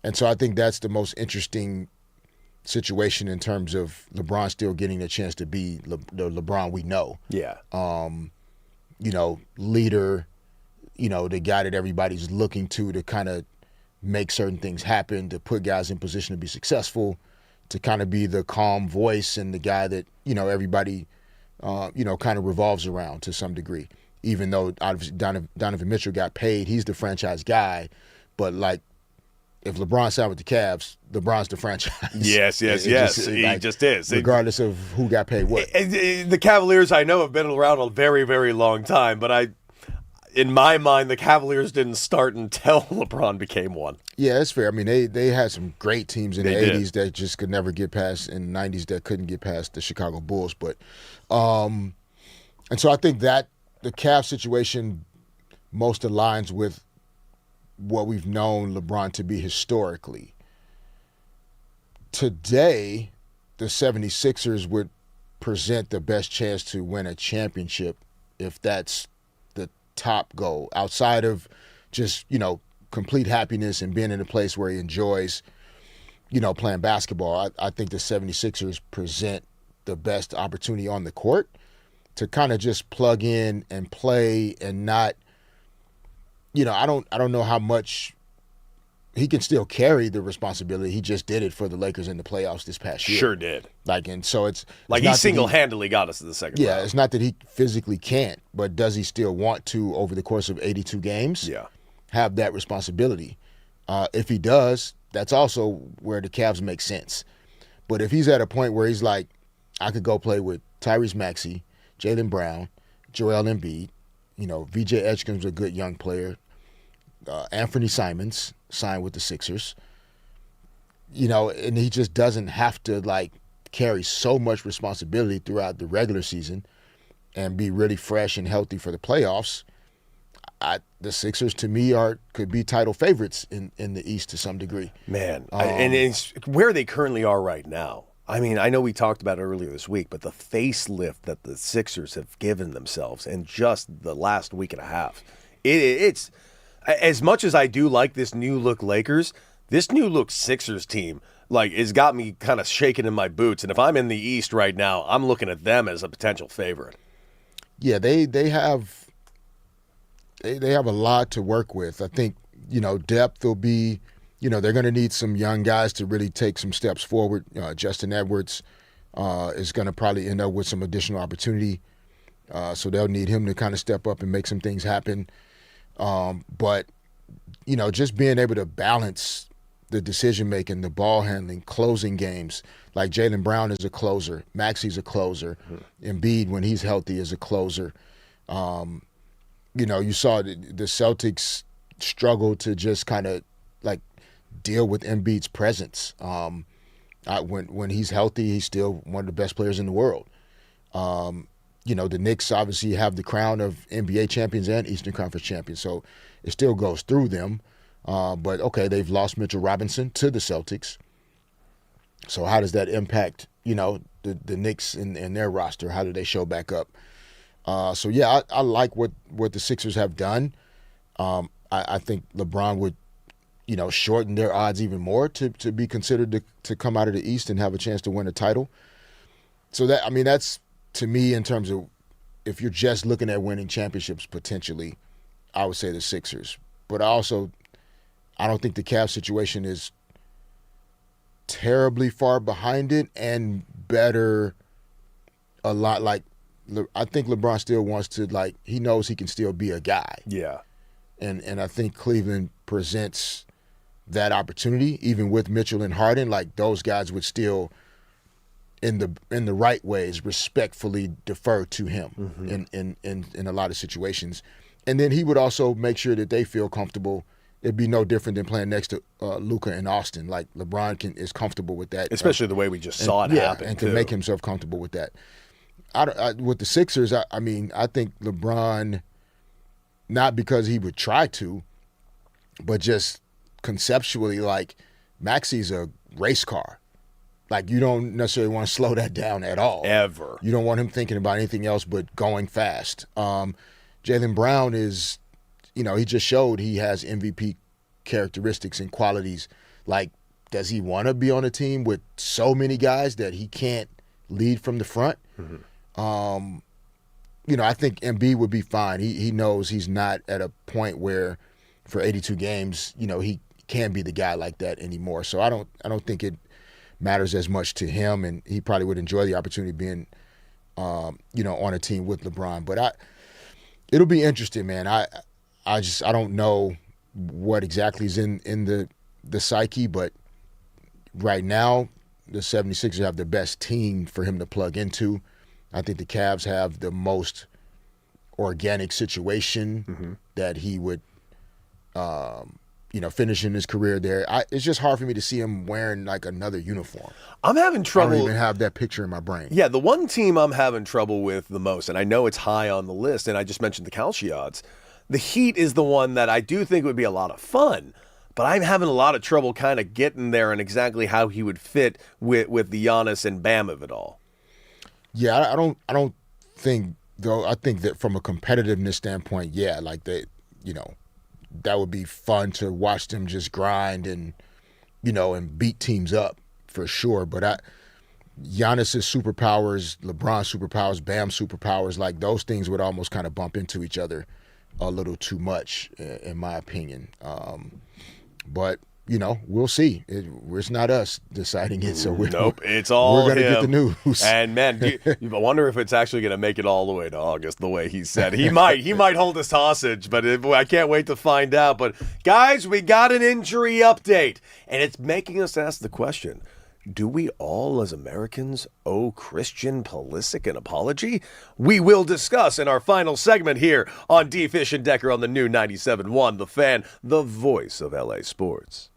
And so I think that's the most interesting situation in terms of LeBron still getting a chance to be the LeBron we know. Yeah. Leader, the guy that everybody's looking to kind of make certain things happen, to put guys in position to be successful, to kind of be the calm voice and the guy that, everybody, kind of revolves around to some degree. Even though Donovan Mitchell got paid, he's the franchise guy. But, like, if LeBron signed with the Cavs, LeBron's the franchise. Yes. He just is. Regardless of who got paid what. The Cavaliers, I know, have been around a very, very long time, but in my mind, the Cavaliers didn't start until LeBron became one. Yeah, that's fair. I mean, they had some great teams in the 80s that just could never get past, in the 90s that couldn't get past the Chicago Bulls. But, and so I think that the Cavs situation most aligns with what we've known LeBron to be historically. Today, the 76ers would present the best chance to win a championship if that's the top goal, outside of just, complete happiness and being in a place where he enjoys, playing basketball. I think the 76ers present the best opportunity on the court to kind of just plug in and play and not, I don't know how much he can still carry the responsibility. He just did it for the Lakers in the playoffs this past year. Sure did. And so it's like he single-handedly got us to the second round. Yeah, it's not that he physically can't, but does he still want to, over the course of 82 games, have that responsibility? If he does, that's also where the Cavs make sense. But if he's at a point where he's like, I could go play with Tyrese Maxey, Jaylen Brown, Joel Embiid, VJ Edgecombe's a good young player, Anthony Simons signed with the Sixers, and he just doesn't have to carry so much responsibility throughout the regular season and be really fresh and healthy for the playoffs. The Sixers, to me, could be title favorites in the East to some degree. Man, and it's where they currently are right now. I mean, I know we talked about it earlier this week, but the facelift that the Sixers have given themselves in just the last week and a half, it's as much as I do like this new look Lakers, this new look Sixers team it's got me kind of shaking in my boots. And if I'm in the East right now, I'm looking at them as a potential favorite. Yeah, they have a lot to work with. I think depth will be. They're going to need some young guys to really take some steps forward. Justin Edwards is going to probably end up with some additional opportunity. So they'll need him to kind of step up and make some things happen. But just being able to balance the decision-making, the ball handling, closing games. Like Jaylen Brown is a closer. Maxey's a closer. Embiid, when he's healthy, is a closer. You saw the Celtics struggle to just kind of deal with Embiid's presence. When he's healthy, he's still one of the best players in the world. The Knicks obviously have the crown of NBA champions and Eastern Conference champions, so it still goes through them. But, okay, they've lost Mitchell Robinson to the Celtics. So how does that impact, the Knicks and their roster? How do they show back up? I like what the Sixers have done. I think LeBron would shorten their odds even more to be considered to come out of the East and have a chance to win a title. So that's to me, in terms of if you're just looking at winning championships potentially, I would say the Sixers. But I don't think the Cavs situation is terribly far behind it and better a lot. I think LeBron still wants to, he knows he can still be a guy. Yeah. And I think Cleveland presents that opportunity, even with Mitchell and Harden. Those guys would still, in the right ways, respectfully defer to him in a lot of situations. And then he would also make sure that they feel comfortable. It'd be no different than playing next to Luka and Austin. LeBron is comfortable with that, especially the way we just saw it happen, and can make himself comfortable with that. With the Sixers, I think LeBron, not because he would try to, but just conceptually, Maxey's a race car. You don't necessarily want to slow that down at all. Ever. You don't want him thinking about anything else but going fast. Jaylen Brown is, he just showed he has MVP characteristics and qualities. Does he want to be on a team with so many guys that he can't lead from the front? I think Embiid would be fine. He knows he's not at a point where for 82 games, he can be the guy like that anymore. So I don't think it matters as much to him, and he probably would enjoy the opportunity being, on a team with LeBron. But it'll be interesting, man. I don't know what exactly is in the psyche, but right now the 76ers have the best team for him to plug into. I think the Cavs have the most organic situation that he would, finish in his career there. It's just hard for me to see him wearing another uniform. I'm having trouble. I don't even have that picture in my brain. Yeah, the one team I'm having trouble with the most, and I know it's high on the list, and I just mentioned the Calcio odds. The Heat is the one that I do think would be a lot of fun, but I'm having a lot of trouble kind of getting there and exactly how he would fit with the Giannis and Bam of it all. Yeah, I don't think though. I think that from a competitiveness standpoint, yeah, like that, that would be fun to watch them just grind and and beat teams up for sure. But Giannis's superpowers, LeBron's superpowers, Bam's superpowers, like those things would almost kind of bump into each other a little too much, in my opinion. But we'll see. It's not us deciding it, so it's all we're gonna him. get the news. And man, I wonder if it's actually going to make it all the way to August. The way he said he might hold us hostage, but I can't wait to find out. But guys, we got an injury update, and it's making us ask the question: do we all, as Americans, owe Christian Pulisic an apology? We will discuss in our final segment here on D. Fish and Decker on the new 97.1 The Fan, the voice of LA sports.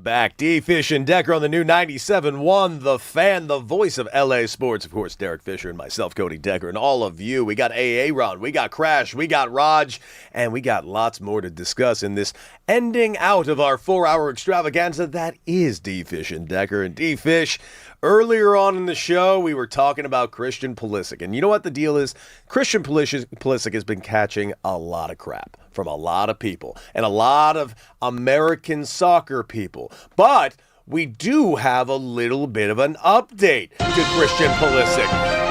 back. D-Fish and Decker on the new 97.1, The Fan, the voice of LA sports. Of course, Derek Fisher and myself, Cody Decker, and all of you. We got Ron, we got Crash, we got Raj, and we got lots more to discuss in this ending out of our 4-hour extravaganza that is D-Fish and Decker. And D-Fish, earlier on in the show, we were talking about Christian Pulisic. And you know what the deal is? Christian Pulisic has been catching a lot of crap from a lot of people and a lot of American soccer people. But we do have a little bit of an update to Christian Pulisic.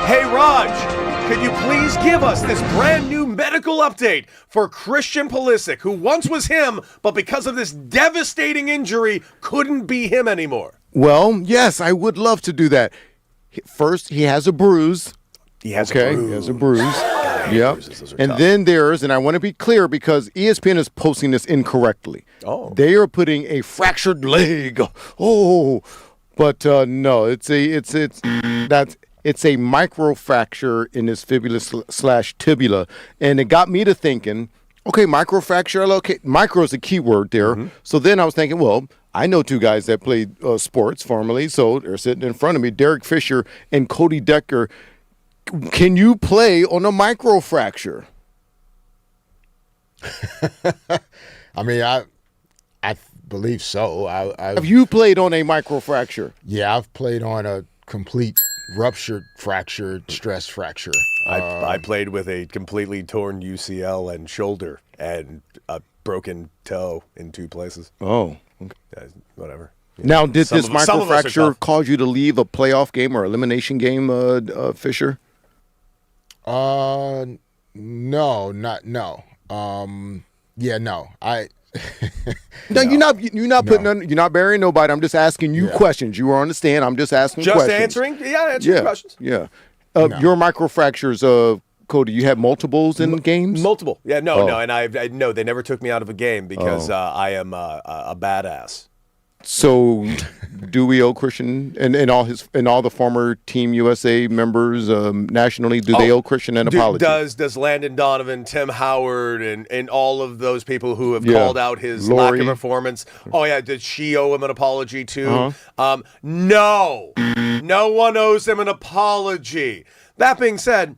Hey, Raj, could you please give us this brand new medical update for Christian Pulisic, who once was him, but because of this devastating injury, couldn't be him anymore? Well, yes, I would love to do that. First, he has a bruise. He has a bruise. Yep. And then there's, and I want to be clear because ESPN is posting this incorrectly. Oh. They are putting a fractured leg. Oh, but no, it's a microfracture in his fibula slash tibula, and it got me to thinking. Okay, microfracture. Okay, micro is a key word there. Mm-hmm. So then I was thinking, well, I know two guys that played sports formerly, so they're sitting in front of me, Derek Fisher and Cody Decker. Can you play on a microfracture? I mean, I believe so. Have you played on a microfracture? Yeah, I've played on a complete ruptured, fractured, stress fracture. I played with a completely torn UCL and shoulder and a broken toe in 2 places. Oh. Whatever. Now, did this microfracture cause you to leave a playoff game or elimination game, Fisher? No. No. No, you're not burying nobody. I'm just asking you questions. You are on the stand. I'm just asking questions. Answering questions. Yeah. Your microfractures, Cody, you had multiples in games? Multiple. Yeah, no, and I no, they never took me out of a game because I am a badass. So, do we owe Christian and all the former Team USA members nationally? Do they owe Christian an apology? Does Landon Donovan, Tim Howard, and all of those people who have called out his lack of performance? Oh yeah, did she owe him an apology too? No, no one owes him an apology. That being said,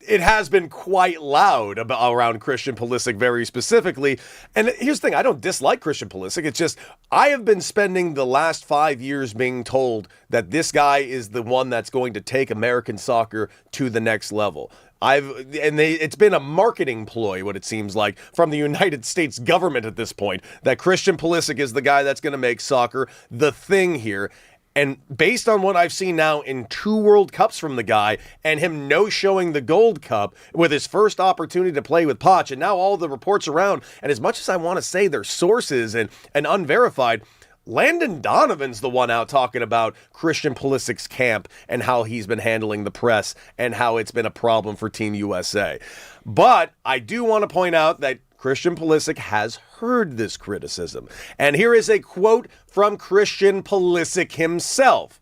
it has been quite loud around Christian Pulisic very specifically. And here's the thing, I don't dislike Christian Pulisic. It's just I have been spending the last 5 years being told that this guy is the one that's going to take American soccer to the next level. It's been a marketing ploy, what it seems like, from the United States government at this point, that Christian Pulisic is the guy that's going to make soccer the thing here. And based on what I've seen now in 2 World Cups from the guy and him no-showing the Gold Cup with his first opportunity to play with Poch, and now all the reports around, and as much as I want to say they're sources and unverified, Landon Donovan's the one out talking about Christian Pulisic's camp and how he's been handling the press and how it's been a problem for Team USA. But I do want to point out that Christian Pulisic has heard this criticism. And here is a quote from Christian Pulisic himself.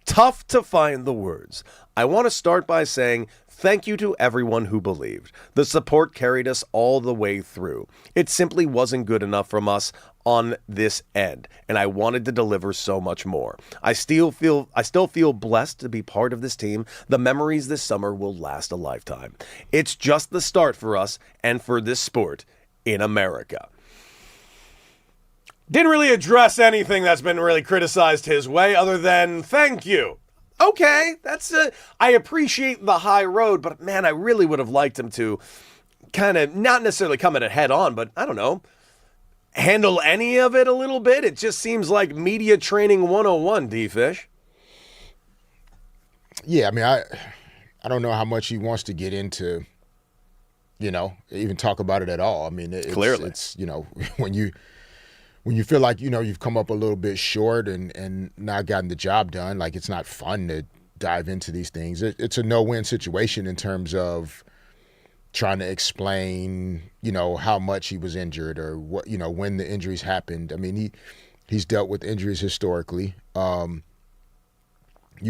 Tough to find the words. I want to start by saying thank you to everyone who believed. The support carried us all the way through. It simply wasn't good enough from us on this end, and I wanted to deliver so much more. I still feel blessed to be part of this team. The memories this summer will last a lifetime. It's just the start for us and for this sport in America. Didn't really address anything that's been really criticized his way other than thank you. Okay, I appreciate the high road, but man, I really would have liked him to kind of not necessarily come at it head on, but I don't know, handle any of it a little bit. It just seems like media training 101, D-Fish. Yeah, I mean, I don't know how much he wants to get into, even talk about it at all. I mean, clearly, it's when you feel like, you've come up a little bit short and not gotten the job done, like it's not fun to dive into these things. It's a no-win situation in terms of trying to explain, how much he was injured or what, when the injuries happened. I mean, he's dealt with injuries historically. You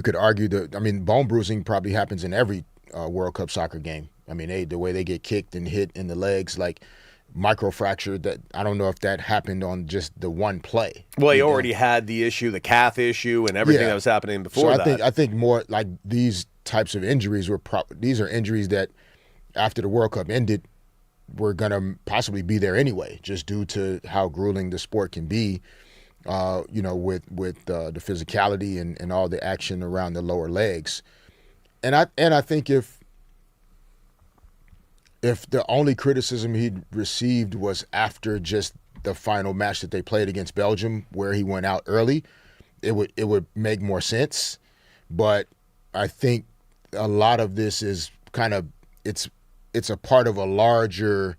could argue bone bruising probably happens in every World Cup soccer game. I mean, the way they get kicked and hit in the legs, like microfracture that I don't know if that happened on just the one play. Well, he already had the issue, the calf issue, and everything that was happening before that. I think more like these types of injuries these are injuries that after the World Cup ended, we're gonna possibly be there anyway, just due to how grueling the sport can be. With the physicality and all the action around the lower legs, and I think if the only criticism he'd received was after just the final match that they played against Belgium, where he went out early, it would make more sense. But I think a lot of this is kind of it's a part of a larger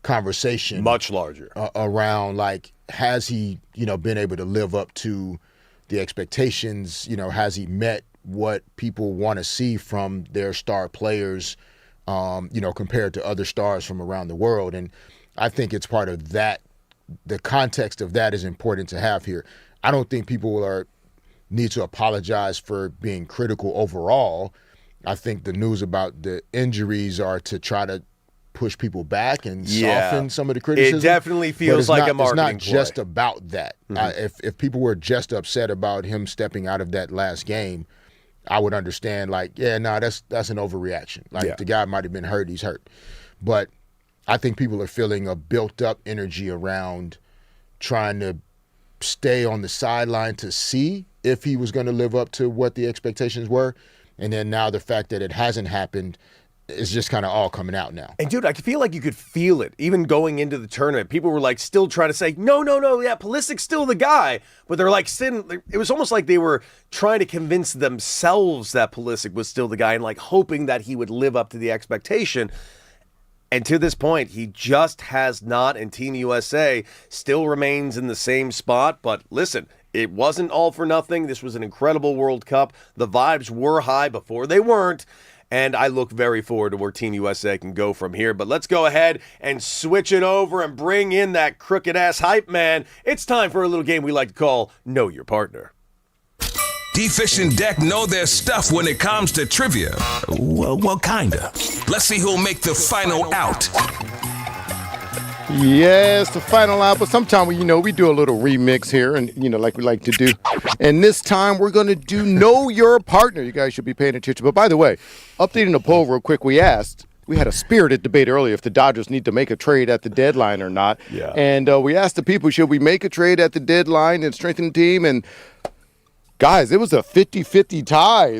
conversation, much larger, around like, has he been able to live up to the expectations? Has he met what people want to see from their star players? Compared to other stars from around the world. And I think it's part of that. The context of that is important to have here. I don't think people need to apologize for being critical overall. I think the news about the injuries are to try to push people back and soften some of the criticism. It definitely feels like a marketing play. It's not just about that. If people were just upset about him stepping out of that last game, I would understand, like, that's an overreaction. Like, the guy might have been hurt, he's hurt. But I think people are feeling a built-up energy around trying to stay on the sideline to see if he was going to live up to what the expectations were. And then now the fact that it hasn't happened is just kind of all coming out now. And dude, I feel like you could feel it even going into the tournament. People were like still trying to say, no, Pulisic's still the guy. But they're like sitting, it was almost like they were trying to convince themselves that Pulisic was still the guy and like hoping that he would live up to the expectation. And to this point, he just has not, and Team USA still remains in the same spot. But listen, it wasn't all for nothing. This was an incredible World Cup. The vibes were high before they weren't. And I look very forward to where Team USA can go from here. But let's go ahead and switch it over and bring in that crooked-ass hype man. It's time for a little game we like to call Know Your Partner. D-Fish and Deck know their stuff when it comes to trivia. Well, kinda. Let's see who'll make the final out. Yes, the final out, but sometimes we do a little remix here, and like we like to do. And this time we're going to do Know Your Partner. You guys should be paying attention. But by the way, updating the poll real quick, we had a spirited debate earlier if the Dodgers need to make a trade at the deadline or not. Yeah. And we asked the people, should we make a trade at the deadline and strengthen the team? And guys, it was a 50-50 tie.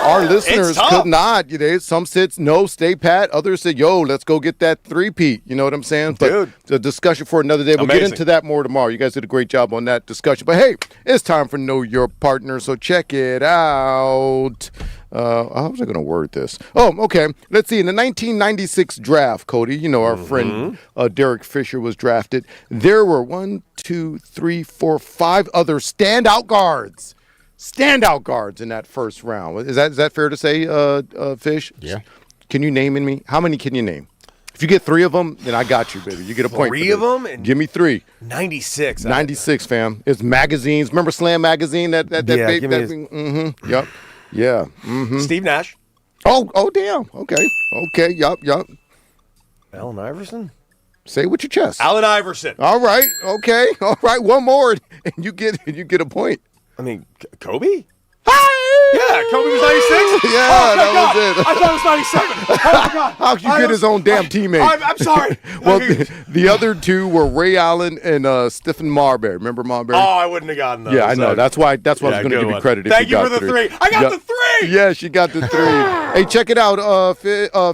Our listeners could not. Some said, no, stay pat. Others said, yo, let's go get that three-peat. You know what I'm saying? Dude. But it's a discussion for another day. We'll get into that more tomorrow. You guys did a great job on that discussion. But, hey, it's time for Know Your Partner, so check it out. How was I going to word this? Oh, okay. Let's see. In the 1996 draft, Cody, our friend Derek Fisher was drafted. There were 5 other standout guards. Standout guards in that first round. Is that fair to say, Fish? Yeah. Can you name me? How many can you name? If you get 3 of them, then I got you, baby. You get a point. 3 of them? And give me 3. 96. 96, fam. It's magazines. Remember Slam Magazine? That give me thing? Mm-hmm. Yep. Yeah. Mm-hmm. Steve Nash. Oh, damn. Okay. Yup. Allen Iverson? Say it with your chest. Allen Iverson. All right. Okay. All right. One more, and you get a point. I mean, Kobe? Yeah, Kobe was 96? Yeah, that was it. I thought it was 97. Oh, my God. How could you get his own damn teammate? I'm sorry. Well, the other 2 were Ray Allen and Stephen Marbury. Remember Marbury? Oh, I wouldn't have gotten those. Yeah, I know. That's why I was going to give you credit. Thank you for the 3. I got the 3. Yeah, she got the 3. Hey, check it out,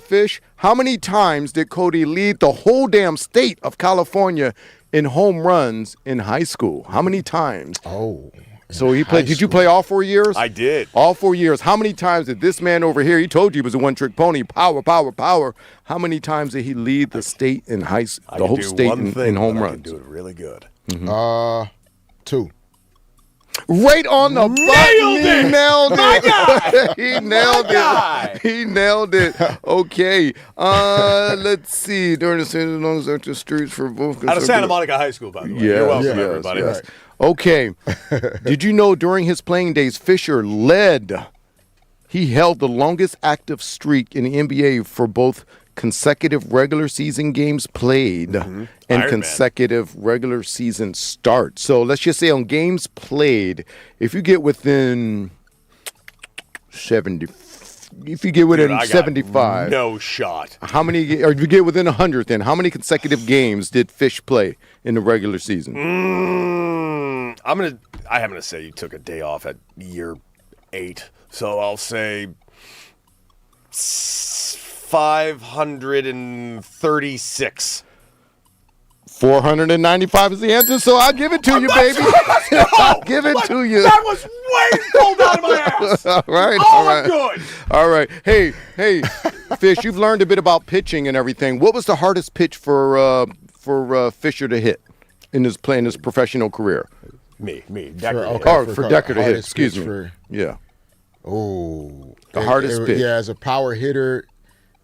Fish. How many times did Cody lead the whole damn state of California in home runs in high school? How many times? Oh. So he played. Did you play all 4 years? I did. All 4 years. How many times did this man over here? He told you he was a one-trick pony. Power. How many times did he lead the state in the whole state in home runs? I can do it really good. 2. Right on the button. He nailed it. My guy. He nailed it. Okay. Let's see. During the season, as long as the streets for both. Out of Santa Monica High School, by the way. You're welcome, everybody. Yes. Okay. Did you know during his playing days, Fisher held the longest active streak in the NBA for both consecutive regular season games played and Iron consecutive regular season starts. So let's just say on games played, if you get within 70, if you get within Dude, I got 75, no shot. how many, or if you get within 100, then how many consecutive games did Fish play in the regular season? I'm gonna say you took a day off at year 8, so I'll say 536. 495 is the answer, so I'll give it to you, baby. I'll give it to you. That was way pulled out of my ass. All right, Oh, all right. I'm good. All right. Hey, Fish, you've learned a bit about pitching and everything. What was the hardest pitch for Fisher to hit in his professional career? Me. For Decker to hit. Excuse me. The hardest pitch. Yeah, as a power hitter,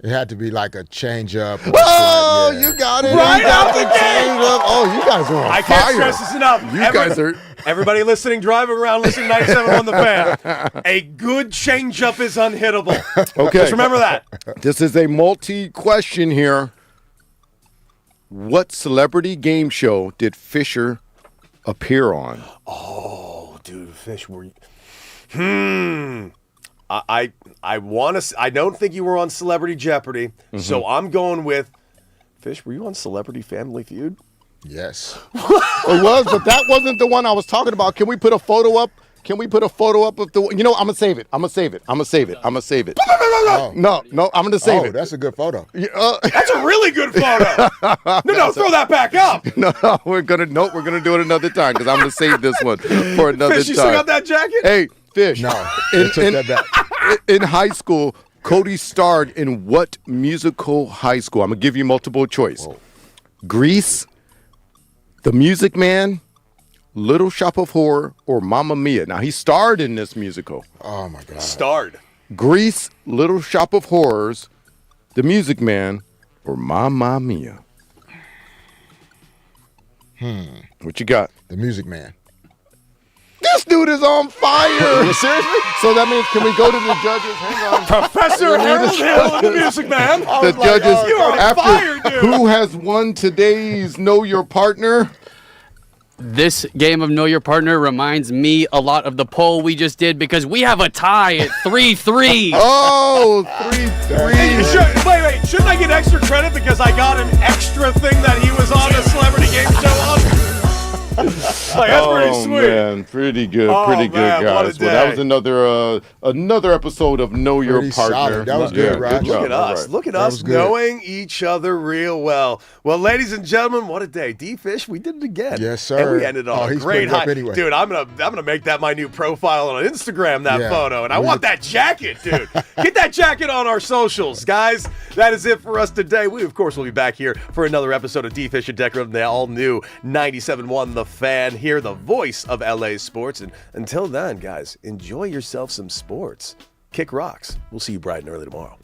it had to be like a changeup. Oh, you got it. Right You got out the the gate. changeup. Oh, you guys are on I fire. can't stress this enough. Guys are. Everybody listening, driving around, listening to 97 on the Fan. A good changeup is unhittable. Okay. Just remember that. This is a multi-question here. What celebrity game show did Fisher appear on? Oh, dude, Fish, were you? I want to. I don't think you were on Celebrity Jeopardy, so I'm going with Fish. Were you on Celebrity Family Feud? Yes. It was, but that wasn't the one I was talking about. Can we put a photo up? Can we put a photo up of the? You know, I'm gonna save it. Oh. No, I'm gonna save it. That's a good photo. That's a really good photo. No, throw that back up. No, we're gonna do it another time because I'm gonna save this one for another Fish, time. you still got that jacket? Hey, Fish. No, I took that back. In high school, Cody starred in what musical high school? I'm gonna give you multiple choice. Whoa. Grease, The Music Man, Little Shop of Horror, or Mamma Mia. Now he starred in this musical. Oh my God. Starred. Grease, Little Shop of Horrors, The Music Man, or Mamma Mia. What you got? The Music Man. This dude is on fire. Seriously? So that means, can we go to the judges? Hang on. Professor Harold Hill and the Music Man. The judges, you are on after fire, dude. who has won today's Know Your Partner? This game of Know Your Partner reminds me a lot of the poll we just did because we have a tie at 3-3. Oh, 3-3. Hey, wait. Shouldn't I get extra credit because I got an extra thing that he was on a celebrity game show on? That's pretty sweet. Man, pretty good, man, guys. what a day. Well, that was another episode of Know Your Pretty Partner. solid. That was good, Raj. job. Look at us. All right. Look at That us was good. knowing each other real well. Well, ladies and gentlemen, what a day. D-Fish, we did it again. Yes, sir. And we ended on a he's great putting it up high. anyway. Dude, I'm gonna make that my new profile on Instagram, that Yeah. photo. And I want that jacket, dude. Get that jacket on our socials. Guys, that is it for us today. We, of course, will be back here for another episode of D-Fish and Decker of the all-new 97.1 The Fan. Here, the voice of LA sports. And until then, guys, enjoy yourself some sports. Kick rocks. We'll see you bright and early tomorrow.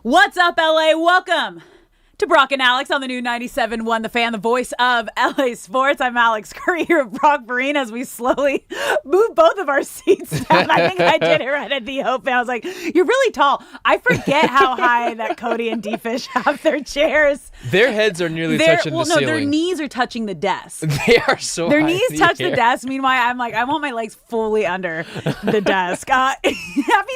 What's up, LA? Welcome to Brock and Alex on the new 97.1 The Fan, the voice of LA Sports. I'm Alex Curry here with Brock Vereen as we slowly move both of our seats down. I think I did it right at the open. I was like, you're really tall. I forget how high that Cody and D-Fish have their chairs. Their heads are nearly touching the ceiling. Their knees are touching the desk. They are so Their high knees in the touch the air. desk. Meanwhile, I'm like, I want my legs fully under the desk. Happy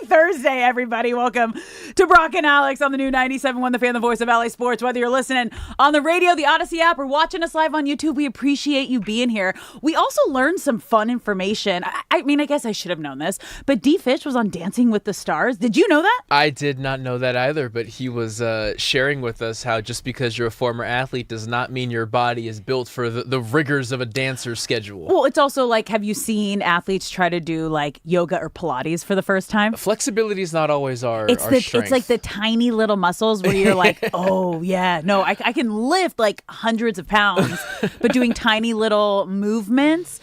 Thursday, everybody. Welcome to Brock and Alex on the new 97.1 The Fan, the voice of LA Sports. Whether you're listening on the radio, the Odyssey app, or watching us live on YouTube, we appreciate you being here. We also learned some fun information. I mean, I guess I should have known this, but D-Fish was on Dancing with the Stars. Did you know that? I did not know that either, but he was sharing with us how just because you're a former athlete does not mean your body is built for the rigors of a dancer's schedule. Well, it's also like, have you seen athletes try to do like yoga or Pilates for the first time? Flexibility is not always our strength. It's like the tiny little muscles where you're like, oh yeah, no, I can lift like hundreds of pounds, but doing tiny little movements.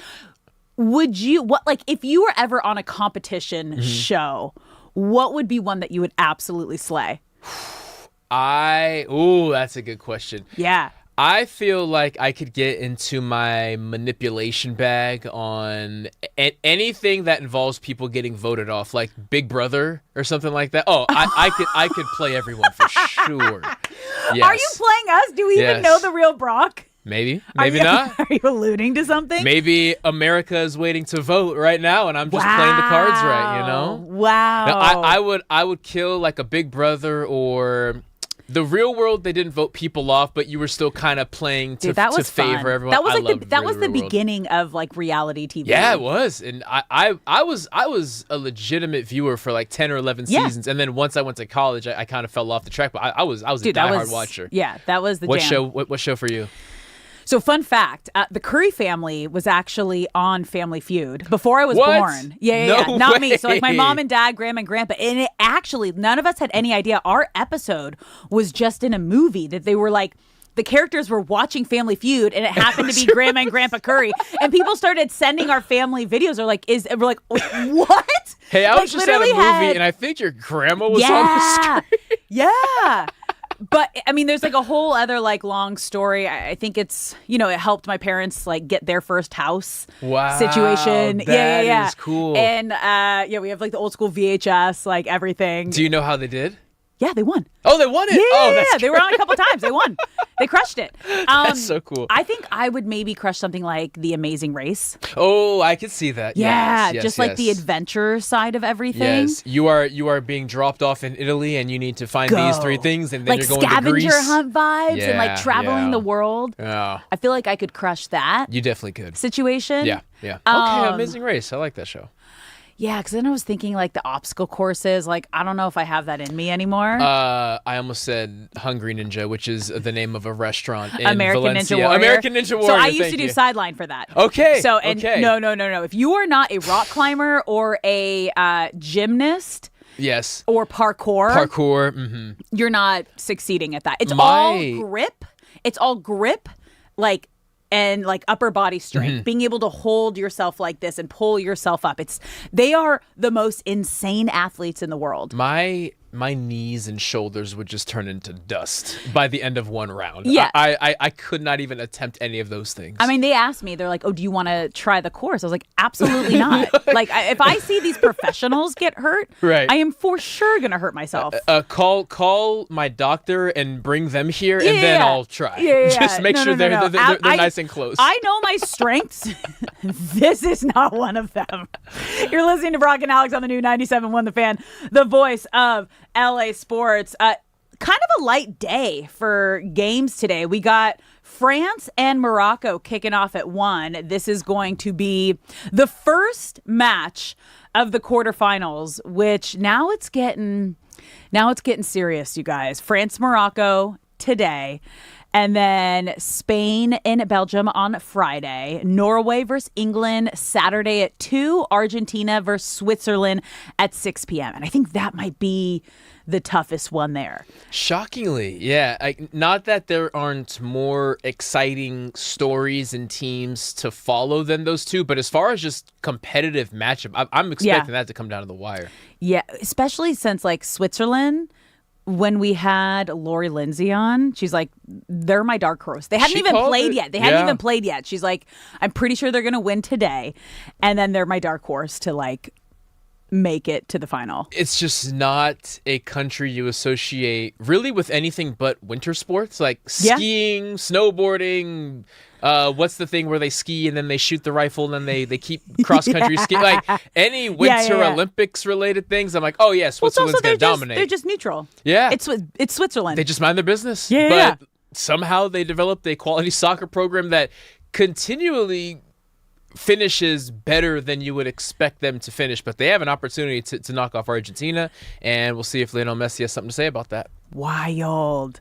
If you were ever on a competition show, what would be one that you would absolutely slay? That's a good question. Yeah. I feel like I could get into my manipulation bag on anything that involves people getting voted off, like Big Brother or something like that. Oh, I could play everyone for sure. Yes. Are you playing us? Do we even know the real Brock? Maybe Maybe not. Are you alluding to something? Maybe America is waiting to vote right now, and I'm just playing the cards right. You know? Wow. Now, I would kill like a Big Brother or. The real world, they didn't vote people off, but you were still kind of playing to favor everyone. That was like the beginning of like reality TV. Yeah, it was, and I was a legitimate viewer for like 10 or 11 seasons, and then once I went to college, I kind of fell off the track. But I was a diehard watcher. Yeah, that was the jam. What show for you? So fun fact, the Curry family was actually on Family Feud before I was born. Yeah, not me. So like my mom and dad, grandma and grandpa. And it actually, none of us had any idea. Our episode was just in a movie that they were like, the characters were watching Family Feud, and it happened to be Grandma and Grandpa Curry. And people started sending our family videos. We're like, what? Hey, I was just at a movie, and I think your grandma was on the screen. Yeah. But I mean, there's like a whole other like long story. I think it's, it helped my parents like get their first house situation. That is cool. And we have like the old school VHS, like everything. Do you know how they did? Yeah, they won. Oh, they won it? Yeah, they were on a couple times. They won. They crushed it. That's so cool. I think I would maybe crush something like The Amazing Race. Oh, I could see that. Yeah, yes, just like the adventure side of everything. Yes, you are being dropped off in Italy, and you need to find these 3 things, and then like you're going to Greece. Scavenger hunt vibes and like traveling the world. Yeah. I feel like I could crush that. You definitely could. Situation. Yeah. Okay, Amazing Race. I like that show. Yeah, because then I was thinking like the obstacle courses. Like, I don't know if I have that in me anymore. I almost said Hungry Ninja, which is the name of a restaurant in American Valencia. Ninja Warrior. American Ninja Warrior. So I used to do sideline for that. Okay. So no. If you are not a rock climber or a gymnast, yes, or parkour, you're not succeeding at that. It's all grip, and like upper body strength, being able to hold yourself like this and pull yourself up. They are the most insane athletes in the world. My knees and shoulders would just turn into dust by the end of one round. Yeah. I could not even attempt any of those things. I mean, they asked me, they're like, oh, do you want to try the course? I was like, absolutely not. If I see these professionals get hurt, right. I am for sure going to hurt myself. Call my doctor and bring them here, and then I'll try. Just make sure they're nice and close. I know my strengths. This is not one of them. You're listening to Brock and Alex on the new 97.1 The Fan, the voice of LA Sports. Kind of a light day for games today. We got France and Morocco kicking off at 1. This is going to be the first match of the quarterfinals, which now it's getting serious, you guys. France, Morocco today. And then Spain and Belgium on Friday. Norway versus England Saturday at 2. Argentina versus Switzerland at 6 p.m. And I think that might be the toughest one there. Shockingly, yeah. Not that there aren't more exciting stories and teams to follow than those two, but as far as just competitive matchup, I'm expecting that to come down to the wire. Yeah, especially since like Switzerland when we had Lori Lindsay on, she's like, they're my dark horse. They hadn't She even called played it. yet. They hadn't Yeah. even played yet. She's like, I'm pretty sure they're going to win today. And then they're my dark horse to like make it to the final. It's just not a country you associate really with anything but winter sports, like Yeah. skiing, snowboarding. What's the thing where they ski and then they shoot the rifle and then they keep cross country skiing? Like any winter yeah. Olympics related things, I'm like, oh yeah, Well, it's Switzerland's also gonna dominate. They're just neutral. Yeah. It's Switzerland. They just mind their business. Yeah, but yeah. somehow they developed a quality soccer program that continually finishes better than you would expect them to finish. But they have an opportunity to knock off Argentina, and we'll see if Lionel Messi has something to say about that. Wild.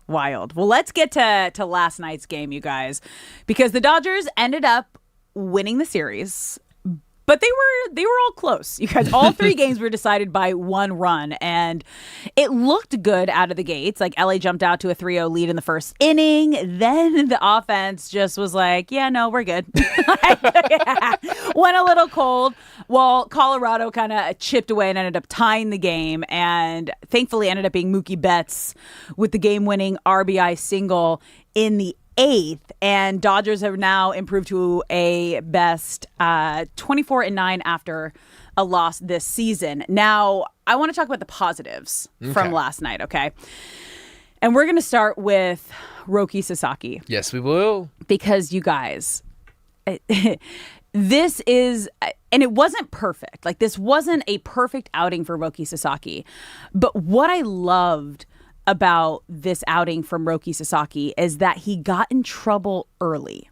Well, let's get to last night's game, you guys, because the Dodgers ended up winning the series. But they were all close. You guys, all three games were decided by one run, and it looked good out of the gates. Like LA jumped out to a 3-0 lead in the first inning. Then the offense just was like, yeah, no, we're good. Went a little cold. Well, Colorado kind of chipped away and ended up tying the game, and thankfully ended up being Mookie Betts with the game-winning RBI single in the 8th, and Dodgers have now improved to a best 24-9 after a loss this season. Now, I want to talk about the positives from last night, okay? And we're going to start with Roki Sasaki. Yes, we will. Because you guys, this is, and it wasn't perfect. Like, this wasn't a perfect outing for Roki Sasaki. But what I loved about this outing from Roki Sasaki is that he got in trouble early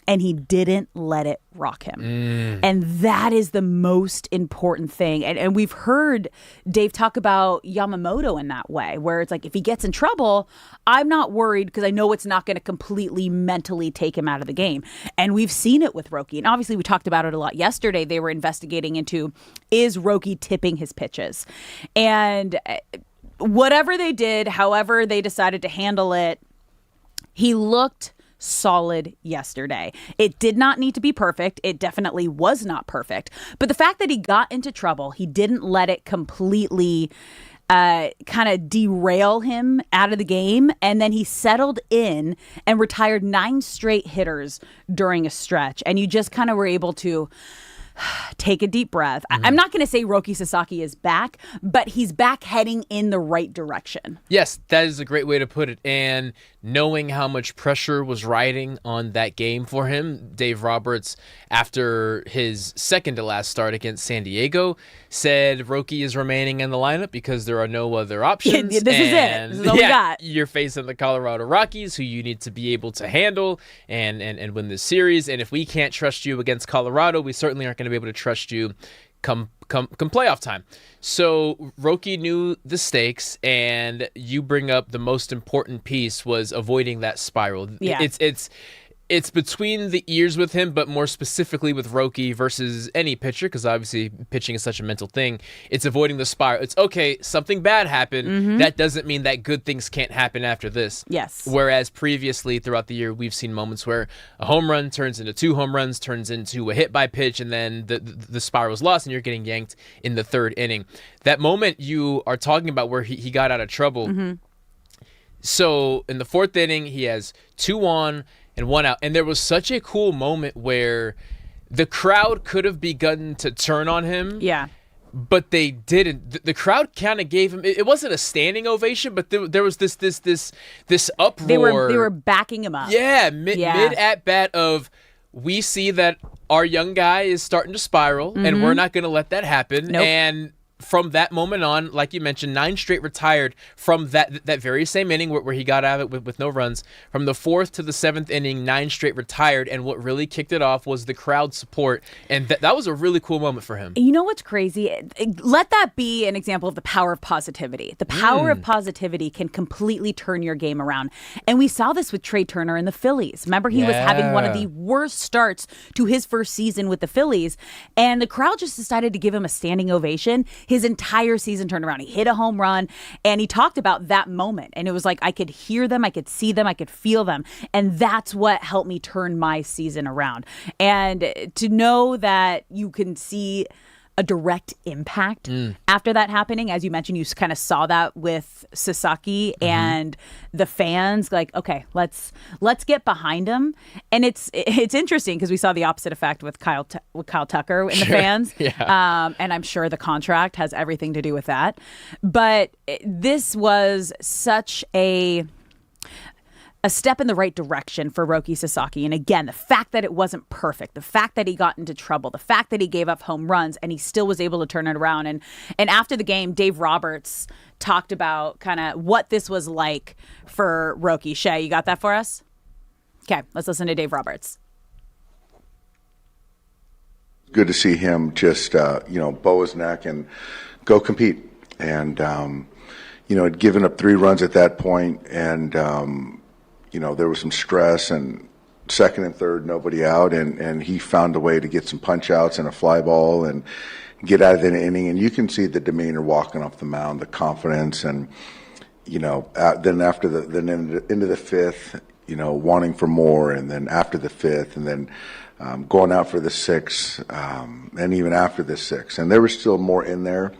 and he didn't let it rock him. And that is the most important thing. And we've heard Dave talk about Yamamoto in that way, where it's like, if he gets in trouble, I'm not worried because I know it's not going to completely mentally take him out of the game. And we've seen it with Roki. And obviously we talked about it a lot yesterday. They were investigating into, is Roki tipping his pitches? And whatever they did, however they decided to handle it, he looked solid yesterday. It did not need to be perfect. It definitely was not perfect. But the fact that he got into trouble, he didn't let it completely kind of derail him out of the game. And then he settled in and retired 9 straight hitters during a stretch. And you just kind of were able to take a deep breath. I'm not going to say Roki Sasaki is back, but he's back heading in the right direction. Yes, that is a great way to put it. And knowing how much pressure was riding on that game for him, Dave Roberts, after his second to last start against San Diego, said Roki is remaining in the lineup because there are no other options. This is it. This is all we got. You're facing the Colorado Rockies, who you need to be able to handle and win this series. And if we can't trust you against Colorado, we certainly aren't going to be able to trust you come playoff time. So Roki knew the stakes, and you bring up the most important piece was avoiding that spiral. Yeah. It's between the ears with him, but more specifically with Roki versus any pitcher, because obviously pitching is such a mental thing. It's avoiding the spiral. It's okay, something bad happened. That doesn't mean that good things can't happen after this. Yes. Whereas previously throughout the year, we've seen moments where a home run turns into 2 home runs, turns into a hit by pitch, and then the spiral's lost and you're getting yanked in the 3rd inning. That moment you are talking about where he got out of trouble. So in the 4th inning, he has 2 on and 1 out. And there was such a cool moment where the crowd could have begun to turn on him. Yeah. But they didn't. The crowd kind of gave him. It wasn't a standing ovation, but there was this uproar. They were backing him up. Yeah, mid at bat of, we see that our young guy is starting to spiral, and we're not going to let that happen. Nope. And from that moment on, like you mentioned, 9 straight retired from that very same inning where he got out of it with no runs. From the 4th to the 7th inning, 9 straight retired, and what really kicked it off was the crowd support, and that was a really cool moment for him. You know what's crazy? Let that be an example of the power of positivity. The power of positivity can completely turn your game around. And we saw this with Trey Turner in the Phillies. Remember, he was having one of the worst starts to his first season with the Phillies, and the crowd just decided to give him a standing ovation. His entire season turned around. He hit a home run, and he talked about that moment. And it was like, I could hear them, I could see them, I could feel them. And that's what helped me turn my season around. And to know that you can see a direct impact after that happening. As you mentioned, you kind of saw that with Sasaki and the fans. Like, okay, let's get behind him. And it's interesting because we saw the opposite effect with Kyle Tucker in the fans. And I'm sure the contract has everything to do with that. But this was such a step in the right direction for Roki Sasaki. And again, the fact that it wasn't perfect, the fact that he got into trouble, the fact that he gave up home runs and he still was able to turn it around. And after the game, Dave Roberts talked about kind of what this was like for Roki. Shay, you got that for us? Okay, let's listen to Dave Roberts. Good to see him just, bow his neck and go compete. And, had given up 3 runs at that point, and, there was some stress, and second and third, nobody out, and he found a way to get some punch outs and a fly ball and get out of the inning. And you can see the demeanor walking off the mound, the confidence, and, then after into the fifth, wanting for more, and then after the fifth, and then going out for the sixth, and even after the sixth. And there was still more in there.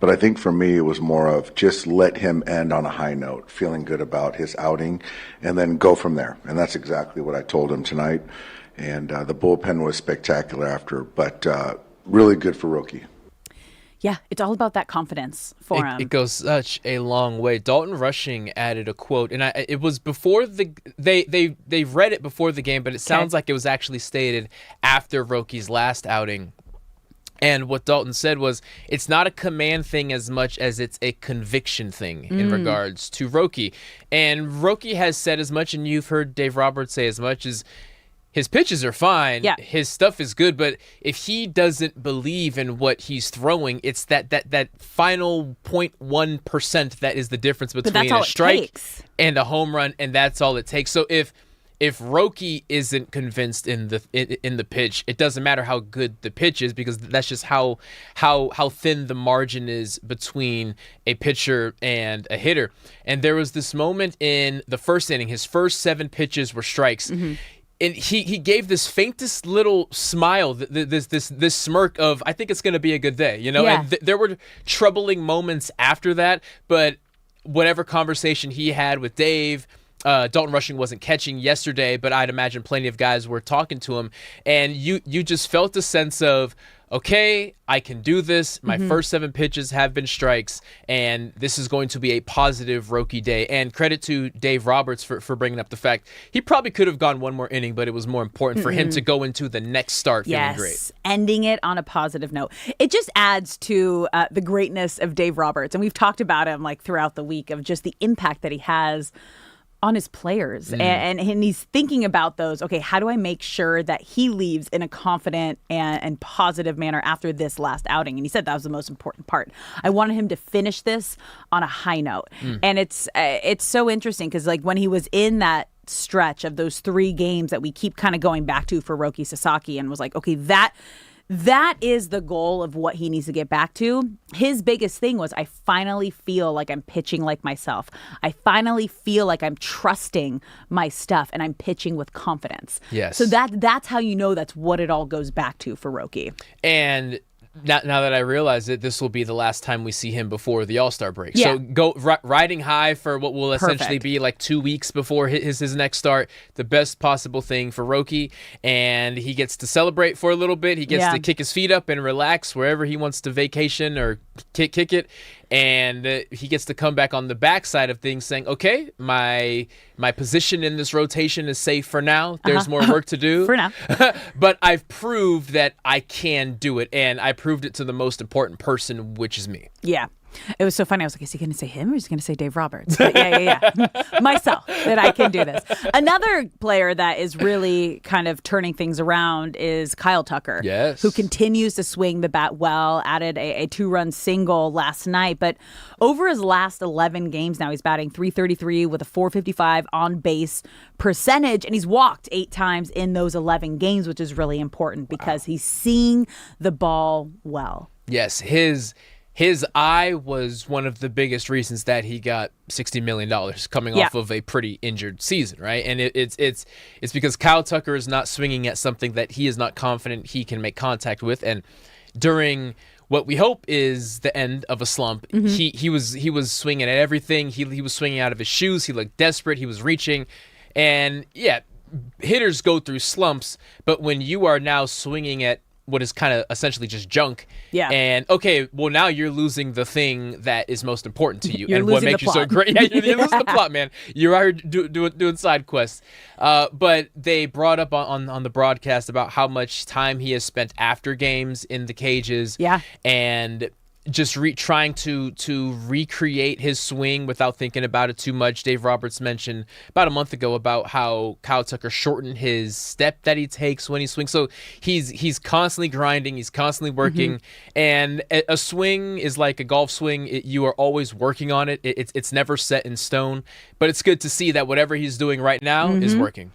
But I think for me, it was more of just let him end on a high note, feeling good about his outing, and then go from there. And that's exactly what I told him tonight. And the bullpen was spectacular after, but really good for Roki. Yeah, it's all about that confidence for him. It goes such a long way. Dalton Rushing added a quote, and it was before they read it before the game, but it sounds like it was actually stated after Roki's last outing. And what Dalton said was, it's not a command thing as much as it's a conviction thing in regards to Roki. And Roki has said as much, and you've heard Dave Roberts say as much, as his pitches are fine. Yeah. His stuff is good. But if he doesn't believe in what he's throwing, it's that final 0.1% that is the difference between a strike and a home run. And that's all it takes. So if Roki isn't convinced in the pitch, it doesn't matter how good the pitch is, because that's just how thin the margin is between a pitcher and a hitter. And there was this moment in the first inning, his first 7 pitches were strikes. And he gave this faintest little smile, this smirk of, I think it's going to be a good day, And there were troubling moments after that, but whatever conversation he had with Dave, Dalton Rushing wasn't catching yesterday, but I'd imagine plenty of guys were talking to him, and you just felt a sense of, okay, I can do this. My first 7 pitches have been strikes, and this is going to be a positive Roki day. And credit to Dave Roberts for bringing up the fact he probably could have gone one more inning, but it was more important for him to go into the next start feeling great. Ending it on a positive note. It just adds to the greatness of Dave Roberts, and we've talked about him like throughout the week of just the impact that he has on his players. And he's thinking about those, okay, how do I make sure that he leaves in a confident and positive manner after this last outing? And he said that was the most important part. I wanted him to finish this on a high note. And it's so interesting because like when he was in that stretch of those 3 games that we keep kind of going back to for Roki Sasaki, and was like, okay, that is the goal of what he needs to get back to. His biggest thing was, I finally feel like I'm pitching like myself. I finally feel like I'm trusting my stuff and I'm pitching with confidence. Yes. So that's how you know that's what it all goes back to for Roki. And now that I realize it, this will be the last time we see him before the All-Star break. Yeah. So go riding high for what will essentially be like 2 weeks before his next start. The best possible thing for Roki, and he gets to celebrate for a little bit. He gets to kick his feet up and relax wherever he wants to vacation or kick it. And he gets to come back on the backside of things saying, okay, my position in this rotation is safe for now. There's more work to do. For now. But I've proved that I can do it, and I proved it to the most important person, which is me. Yeah. It was so funny. I was like, is he going to say him or is he going to say Dave Roberts? But yeah. Myself, that I can do this. Another player that is really kind of turning things around is Kyle Tucker. Yes. Who continues to swing the bat well, added a 2-run single last night. But over his last 11 games now, he's batting .333 with a .455 on-base percentage. And he's walked 8 times in those 11 games, which is really important because he's seeing the ball well. Yes, his eye was one of the biggest reasons that he got $60 million coming off of a pretty injured season, right? And it's because Kyle Tucker is not swinging at something that he is not confident he can make contact with. And during what we hope is the end of a slump. He was swinging at everything. He was swinging out of his shoes. He looked desperate. He was reaching, and yeah, hitters go through slumps. But when you are now swinging at what is kind of essentially just junk, and okay, well now you're losing the thing that is most important to you, You're and what losing makes the you so plot. great. Yeah, you're losing the plot, man. You're already doing side quests. But they brought up on the broadcast about how much time he has spent after games in the cages. Yeah. And just trying to recreate his swing without thinking about it too much. Dave Roberts mentioned about a month ago about how Kyle Tucker shortened his step that he takes when he swings. So he's constantly grinding, he's constantly working, and a swing is like a golf swing. You are always working on it. It's never set in stone, but it's good to see that whatever he's doing right now is working.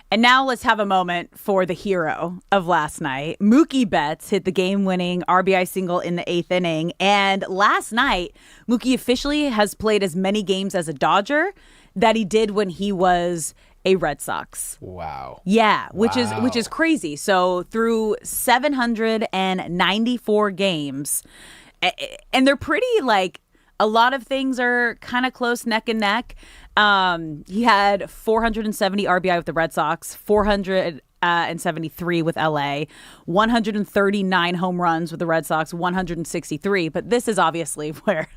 And now let's have a moment for the hero of last night. Mookie Betts hit the game-winning RBI single in the 8th inning. And last night, Mookie officially has played as many games as a Dodger that he did when he was a Red Sox. Wow. Yeah, which is crazy. So through 794 games, and they're pretty like a lot of things are kind of close neck and neck. He had 470 RBI with the Red Sox, 473 with LA, 139 home runs with the Red Sox, 163. But this is obviously where,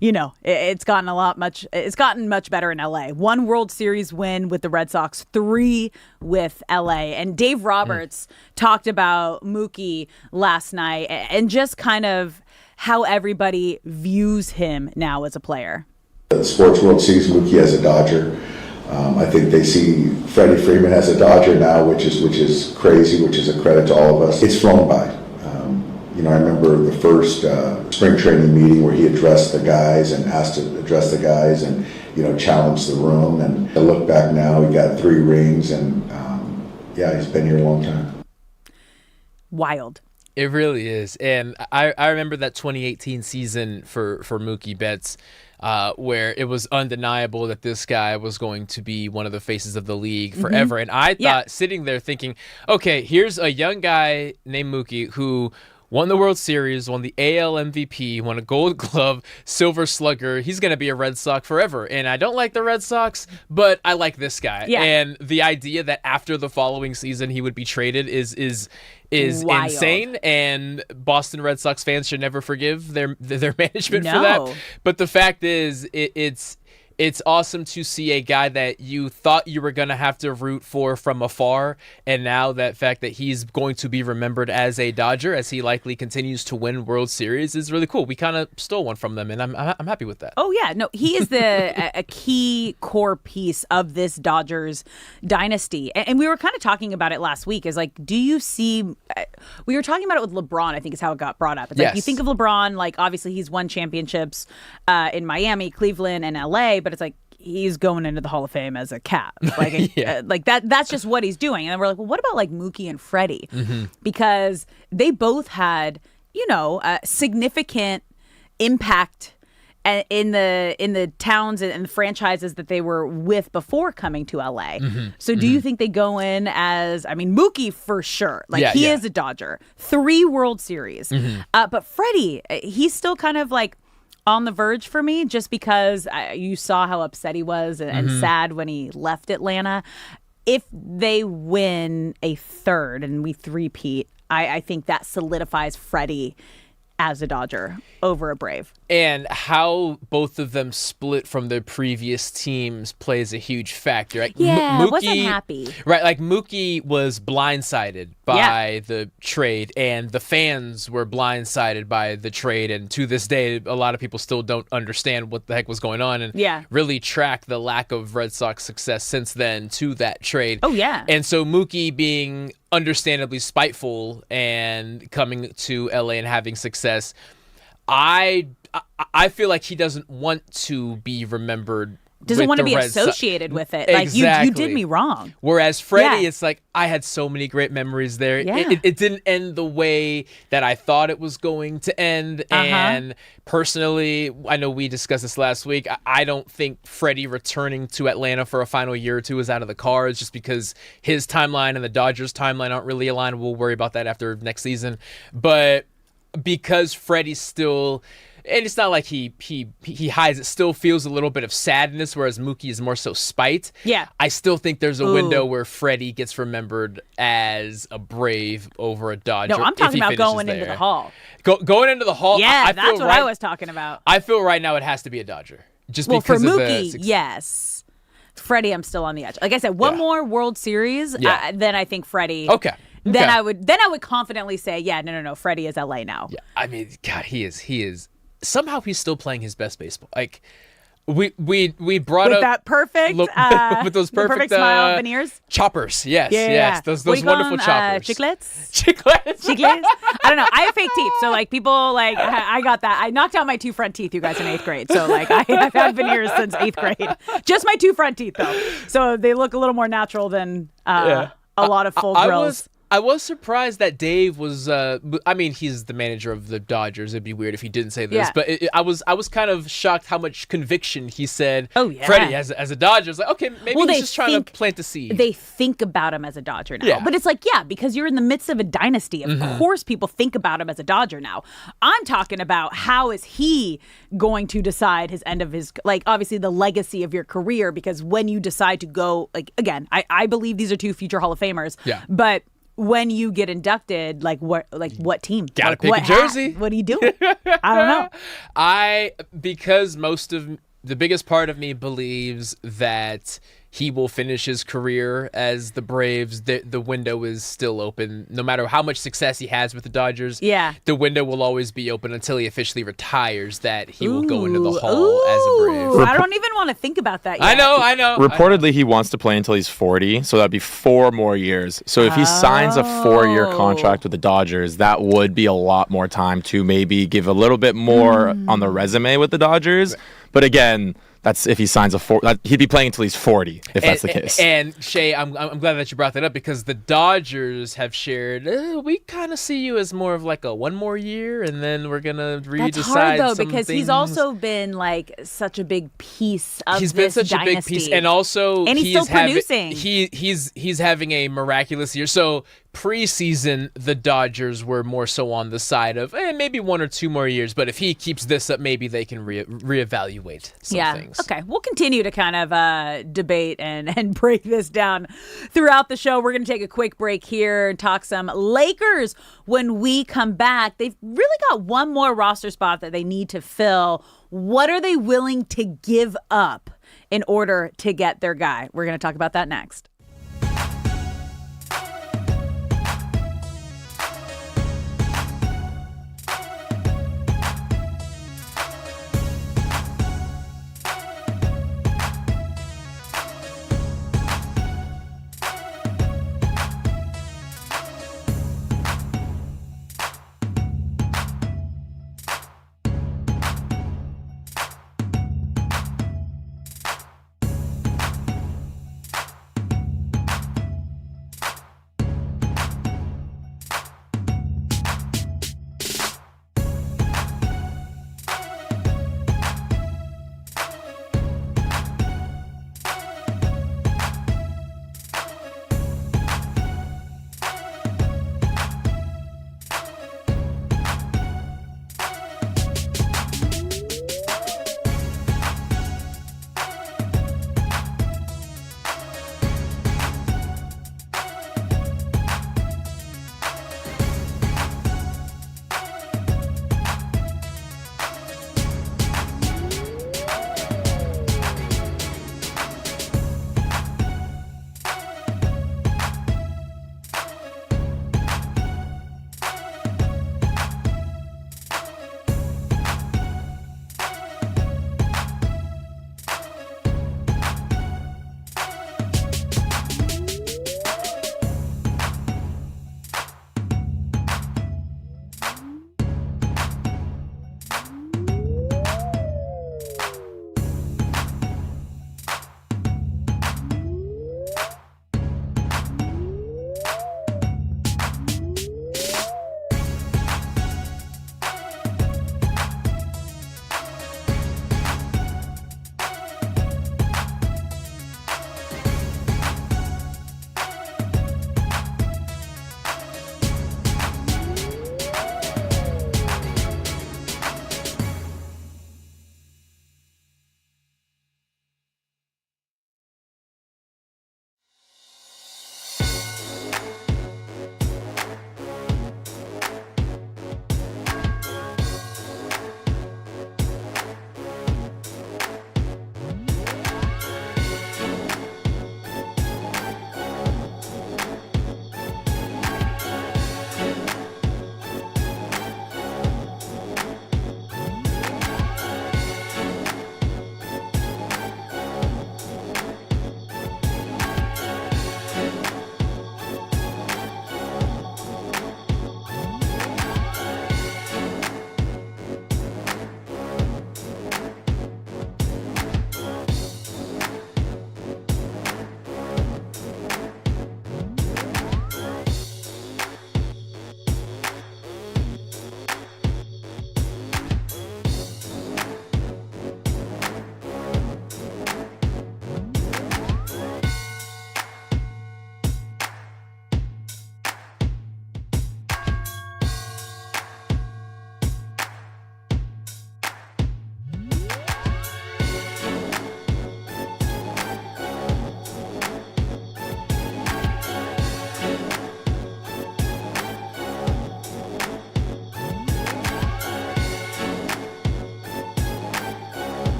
it's gotten much better in LA. 1 World Series win with the Red Sox, 3 with LA. And Dave Roberts talked about Mookie last night and just kind of how everybody views him now as a player. The sports world sees Mookie as a Dodger. I think they see Freddie Freeman as a Dodger now, which is crazy, which is a credit to all of us. It's flown by. I remember the first spring training meeting where he addressed the guys and asked to address the guys and, challenged the room. And I look back now, he got 3 rings and, he's been here a long time. Wild. It really is. And I remember that 2018 season for Mookie Betts, where it was undeniable that this guy was going to be one of the faces of the league forever. And I thought, sitting there thinking, okay, here's a young guy named Mookie who won the World Series, won the AL MVP, won a Gold Glove, Silver Slugger. He's going to be a Red Sox forever. And I don't like the Red Sox, but I like this guy. Yeah. And the idea that after the following season he would be traded is wild. insane, and Boston Red Sox fans should never forgive their management for No. that. But the fact is, it's awesome to see a guy that you thought you were going to have to root for from afar, and now that fact that he's going to be remembered as a Dodger as he likely continues to win World Series is really cool. We kind of stole one from them, and I'm happy with that. Oh yeah, no, he is a key core piece of this Dodgers dynasty, and we were kind of talking about it last week. Is like, do you see? We were talking about it with LeBron. I think is how it got brought up. It's like you think of LeBron, like obviously he's won championships in Miami, Cleveland, and LA, but it's like he's going into the Hall of Fame as a Cap. Like, like that's just what he's doing. And then we're like, well, what about like Mookie and Freddie? Because they both had, significant impact in the towns and the franchises that they were with before coming to LA. So do you think they go in as, Mookie for sure. Like he is a Dodger. 3 World Series. But Freddie, he's still kind of like on the verge for me, just because you saw how upset he was and sad when he left Atlanta. If they win a 3rd and we three-peat, I think that solidifies Freddie as a Dodger over a Brave. And how both of them split from their previous teams plays a huge factor. Like, I wasn't happy. Right, like Mookie was blindsided by the trade, and the fans were blindsided by the trade. And to this day, a lot of people still don't understand what the heck was going on and really track the lack of Red Sox success since then to that trade. Oh, yeah. And so Mookie being understandably spiteful and coming to LA and having success, I feel like he doesn't want to be remembered. Doesn't want to be Red associated with it. Exactly. Like you did me wrong. Whereas Freddie, it's like I had so many great memories there. Yeah. It didn't end the way that I thought it was going to end. And personally, I know we discussed this last week. I don't think Freddie returning to Atlanta for a final year or two is out of the cards, just because his timeline and the Dodgers timeline aren't really aligned. We'll worry about that after next season. But because Freddie's still, and it's not like he hides it, still feels a little bit of sadness, whereas Mookie is more so spite. Yeah. I still think there's a window where Freddie gets remembered as a Brave over a Dodger. No, I'm talking about going there. into the Hall. Going into the Hall? Yeah, I that's feel what right, I was talking about. I feel right now it has to be a Dodger. Just Well, for because of Mookie, the yes. Freddie, I'm still on the edge. Like I said, one more World Series, then I think Freddie. Okay. Then I would confidently say, no, Freddie is LA now. Yeah, I mean, God, he is. Somehow he's still playing his best baseball. Like we brought With up that perfect, with those the perfect smile veneers. choppers. Yes, Yeah. yes, those wonderful choppers. Chiclets. Chiclets. I don't know. I have fake teeth, so like people like I got that. I knocked out my 2 front teeth, you guys, in 8th grade. So like I've had veneers since 8th grade. Just my 2 front teeth though, so they look a little more natural than a lot of full grills. I was surprised that Dave was. I mean, he's the manager of the Dodgers. It'd be weird if he didn't say this, but I was kind of shocked how much conviction he said. Oh yeah, Freddie as a Dodger. It's like, okay, maybe he's just trying to plant the seed. They think about him as a Dodger now, Yeah. but it's like because you're in the midst of a dynasty. Of course, people think about him as a Dodger now. I'm talking about how is he going to decide his end of his obviously the legacy of your career, because when you decide to go again, I believe these are 2 future Hall of Famers. Yeah, but when you get inducted, what team? Gotta pick what a jersey. Hat? What do you do? I don't know. Because the biggest part of me believes that he will finish his career as the Braves. The window is still open. No matter how much success he has with the Dodgers, the window will always be open until he officially retires, that he will go into the Hall as a Brave. I don't even want to think about that yet. I know. Reportedly, he wants to play until he's 40, so that'd be 4 more years. So if he signs a 4-year contract with the Dodgers, that would be a lot more time to maybe give a little bit more on the resume with the Dodgers. But again, that's if he signs he'd be playing until he's 40, if that's the case. And Shay, I'm glad that you brought that up, because the Dodgers have shared, we kind of see you as more of like a 1 more year, and then we're gonna redecide. That's hard though, some because things. he's also been such a big piece of He's been such dynasty. a big piece, and also he's still producing. He's having a miraculous year. So preseason, the Dodgers were more so on the side of maybe 1 or 2 more years, but if he keeps this up, maybe they can reevaluate some things. Okay, we'll continue to kind of debate and break this down throughout the show. We're going to take a quick break here and talk some Lakers. When we come back, they've really got 1 more roster spot that they need to fill. What are they willing to give up in order to get their guy? We're going to talk about that next.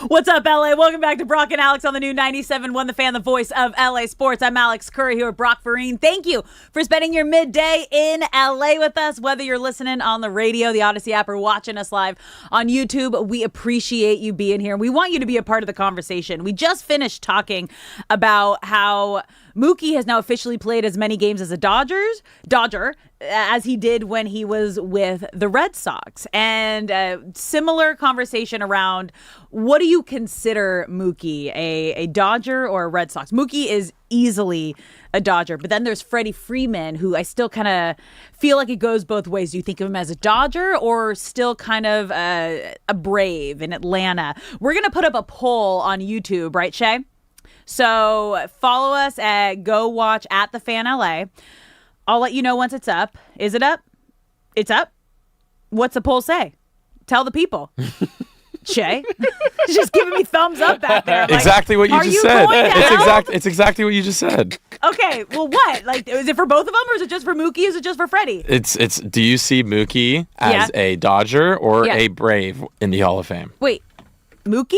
What's up, LA? Welcome back to Brock and Alex on the new 97.1 The Fan, the voice of LA Sports. I'm Alex Curry here with Brock Farine. Thank you for spending your midday in LA with us, whether you're listening on the radio, the Odyssey app, or watching us live on YouTube. We appreciate you being here. We want you to be a part of the conversation. We just finished talking about how Mookie has now officially played as many games as a Dodger as he did when he was with the Red Sox. And a similar conversation around, what do you consider Mookie, a Dodger or a Red Sox? Mookie is easily a Dodger, but then there's Freddie Freeman, who I still kind of feel like it goes both ways. Do you think of him as a Dodger or still kind of a Brave in Atlanta? We're going to put up a poll on YouTube, right, Shay? So follow us at Go Watch at The Fan LA. I'll let you know once it's up. Is it up? It's up. What's the poll say? Tell the people. Shay, just giving me thumbs up back there. Like, exactly what you just said. It's It's exactly what you just said. Okay, well, what? Like, is it for both of them, or is it just for Mookie? Is it just for Freddie? It's. Do you see Mookie as a Dodger or a Brave in the Hall of Fame? Wait, Mookie?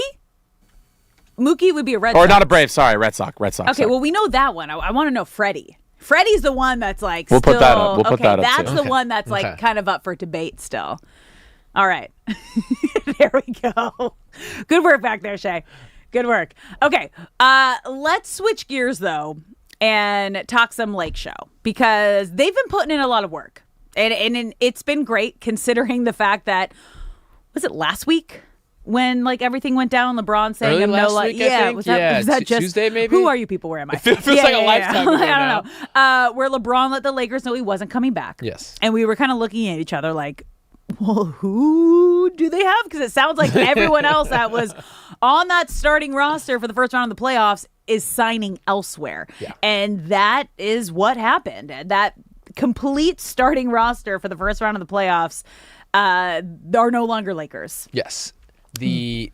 Mookie would be a Red Or Sox. not a Brave. Sorry, Red Sox. Okay, sorry. well, we know that one. I want to know Freddie. Freddie's the one that's like We'll still... put that up. We'll put that up, that's too. the one that's like kind of up for debate still. All right. There we go. Good work back there, Shay. Good work. Okay, let's switch gears, though, and talk some Lake Show, because they've been putting in a lot of work. And it's been great, considering the fact that, was it last week? When like everything went down, LeBron saying Early I'm last no week, yeah, I think? was that just Tuesday maybe? Who are you people? Where am I? It feels like a lifetime ago I don't know. Where LeBron let the Lakers know he wasn't coming back. Yes. And we were kind of looking at each other like, well, who do they have? Because it sounds like everyone else that was on that starting roster for the first round of the playoffs is signing elsewhere. Yeah. And that is what happened. That complete starting roster for the first round of the playoffs are no longer Lakers. Yes. The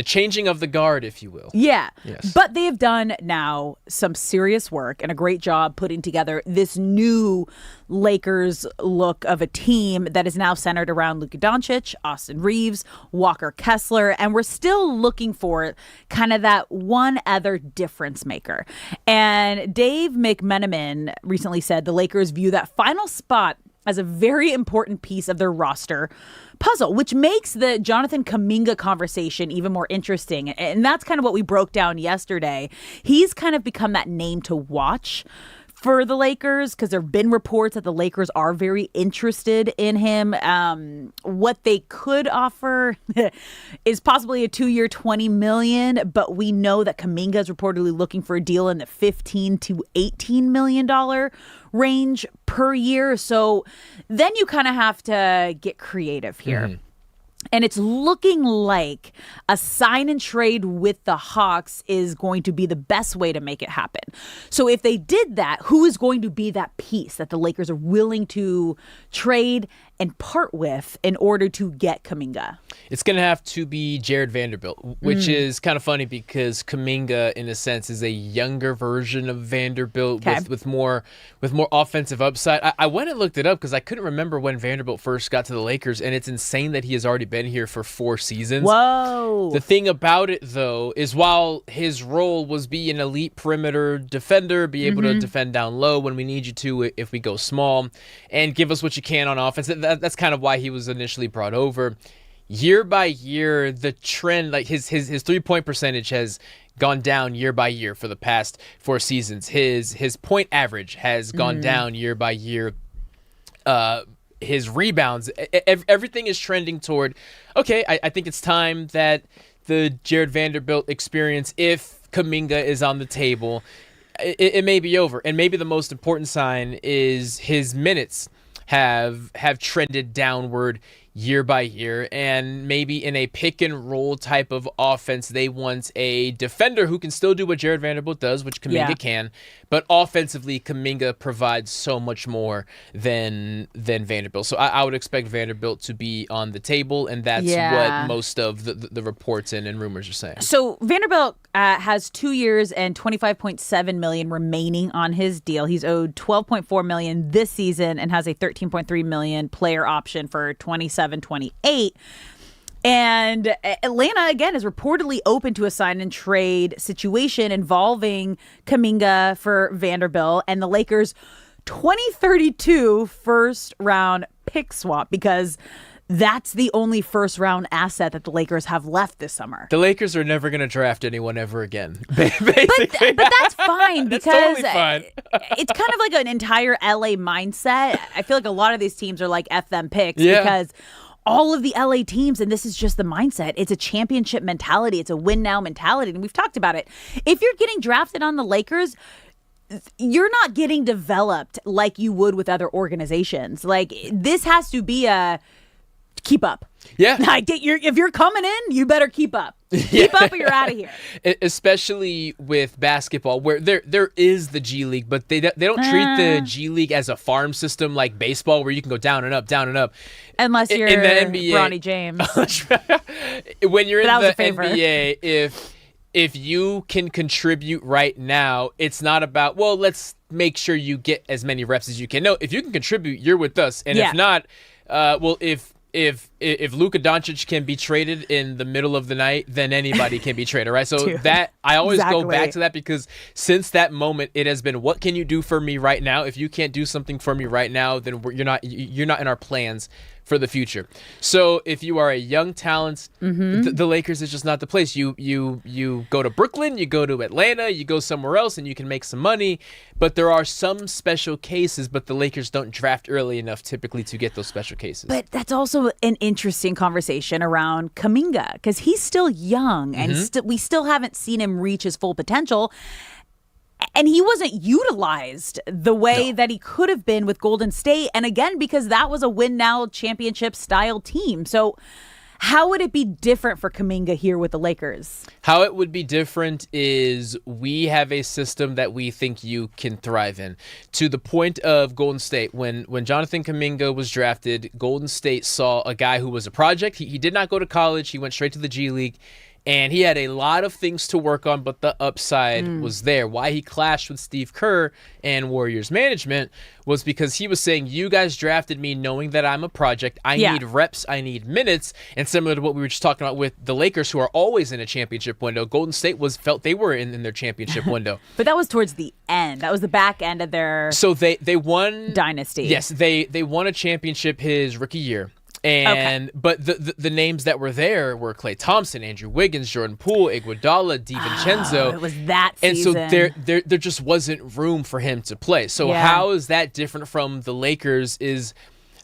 changing of the guard, if you will. Yeah. Yes. But they have done now some serious work and a great job putting together this new Lakers look of a team that is now centered around Luka Doncic, Austin Reeves, Walker Kessler, and we're still looking for kind of that one other difference maker. And Dave McMenamin recently said the Lakers view that final spot as a very important piece of their roster puzzle, which makes the Jonathan Kuminga conversation even more interesting. And that's kind of what we broke down yesterday. He's kind of become that name to watch for the Lakers, because there have been reports that the Lakers are very interested in him. What they could offer is possibly a 2-year, $20 million, but we know that Kuminga is reportedly looking for a deal in the $15 to $18 million range per year. So then you kind of have to get creative here. Mm-hmm. And it's looking like a sign and trade with the Hawks is going to be the best way to make it happen. So if they did that, who is going to be that piece that the Lakers are willing to trade and part with in order to get Kuminga? It's going to have to be Jared Vanderbilt, which is kind of funny because Kuminga, in a sense, is a younger version of Vanderbilt with more offensive upside. I went and looked it up because I couldn't remember when Vanderbilt first got to the Lakers, and it's insane that he has already been here for 4 seasons. Whoa! The thing about it, though, is while his role was be an elite perimeter defender, be able to defend down low when we need you to if we go small, and give us what you can on offense, that's kind of why he was initially brought over. Year by year, the trend, like his 3-point percentage has gone down year by year for the past 4 seasons. His point average has gone down year by year. His rebounds, everything is trending toward, okay, I think it's time that the Jared Vanderbilt experience, if Kuminga is on the table, it may be over. And maybe the most important sign is his minutes have trended downward year by year, and maybe in a pick and roll type of offense, they want a defender who can still do what Jared Vanderbilt does, which Kuminga can, but offensively, Kuminga provides so much more than Vanderbilt. So I would expect Vanderbilt to be on the table, and that's what most of the reports and rumors are saying. So Vanderbilt has 2 years and $25.7 million remaining on his deal. He's owed $12.4 million this season and has a $13.3 million player option for 27-28. And Atlanta, again, is reportedly open to a sign and trade situation involving Kuminga for Vanderbilt and the Lakers' 2032 first round pick swap, because that's the only first round asset that the Lakers have left this summer. The Lakers are never going to draft anyone ever again. But that's fine, because totally fine. It's kind of like an entire LA mindset. I feel like a lot of these teams are like F them picks because all of the LA teams, and this is just the mindset, it's a championship mentality. It's a win now mentality. And we've talked about it. If you're getting drafted on the Lakers, you're not getting developed like you would with other organizations. Like, this has to be a keep up. Yeah. If you're coming in, you better keep up. Keep up or you're out of here. Especially with basketball, where there is the G League, but they don't treat the G League as a farm system like baseball, where you can go down and up, down and up. Unless you're in the NBA, Bronny James. When you're in the favor. NBA, if you can contribute right now, it's not about, well, let's make sure you get as many reps as you can. No, if you can contribute, you're with us. And if not, if Luka Doncic can be traded in the middle of the night, then anybody can be traded, right? So that I always go back to that, because since that moment, it has been, what can you do for me right now? If you can't do something for me right now, then you're not in our plans for the future. So if you are a young talent, the Lakers is just not the place. You go to Brooklyn, you go to Atlanta, you go somewhere else, and you can make some money. But there are some special cases, but the Lakers don't draft early enough typically to get those special cases. But that's also an interesting conversation around Kuminga, because he's still young and we still haven't seen him reach his full potential. And he wasn't utilized the way that he could have been with Golden State. And again, because that was a win now championship style team. So how would it be different for Kuminga here with the Lakers? How it would be different is we have a system that we think you can thrive in. To the point of Golden State, when Jonathan Kuminga was drafted, Golden State saw a guy who was a project. He did not go to college. He went straight to the G League. And he had a lot of things to work on, but the upside was there. Why he clashed with Steve Kerr and Warriors management was because he was saying, you guys drafted me knowing that I'm a project. I need reps. I need minutes. And similar to what we were just talking about with the Lakers, who are always in a championship window, Golden State felt they were in their championship window. But that was towards the end. That was the back end of their So they won dynasty. Yes, they won a championship his rookie year. But the names that were there were Klay Thompson, Andrew Wiggins, Jordan Poole, Iguodala, DiVincenzo. It was that season. And so there just wasn't room for him to play. So how is that different from the Lakers? Is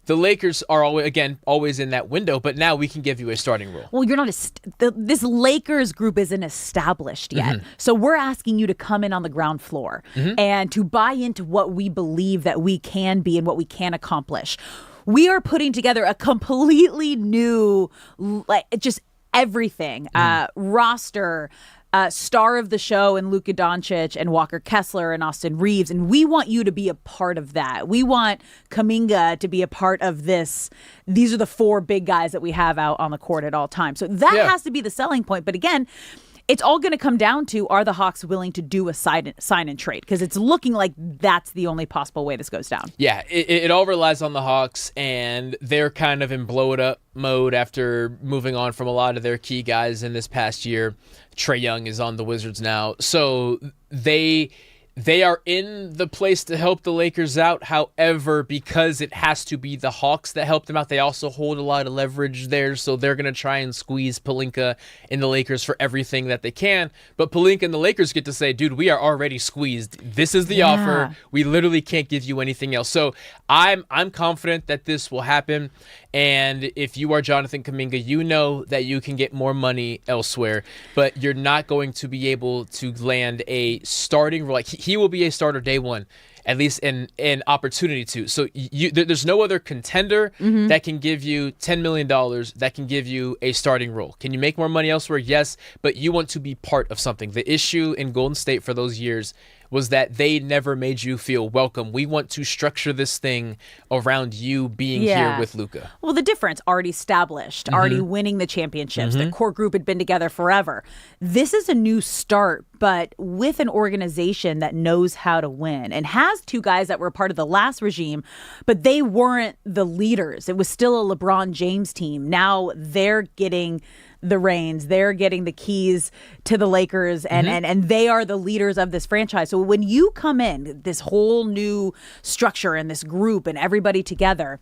the Lakers are always in that window, but now we can give you a starting role. Well, you're not this Lakers group isn't established yet. So we're asking you to come in on the ground floor and to buy into what we believe that we can be and what we can accomplish. We are putting together a completely new, just everything, roster, star of the show and Luka Doncic and Walker Kessler and Austin Reeves. And we want you to be a part of that. We want Kuminga to be a part of this. These are the four big guys that we have out on the court at all times. So that has to be the selling point. But again, it's all going to come down to, are the Hawks willing to do a sign and trade? Because it's looking like that's the only possible way this goes down. Yeah, it all relies on the Hawks, and they're kind of in blow-it-up mode after moving on from a lot of their key guys in this past year. Trae Young is on the Wizards now. So they are in the place to help the Lakers out. However, because it has to be the Hawks that help them out, they also hold a lot of leverage there. So they're going to try and squeeze Pelinka and the Lakers for everything that they can. But Pelinka and the Lakers get to say, dude, we are already squeezed. This is the offer. We literally can't give you anything else. So I'm confident that this will happen. And if you are Jonathan Kuminga, you know that you can get more money elsewhere, but you're not going to be able to land a starting role. Like he will be a starter day one, at least an opportunity to. So there's no other contender that can give you $10 million that can give you a starting role. Can you make more money elsewhere? Yes, but you want to be part of something. The issue in Golden State for those years was that they never made you feel welcome. We want to structure this thing around you being here with Luka. Well, the difference, already established, already winning the championships. The core group had been together forever. This is a new start, but with an organization that knows how to win and has two guys that were part of the last regime, but they weren't the leaders. It was still a LeBron James team. Now they're getting the reins. They're getting the keys to the Lakers, and they are the leaders of this franchise. So when you come in, this whole new structure and this group and everybody together,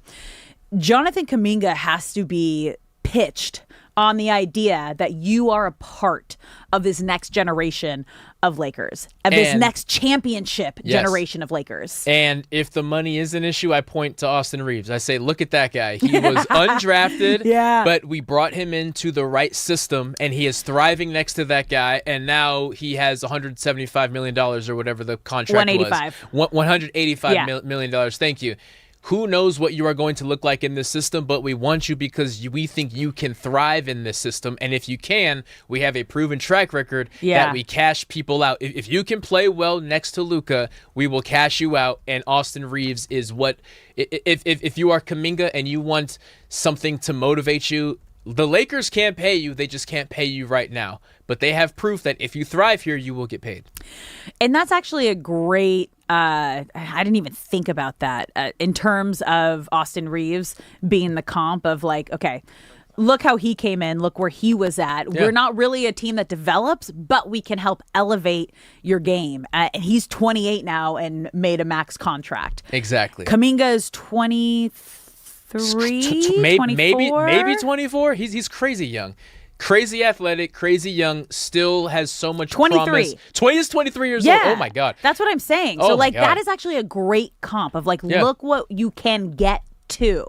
Jonathan Kuminga has to be pitched on the idea that you are a part of this next generation of Lakers, of this next championship generation of Lakers. And if the money is an issue, I point to Austin Reeves. I say, look at that guy. He was undrafted, but we brought him into the right system, and he is thriving next to that guy. And now he has $175 million or whatever the contract was. $185 million. Thank you. Who knows what you are going to look like in this system, but we want you because we think you can thrive in this system. And if you can, we have a proven track record that we cash people out. If you can play well next to Luka, we will cash you out. And Austin Reeves is what, if you are Kuminga and you want something to motivate you, the Lakers can't pay you. They just can't pay you right now. But they have proof that if you thrive here, you will get paid. And that's actually a great, I didn't even think about that in terms of Austin Reeves being the comp of like, okay, look how he came in. Look where he was at. Yeah. We're not really a team that develops, but we can help elevate your game. And he's 28 now and made a max contract. Exactly. Kuminga is 23, 24? Maybe 24. He's crazy young. Crazy athletic, crazy young, still has so much 23. Promise. 23 years old. Oh, my God. That's what I'm saying. So, like, that is actually a great comp of, like, look what you can get to.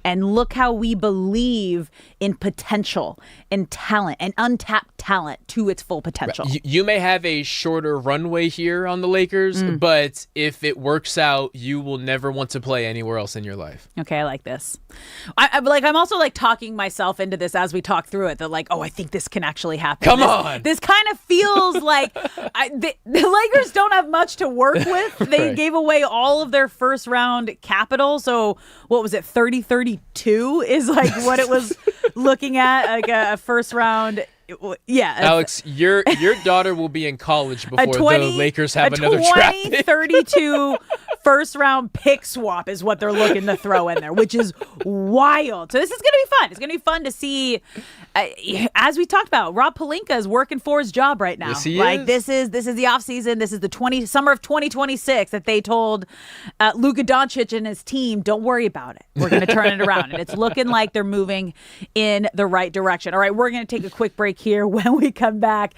And look how we believe in potential and talent and untapped talent to its full potential. You may have a shorter runway here on the Lakers, but if it works out, you will never want to play anywhere else in your life. Okay, I like this. I'm also like talking myself into this as we talk through it. That like, oh, I think this can actually happen. Come on. This kind of feels like the Lakers don't have much to work with. They gave away all of their first round capital. So what was it, 30-32 is like what it was looking at, like a first round. Yeah, Alex, your daughter will be in college before the Lakers have another draft pick. 32 first round pick swap is what they're looking to throw in there, which is wild. So this is going to be fun. It's going to be fun to see. As we talked about, Rob Pelinka is working for his job right now. Yes, he is. This is the offseason. This is the summer of 2026 that they told Luka Doncic and his team, don't worry about it. We're going to turn it around. And it's looking like they're moving in the right direction. All right, we're going to take a quick break here. When we come back,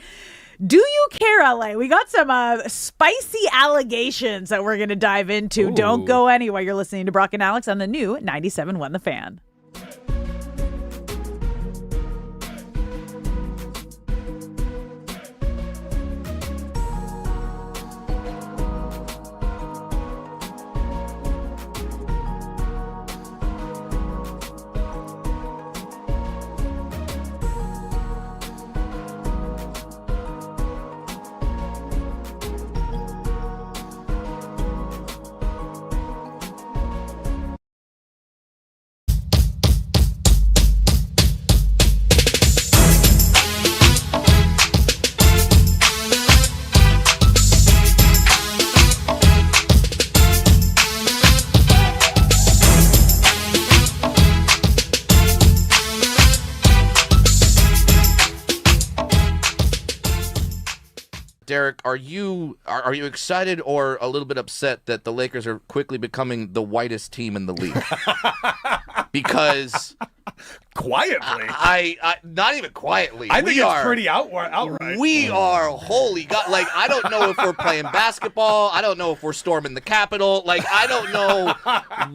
do you care, LA? We got some spicy allegations that we're going to dive into. Ooh. Don't go anywhere. You're listening to Brock and Alex on the new 97.1 The Fan. Derek, are you excited or a little bit upset that the Lakers are quickly becoming the whitest team in the league? Because quietly, I not even quietly. I think it's pretty outright. We are, holy God! Like, I don't know if we're playing basketball. I don't know if we're storming the Capitol. Like, I don't know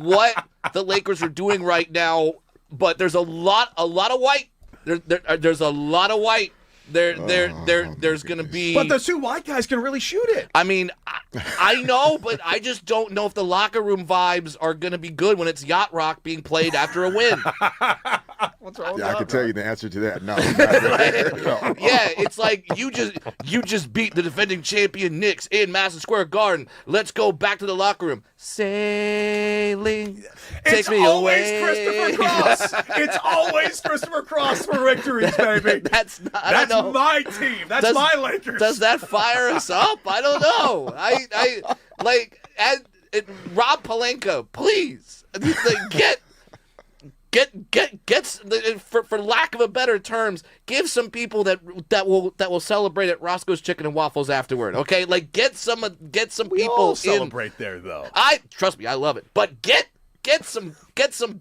what the Lakers are doing right now. But there's a lot of white. There's a lot of white. There's going to be... But the two white guys can really shoot it. I mean, I know, but I just don't know if the locker room vibes are going to be good when it's Yacht Rock being played after a win. I can tell you the answer to that. No. No. Yeah, it's like you just beat the defending champion Knicks in Madison Square Garden. Let's go back to the locker room. Sailing, take It's me always away. Christopher Cross. It's always Christopher Cross for victories, baby. That's my team. That's my Lakers. Does that fire us up? I don't know. I like Rob Pelinka, please get for lack of a better terms, give some people that will celebrate at Roscoe's Chicken and Waffles afterward. Okay, like get some people all in. celebrate there though. Trust me, I love it. But get some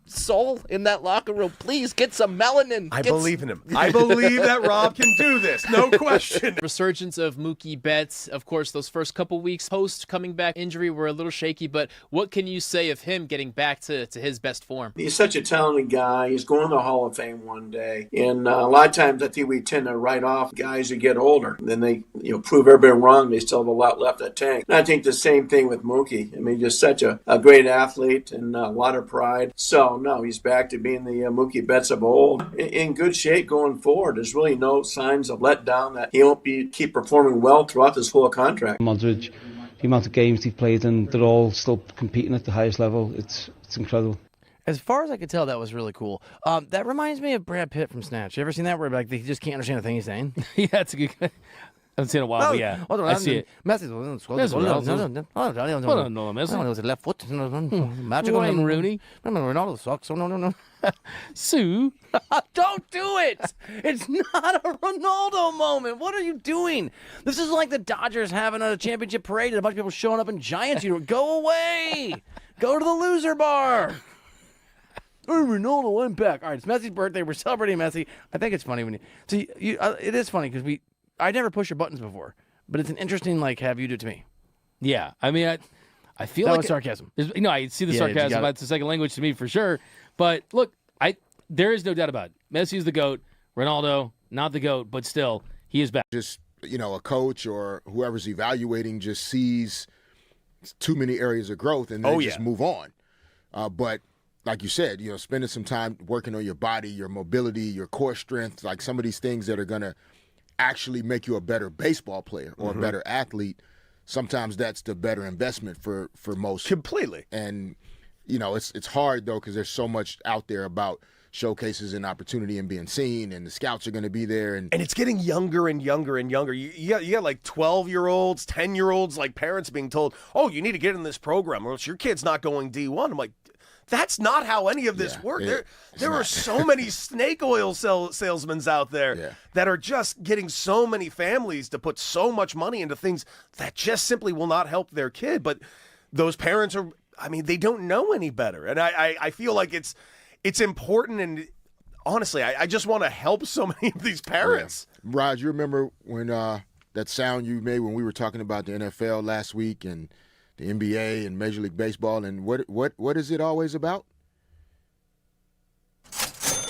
soul in that locker room, please. Get some melanin. I believe in him. I believe that Rob can do this. No question. Resurgence of Mookie Betts. Of course, those first couple weeks post coming back injury were a little shaky, but what can you say of him getting back to his best form? He's such a talented guy. He's going to the Hall of Fame one day. And a lot of times I think we tend to write off guys who get older. Then they prove everybody wrong. They still have a lot left in the tank. And I think the same thing with Mookie. I mean, just such a great athlete and a lot of pride. So, no, he's back to being the Mookie Betts of old. In good shape going forward. There's really no signs of letdown that he won't keep performing well throughout this full contract. Modric, the amount of games he's played, and they're all still competing at the highest level. It's incredible. As far as I could tell, that was really cool. That reminds me of Brad Pitt from Snatch. You ever seen that where like they just can't understand a thing he's saying? Yeah, it's a good. I haven't seen it in a while, but yeah, I see it. Messi, left foot. Magic Wayne Rooney. Ronaldo sucks. No. Sue, don't do it. It's not a Ronaldo moment. What are you doing? This is like the Dodgers having a championship parade and a bunch of people showing up in Giants. You go away. Go to the loser bar. Oh, Ronaldo went back. All right, it's Messi's birthday. We're celebrating Messi. I think it's funny when you see. It is funny because I never push your buttons before, but it's an interesting have you do it to me. Yeah, I mean, I feel that like was sarcasm. I see the sarcasm. It's a second language to me for sure. But look, there is no doubt about it. Messi is the GOAT. Ronaldo, not the GOAT, but still, he is back. Just a coach or whoever's evaluating just sees too many areas of growth and they just move on. But like you said, spending some time working on your body, your mobility, your core strength, like some of these things that are going to actually make you a better baseball player or a better athlete, sometimes that's the better investment for most. Completely. And, it's hard, though, because there's so much out there about showcases and opportunity and being seen, and the scouts are going to be there. And it's getting younger and younger and younger. You got like 12-year-olds, 10-year-olds, like parents being told, oh, you need to get in this program or else your kid's not going D1. I'm like, that's not how any of this works. There are so many snake oil salesmen out there that are just getting so many families to put so much money into things that just simply will not help their kid. But those parents they don't know any better. And I feel like it's important. And honestly, I just want to help so many of these parents. Yeah. Rod, you remember when that sound you made when we were talking about the NFL last week and the NBA and Major League Baseball, and what is it always about?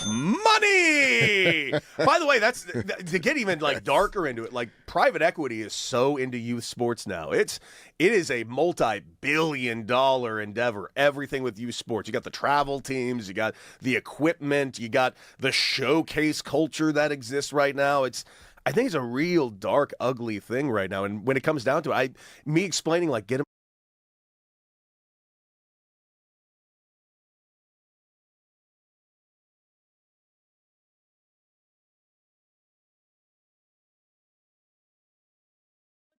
Money! By the way, that's to get even darker into it. Like private equity is so into youth sports now. It is a multi-billion-dollar endeavor. Everything with youth sports. You got the travel teams, you got the equipment, you got the showcase culture that exists right now. I think it's a real dark, ugly thing right now. And when it comes down to it, me explaining get them.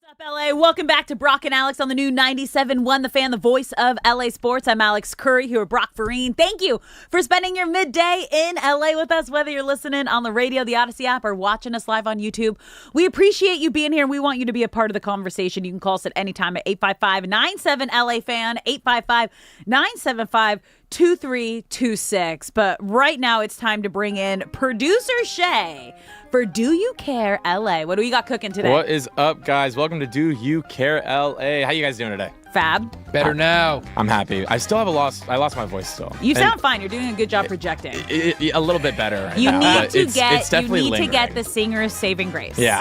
What's up, LA? Welcome back to Brock and Alex on the new 97.1 The Fan, the voice of LA Sports. I'm Alex Curry here with Brock Farine. Thank you for spending your midday in LA with us, whether you're listening on the radio, the Odyssey app, or watching us live on YouTube. We appreciate you being here, and we want you to be a part of the conversation. You can call us at any time at 855-97-LA-FAN, 855-975-2326. But right now it's time to bring in producer Shay for Do You Care LA. What do we got cooking today? What is up, guys? Welcome to Do You Care LA. How you guys doing today? Fab. Better now. I'm happy. I still have I lost my voice still. You And sound fine. You're doing a good job projecting. a little bit better right You now, need but to it's get definitely you need to lingering. get the singer's saving grace. Yeah,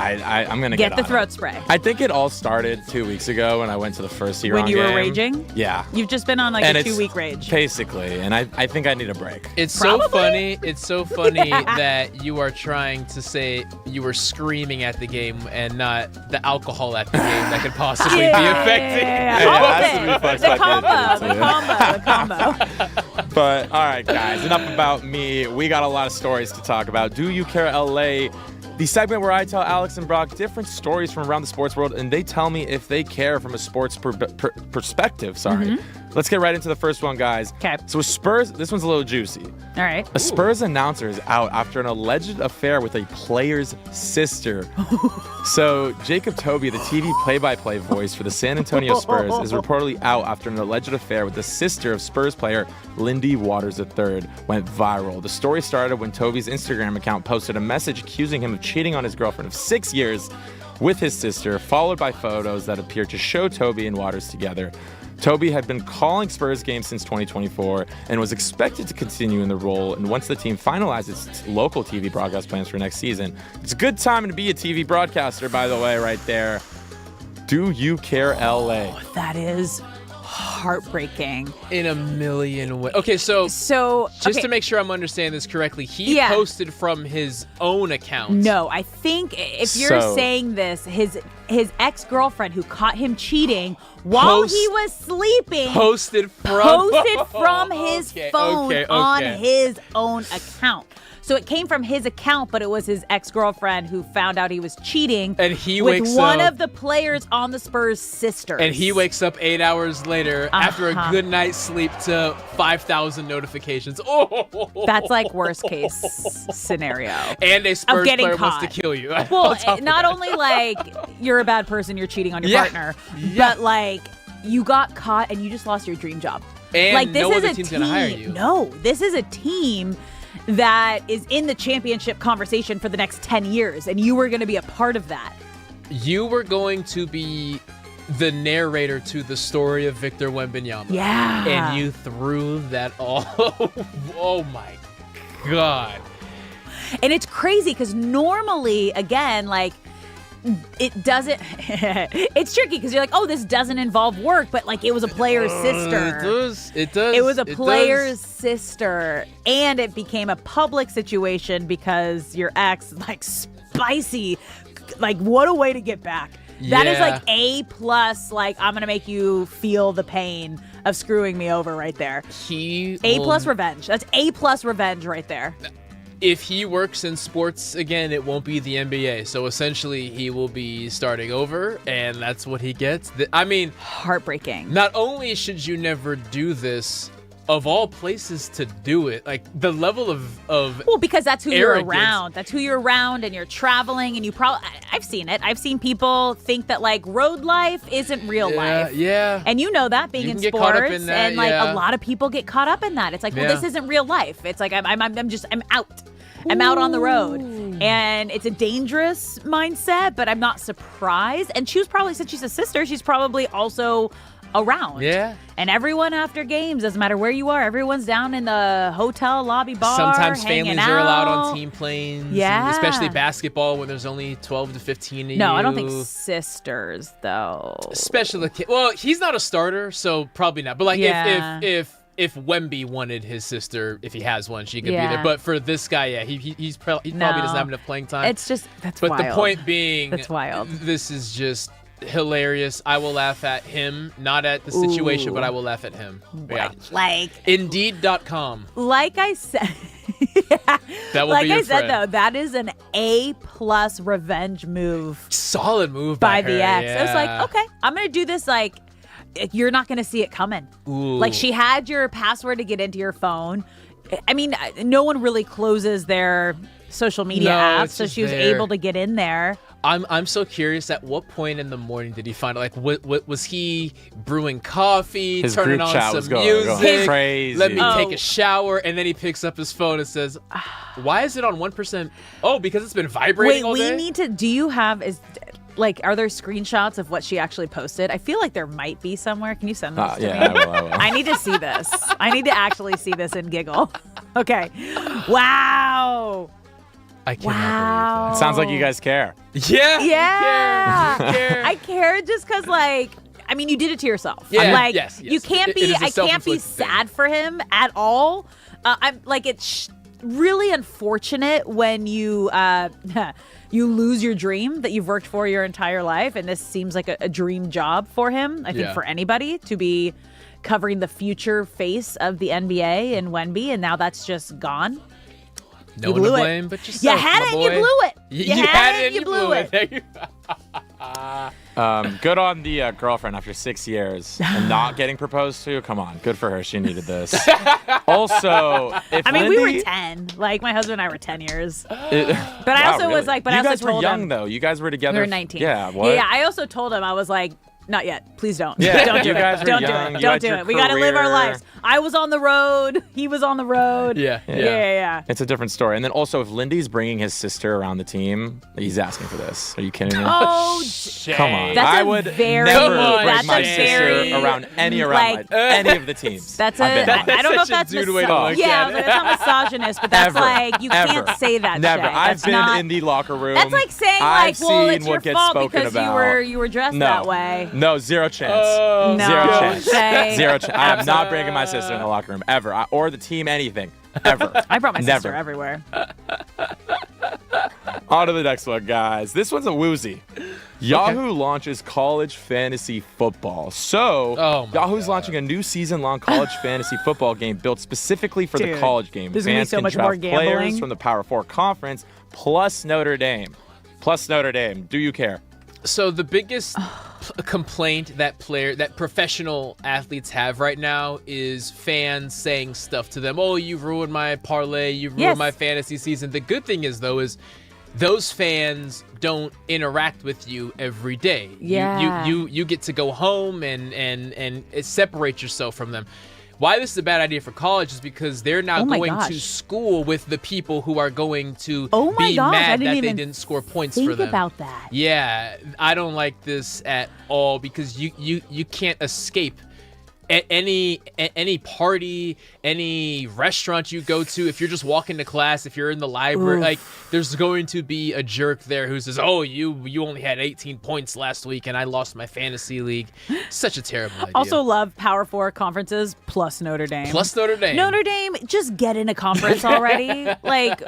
I'm gonna Get the on it. throat spray. I think it all started 2 weeks ago when I went to the first year When you were game. raging? Yeah. You've just been on like And a it's 2-week rage. Basically, and I think I need a break. It's so funny. It's so funny that you are trying to say you were screaming at the game and not the alcohol at the game that could possibly be affecting. The combo. But all right, guys, enough about me. We got a lot of stories to talk about. Do You Care LA? The segment where I tell Alex and Brock different stories from around the sports world, and they tell me if they care from a sports perspective. Sorry. Let's get right into the first one, guys. Okay. So Spurs, this one's a little juicy. All right. A Spurs announcer is out after an alleged affair with a player's sister. So Jacob Toby, the TV play-by-play voice for the San Antonio Spurs, is reportedly out after an alleged affair with the sister of Spurs player Lindy Waters III went viral. The story started when Toby's Instagram account posted a message accusing him of cheating on his girlfriend of 6 years with his sister, followed by photos that appeared to show Toby and Waters together. Toby had been calling Spurs games since 2024 and was expected to continue in the role. And once the team finalized its local TV broadcast plans for next season, it's a good time to be a TV broadcaster, by the way, right there. Do You Care LA? That is heartbreaking. In a million ways. Okay, so just to make sure I'm understanding this correctly, he posted from his own account. No, I think if you're saying this, his ex-girlfriend who caught him cheating while he was sleeping posted from his phone on his own account. So it came from his account, but it was his ex-girlfriend who found out he was cheating and he with wakes one up, of the players on the Spurs' sisters. And he wakes up 8 hours later after a good night's sleep to 5,000 notifications. Oh, that's like worst case scenario. And a Spurs player caught. wants to kill you. Well, not only like you're a bad person, you're cheating on your partner, but like you got caught and you just lost your dream job. And like this no is other a team's team. gonna hire you. No, this is a team that is in the championship conversation for the next 10 years, and you were going to be a part of that. You were going to be the narrator to the story of Victor Wembanyama. Yeah. And you threw that all. Oh my God. And it's crazy because normally, again, like, it doesn't it's tricky because you're like, oh, this doesn't involve work, but like it was a player's sister. It does. It was a player's sister, and it became a public situation because your ex, like, spicy, like, what a way to get back. That is like A+, like, I'm gonna make you feel the pain of screwing me over right there. A+ revenge. That's A+ revenge right there. If he works in sports again, it won't be the NBA. So essentially, he will be starting over, and that's what he gets. I mean, heartbreaking. Not only should you never do this, of all places to do it, like the level of well, because that's who arrogance. You're around. That's who you're around, and you're traveling, and you probably. I've seen it. I've seen people think that like road life isn't real life. Yeah. And you know that being You in can get caught up sports, in that, and like yeah. a lot of people get caught up in that. It's like, well, Yeah. this isn't real life. It's like I'm out. I'm out on the road, and it's a dangerous mindset, but I'm not surprised. And she was probably, since she's a sister, she's probably also around. Yeah. And everyone after games, doesn't matter where you are, everyone's down in the hotel lobby bar. Sometimes hanging families are allowed out. on team planes. Yeah. Especially basketball when there's only 12 to 15 of you. No, I don't think sisters, though. Especially, well, he's not a starter, so probably not. But like Yeah. if Wemby wanted his sister, if he has one, she could Yeah. be there. But for this guy, yeah, he probably doesn't have enough playing time. It's just, that's but wild. the point being, That's wild. This is just hilarious. I will laugh at him, not at the situation, Ooh. but I will laugh at him. Yeah. Like, Indeed.com. like I said, That will like be your I said, friend. though, that is an A+ revenge move. Solid move by by the her, ex. It was yeah. like, okay, I'm gonna do this. Like, you're not gonna see it coming. Ooh. Like, she had your password to get into your phone. I mean, no one really closes their social media No, apps, it's so just she was there. able to get in there. I'm so curious. At what point in the morning did he find? Like, what was he brewing coffee, His turning group on chat some was going music, crazy. let me Oh. take a shower, and then he picks up his phone and says, "Why is it on 1%? Oh, because it's been vibrating Wait, all we day." need to. Do you have? like, are there screenshots of what she actually posted? I feel like there might be somewhere. Can you send those to me? I will. I need to see this. I need to actually see this and giggle. Okay. Wow. I cannot believe It sounds like you guys care. that. Yeah. Yeah. I care just because, like, I mean, you did it to yourself. Yeah. Like, Yes. you can't It be, is a I can't be self-inflicted thing. sad for him at all. I'm like, it's really unfortunate when you, you lose your dream that you've worked for your entire life. And this seems like a dream job for him. I think Yeah. for anybody to be covering the future face of the NBA and Wemby. And now that's just gone. No You one to blew it. blame but yourself. You had my it and you boy. blew it. You had it and you blew it. it. There Good on the girlfriend after 6 years and not getting proposed to. Come on, good for her. She needed this. Also, if I mean, we Lindy- were 10. Like, my husband and I were 10 years. But I also was like, but I you also guys were told young him- though. You guys were together. We were 19. Yeah. What? Yeah, I also told him, I was like, not yet. Please don't. Yeah, Don't do you it. guys were Don't young. do You it. Don't had do your it. We got to live our career. lives. I was on the road. He was on the road. Yeah. Yeah. It's a different story. And then also, if Lindy's bringing his sister around the team, he's asking for this. Are you kidding me? Oh, Come on. That's I a would very- never That's bring a my very, sister around any like- any of the teams. That's I've a. been on. I don't know if that's dude way to look yeah, at it. but it's not misogynist. But that's Ever. like you Ever. can't say that. Never. Shay. I've That's been not, in the locker room. That's like saying I've like, well, seen it's what your gets fault spoken because about. you were dressed No. that way. No, zero chance. No, Zero chance. Shay. Zero chance. I am not bringing my sister in the locker room ever, or the team, anything, ever. I brought my Never. sister everywhere. On to the next one, guys. This one's a woozy. Yahoo launches college fantasy football. So, Yahoo's launching a new season-long college fantasy football game built specifically for the Dude, college game. there's gonna be Fans so can much draft more gambling. players from the Power 4 conference plus Notre Dame. Do you care? So the biggest complaint that professional athletes have right now is fans saying stuff to them. Oh, you've ruined my parlay. You've ruined Yes. my fantasy season. The good thing is though is those fans don't interact with you every day. Yeah. You get to go home and separate yourself from them. Why this is a bad idea for college is because they're now Oh my going to gosh. school with the people who are going to Oh my be gosh, I mad didn't that they even didn't score points think for them. about that. Yeah, I don't like this at all because you can't escape at any party, any restaurant you go to. If you're just walking to class, if you're in the library, Oof. like there's going to be a jerk there who says, "Oh, you only had 18 points last week and I lost my fantasy league." Such a terrible idea. Also love Power 4 conferences plus Notre Dame. Plus Notre Dame. Notre Dame, just get in a conference already. Like,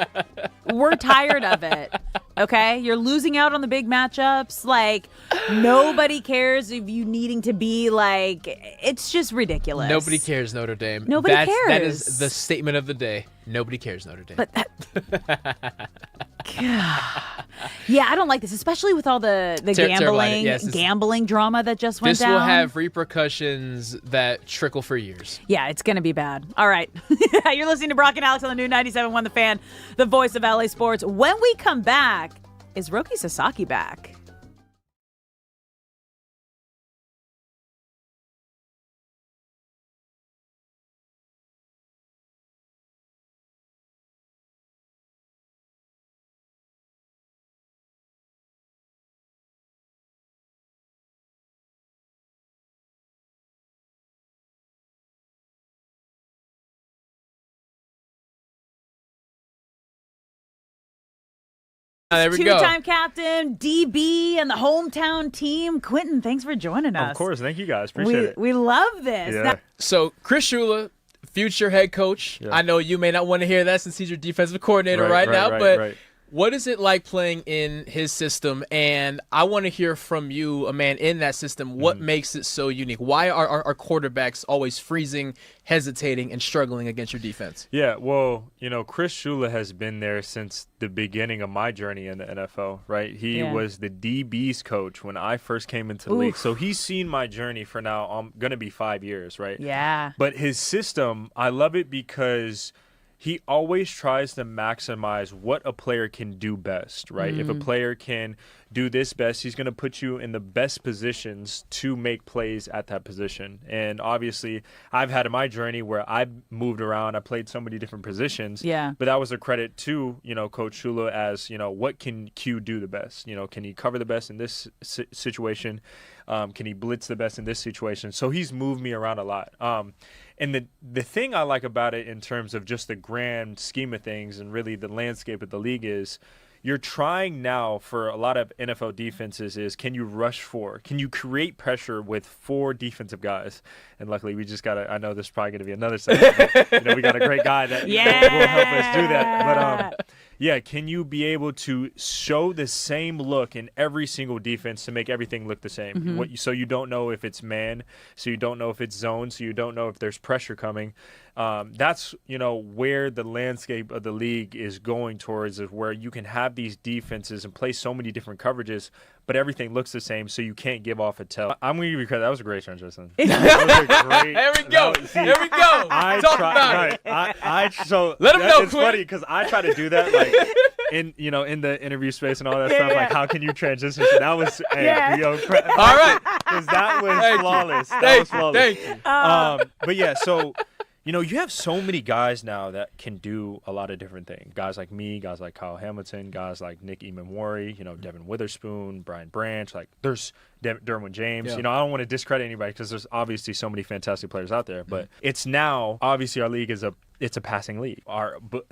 we're tired of it. Okay? You're losing out on the big matchups. Like, nobody cares if you needing to be like, it's just ridiculous. Nobody cares Notre Dame. Nobody That cares. is the statement of the day. Nobody cares Notre Dame. But yeah, I don't like this, especially with all the Terrible idea. Yes, gambling drama that just went This down. will have repercussions that trickle for years. Yeah, it's going to be bad. All right. You're listening to Brock and Alex on the new 97.1 The Fan, the voice of LA sports. When we come back, is Roki Sasaki back? There we go. Two-time captain, DB, and the hometown team. Quentin, thanks for joining us. Of course. Thank you guys. Appreciate it. We love this. Yeah. Now- So Chris Shula, future head coach. Yeah. I know you may not want to hear that since he's your defensive coordinator right now, but what is it like playing in his system? And I want to hear from you, a man in that system, what makes it so unique? Why are our quarterbacks always freezing, hesitating, and struggling against your defense? Yeah, well, Chris Shula has been there since the beginning of my journey in the NFL, right? He was the DB's coach when I first came into the league. So he's seen my journey for now, going to be 5 years, right? Yeah. But his system, I love it because he always tries to maximize what a player can do best, right? If a player can do this best. He's going to put you in the best positions to make plays at that position. And obviously, I've had in my journey where I've moved around. I played so many different positions. Yeah. But that was a credit to, Coach Shula as, what can Q do the best? Can he cover the best in this situation? Can he blitz the best in this situation? So he's moved me around a lot. And the thing I like about it in terms of just the grand scheme of things and really the landscape of the league is you're trying now for a lot of NFL defenses is can you rush four? Can you create pressure with 4 defensive guys? And luckily we just I know this is probably going to be another segment, but, we got a great guy that will help us do that. But yeah, can you be able to show the same look in every single defense to make everything look the same? Mm-hmm. So you don't know if it's man, so you don't know if it's zone, so you don't know if there's pressure coming. That's, where the landscape of the league is going towards, is where you can have these defenses and play so many different coverages, but everything looks the same, so you can't give off a tell. I'm going to give you credit. That was a great transition. That was a great. There we go. There we go. Talk about it. So let him know. It's funny because I try to do that, like in the interview space and all that stuff. Like, how can you transition? So that was all right, because that was flawless. That was flawless. Thank you. But yeah, so. You have so many guys now that can do a lot of different things. Guys like me, guys like Kyle Hamilton, guys like Nick Emmanwori, Devin Witherspoon, Brian Branch. Like, there's Derwin James. Yeah. I don't want to discredit anybody because there's obviously so many fantastic players out there. But it's now, obviously, our league is it's a passing league.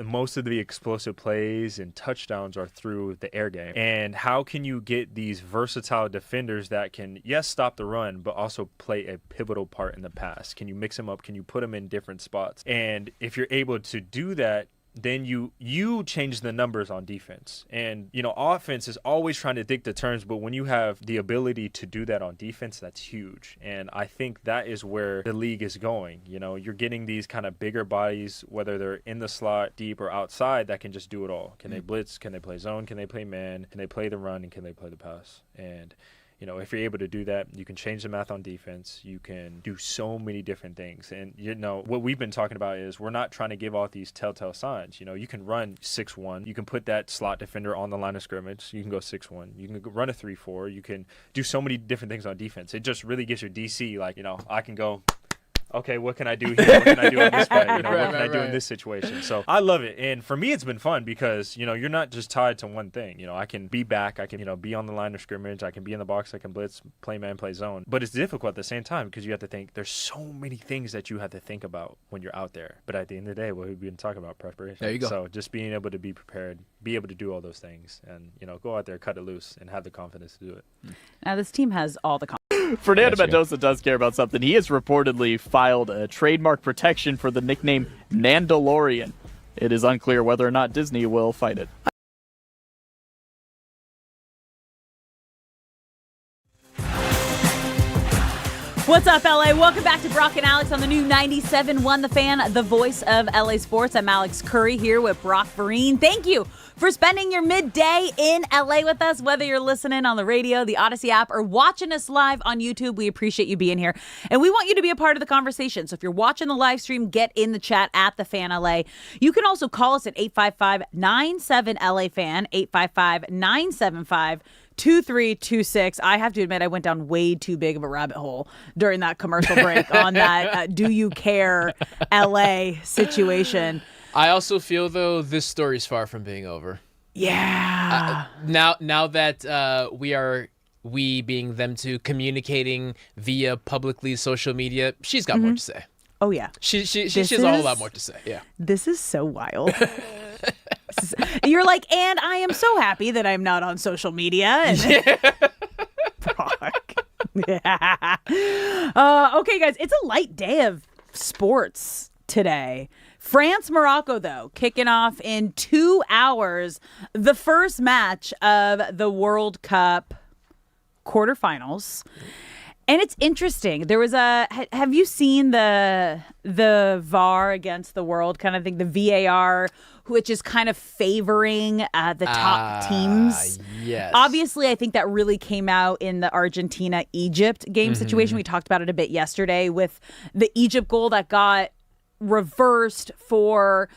Most of the explosive plays and touchdowns are through the air game. And how can you get these versatile defenders that can, yes, stop the run, but also play a pivotal part in the pass? Can you mix them up? Can you put them in different spots? And if you're able to do that, then you change the numbers on defense. And, offense is always trying to dictate the terms, but when you have the ability to do that on defense, that's huge. And I think that is where the league is going. You're getting these kind of bigger bodies, whether they're in the slot, deep, or outside, that can just do it all. Can they blitz? Can they play zone? Can they play man? Can they play the run? And can they play the pass? And if you're able to do that, you can change the math on defense. You can do so many different things. And, what we've been talking about is we're not trying to give off these telltale signs. You can run 6-1. You can put that slot defender on the line of scrimmage. You can go 6-1. You can run a 3-4. You can do so many different things on defense. It just really gets your DC, I can go, okay, what can I do here? What can I do on this play? What can I do in this situation? So I love it. And for me, it's been fun because, you're not just tied to one thing. I can be back. I can, be on the line of scrimmage. I can be in the box. I can blitz, play man, play zone. But it's difficult at the same time because you have to think there's so many things that you have to think about when you're out there. But at the end of the day, we've been talking about preparation. There you go. So just being able to be prepared, be able to do all those things and, go out there, cut it loose and have the confidence to do it. Now, this team has all the Fernando Mendoza does care about something. He has reportedly filed a trademark protection for the nickname Nandalorian. It is unclear whether or not Disney will fight it. What's up, LA? Welcome back to Brock and Alex on the new 97.1 The Fan, the voice of LA Sports. I'm Alex Curry here with Brock Vereen. Thank you for spending your midday in LA with us, whether you're listening on the radio, the Odyssey app, or watching us live on YouTube. We appreciate you being here, and we want you to be a part of the conversation. So if you're watching the live stream, get in the chat at The Fan LA. You can also call us at 855-97-LA-FAN, 855-975-2326. I have to admit, I went down way too big of a rabbit hole during that commercial break on that Do You Care LA situation. I also feel, though, this story is far from being over. Yeah. Now that we being them two, communicating via publicly social media, she's got more to say. Oh, yeah. She has a whole lot more to say. Yeah. This is so wild. You're like, and I am so happy that I'm not on social media. And Brock. Yeah. Okay, guys, it's a light day of sports today. France, Morocco, though, kicking off in 2 hours, the first match of the World Cup quarterfinals. And it's interesting. There was have you seen the VAR against the world kind of thing, the VAR, which is kind of favoring the top teams? Yes. Obviously, I think that really came out in the Argentina-Egypt game situation. We talked about it a bit yesterday with the Egypt goal that got reversed for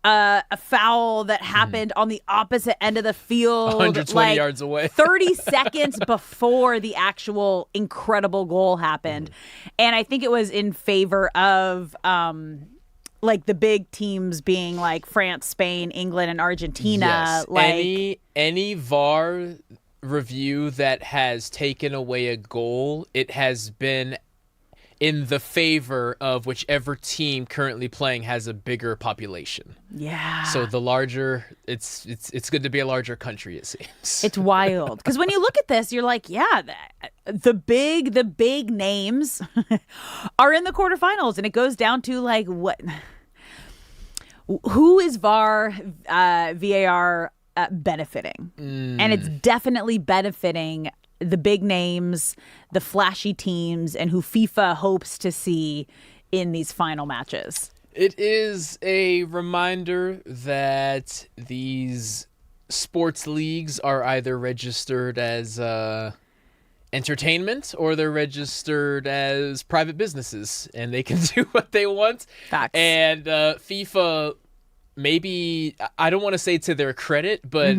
a foul that happened on the opposite end of the field, 120 yards away. 30 seconds before the actual incredible goal happened. And I think it was in favor of like the big teams being like France, Spain, England, and Argentina. Yes. Like any VAR review that has taken away a goal, it has been in the favor of whichever team currently playing has a bigger population. Yeah. So the larger, it's good to be a larger country, it seems. It's wild because when you look at this, you're like, yeah, the big names are in the quarterfinals, and it goes down to like who is VAR benefiting, and it's definitely benefiting the big names, the flashy teams, and who FIFA hopes to see in these final matches. It is a reminder that these sports leagues are either registered as entertainment or they're registered as private businesses, and they can do what they want. Facts. And FIFA, maybe, I don't want to say to their credit, but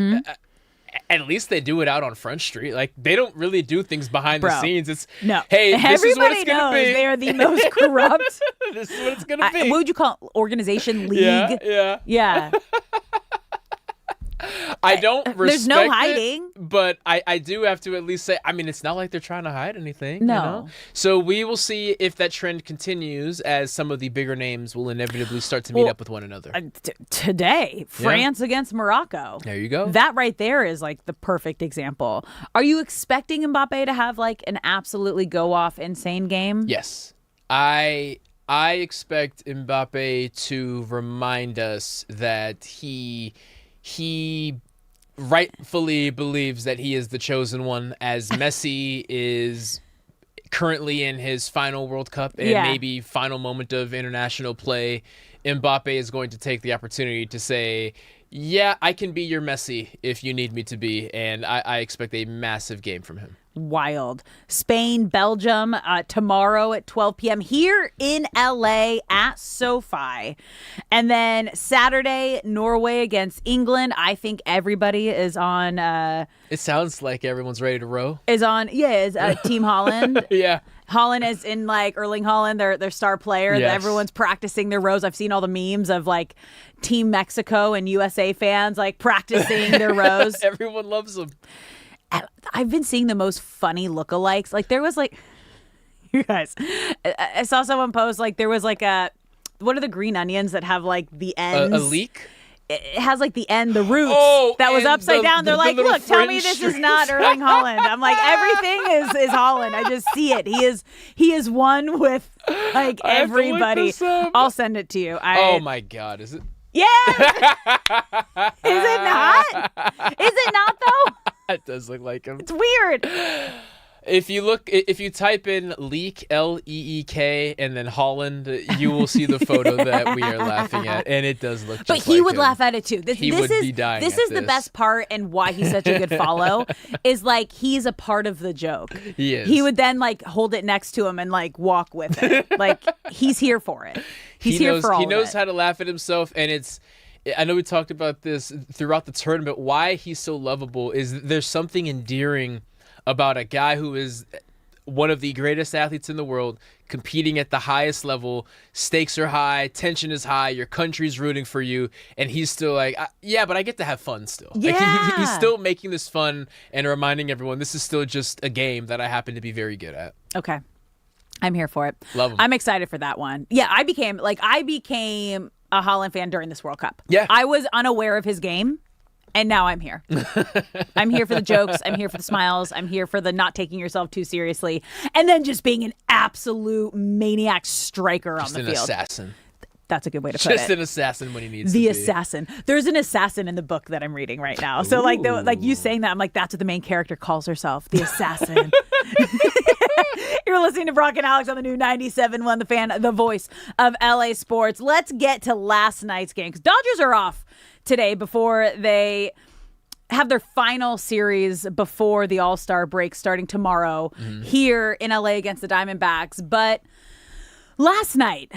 at least they do it out on Front Street. Like, they don't really do things behind the scenes. It's, hey, this is what it's going to be. They are the most corrupt. This is what it's going to be. What would you call it? Organization? League? Yeah. I don't respect There's no hiding. it, but I do have to at least say, I mean, it's not like they're trying to hide anything. No. You know? So we will see if that trend continues as some of the bigger names will inevitably start to meet up with one another. Today, France against Morocco. There you go. That right there is like the perfect example. Are you expecting Mbappe to have like an absolutely go off insane game? Yes. I expect Mbappe to remind us that he rightfully believes that he is the chosen one, as Messi is currently in his final World Cup and maybe final moment of international play. Mbappe is going to take the opportunity to say, yeah, I can be your Messi if you need me to be, and I expect a massive game from him. Wild. Spain, Belgium, tomorrow at 12 p.m. here in LA at SoFi. And then Saturday, Norway against England. I think everybody is on. It sounds like everyone's ready to row. Is Team Holland. Yeah. Holland is in like Erling Haaland, their star player. Yes. Everyone's practicing their rows. I've seen all the memes of like Team Mexico and USA fans like practicing their rows. Everyone loves them. I've been seeing the most funny lookalikes. Like there was like, you guys, I saw someone post like there was like what are the green onions that have like the ends? A leek? It has like the end, the roots that was and upside down. They're like, look, tell me this is not Erling Haaland. I'm like, everything is Haaland. I just see it. He is one with like everybody. I'll send it to you. Oh my God, is it? Yeah. Is it not? Is it not though? It does look like him. It's weird. If you type in leek, L-E-E-K, and then Holland, you will see the photo that we are laughing at, and it does look just But he like would him. laugh at it too. This would is be dying This at is the best part, and why he's such a good follow is like he's a part of the joke. He is. He would then like hold it next to him and like walk with it. Like he's here for it. He's here for all He of knows it. how to laugh at himself, and I know we talked about this throughout the tournament. Why he's so lovable is there's something endearing about a guy who is one of the greatest athletes in the world, competing at the highest level. Stakes are high, tension is high, your country's rooting for you, and he's still like, yeah, but I get to have fun still. Yeah. Like he's still making this fun and reminding everyone this is still just a game that I happen to be very good at. Okay. I'm here for it. Love him. I'm excited for that one. Yeah, I became a Haaland fan during this World Cup. Yeah. I was unaware of his game, and now I'm here. I'm here for the jokes. I'm here for the smiles. I'm here for the not taking yourself too seriously, and then just being an absolute maniac striker Just on the an field. assassin. That's a good way to put it. Just an assassin when he needs The to be. assassin. There's an assassin in the book that I'm reading right now. So like you saying that, I'm like, that's what the main character calls herself, the assassin. You're listening to Brock and Alex on the new 97.1 The Fan, the voice of LA sports. Let's get to last night's game, because Dodgers are off today before they have their final series before the All-Star break starting tomorrow here in LA against the Diamondbacks. But Last night,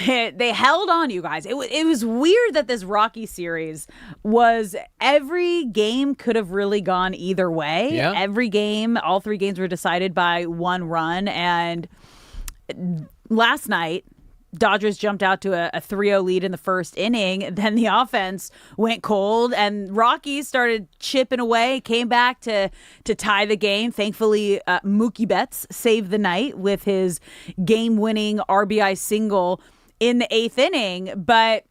they held on, you guys. It was weird that this Rocky series was every game could have really gone either way. Yeah. Every game, all 3 games were decided by 1 run. And last night, Dodgers jumped out to a 3-0 lead in the first inning. Then the offense went cold, and Rockies started chipping away, came back to tie the game. Thankfully, Mookie Betts saved the night with his game-winning RBI single in the 8th inning. But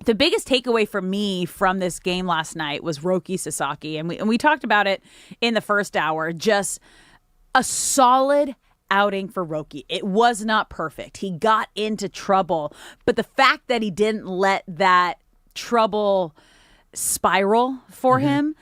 the biggest takeaway for me from this game last night was Roki Sasaki, and we talked about it in the first hour. Just a solid outing for Roki. It was not perfect. He got into trouble, but the fact that he didn't let that trouble spiral for him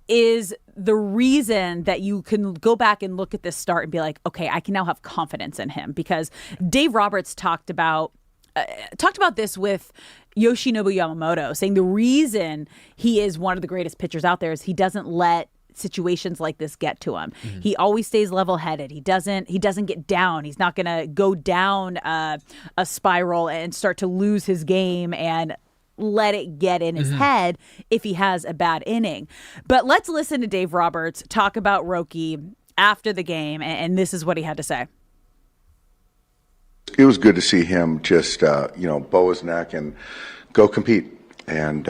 is the reason that you can go back and look at this start and be like, okay, I can now have confidence in him, because Dave Roberts talked about this with Yoshinobu Yamamoto, saying the reason he is one of the greatest pitchers out there is he doesn't let situations like this get to him. He always stays level-headed. He doesn't get down. He's not going to go down a spiral and start to lose his game and let it get in his head if he has a bad inning. But let's listen to Dave Roberts talk about Roki after the game, and this is what he had to say. It was good to see him just, bow his neck and go compete. And,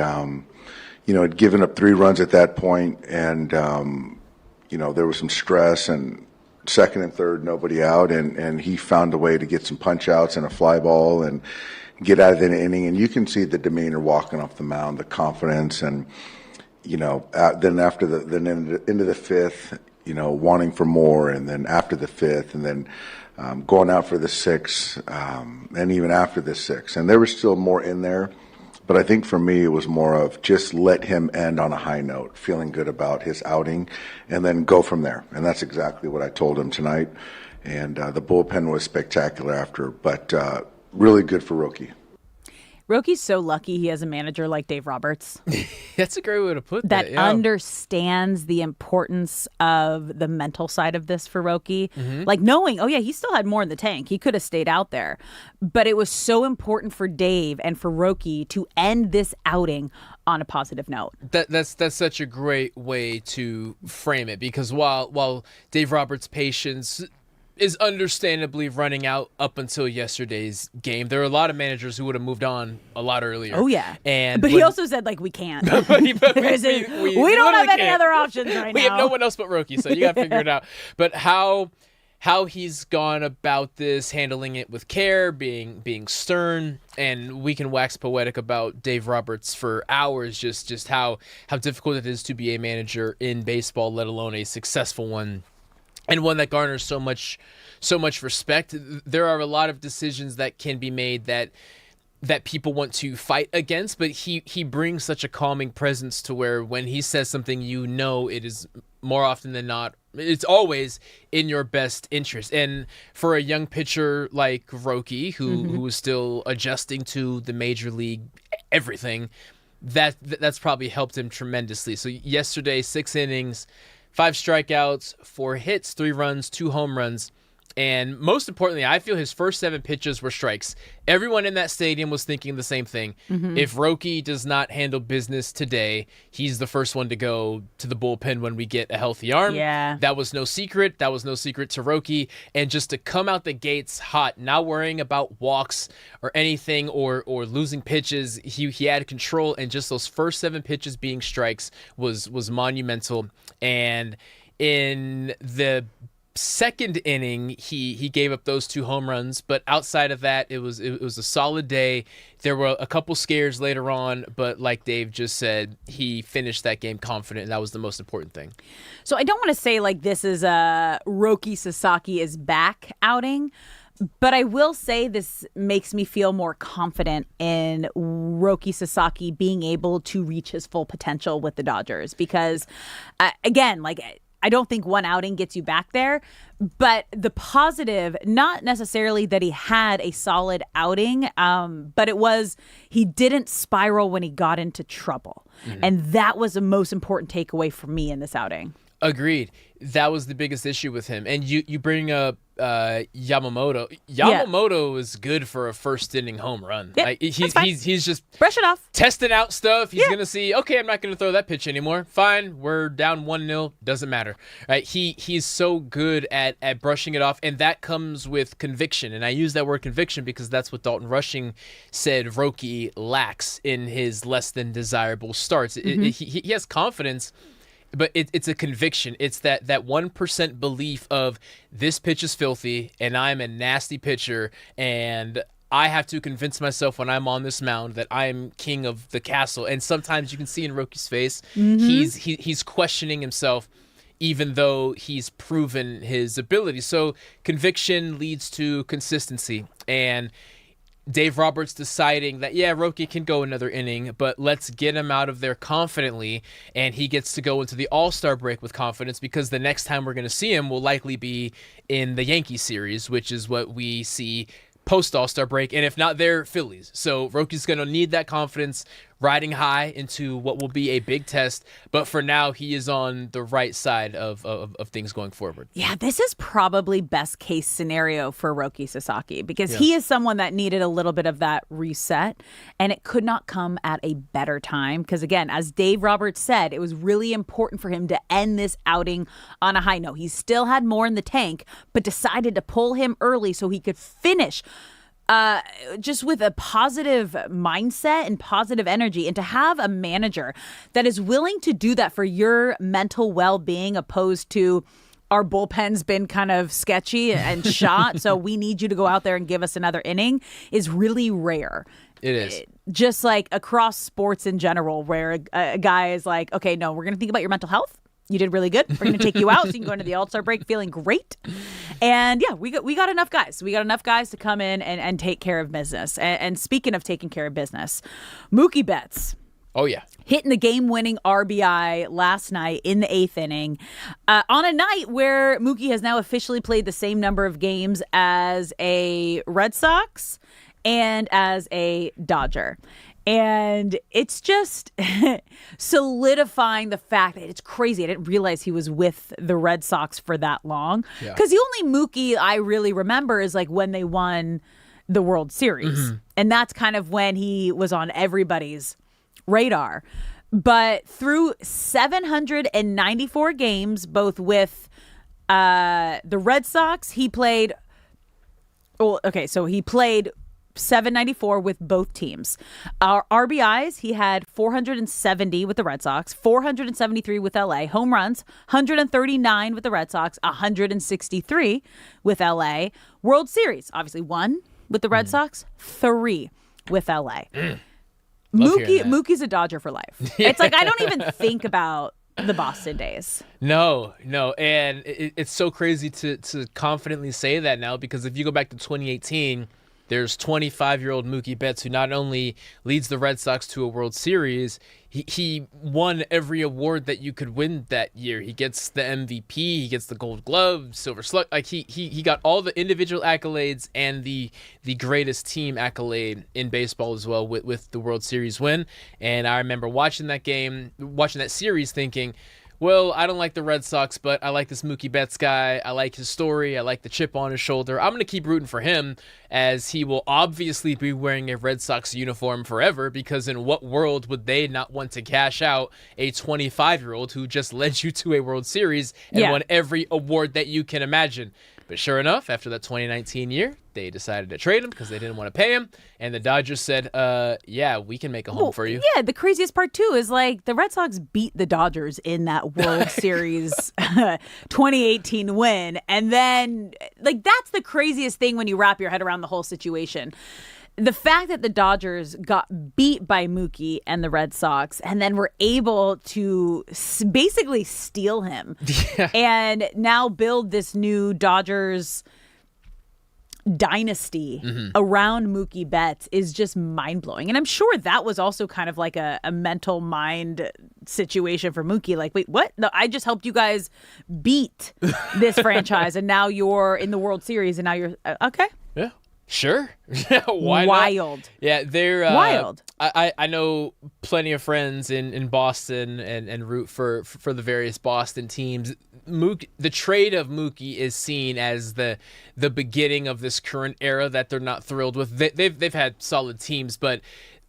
had given up 3 runs at that point, and there was some stress, and second and third, nobody out, and he found a way to get some punch outs and a fly ball and get out of the inning. And you can see the demeanor walking off the mound, the confidence, and then after into the 5th, wanting for more, and then after the 5th, and then going out for the 6th, and even after the 6th, and there was still more in there. But I think for me, it was more of just let him end on a high note, feeling good about his outing, and then go from there. And that's exactly what I told him tonight. And the bullpen was spectacular after, but really good for Roki. Roki's so lucky he has a manager like Dave Roberts. That's a great way to put that. That yeah. Understands the importance of the mental side of this for Roki. Mm-hmm. Like knowing, he still had more in the tank. He could have stayed out there. But it was so important for Dave and for Roki to end this outing on a positive note. That's such a great way to frame it, because while Dave Roberts' patience is understandably running out up until yesterday's game, there are a lot of managers who would have moved on a lot earlier. Oh yeah, but he also said we can't. we don't have any other options right now. We have no one else but Roki, so you got to figure it out. But how he's gone about this, handling it with care, being stern, and we can wax poetic about Dave Roberts for hours, just how difficult it is to be a manager in baseball, let alone a successful one. And one that garners so much respect. There are a lot of decisions that can be made that people want to fight against, but he brings such a calming presence to where when he says something, it is more often than not, it's always in your best interest. And for a young pitcher like Roki, who is still adjusting to the major league everything, that's probably helped him tremendously. So yesterday, 6 innings, 5 strikeouts, 4 hits, 3 runs, 2 home runs. And most importantly, I feel his first 7 pitches were strikes. Everyone in that stadium was thinking the same thing. Mm-hmm. If Roki does not handle business today, he's the first one to go to the bullpen when we get a healthy arm. Yeah. That was no secret. That was no secret to Roki. And just to come out the gates hot, not worrying about walks or anything or losing pitches, he had control. And just those first 7 pitches being strikes was monumental. And in the second inning, he gave up those 2 home runs, but outside of that, it was a solid day. There were a couple scares later on, but like Dave just said, he finished that game confident, and that was the most important thing. So I don't want to say this is a Roki Sasaki is back outing, but I will say this makes me feel more confident in Roki Sasaki being able to reach his full potential with the Dodgers, because again, I don't think one outing gets you back there, but the positive, not necessarily that he had a solid outing, but it was he didn't spiral when he got into trouble. Mm-hmm. And that was the most important takeaway for me in this outing. Agreed. That was the biggest issue with him. And you bring up Yamamoto. Yamamoto is good for a first inning home run. Yeah, Like, he's just brush it off, testing out stuff. He's gonna see. Okay, I'm not gonna throw that pitch anymore. Fine, we're down 1-0. Doesn't matter. Right? He's so good at brushing it off, and that comes with conviction. And I use that word conviction because that's what Dalton Rushing said Roki lacks in his less than desirable starts. He has confidence. But it's a conviction. It's that 1% belief of this pitch is filthy and I'm a nasty pitcher and I have to convince myself when I'm on this mound that I'm king of the castle. And sometimes you can see in Roki's face, he's questioning himself even though he's proven his ability. So conviction leads to consistency. And Dave Roberts deciding that, Roki can go another inning, but let's get him out of there confidently, and he gets to go into the All-Star break with confidence because the next time we're going to see him will likely be in the Yankees series, which is what we see post-All-Star break, and if not there, Phillies. So Roki's going to need that confidence riding high into what will be a big test, but for now, he is on the right side of things going forward. Yeah, this is probably best case scenario for Roki Sasaki because he is someone that needed a little bit of that reset, and it could not come at a better time because, again, as Dave Roberts said, it was really important for him to end this outing on a high note. He still had more in the tank, but decided to pull him early so he could finish just with a positive mindset and positive energy, and to have a manager that is willing to do that for your mental well-being opposed to our bullpen's been kind of sketchy and shot, so we need you to go out there and give us another inning is really rare. It is. Just like across sports in general, where a guy is like, okay, no, we're going to think about your mental health. You did really good. We're going to take you out so you can go into the All-Star break feeling great. And yeah, we got enough guys. We got enough guys to come in and take care of business. And speaking of taking care of business, Mookie Betts. Oh, yeah. Hitting the game-winning RBI last night in the 8th inning on a night where Mookie has now officially played the same number of games as a Red Sox and as a Dodger. And it's just solidifying the fact that it's crazy. I didn't realize he was with the Red Sox for that long. Because the only Mookie I really remember is like when they won the World Series. And that's kind of when he was on everybody's radar. But through 794 games, both with the Red Sox, he played... Well, okay, so he played 794 with both teams. Our RBIs, he had 470 with the Red Sox, 473 with LA. Home runs, 139 with the Red Sox, 163 with LA. World Series, obviously 1 with the Red Sox, 3 with LA. Mookie's a Dodger for life. It's like I don't even think about the Boston days. No. And it's so crazy to confidently say that now because if you go back to 2018, there's 25-year-old Mookie Betts who not only leads the Red Sox to a World Series, he won every award that you could win that year. He gets the MVP, he gets the Gold Glove, Silver Slug. Like he got all the individual accolades and the greatest team accolade in baseball as well with the World Series win. And I remember watching that series thinking, well, I don't like the Red Sox, but I like this Mookie Betts guy. I like his story. I like the chip on his shoulder. I'm going to keep rooting for him as he will obviously be wearing a Red Sox uniform forever because in what world would they not want to cash out a 25-year-old who just led you to a World Series and won every award that you can imagine? But sure enough, after that 2019 year, they decided to trade him because they didn't want to pay him. And the Dodgers said, yeah, we can make a home for you. Yeah, the craziest part, too, is like the Red Sox beat the Dodgers in that World Series 2018 win. And then, like, that's the craziest thing when you wrap your head around the whole situation. The fact that the Dodgers got beat by Mookie and the Red Sox and then were able to basically steal him and now build this new Dodgers dynasty around Mookie Betts is just mind-blowing. And I'm sure that was also kind of like a mental mind situation for Mookie. Like, wait, what? No, I just helped you guys beat this franchise and now you're in the World Series and now you're okay. Yeah. Sure. Why Wild. not? Yeah, they're Wild. I know plenty of friends in Boston and root for the various Boston teams. The trade of Mookie is seen as the beginning of this current era that they're not thrilled with. They've had solid teams, but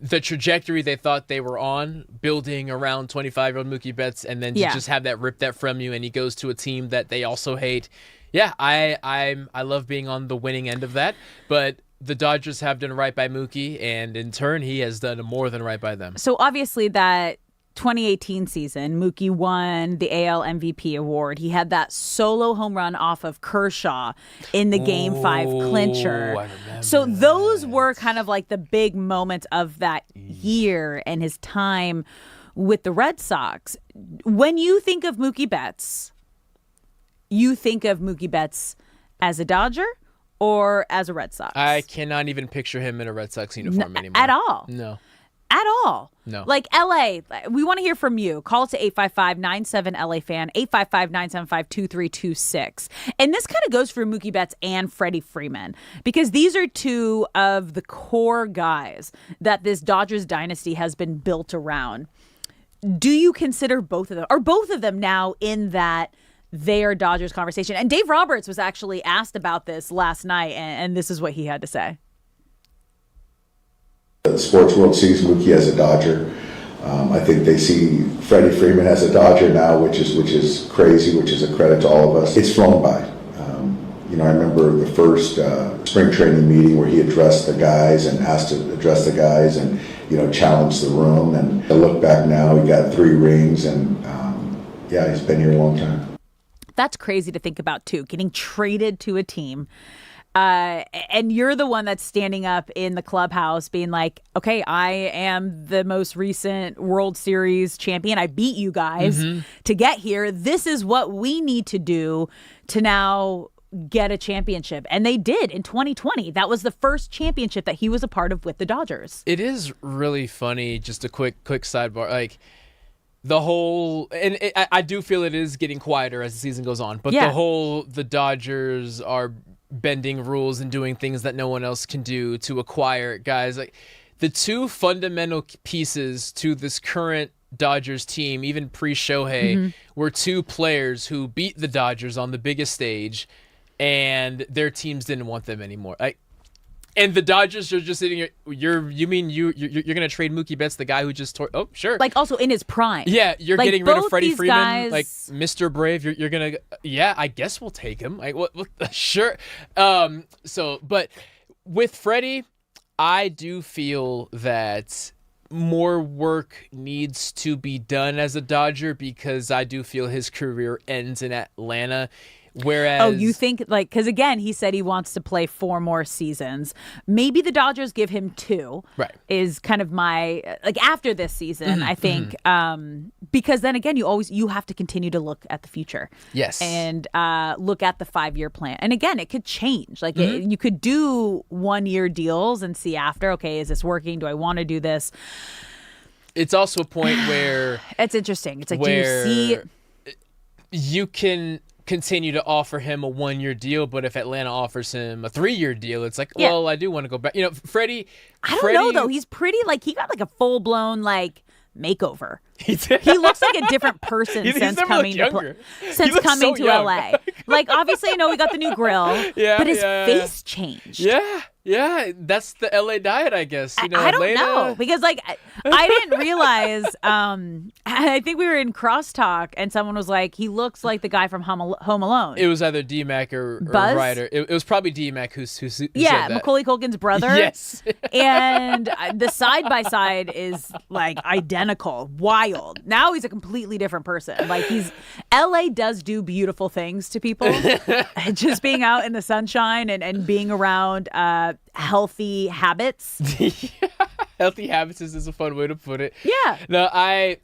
the trajectory they thought they were on, building around 25-year-old Mookie Betts, and then to just have that rip that from you, and he goes to a team that they also hate. Yeah, I love being on the winning end of that, but the Dodgers have done right by Mookie, and in turn, he has done more than right by them. So obviously that 2018 season, Mookie won the AL MVP award. He had that solo home run off of Kershaw in the Game 5 clincher. So those were kind of like the big moments of that year and his time with the Red Sox. When you think of Mookie Betts, you think of Mookie Betts as a Dodger or as a Red Sox? I cannot even picture him in a Red Sox uniform anymore. At all. No. At all. No. Like LA, we want to hear from you. Call us to 855-97-LA-FAN, 855-975-2326. And this kind of goes for Mookie Betts and Freddie Freeman, because these are two of the core guys that this Dodgers dynasty has been built around. Do you consider both of them, or both of them now in that they are Dodgers conversation? And Dave Roberts was actually asked about this last night, and this is what he had to say. The sports world sees Mookie as a Dodger. I think they see Freddie Freeman as a Dodger now, which is crazy, which is a credit to all of us. It's flown by. I remember the first spring training meeting where he addressed the guys and asked to address the guys and, challenged the room. And I look back now, he got 3 rings, and he's been here a long time. That's crazy to think about, too, getting traded to a team. And you're the one that's standing up in the clubhouse being like, okay, I am the most recent World Series champion. I beat you guys to get here. This is what we need to do to now get a championship. And they did in 2020. That was the first championship that he was a part of with the Dodgers. It is really funny, just a quick sidebar, like the whole, and I do feel it is getting quieter as the season goes on, but the Dodgers are bending rules and doing things that no one else can do to acquire guys. Like the two fundamental pieces to this current Dodgers team, even pre-Shohei, were two players who beat the Dodgers on the biggest stage, and their teams didn't want them anymore. And the Dodgers are just sitting here. You're gonna trade Mookie Betts, the guy who just tore? Oh, sure. Like also in his prime. Yeah, you're like, getting rid of Freddie Freeman, guys... like Mr. Brave. You're gonna. Yeah, I guess we'll take him. Like what sure. But with Freddie, I do feel that more work needs to be done as a Dodger, because I do feel his career ends in Atlanta. Whereas, you think because again, he said he wants to play 4 more seasons. Maybe the Dodgers give him 2. Right. Is kind of my after this season. I think because then again, you have to continue to look at the future. Yes. And look at the 5-year plan. And again, it could change. You could do 1-year deals and see after. Okay, is this working? Do I want to do this? It's also a point where it's interesting. It's like, do you see? You can continue to offer him a 1-year deal, but if Atlanta offers him a 3-year deal, it's like, well, I do want to go back. Freddie. I don't know though. He's pretty he got a full blown makeover. He looks like a different person since coming to LA. Obviously, I know we got the new grill, but his face changed. Yeah, that's the LA diet, I guess. I don't know, because I didn't realize. I think we were in crosstalk, and someone was like, "He looks like the guy from Home Alone." It was either D-Mac or Reiter. It was probably D-Mac who said that. Macaulay Culkin's brother. Yes, and the side by side is identical. Wild. Now he's a completely different person. LA does do beautiful things to people. Just being out in the sunshine and being around healthy habits. Healthy habits is a fun way to put it. Yeah. No, I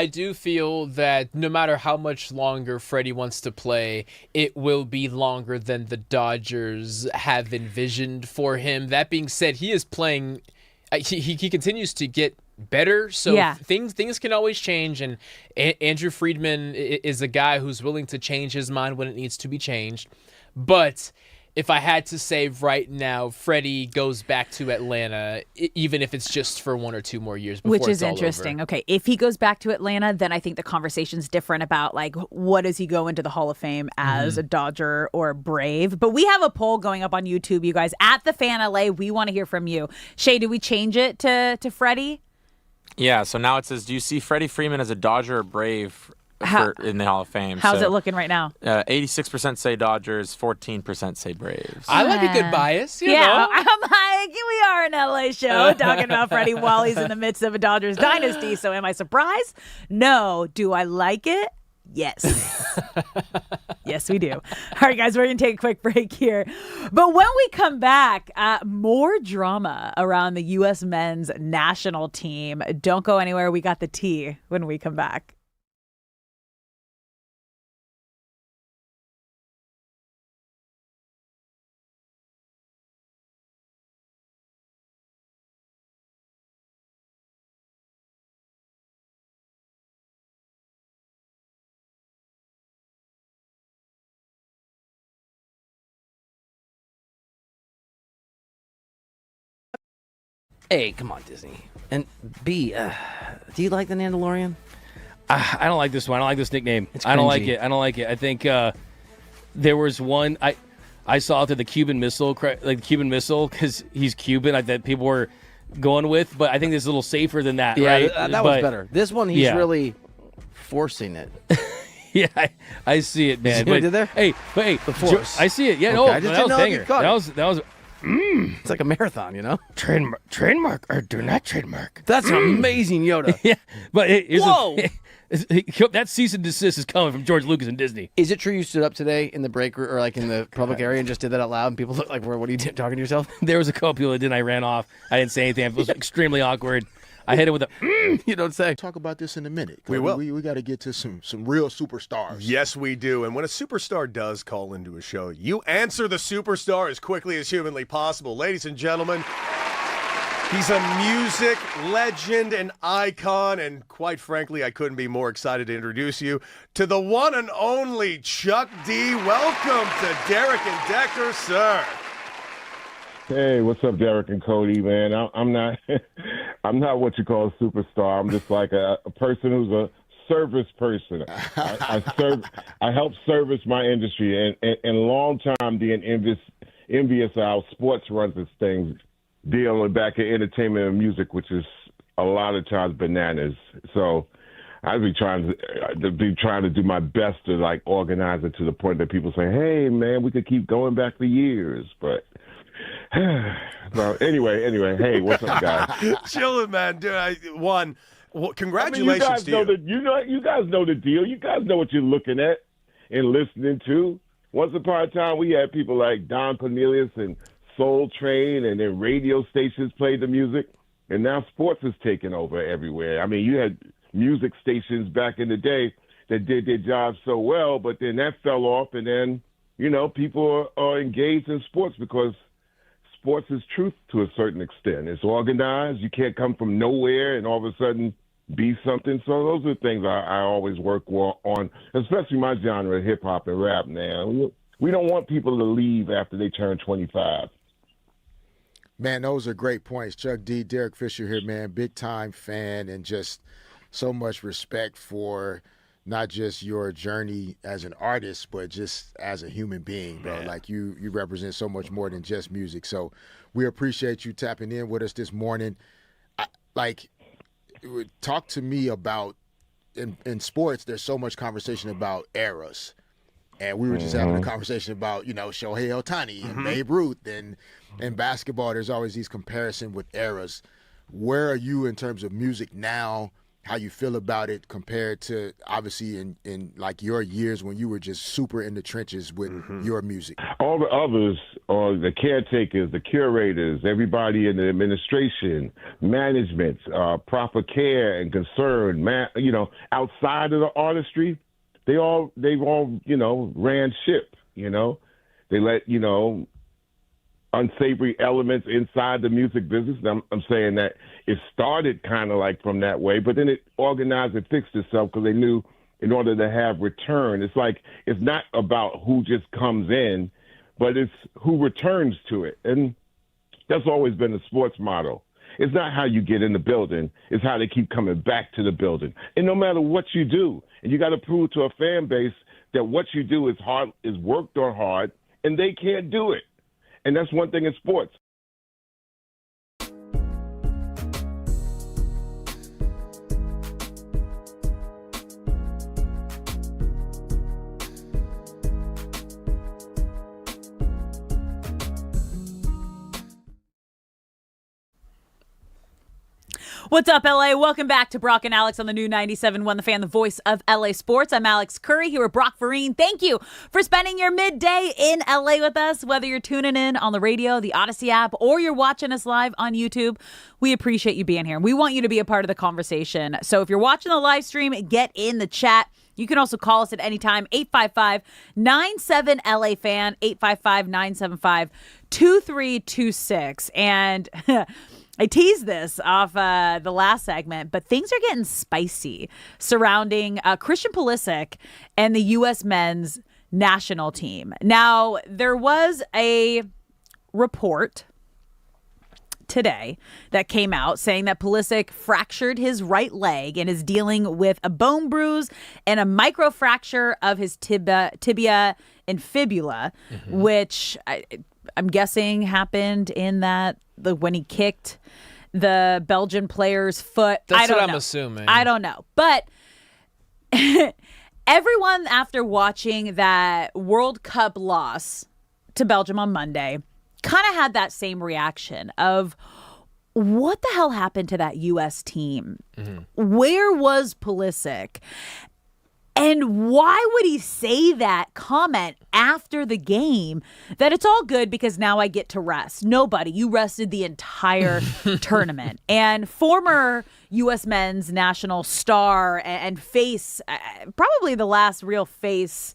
do feel that no matter how much longer Freddie wants to play, it will be longer than the Dodgers have envisioned for him. That being said, he is playing. He continues to get better, so things can always change. And Andrew Friedman is a guy who's willing to change his mind when it needs to be changed. But if I had to say right now, Freddie goes back to Atlanta, even if it's just for 1 or 2 more years before Which is it's all interesting. over. Okay, if he goes back to Atlanta, then I think the conversation's different about like what does he go into the Hall of Fame as, a Dodger or a Brave. But we have a poll going up on YouTube, you guys, at the Fan LA. We want to hear from you. Shay, do we change it to Freddie? Yeah, so now it says, do you see Freddie Freeman as a Dodger or Brave in the Hall of Fame? How's it looking right now? 86% say Dodgers, 14% say Braves. I like a good bias. You Yeah, know? I'm like, we are an LA show talking about Freddie while he's in the midst of a Dodgers dynasty. So am I surprised? No. Do I like it? Yes. Yes, we do. All right, guys, we're going to take a quick break here. But when we come back, more drama around the U.S. men's national team. Don't go anywhere. We got the tea when we come back. A, come on, Disney. And B, do you like the Mandalorian? I don't like this one. I don't like this nickname. It's I don't like cringy. it. I don't like it. I think there was one I saw through the Cuban Missile, because he's Cuban. That people were going with, but I think this is a little safer than that. Yeah, right? that was better. This one, he's yeah. really forcing it. Yeah, I see it, man. See what I did there? Hey, The Force. I see it. Yeah, Okay, no, I just that didn't was know if you banger. caught it. That was. It's like a marathon, you know? Trademark or do not trademark. That's an amazing Yoda. Yeah, but Whoa! That cease and desist is coming from George Lucas and Disney. Is it true you stood up today in the break or like in the public area and just did that out loud and people look like, what are you talking to yourself? There was a couple people that didn't. I ran off. I didn't say anything. It was extremely awkward. I hit it with a you don't say. Talk about this in a minute. We will. We got to get to some real superstars. Yes, we do. And when a superstar does call into a show, you answer the superstar as quickly as humanly possible. Ladies and gentlemen, he's a music legend and icon, and quite frankly, I couldn't be more excited to introduce you to the one and only Chuck D. Welcome to Derek and Decker, sir. Hey, what's up, Derek and Cody, man? I'm not I'm not what you call a superstar. I'm just like a person who's a service person. I help service my industry, and long time being envious of how sports runs its things, dealing back in entertainment and music, which is a lot of times bananas. So I'd be trying to do my best to like organize it to the point that people say, "Hey, man, we could keep going back for years," but. So anyway, hey, what's up, guys? Chilling, man. Dude, congratulations to you. You guys know the deal. You guys know what you're looking at and listening to. Once upon a time, we had people like Don Cornelius and Soul Train, and then radio stations played the music, and now sports is taking over everywhere. I mean, you had music stations back in the day that did their job so well, but then that fell off, and then, people are engaged in sports because sports is truth to a certain extent. It's organized. You can't come from nowhere and all of a sudden be something. So those are things I always work on, especially my genre, hip-hop and rap now. We don't want people to leave after they turn 25. Man, those are great points. Chuck D, Derek Fisher here, man. Big-time fan and just so much respect for not just your journey as an artist, but just as a human being, bro. Man. Like you represent so much more than just music. So we appreciate you tapping in with us this morning. Talk to me about in sports. There's so much conversation about eras, and we were just having a conversation about Shohei Ohtani and Babe Ruth, and in basketball, there's always these comparison with eras. Where are you in terms of music now? How you feel about it compared to obviously in like your years when you were just super in the trenches with your music? All the others are the caretakers, the curators, everybody in the administration, management, proper care and concern, outside of the artistry, they've all ran ship, They let, unsavory elements inside the music business. And I'm saying that it started kind of like from that way, but then it organized and fixed itself because they knew in order to have return, it's like it's not about who just comes in, but it's who returns to it. And that's always been the sports motto. It's not how you get in the building. It's how they keep coming back to the building. And no matter what you do, and you got to prove to a fan base that what you do is hard, is worked on hard, and they can't do it. And that's one thing in sports. What's up, LA? Welcome back to Brock and Alex on the new 97.1 The Fan, the voice of LA Sports. I'm Alex Curry here with Brock Vereen. Thank you for spending your midday in LA with us, whether you're tuning in on the radio, the Odyssey app, or you're watching us live on YouTube. We appreciate you being here. We want you to be a part of the conversation. So if you're watching the live stream, get in the chat. You can also call us at any time, 855-97-LA-FAN, 855-975-2326. And I teased this off the last segment, but things are getting spicy surrounding Christian Pulisic and the U.S. men's national team. Now, there was a report today that came out saying that Pulisic fractured his right leg and is dealing with a bone bruise and a microfracture of his tibia and fibula, which I'm guessing happened in that when he kicked the Belgian player's foot. That's I don't what I'm know. assuming. I don't know. But everyone, after watching that World Cup loss to Belgium on Monday, kind of had that same reaction of, what the hell happened to that U.S. team? Where was Pulisic? And why would he say that comment after the game that it's all good because now I get to rest? Nobody. You rested the entire tournament. And former U.S. men's national star and face, probably the last real face,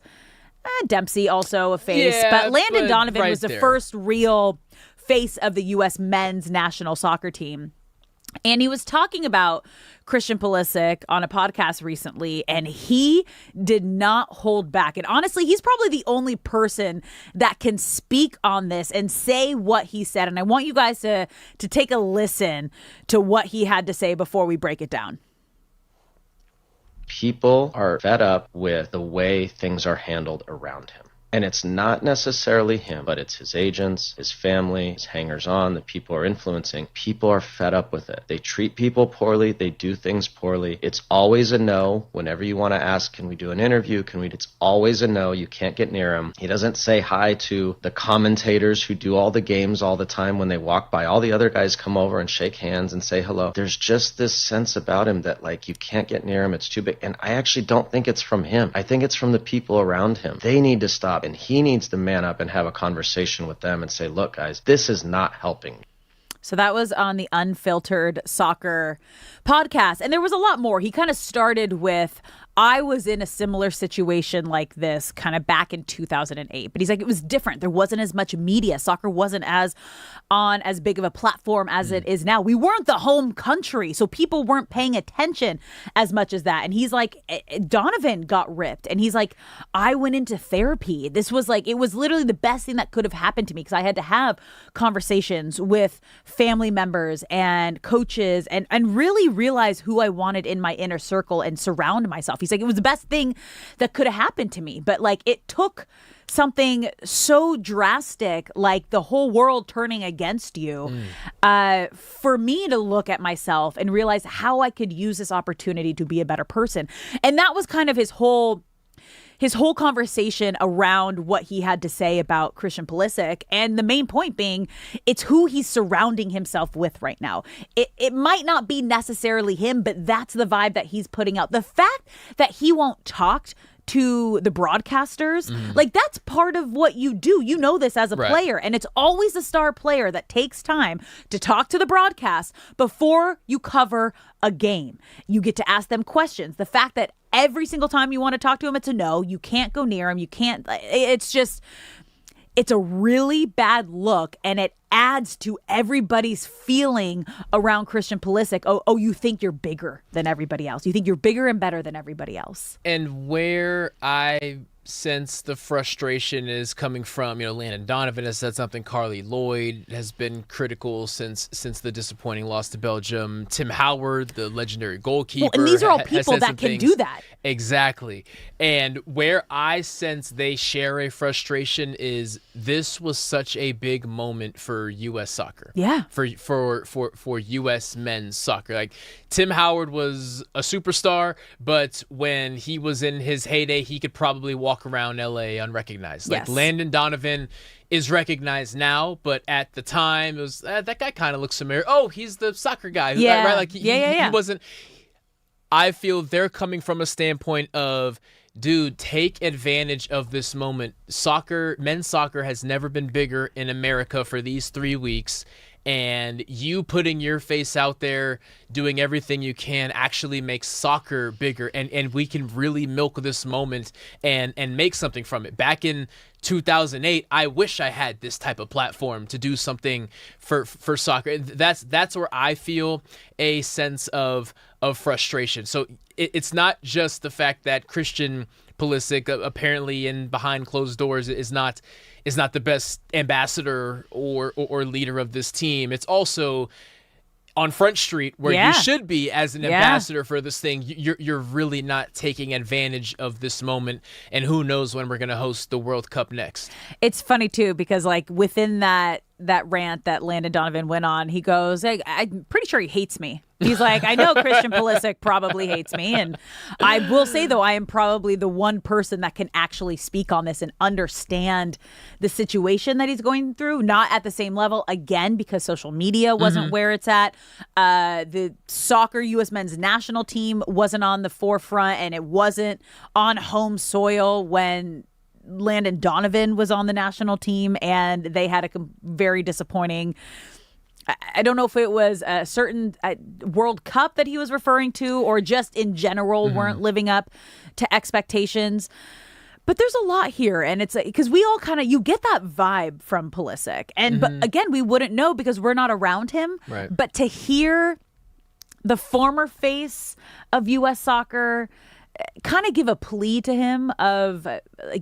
Dempsey also a face, but Landon Donovan right was the there. first real face of the U.S. men's national soccer team. And he was talking about Christian Pulisic on a podcast recently, and he did not hold back. And honestly, he's probably the only person that can speak on this and say what he said. And I want you guys to take a listen to what he had to say before we break it down. People are fed up with the way things are handled around him. And it's not necessarily him, but it's his agents, his family, his hangers-on, the people are influencing. People are fed up with it. They treat people poorly. They do things poorly. It's always a no. Whenever you want to ask, can we do an interview? It's always a no. You can't get near him. He doesn't say hi to the commentators who do all the games all the time when they walk by. All the other guys come over and shake hands and say hello. There's just this sense about him that, like, you can't get near him. It's too big. And I actually don't think it's from him. I think it's from the people around him. They need to stop. And he needs to man up and have a conversation with them and say, look, guys, this is not helping. So that was on the Unfiltered Soccer podcast. And there was a lot more. He kind of started with, I was in a similar situation like this kind of back in 2008. But he's like, it was different. There wasn't as much media. Soccer wasn't on as big of a platform as it is now. We weren't the home country, so people weren't paying attention as much as that. And he's like, Donovan got ripped. And he's like, I went into therapy. This was like, it was literally the best thing that could have happened to me because I had to have conversations with family members and coaches and really realize who I wanted in my inner circle and surround myself. He's like, it was the best thing that could have happened to me. But like, it took something so drastic, like the whole world turning against you, for me to look at myself and realize how I could use this opportunity to be a better person. And that was kind of his whole conversation around what he had to say about Christian Pulisic. And the main point being, it's who he's surrounding himself with right now. It might not be necessarily him, but that's the vibe that he's putting out. The fact that he won't talk to the broadcasters, like, that's part of what you do. You know this as a player, and it's always the star player that takes time to talk to the broadcast before you cover a game. You get to ask them questions. The fact that every single time you want to talk to him, it's a no. You can't go near him. You can't. It's a really bad look, and it adds to everybody's feeling around Christian Pulisic. Oh, you think you're bigger than everybody else. You think you're bigger and better than everybody else. And where I sense the frustration is coming from, Landon Donovan has said something. Carly Lloyd has been critical since the disappointing loss to Belgium. Tim Howard, the legendary goalkeeper. Well, and these are all has people said that some can things. do that. Exactly. And where I sense they share a frustration is this was such a big moment for U.S. soccer. Yeah. For U.S. men's soccer. Like, Tim Howard was a superstar, but when he was in his heyday, he could probably walk around L.A. unrecognized. Like, Yes. Landon Donovan is recognized now, but at the time, it was, that guy kind of looks familiar. Oh, he's the soccer guy. Yeah. Right? Like, Yeah. He wasn't... I feel they're coming from a standpoint of, dude, take advantage of this moment. Men's soccer has never been bigger in America for these 3 weeks. And you putting your face out there, doing everything you can actually makes soccer bigger. And we can really milk this moment and make something from it. Back in 2008, I wish I had this type of platform to do something for soccer. That's where I feel a sense of frustration. So it's not just the fact that Christian Pulisic apparently in behind closed doors is not the best ambassador or leader of this team. It's also on Front Street where you should be as an ambassador for this thing. You're really not taking advantage of this moment, and who knows when we're going to host the World Cup next. It's funny too because like within that rant that Landon Donovan went on, he goes, I'm pretty sure he hates me. He's like, I know Christian Pulisic probably hates me. And I will say, though, I am probably the one person that can actually speak on this and understand the situation that he's going through. Not at the same level, again, because social media wasn't where it's at. The soccer U.S. men's national team wasn't on the forefront, and it wasn't on home soil when Landon Donovan was on the national team, and they had a very disappointing... I don't know if it was a certain World Cup that he was referring to or just in general weren't living up to expectations. But there's a lot here. And it's because we all you get that vibe from Pulisic. And but again, we wouldn't know because we're not around him. Right. But to hear the former face of U.S. soccer kind of give a plea to him of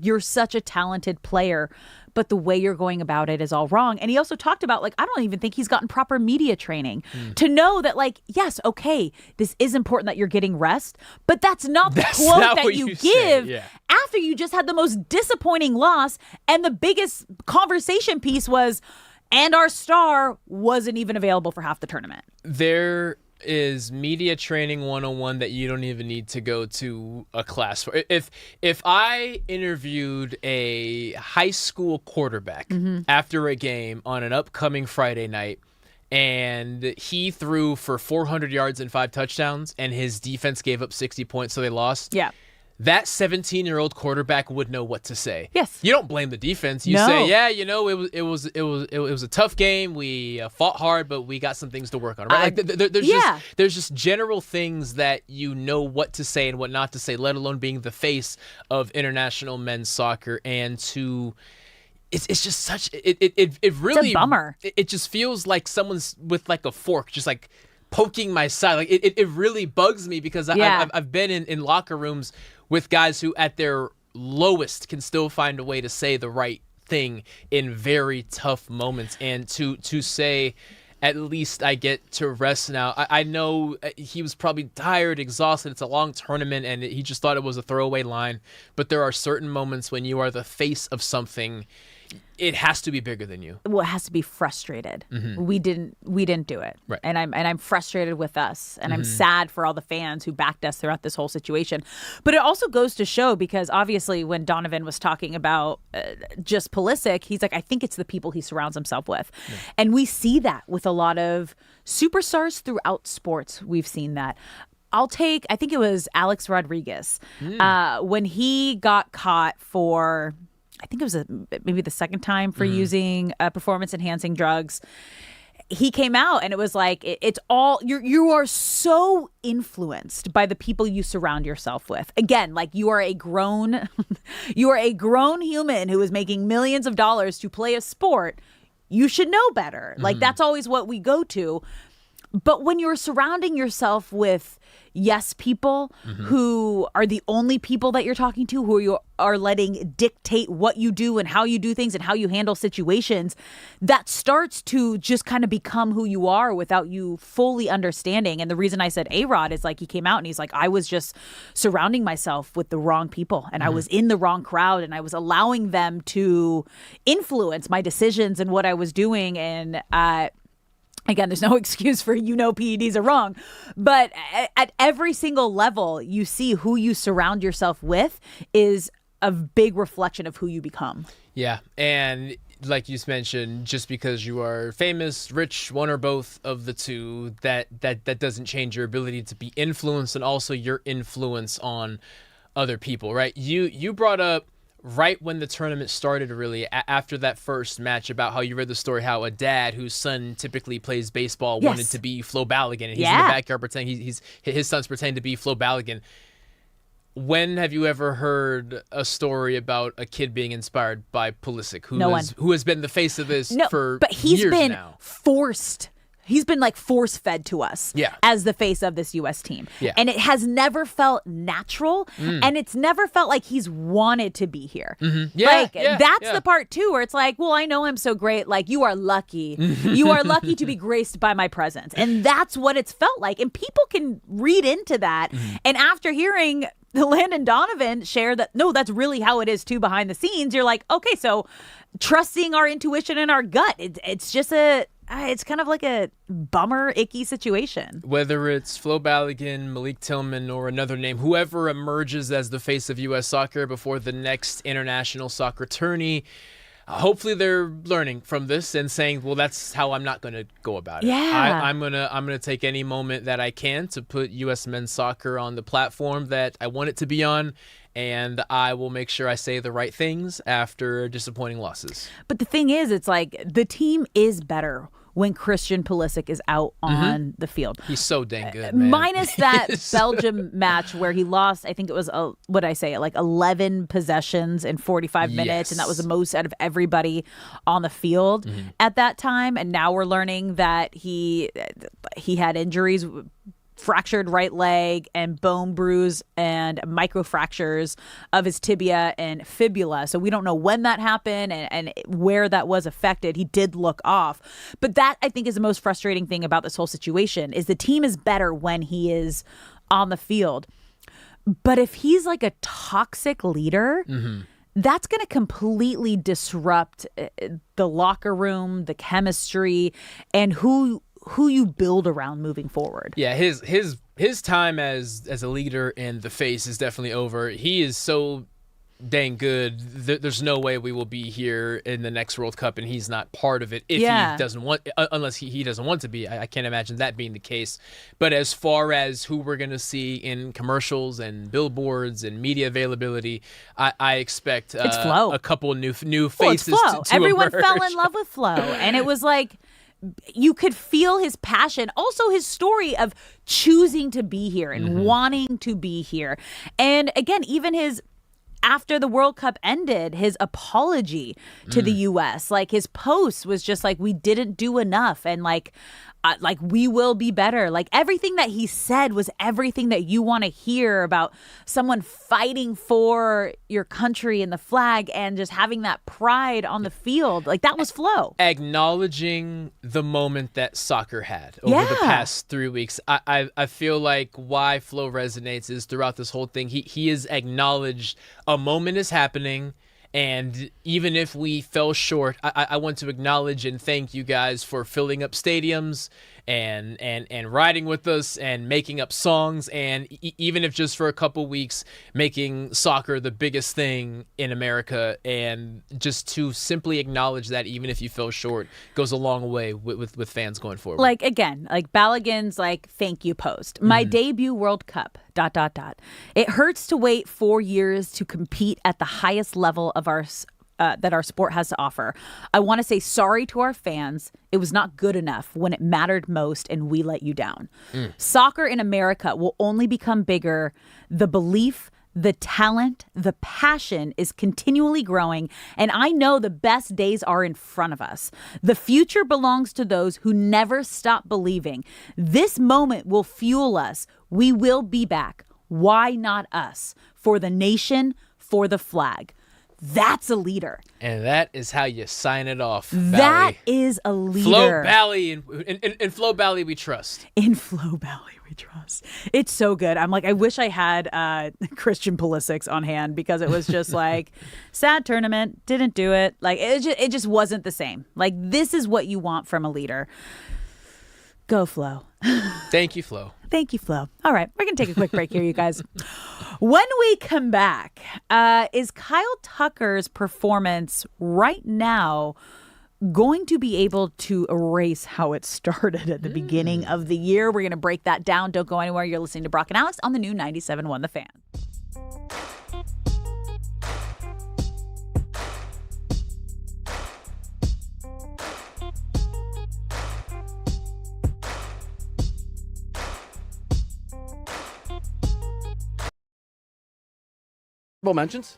you're such a talented player, but the way you're going about it is all wrong. And he also talked about, I don't even think he's gotten proper media training to know that, yes, okay, this is important that you're getting rest, but that's not the quote that you give after you just had the most disappointing loss. And the biggest conversation piece was, and our star wasn't even available for half the tournament. There is media training 101 that you don't even need to go to a class for. If I interviewed a high school quarterback after a game on an upcoming Friday night and he threw for 400 yards and 5 touchdowns and his defense gave up 60 points so they lost, that 17-year-old quarterback would know what to say. Yes. You don't blame the defense. You say, it was a tough game. We fought hard, but we got some things to work on. Right? There's just general things that you know what to say and what not to say, let alone being the face of international men's soccer. And it's just such it really it's a bummer. It just feels like someone's with a fork, just poking my side. It really bugs me because I've been in locker rooms with guys who at their lowest can still find a way to say the right thing in very tough moments. And to say, at least I get to rest now. I know he was probably tired, exhausted. It's a long tournament, and he just thought it was a throwaway line. But there are certain moments when you are the face of something, it has to be bigger than you. Well, it has to be frustrated. We didn't do it. Right. And I'm frustrated with us. And I'm sad for all the fans who backed us throughout this whole situation. But it also goes to show, because obviously when Donovan was talking about just Pulisic, he's like, I think it's the people he surrounds himself with. Yeah. And we see that with a lot of superstars throughout sports. We've seen that. I think it was Alex Rodriguez when he got caught for, I think it was maybe the second time for using performance-enhancing drugs. He came out and it was like, it's all, you are so influenced by the people you surround yourself with. Again, you are a grown human who is making millions of dollars to play a sport. You should know better. That's always what we go to. But when you're surrounding yourself with yes people who are the only people that you're talking to, who you are letting dictate what you do and how you do things and how you handle situations, that starts to just kind of become who you are without you fully understanding. And the reason I said A-Rod is like, he came out and he's like, I was just surrounding myself with the wrong people and I was in the wrong crowd and I was allowing them to influence my decisions and what I was doing. And again, there's no excuse for, PEDs are wrong. But at every single level, you see who you surround yourself with is a big reflection of who you become. Yeah. And like you mentioned, just because you are famous, rich, one or both of the two, that doesn't change your ability to be influenced and also your influence on other people, right? You brought up right when the tournament started, really, after that first match, about how you read the story how a dad whose son typically plays baseball wanted to be Flo Balogun, and he's in the backyard pretending his son's pretending to be Flo Balogun. When have you ever heard a story about a kid being inspired by Pulisic, who has been the face of this for but he's years been now? He's been like force fed to us as the face of this U.S. team. Yeah. And it has never felt natural. And it's never felt like he's wanted to be here. That's the part too, where it's like, well, I know him so great. Like, you are lucky. You are lucky to be graced by my presence. And that's what it's felt like. And people can read into that. And after hearing Landon Donovan share that, no, that's really how it is too behind the scenes, you're like, okay, so trusting our intuition and our gut, it's just it's kind of like a bummer, icky situation. Whether it's Flo Balogun, Malik Tillman, or another name, whoever emerges as the face of U.S. soccer before the next international soccer tourney, hopefully they're learning from this and saying, well, that's how I'm not going to go about it. Yeah. I'm gonna take any moment that I can to put U.S. men's soccer on the platform that I want it to be on, and I will make sure I say the right things after disappointing losses. But the thing is, it's like the team is better when Christian Pulisic is out on the field. He's so dang good, man. Minus that Belgium match where he lost, I think it was, like 11 possessions in 45 minutes, and that was the most out of everybody on the field at that time. And now we're learning that he had injuries, fractured right leg and bone bruise and microfractures of his tibia and fibula. So we don't know when that happened and where that was affected. He did look off. But that, I think, is the most frustrating thing about this whole situation, is the team is better when he is on the field. But if he's like a toxic leader, that's going to completely disrupt the locker room, the chemistry, and who you build around moving forward. Yeah, his time as a leader and the face is definitely over. He is so dang good. There's no way we will be here in the next World Cup and he's not part of it if he doesn't want, unless he doesn't want to be. I can't imagine that being the case. But as far as who we're going to see in commercials and billboards and media availability, I expect it's Flo. A couple new faces it's Flo. to Everyone emerge. fell in love with Flo, and it was like, you could feel his passion, also his story of choosing to be here and wanting to be here. And again, even after the World Cup ended, his apology to the U.S., like his post was just like, we didn't do enough. And like we will be better. Like everything that he said was everything that you want to hear about someone fighting for your country and the flag and just having that pride on the field. Like that was Flo. Acknowledging the moment that soccer had over the past 3 weeks. I feel like why Flo resonates is throughout this whole thing, he has acknowledged a moment is happening. And even if we fell short, I want to acknowledge and thank you guys for filling up stadiums and riding with us and making up songs. And even if just for a couple weeks, making soccer the biggest thing in America. And just to simply acknowledge that, even if you fell short, goes a long way with fans going forward. Like, again, like Balogun's like thank you post. My debut World Cup, ... It hurts to wait 4 years to compete at the highest level of that our sport has to offer. I want to say sorry to our fans. It was not good enough when it mattered most and we let you down. Soccer in America will only become bigger. The belief The talent, the passion is continually growing, and I know the best days are in front of us. The future belongs to those who never stop believing. This moment will fuel us. We will be back. Why not us? For the nation, for the flag. That's a leader. And that is how you sign it off. That is a leader. Flo Bally, in Flo Bally we trust. In Flo Bally we trust. It's so good. I'm like, I wish I had Christian Pulisic's on hand, because it was just like, sad tournament, didn't do it. Like, it just wasn't the same. Like, this is what you want from a leader. Go, Flo. Thank you, Flo. Thank you, Flo. All right, we're going to take a quick break here, you guys. When we come back, is Kyle Tucker's performance right now going to be able to erase how it started at the beginning of the year? We're going to break that down. Don't go anywhere. You're listening to Brock and Alex on the new 97.1 The Fan. Mentions?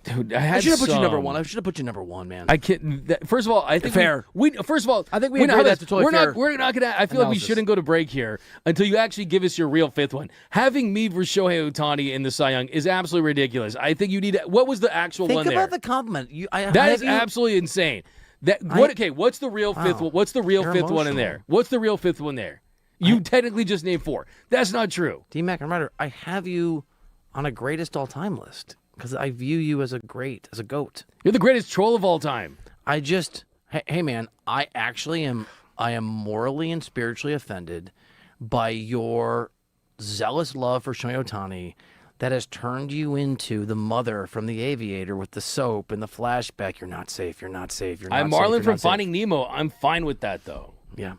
Dude, I should have put you number some. one. I should have put you number one, man. I can't. First of all, I think fair. First of all, I think we agree that's a totally fair We're not gonna. I feel like we analysis. shouldn't go to break here until you actually give us your real fifth one. Having me versus Shohei Ohtani in the Cy Young is absolutely ridiculous. I think you need. What was the actual Think one about there? the compliment. That is absolutely insane. Okay, what's the real fifth one? What's the real fifth one in there? What's the real fifth one there? You technically just named four. That's not true. D-Mac and Reiter, I have you on a greatest all-time list because I view you as a GOAT. You're the greatest troll of all time. Hey man, I am morally and spiritually offended by your zealous love for Shohei Ohtani that has turned you into the mother from The Aviator with the soap and the flashback. You're not safe. You're not safe. You're not I'm safe. Marlin You're from not safe. Finding Nemo. I'm fine with that though. Yeah.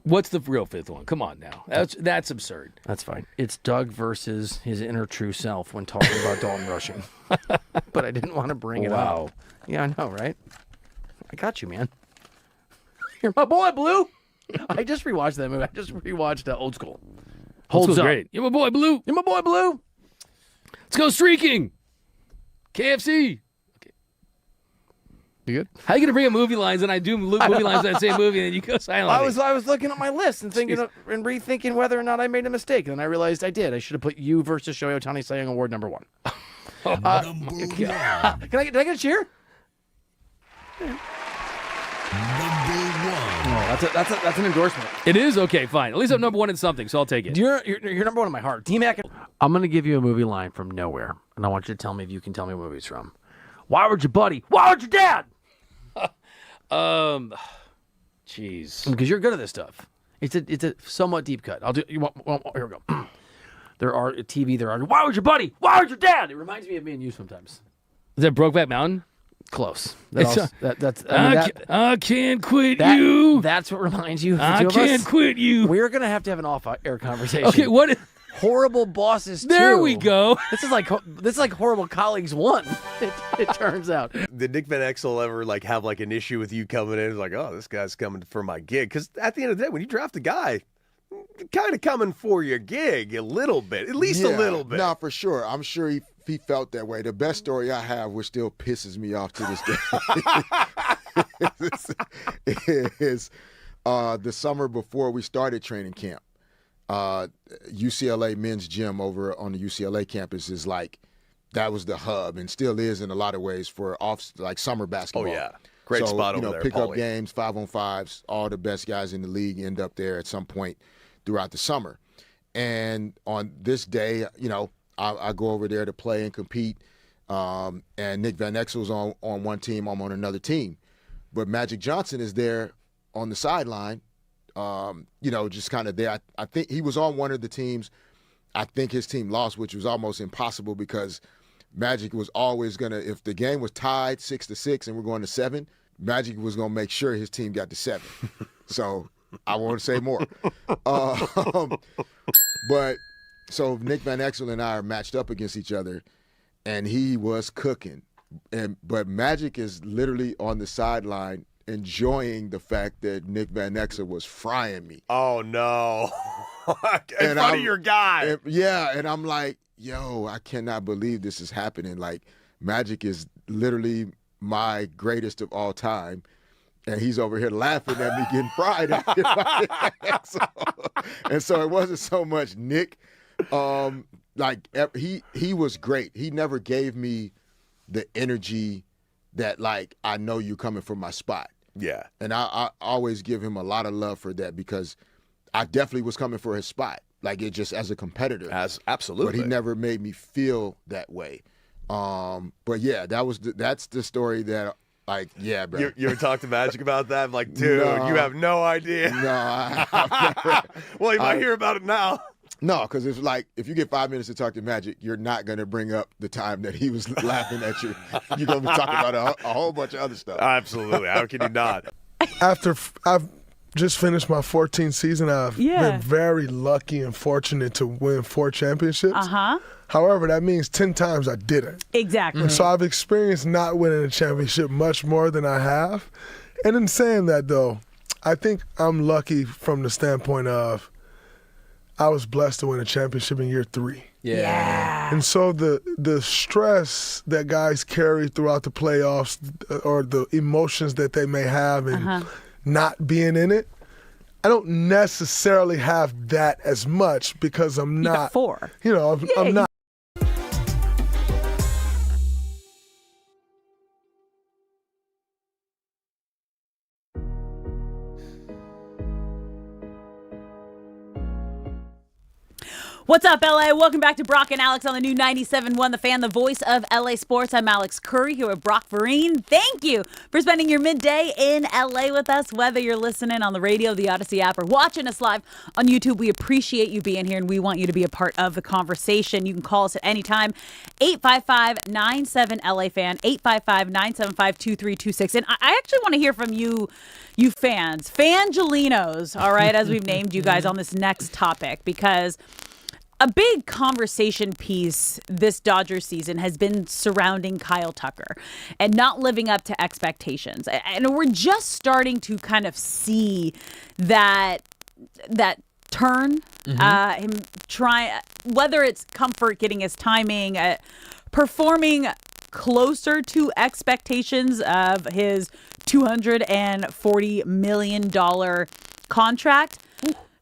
What's the real fifth one? Come on now. That's absurd. That's fine. It's Doug versus his inner true self when talking about Dalton Rushing. But I didn't want to bring it Wow. up. Yeah, I know, right? I got you, man. You're my boy, Blue. I just rewatched that movie. I just rewatched Old School. Holds up. Great. You're my boy, Blue. You're my boy, Blue. Let's go streaking. KFC. You good? How you gonna bring up movie lines and I do movie lines in that same movie and then you go silent? I was looking at my list and thinking and rethinking whether or not I made a mistake, and then I realized I did. I should have put you versus Shohei Ohtani Cy Young Award number one. Can I get a cheer? Oh, that's an endorsement. It is okay, fine. At least I'm number one in something, so I'll take it. You're number one in my heart. D-Mac. I'm gonna give you a movie line from nowhere, and I want you to tell me if you can tell me what movie it's from. Why would your buddy? Why would your dad? Jeez. Because you're good at this stuff. It's a somewhat deep cut. I'll do. You want? Well, here we go. There are TV. There are. Why would your buddy? Why would your dad? It reminds me of me and you sometimes. Is that Brokeback Mountain? Close. I can't quit you. That's what reminds you. Of the I two of can't us. quit you. We're gonna have to have an off-air conversation. Okay, what? Horrible bosses. There 2. we go. This is like Horrible Colleagues 1. It turns out. Did Nick Van Exel ever have an issue with you coming in? It's like, oh, this guy's coming for my gig. Because at the end of the day, when you draft a guy, kind of coming for your gig a little bit, at least a little bit. No, for sure. I'm sure he felt that way. The best story I have, which still pisses me off to this day, is the summer before we started training camp. UCLA men's gym over on the UCLA campus is that was the hub and still is in a lot of ways for summer basketball. Oh yeah, great spot over there. Pick-up games, 5-on-5s, all the best guys in the league end up there at some point throughout the summer. And on this day, I go over there to play and compete. And Nick Van Exel's on one team, I'm on another team. But Magic Johnson is there on the sideline, just kind of there. I think he was on one of the teams. I think his team lost, which was almost impossible because Magic was always going to, if the game was tied 6-6 and we're going to 7, Magic was going to make sure his team got to 7. So I won't say more. But so Nick Van Exel and I are matched up against each other, and he was cooking. But Magic is literally on the sideline enjoying the fact that Nick Van Exel was frying me. Oh, no. In front of your guy. And I'm like, yo, I cannot believe this is happening. Like, Magic is literally my greatest of all time. And he's over here laughing at me getting fried. And so it wasn't so much Nick. Like, he was great. He never gave me the energy that, like, I know you coming from my spot. Yeah. And I always give him a lot of love for that, because I definitely was coming for his spot. Like, it just as a competitor. Absolutely. But he never made me feel that way. But yeah, that's the story that, like, yeah, bro. You ever talk to Magic about that? I'm like, dude, you have no idea. No, I've never. Well, you might hear about it now. No, because it's like, if you get 5 minutes to talk to Magic, you're not going to bring up the time that he was laughing at you. You're going to be talking about a whole bunch of other stuff. Absolutely. How can you not? After I've just finished my 14th season, I've been very lucky and fortunate to win 4 championships. However, that means 10 times I didn't. Exactly. And so I've experienced not winning a championship much more than I have. And in saying that, though, I think I'm lucky from the standpoint of I was blessed to win a championship in year 3. Yeah. And so the stress that guys carry throughout the playoffs, or the emotions that they may have in not being in it, I don't necessarily have that as much, because I'm not. 4. You know, I'm not. What's up, LA? Welcome back to Brock and Alex on the new 97.1 The Fan, the voice of LA Sports. I'm Alex Curry here with Brock Vereen. Thank you for spending your midday in LA with us, whether you're listening on the radio, the Odyssey app, or watching us live on YouTube. We appreciate you being here, and we want you to be a part of the conversation. You can call us at any time, 855-97-LA-FAN, 855-975-2326. And I actually want to hear from you fans, Fangelinos, all right, as we've named you guys on this next topic, because a big conversation piece this Dodgers season has been surrounding Kyle Tucker and not living up to expectations. And we're just starting to kind of see that turn, him trying, whether it's comfort, getting his timing, performing closer to expectations of his $240 million contract.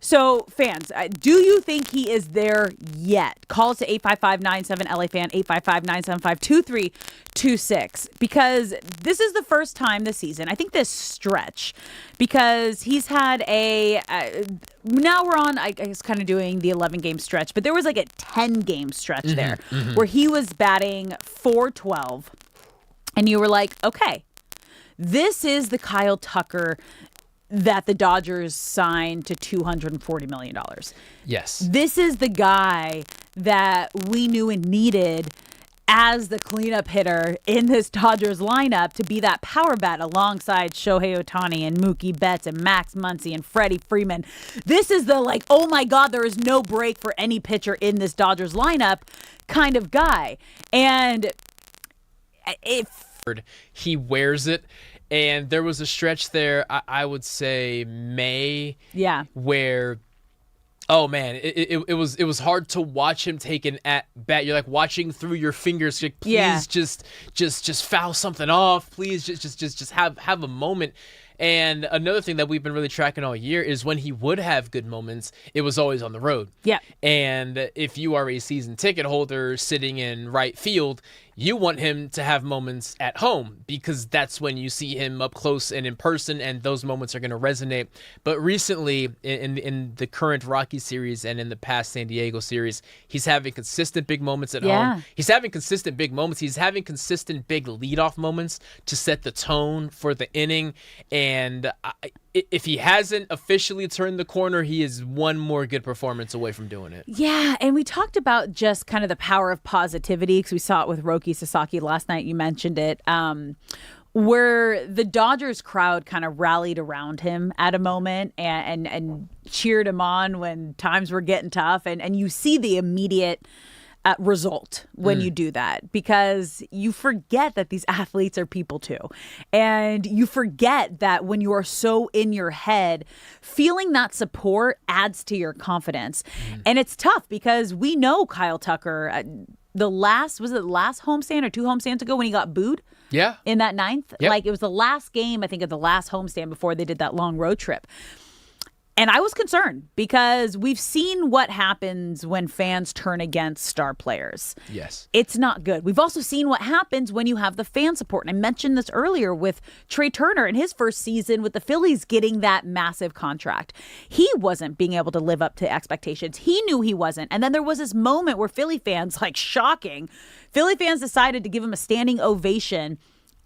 So, fans, do you think he is there yet? Call us at 855-97-LA-FAN, 855-975-2326. Because this is the first time this season, I think this stretch, because he's had now we're on, I guess, kind of doing the 11-game stretch, but there was like a 10-game stretch there where he was batting .412, and you were like, okay, this is the Kyle Tucker that the Dodgers signed to $240 million. Yes. This is the guy that we knew and needed as the cleanup hitter in this Dodgers lineup to be that power bat alongside Shohei Ohtani and Mookie Betts and Max Muncy and Freddie Freeman. This is the, like, oh my God, there is no break for any pitcher in this Dodgers lineup kind of guy. And he wears it. And there was a stretch there, I would say May, where, oh man, it was hard to watch him take an at bat. You're like watching through your fingers. Like, please just foul something off. Please just have a moment. And another thing that we've been really tracking all year is when he would have good moments, it was always on the road. Yeah. And if you are a season ticket holder sitting in right field, you want him to have moments at home, because that's when you see him up close and in person, and those moments are going to resonate. But recently, in the current Rocky series and in the past San Diego series, he's having consistent big moments at home. He's having consistent big moments. He's having consistent big leadoff moments to set the tone for the inning. And if he hasn't officially turned the corner, he is one more good performance away from doing it. Yeah, and we talked about just kind of the power of positivity, because we saw it with Roki Sasaki last night. You mentioned it, where the Dodgers crowd kind of rallied around him at a moment and cheered him on when times were getting tough. And you see the immediate result when you do that, because you forget that these athletes are people too. And you forget that when you are so in your head, feeling that support adds to your confidence. And it's tough because we know Kyle Tucker, was it the last homestand or 2 homestands ago when he got booed? Yeah. In that 9th? Yep. Like, it was the last game, I think, of the last homestand before they did that long road trip. And I was concerned because we've seen what happens when fans turn against star players. Yes. It's not good. We've also seen what happens when you have the fan support. And I mentioned this earlier with Trey Turner in his first season with the Phillies getting that massive contract. He wasn't being able to live up to expectations. He knew he wasn't. And then there was this moment where Philly fans, like shocking, Philly fans decided to give him a standing ovation.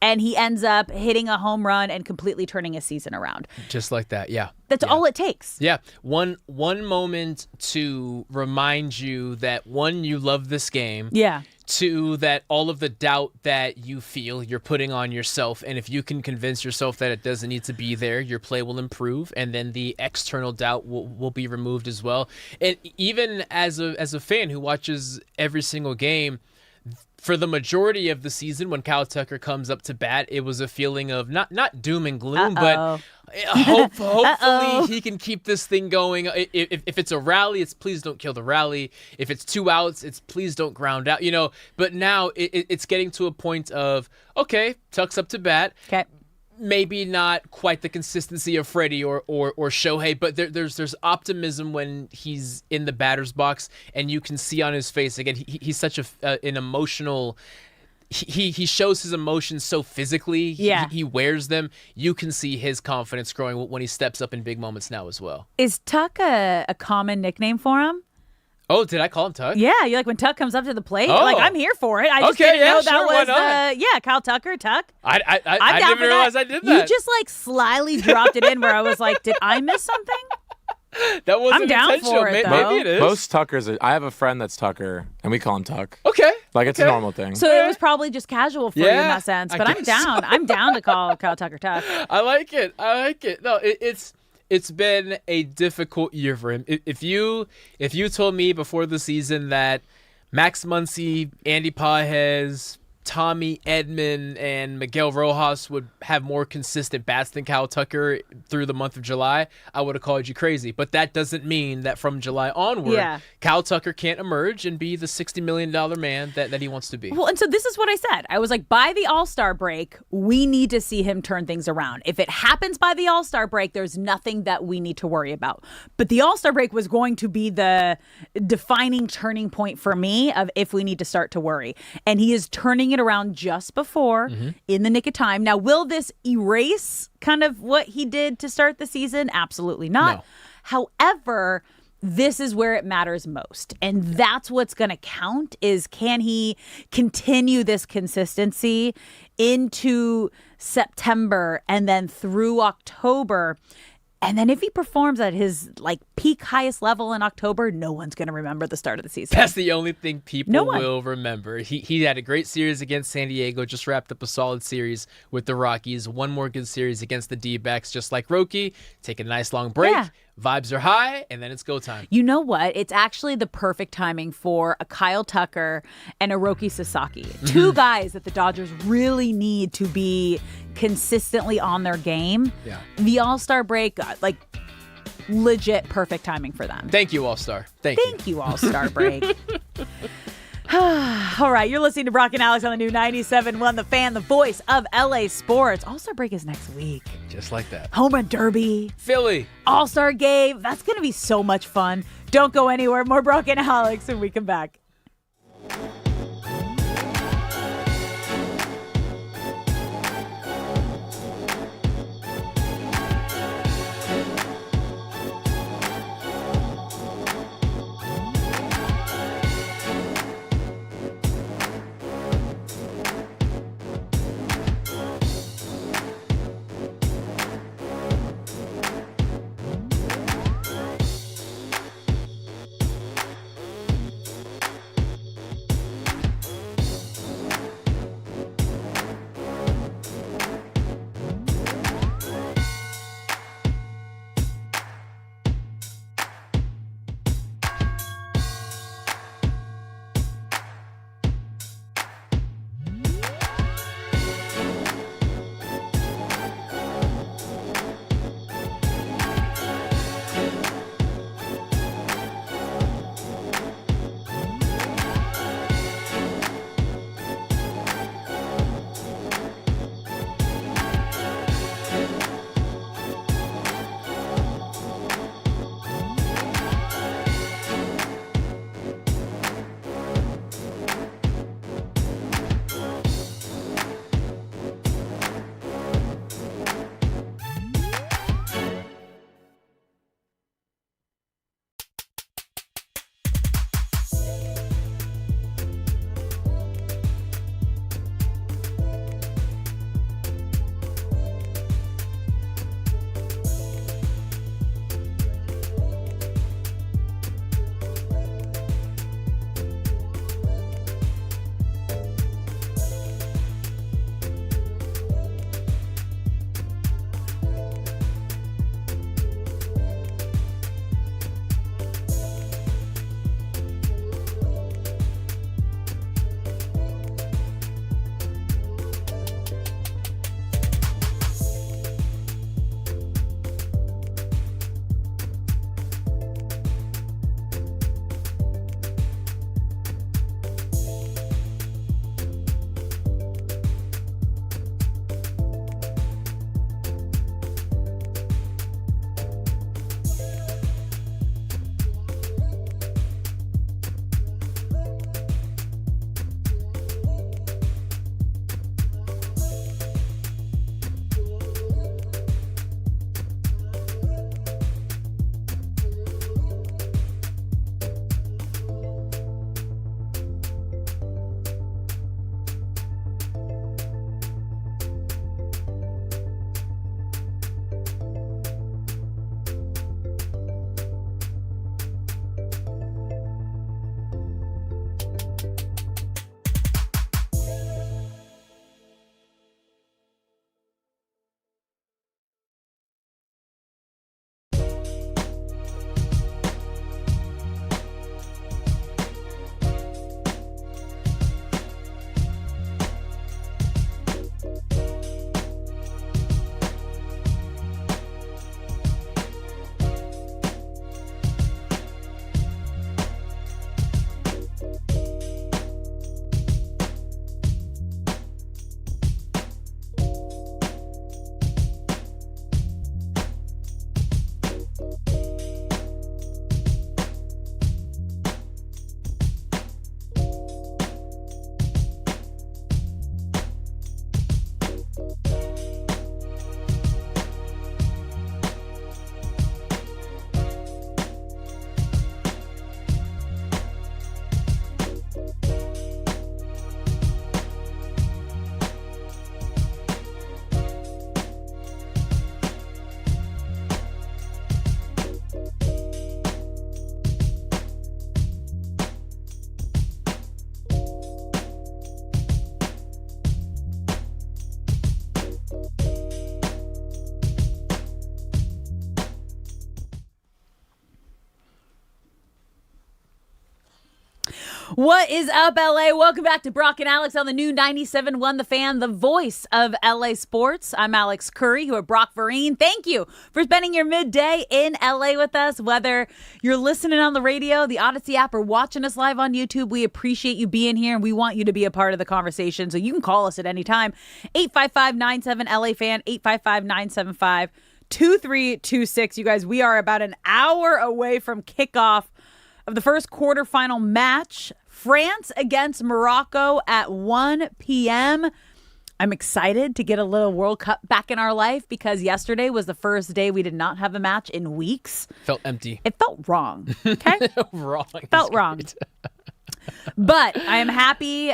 And he ends up hitting a home run and completely turning his season around. Just like that, yeah. That's all it takes. Yeah. One moment to remind you that, 1, you love this game. Yeah. 2, that all of the doubt that you feel you're putting on yourself, and if you can convince yourself that it doesn't need to be there, your play will improve, and then the external doubt will be removed as well. And even as a fan who watches every single game, for the majority of the season, when Kyle Tucker comes up to bat, it was a feeling of not doom and gloom, but hopefully he can keep this thing going. If it's a rally, it's please don't kill the rally. If it's 2 outs, it's please don't ground out. But now it's getting to a point of, okay, Tuck's up to bat. Okay. Maybe not quite the consistency of Freddie or Shohei, but there's optimism when he's in the batter's box, and you can see on his face, again, he's such an emotional. He shows his emotions so physically. Yeah. He wears them. You can see his confidence growing when he steps up in big moments now as well. Is Tuck a common nickname for him? Oh, did I call him Tuck? Yeah, you like when Tuck comes up to the plate. Oh. Like, I'm here for it. I just Okay, didn't yeah, know sure, that why was Kyle Tucker, Tuck. I I'm down didn't for even realize that. I did You that. just like slyly dropped it in where I was like, did I miss something? That wasn't I'm down intentional. for it, Maybe though. it is. Most Tuckers, I have a friend that's Tucker, and we call him Tuck. Okay. Like, it's a normal thing. So it was probably just casual for you in Yeah, that sense. I But I'm guess down. so. I'm down to call Kyle Tucker Tuck. I like it. No, it's been a difficult year for him. If you told me before the season that Max Muncy, Andy Pages, Tommy Edman, and Miguel Rojas would have more consistent bats than Kyle Tucker through the month of July, I would have called you crazy. But that doesn't mean that from July onward, Kyle Tucker can't emerge and be the $60 million man that he wants to be. Well, and so this is what I said. I was like, by the All-Star break, we need to see him turn things around. If it happens by the All-Star break, there's nothing that we need to worry about. But the All-Star break was going to be the defining turning point for me of if we need to start to worry. And he is turning it around just before, in the nick of time. Now, will this erase kind of what he did to start the season? Absolutely not. No. However, this is where it matters most. And that's what's going to count is, can he continue this consistency into September and then through October? And then if he performs at his like peak highest level in October, no one's going to remember the start of the season. That's the only thing people No one. will remember. He had a great series against San Diego, just wrapped up a solid series with the Rockies. One more good series against the D-backs, just like Roki. Take a nice long break. Yeah. Vibes are high, and then it's go time. You know what? It's actually the perfect timing for a Kyle Tucker and a Roki Sasaki. Two guys that the Dodgers really need to be consistently on their game. Yeah. The All-Star break, like, legit perfect timing for them. Thank you, All-Star. Thank you, All-Star break. All right, you're listening to Brock and Alex on the new 97.1 The Fan, the voice of LA sports. All-Star break is next week. Just like that. Home Run Derby. Philly. All-Star game. That's going to be so much fun. Don't go anywhere. More Brock and Alex when we come back. What is up, LA? Welcome back to Brock and Alex on the new 97.1 The Fan, the voice of LA sports. I'm Alex Curry, who are Brock Vereen. Thank you for spending your midday in LA with us. Whether you're listening on the radio, the Odyssey app, or watching us live on YouTube, we appreciate you being here, and we want you to be a part of the conversation. So you can call us at any time. 855-97-LA-FAN, 855-975-2326. You guys, we are about an hour away from kickoff of the first quarterfinal match, France against Morocco at 1 p.m. I'm excited to get a little World Cup back in our life because yesterday was the first day we did not have a match in weeks. Felt empty. It felt wrong. Okay? Wrong. Felt wrong. But I am happy.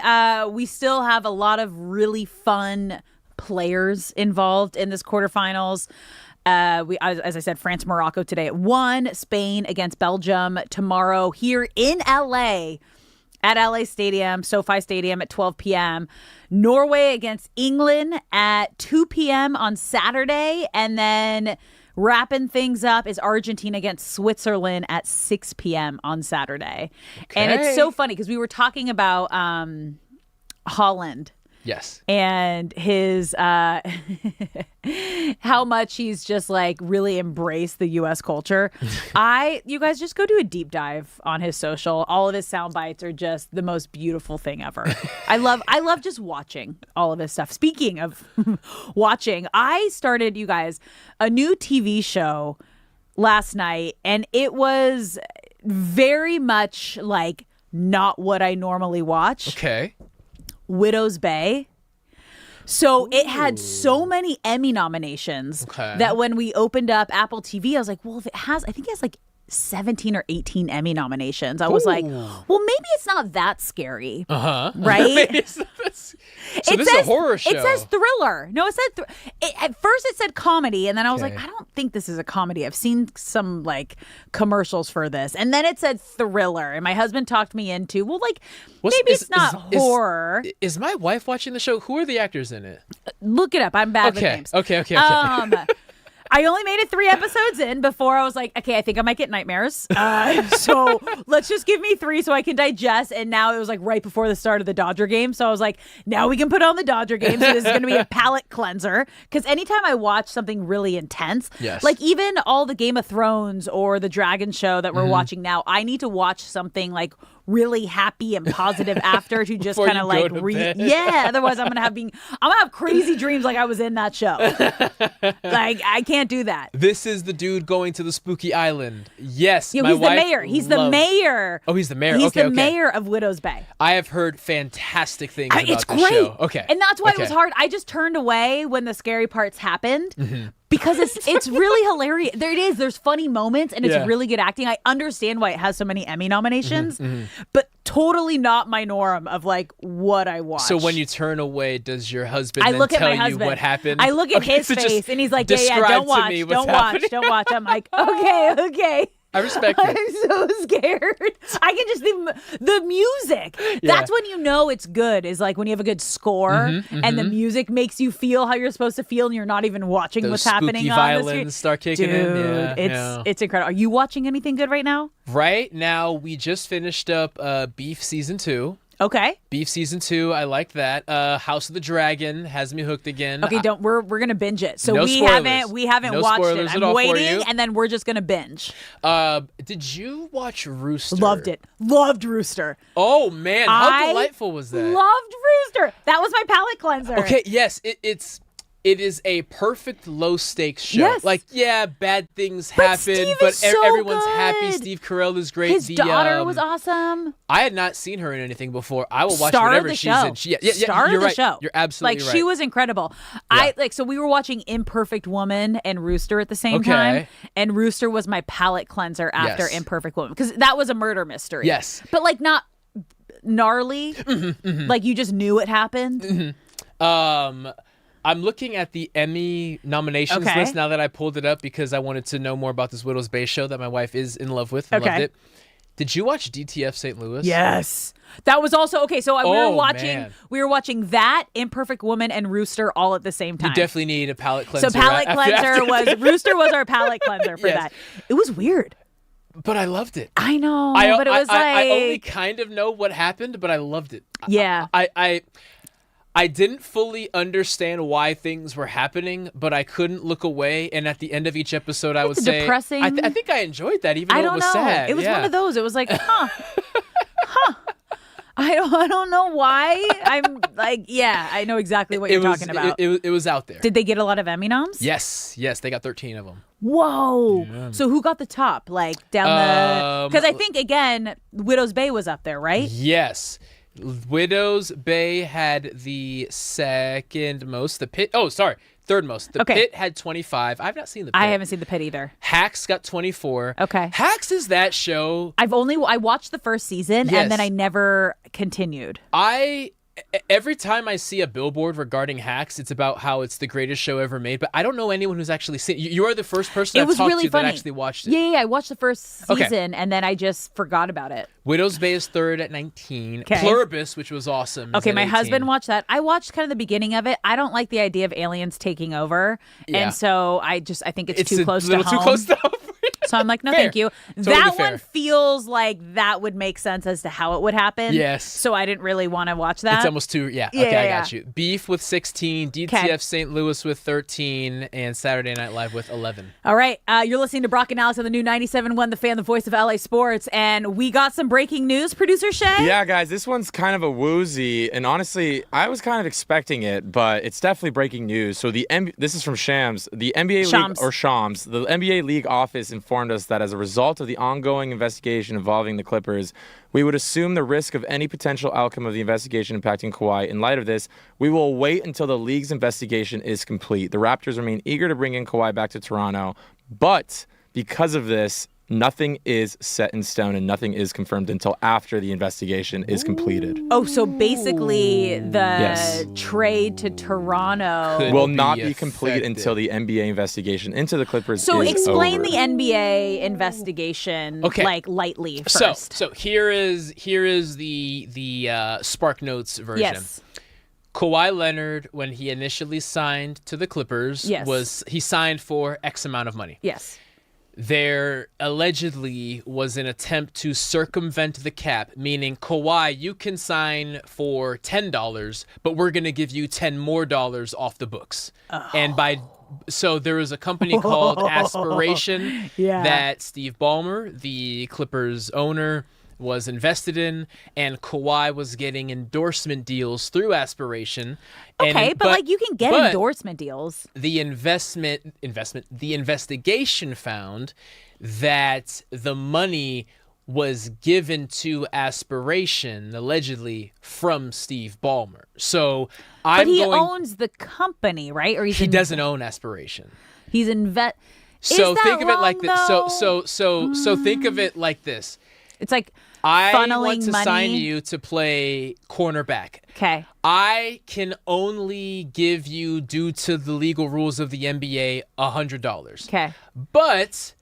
We still have a lot of really fun players involved in this quarterfinals. As I said, France, Morocco today at 1, Spain against Belgium tomorrow here in LA at LA Stadium, SoFi Stadium at 12 p.m. Norway against England at 2 p.m. on Saturday. And then wrapping things up is Argentina against Switzerland at 6 p.m. on Saturday. Okay. And it's so funny because we were talking about Holland. Yes. And his, how much he's just like really embraced the U.S. culture. You guys just go do a deep dive on his social. All of his sound bites are just the most beautiful thing ever. I love just watching all of his stuff. Speaking of watching, I started, you guys, a new TV show last night, and it was very much like not what I normally watch. Okay. Widow's Bay. So it had so many Emmy nominations that when we opened up Apple TV, I was like, well, if it has, I think it has like 17 or 18 Emmy nominations. I was like, well, maybe it's not that scary. Right? So this is a horror show. It says thriller. No, it said at first it said comedy, and then I was like, I don't think this is a comedy. I've seen some like commercials for this, and then it said thriller, and my husband talked me into maybe it's not horror. Is my wife watching the show? Who are the actors in it? Look it up. I'm bad with names. Okay. I only made it 3 episodes in before I was like, okay, I think I might get nightmares. So let's just give me 3 so I can digest. And now it was like right before the start of the Dodger game. So I was like, now we can put on the Dodger game. So this is going to be a palate cleanser. Because anytime I watch something really intense, like even all the Game of Thrones or the Dragon show that we're watching now, I need to watch something like really happy and positive after to just kind of like otherwise I'm gonna have crazy dreams like I was in that show. Like I can't do that. This is the dude going to the spooky island. Yes, he's the mayor. He's the mayor. Oh, he's the mayor. He's the mayor of Widow's Bay. I have heard fantastic things about it's this great. show. Okay, and that's why it was hard. I just turned away when the scary parts happened. Because it's really hilarious. There it is. There's funny moments, and it's really good acting. I understand why it has so many Emmy nominations, but totally not my norm of like what I watch. So when you turn away, does your husband tell you what happened? I look at his face, and he's like, "Yeah, don't watch. I'm like, okay. I respect it. I'm so scared. I can just the music. That's when you know it's good. Is like when you have a good score and the music makes you feel how you're supposed to feel, and you're not even watching what's happening on the screen. Violins start kicking in. It's incredible. Are you watching anything good right now? Right now, we just finished up Beef season 2. Okay. Beef season 2, I like that. House of the Dragon has me hooked again. Okay, we're gonna binge it. So no we haven't no watched spoilers it. I'm waiting, and then we're just gonna binge. Did you watch Rooster? Loved it. Loved Rooster. Oh man, how delightful was that? Loved Rooster. That was my palate cleanser. Okay, yes, it is a perfect low stakes show. Yes. Like, bad things happen, but everyone's happy. Steve Carell is great. His daughter was awesome. I had not seen her in anything before. I will watch Star whatever of the she's show. in. Star you're of the right. show. You're absolutely right. She was incredible. Yeah. So we were watching Imperfect Woman and Rooster at the same time, and Rooster was my palate cleanser after Imperfect Woman because that was a murder mystery. Yes, but like not gnarly. Like you just knew it happened. I'm looking at the Emmy nominations list now that I pulled it up because I wanted to know more about this Widow's Bay show that my wife is in love with and loved it. Did you watch DTF St. Louis? Yes. That was also okay. So we were watching that, Imperfect Woman, and Rooster all at the same time. You definitely need a palate cleanser. So palate cleanser was Rooster was our palate cleanser for that. It was weird. But I loved it. I know, but it was I only like kind of know what happened, but I loved it. Yeah. I didn't fully understand why things were happening, but I couldn't look away. And at the end of each episode, I would say, depressing. I think I enjoyed that, even I though don't it was know. sad. It was Yeah. one of those. It was like, I don't know why. I'm like, yeah, I know exactly what you're talking about. It was out there. Did they get a lot of Emmy noms? Yes, they got 13 of them. Whoa. Yeah. So who got the top? Like down the because I think again, Widow's Bay was up there, right? Yes. Widow's Bay had the second most. The Pit. Oh, sorry, third most. The Pit had 25. I've not seen the Pit. I haven't seen the Pit either. Hacks got 24. Okay. Hacks is that show. I watched the first season and then I never continued. Every time I see a billboard regarding Hacks, it's about how it's the greatest show ever made, but I don't know anyone who's actually seen it. You are the first person I've talked to that actually watched it. Yeah, I watched the first season and then I just forgot about it. Widow's Bay is third at 19. Okay. Pluribus, which was awesome. Okay, is at my 18. husband watched that. I watched kind of the beginning of it. I don't like the idea of aliens taking over. Yeah. And so I think it's too a close to little home. too close to home. So I'm like, no, Fair. thank you. Totally that fair. one feels like that would make sense as to how it would happen. Yes. So I didn't really want to watch that. It's almost too, yeah. Yeah, Okay, yeah, I yeah. got you. Beef with 16, DTF Okay. St. Louis with 13, and Saturday Night Live with 11. All right. You're listening to Brock and Alex on the new 97.1 The Fan, the voice of LA Sports. And we got some breaking news, producer Shay. Yeah, guys, this one's kind of a woozy, and honestly, I was kind of expecting it, but it's definitely breaking news. So this is from Shams. The NBA Shams. League, or Shams, the NBA League office informed us that as a result of the ongoing investigation involving the Clippers, we would assume the risk of any potential outcome of the investigation impacting Kawhi. In light of this, we will wait until the league's investigation is complete. The Raptors remain eager to bring in Kawhi back to Toronto, but because of this, nothing is set in stone and nothing is confirmed until after the investigation is completed. Oh, so basically the Yes. trade to Toronto Will not be complete until the NBA investigation into the Clippers So is explain over. the NBA investigation like lightly first. So here is the Spark Notes version. Yes. Kawhi Leonard, when he initially signed to the Clippers, Yes. he signed for X amount of money. Yes. There allegedly was an attempt to circumvent the cap, meaning Kawhi, you can sign for $10, but we're going to give you $10 more off the books. And so there was a company called Aspiration that Steve Ballmer, the Clippers owner, was invested in, and Kawhi was getting endorsement deals through Aspiration. Okay, but you can get endorsement deals. The investigation found that the money was given to Aspiration, allegedly, from Steve Ballmer. So But he owns the company, right? Or he doesn't own Aspiration. He's So think of it like this. So think of it like this. It's like I funneling want to money. sign you to play cornerback. Okay. I can only give you, due to the legal rules of the NBA, $100. Okay. But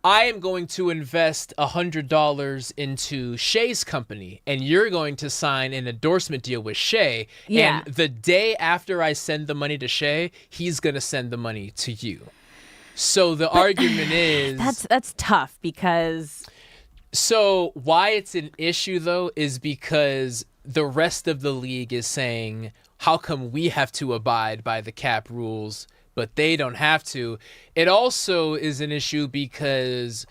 I am going to invest $100 into Shay's company, and you're going to sign an endorsement deal with Shay. Yeah. And the day after I send the money to Shay, he's going to send the money to you. So the argument is... That's tough because... So why it's an issue, though, is because the rest of the league is saying, how come we have to abide by the cap rules, but they don't have to? It also is an issue because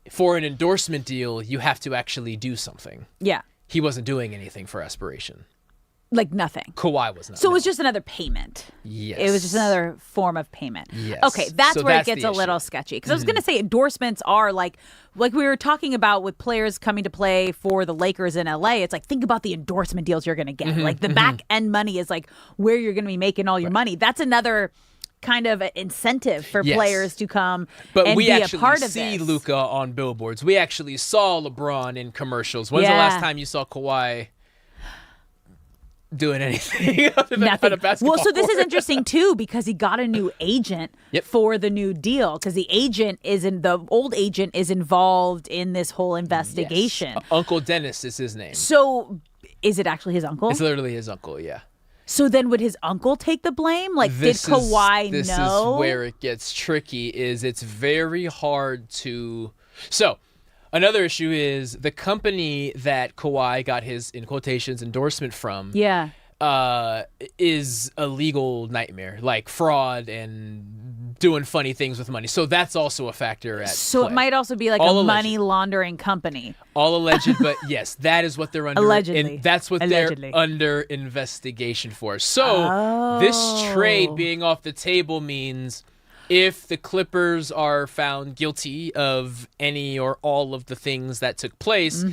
for an endorsement deal, you have to actually do something. Yeah. He wasn't doing anything for Aspiration. Like nothing. Kawhi was not. So it was just another payment. Yes. It was just another form of payment. Yes. Okay, that's So where that's it gets the a little issue. sketchy. Because I was going to say endorsements are like we were talking about with players coming to play for the Lakers in LA. It's like, think about the endorsement deals you're going to get. Mhm, Like the mhm. back end money is like where you're going to be making all your money. That's another kind of incentive for Yes. players to come But and we be a actually part of see this. Luka on billboards. We actually saw LeBron in commercials. When's the Yeah. last time you saw Kawhi doing anything other than Nothing. on a basketball Well, so this is court? interesting too because he got a new agent for the new deal because the old agent is involved in this whole investigation. Yes. Uncle Dennis is his name. So is it actually his uncle? It's literally his uncle, yeah. So then would his uncle take the blame? Like This did Kawhi this know? is where it gets tricky. Is it's very hard to. So Another issue is the company that Kawhi got his, in quotations, endorsement from. Yeah. Is a legal nightmare, like fraud and doing funny things with money. So that's also a factor at So play. it might also be like All a alleged. money laundering company. All alleged, but yes, that is what they're under. Allegedly. And that's what Allegedly. they're under investigation for. So this trade being off the table means if the Clippers are found guilty of any or all of the things that took place,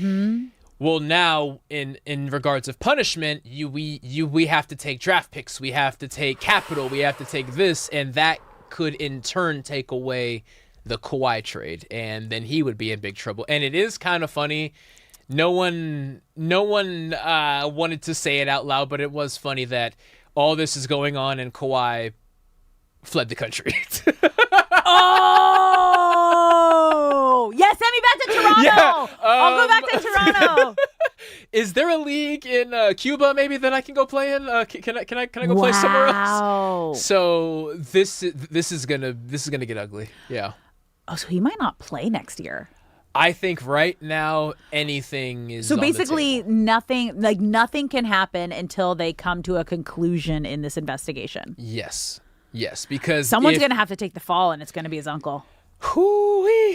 well, now in regards of punishment, we have to take draft picks, we have to take capital, we have to take this, and that could in turn take away the Kawhi trade, and then he would be in big trouble. And it is kind of funny. No one wanted to say it out loud, but it was funny that all this is going on and Kawhi fled the country. Oh, yes, send me back to Toronto. Yeah, I'll go back to Toronto. Is there a league in Cuba maybe that I can go play in? Can I go play somewhere else? So this is gonna get ugly. Yeah. Oh, so he might not play next year. I think right now anything is So on the basically, nothing can happen until they come to a conclusion in this investigation. Yes, because Someone's going to have to take the fall, and it's going to be his uncle.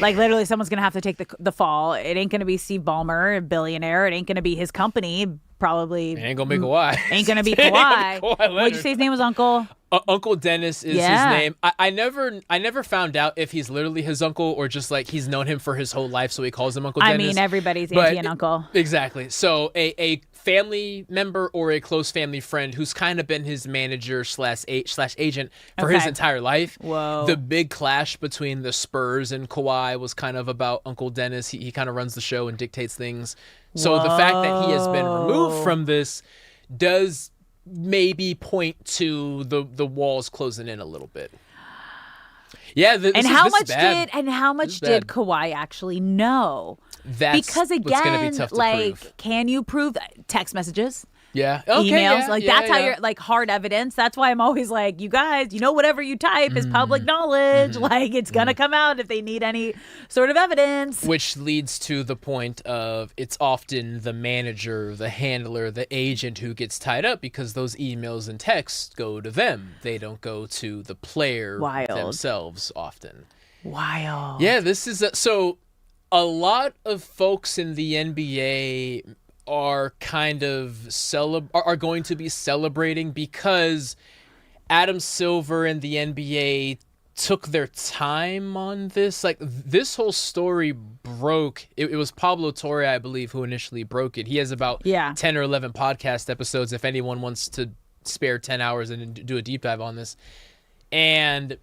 Like, literally, someone's going to have to take the fall. It ain't going to be Steve Ballmer, a billionaire. It ain't going to be his company, probably. It ain't going to be Kawhi. Ain't going to be Kawhi. What'd you say his name was, Uncle? Uncle Dennis is his name. I never found out if he's literally his uncle or just like he's known him for his whole life, so he calls him Uncle Dennis. I mean, everybody's auntie and uncle. Exactly. So a family member or a close family friend who's kind of been his manager slash agent for his entire life. Whoa. The big clash between the Spurs and Kawhi was kind of about Uncle Dennis. He kind of runs the show and dictates things. So the fact that he has been removed from this does maybe point to the walls closing in a little bit. Yeah, How much bad. did Kawhi actually know? That's because what's gonna be again, tough to like, prove. can you prove text messages? Yeah. Okay, emails, yeah, that's how yeah. you're like hard evidence. That's why I'm always like, you guys, whatever you type is public knowledge. Like, it's gonna come out if they need any sort of evidence. Which leads to the point of it's often the manager, the handler, the agent who gets tied up because those emails and texts go to them. They don't go to the player themselves often. Wild. Yeah, this is so a lot of folks in the NBA are kind of are going to be celebrating because Adam Silver and the NBA took their time on this. Like, this whole story broke. It was Pablo Torre, I believe, who initially broke it. He has about 10 or 11 podcast episodes if anyone wants to spare 10 hours and do a deep dive on this. And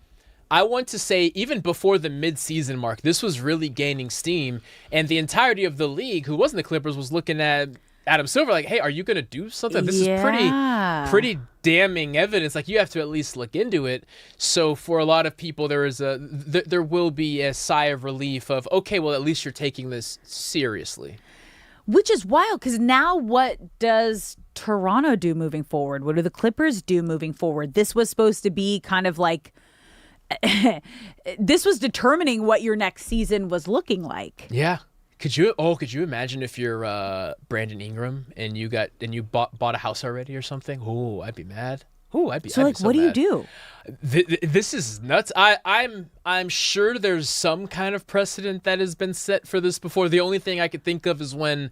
I want to say, even before the mid-season mark, this was really gaining steam, and the entirety of the league, who wasn't the Clippers, was looking at Adam Silver like, hey, are you going to do something? This is pretty damning evidence. Like, you have to at least look into it. So for a lot of people, there will be a sigh of relief of, okay, well, at least you're taking this seriously. Which is wild, because now what does Toronto do moving forward? What do the Clippers do moving forward? This was supposed to be kind of like this was determining what your next season was looking like. Yeah. Could you imagine if you're Brandon Ingram and you bought a house already or something? Oh, I'd be mad. Oh, I'd be so what do you do? This is nuts. I'm sure there's some kind of precedent that has been set for this before. The only thing I could think of is when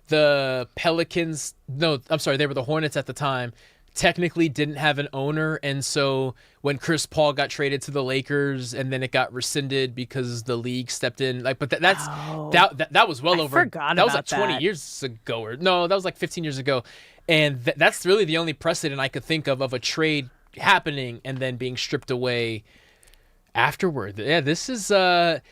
the Pelicans, they were the Hornets at the time, technically didn't have an owner, and so when Chris Paul got traded to the Lakers and then it got rescinded because the league stepped in, like, but that was well over. Forgot that was about like 20 that. years ago, or no, that was like 15 years ago, and that's really the only precedent I could think of a trade happening and then being stripped away afterward. Yeah, this is not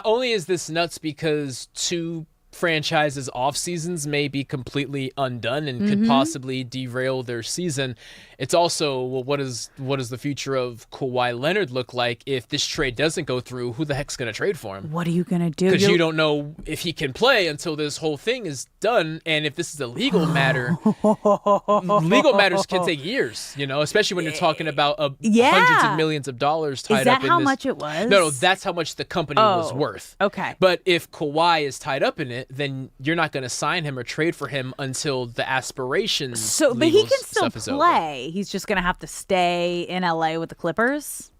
only is this nuts because two franchises' off seasons may be completely undone and could possibly derail their season. It's also, well, what does the future of Kawhi Leonard look like if this trade doesn't go through? Who the heck's going to trade for him? What are you going to do? Because you don't know if he can play until this whole thing is done. And if this is a legal matter, legal matters can take years, especially when you're talking about hundreds of millions of dollars tied up in this. Is that how much it was? No, that's how much the company was worth. Okay. But if Kawhi is tied up in it, then you're not going to sign him or trade for him until the aspirations. But he can still stuff is over. play. He's just going to have to stay in LA with the Clippers.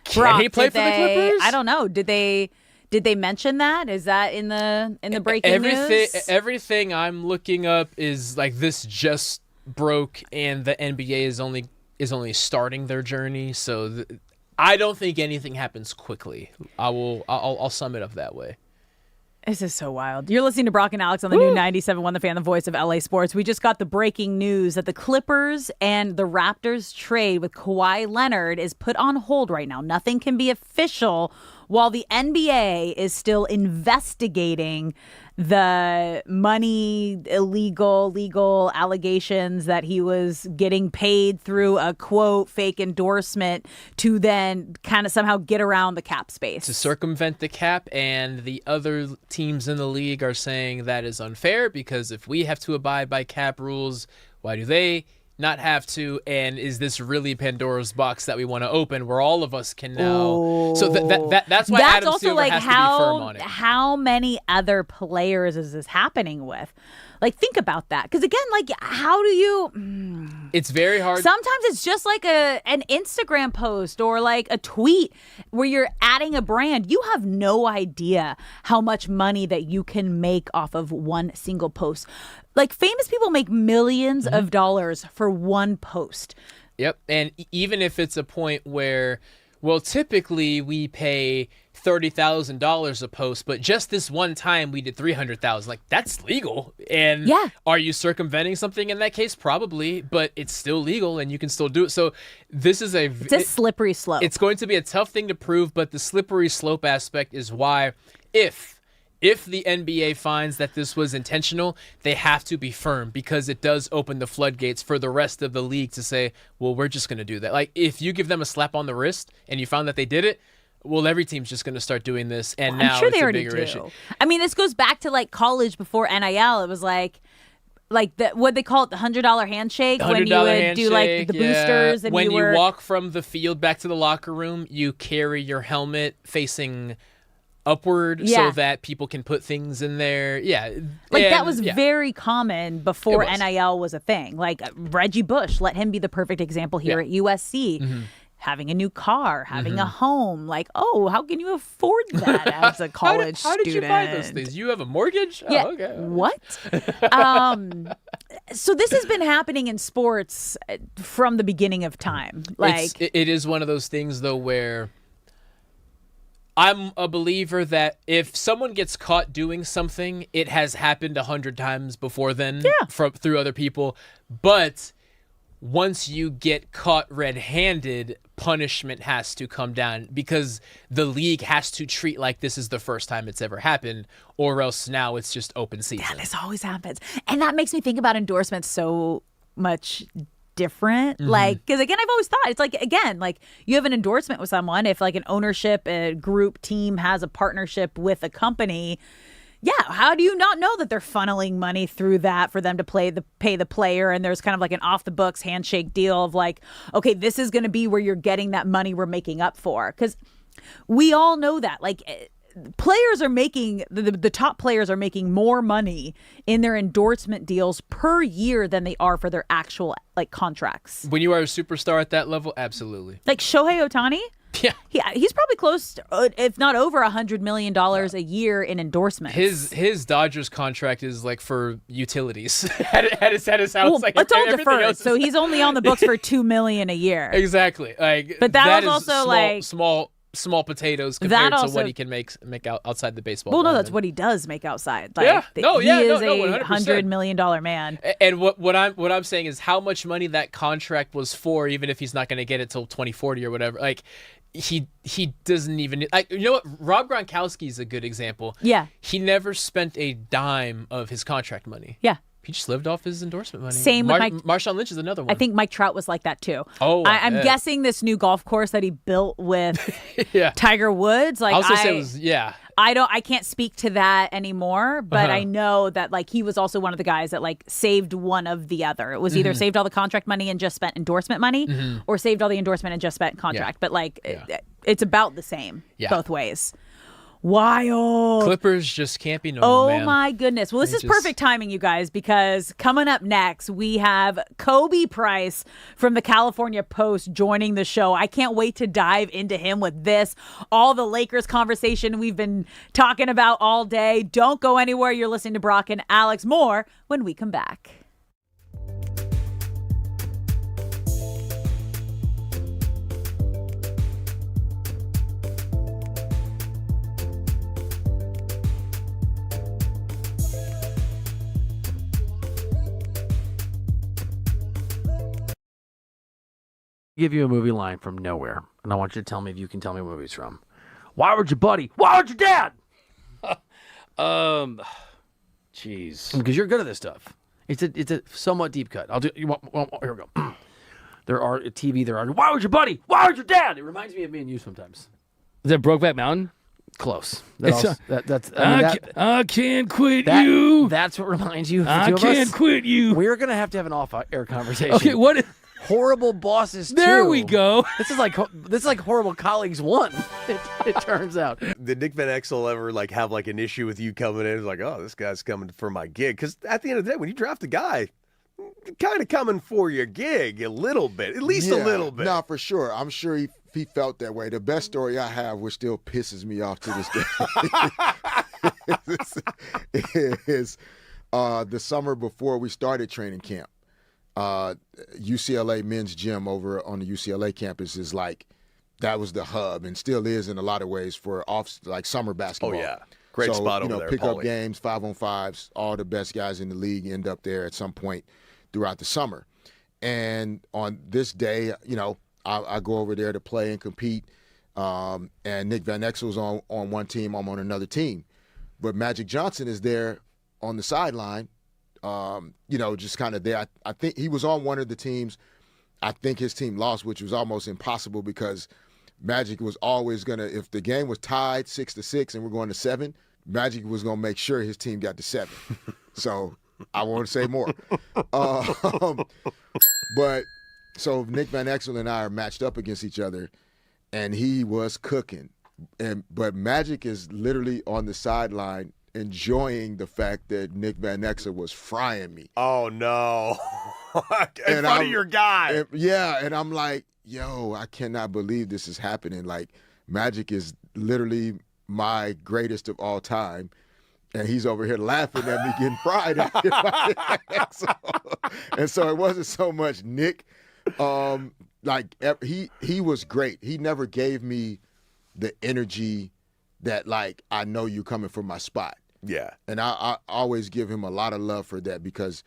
Can he play for the Clippers? I don't know. Did they mention that? Is that in the breaking news? Everything I'm looking up is like this just broke, and the NBA is only starting their journey. So I don't think anything happens quickly. I'll sum it up that way. This is so wild. You're listening to Brock and Alex on the new 97.1 The Fan, the voice of LA Sports. We just got the breaking news that the Clippers and the Raptors trade with Kawhi Leonard is put on hold right now. Nothing can be official while the NBA is still investigating the legal allegations that he was getting paid through a quote fake endorsement to then kind of somehow get around the cap space. To circumvent the cap, and the other teams in the league are saying that is unfair because if we have to abide by cap rules, why do they not have to? And is this really Pandora's box that we want to open where all of us can now? So that's why Adam also Silver like has to be firm on it. How many other players is this happening with? Like, think about that. Because again, like, how do you? It's very hard. Sometimes it's just like an Instagram post or like a tweet where you're adding a brand. You have no idea how much money that you can make off of one single post. Like, famous people make millions of dollars for one post. Yep. And even if it's a point where, well, typically we pay $30,000 a post, but just this one time we did $300,000. Like, that's legal. And are you circumventing something in that case? Probably, but it's still legal and you can still do it. So this is it's a slippery slope. It's going to be a tough thing to prove, but the slippery slope aspect is why if the NBA finds that this was intentional, they have to be firm because it does open the floodgates for the rest of the league to say, well, we're just going to do that. Like, if you give them a slap on the wrist and you found that they did it, well, every team's just going to start doing this, and now sure it's they a already bigger do. issue. I mean, this goes back to like college before NIL. It was like what they call it, the $100 handshake when you would do like the boosters. And when you walk from the field back to the locker room, you carry your helmet facing upward so that people can put things in there. That was very common before NIL was a thing. Like Reggie Bush, let him be the perfect example here at USC. Having a new car, having a home. Like, oh, how can you afford that as a college student? How did you buy those things? You have a mortgage? Yeah. Oh, okay. What? So this has been happening in sports from the beginning of time. Like, it is one of those things, though, where I'm a believer that if someone gets caught doing something, it has happened 100 times before then through other people. But once you get caught red-handed, punishment has to come down because the league has to treat like this is the first time it's ever happened, or else now it's just open season. Yeah, this always happens. And that makes me think about endorsements so much different. Like, because again, I've always thought it's like, again, like you have an endorsement with someone. If like an ownership, a group team has a partnership with a company, how do you not know that they're funneling money through that for them to pay the player? And there's kind of like an off the books handshake deal of like, okay, this is going to be where you're getting that money we're making up for. Because we all know that like players are making the top players are making more money in their endorsement deals per year than they are for their actual like contracts. When you are a superstar at that level, absolutely. Like Shohei Ohtani. Yeah, he's probably close to, if not over $100 million a year in endorsements. His Dodgers contract is like for utilities at his house. Well, like it's all deferred, so he's only on the books for $2 million a year. Exactly. Like, but that was is also like small potatoes compared to what he can make outside the baseball. Well, no, diamond. that's what he does make outside. Like, he is a $100 million man. And what I'm saying is how much money that contract was for, even if he's not going to get it till 2040 or whatever. Like, he doesn't even you know what, Rob Gronkowski is a good example. Yeah. He never spent a dime of his contract money. Yeah. He just lived off his endorsement money. Same with Marshawn Lynch is another one. I think Mike Trout was like that too. Oh, I'm yeah. guessing this new golf course that he built with Yeah. Tiger Woods. Like I was gonna say it was, yeah. I can't speak to that anymore, but Uh-huh. I know that like he was also one of the guys that like saved one of the other. It was either Mhm. saved all the contract money and just spent endorsement money, Mhm. or saved all the endorsement and just spent contract. But like it's about the same Yeah. both ways. Wild. Clippers just can't be normal, Oh man. my goodness. Well, this They is just- perfect timing, you guys, because coming up next, we have Kobe Price from the California Post joining the show. I can't wait to dive into him with this, all the Lakers conversation we've been talking about all day. Don't go anywhere. You're listening to Brock and Alex. More when we come back. Give you a movie line from nowhere, and I want you to tell me if you can tell me what movie it's from. Why would your buddy? Why would your dad? Jeez. Because you're good at this stuff. It's a somewhat deep cut. I'll do. You want? Well, here we go. There are a TV. There are. Why would your buddy? Why would your dad? It reminds me of me and you sometimes. Is that Brokeback Mountain? Close. It's That's. I can't quit you. That's what reminds you. Of the I two of can't us. quit you. We're gonna have to have an off-air conversation. Okay, what? Horrible bosses. There 2. we go. This is like horrible colleagues 1. It turns out. Did Nick Van Exel ever like have like an issue with you coming in? It's like, oh, this guy's coming for my gig. Because at the end of the day, when you draft a guy, you're kind of coming for your gig a little bit, at least a little bit. No, for sure. I'm sure he felt that way. The best story I have, which still pisses me off to this day, is the summer before we started training camp. UCLA men's gym over on the UCLA campus is like, that was the hub and still is in a lot of ways for summer basketball. Oh, yeah. Great spot over there, pick-up Paulie. games, 5-on-5s, all the best guys in the league end up there at some point throughout the summer. And on this day, I go over there to play and compete, and Nick Van Exel's on one team, I'm on another team. But Magic Johnson is there on the sideline, just kind of there. I think he was on one of the teams. I think his team lost, which was almost impossible because Magic was always going to, if the game was tied 6-6 and we're going to 7, Magic was going to make sure his team got to 7. So I won't say more. But so Nick Van Exel and I are matched up against each other, and he was cooking. But Magic is literally on the sideline enjoying the fact that Nick Van Exel was frying me. Oh, no. In front of your guy. And I'm like, yo, I cannot believe this is happening. Like, Magic is literally my greatest of all time, and he's over here laughing at me getting fried. And so it wasn't so much Nick. He was great. He never gave me the energy that, like, I know you coming from my spot. Yeah. And I always give him a lot of love for that because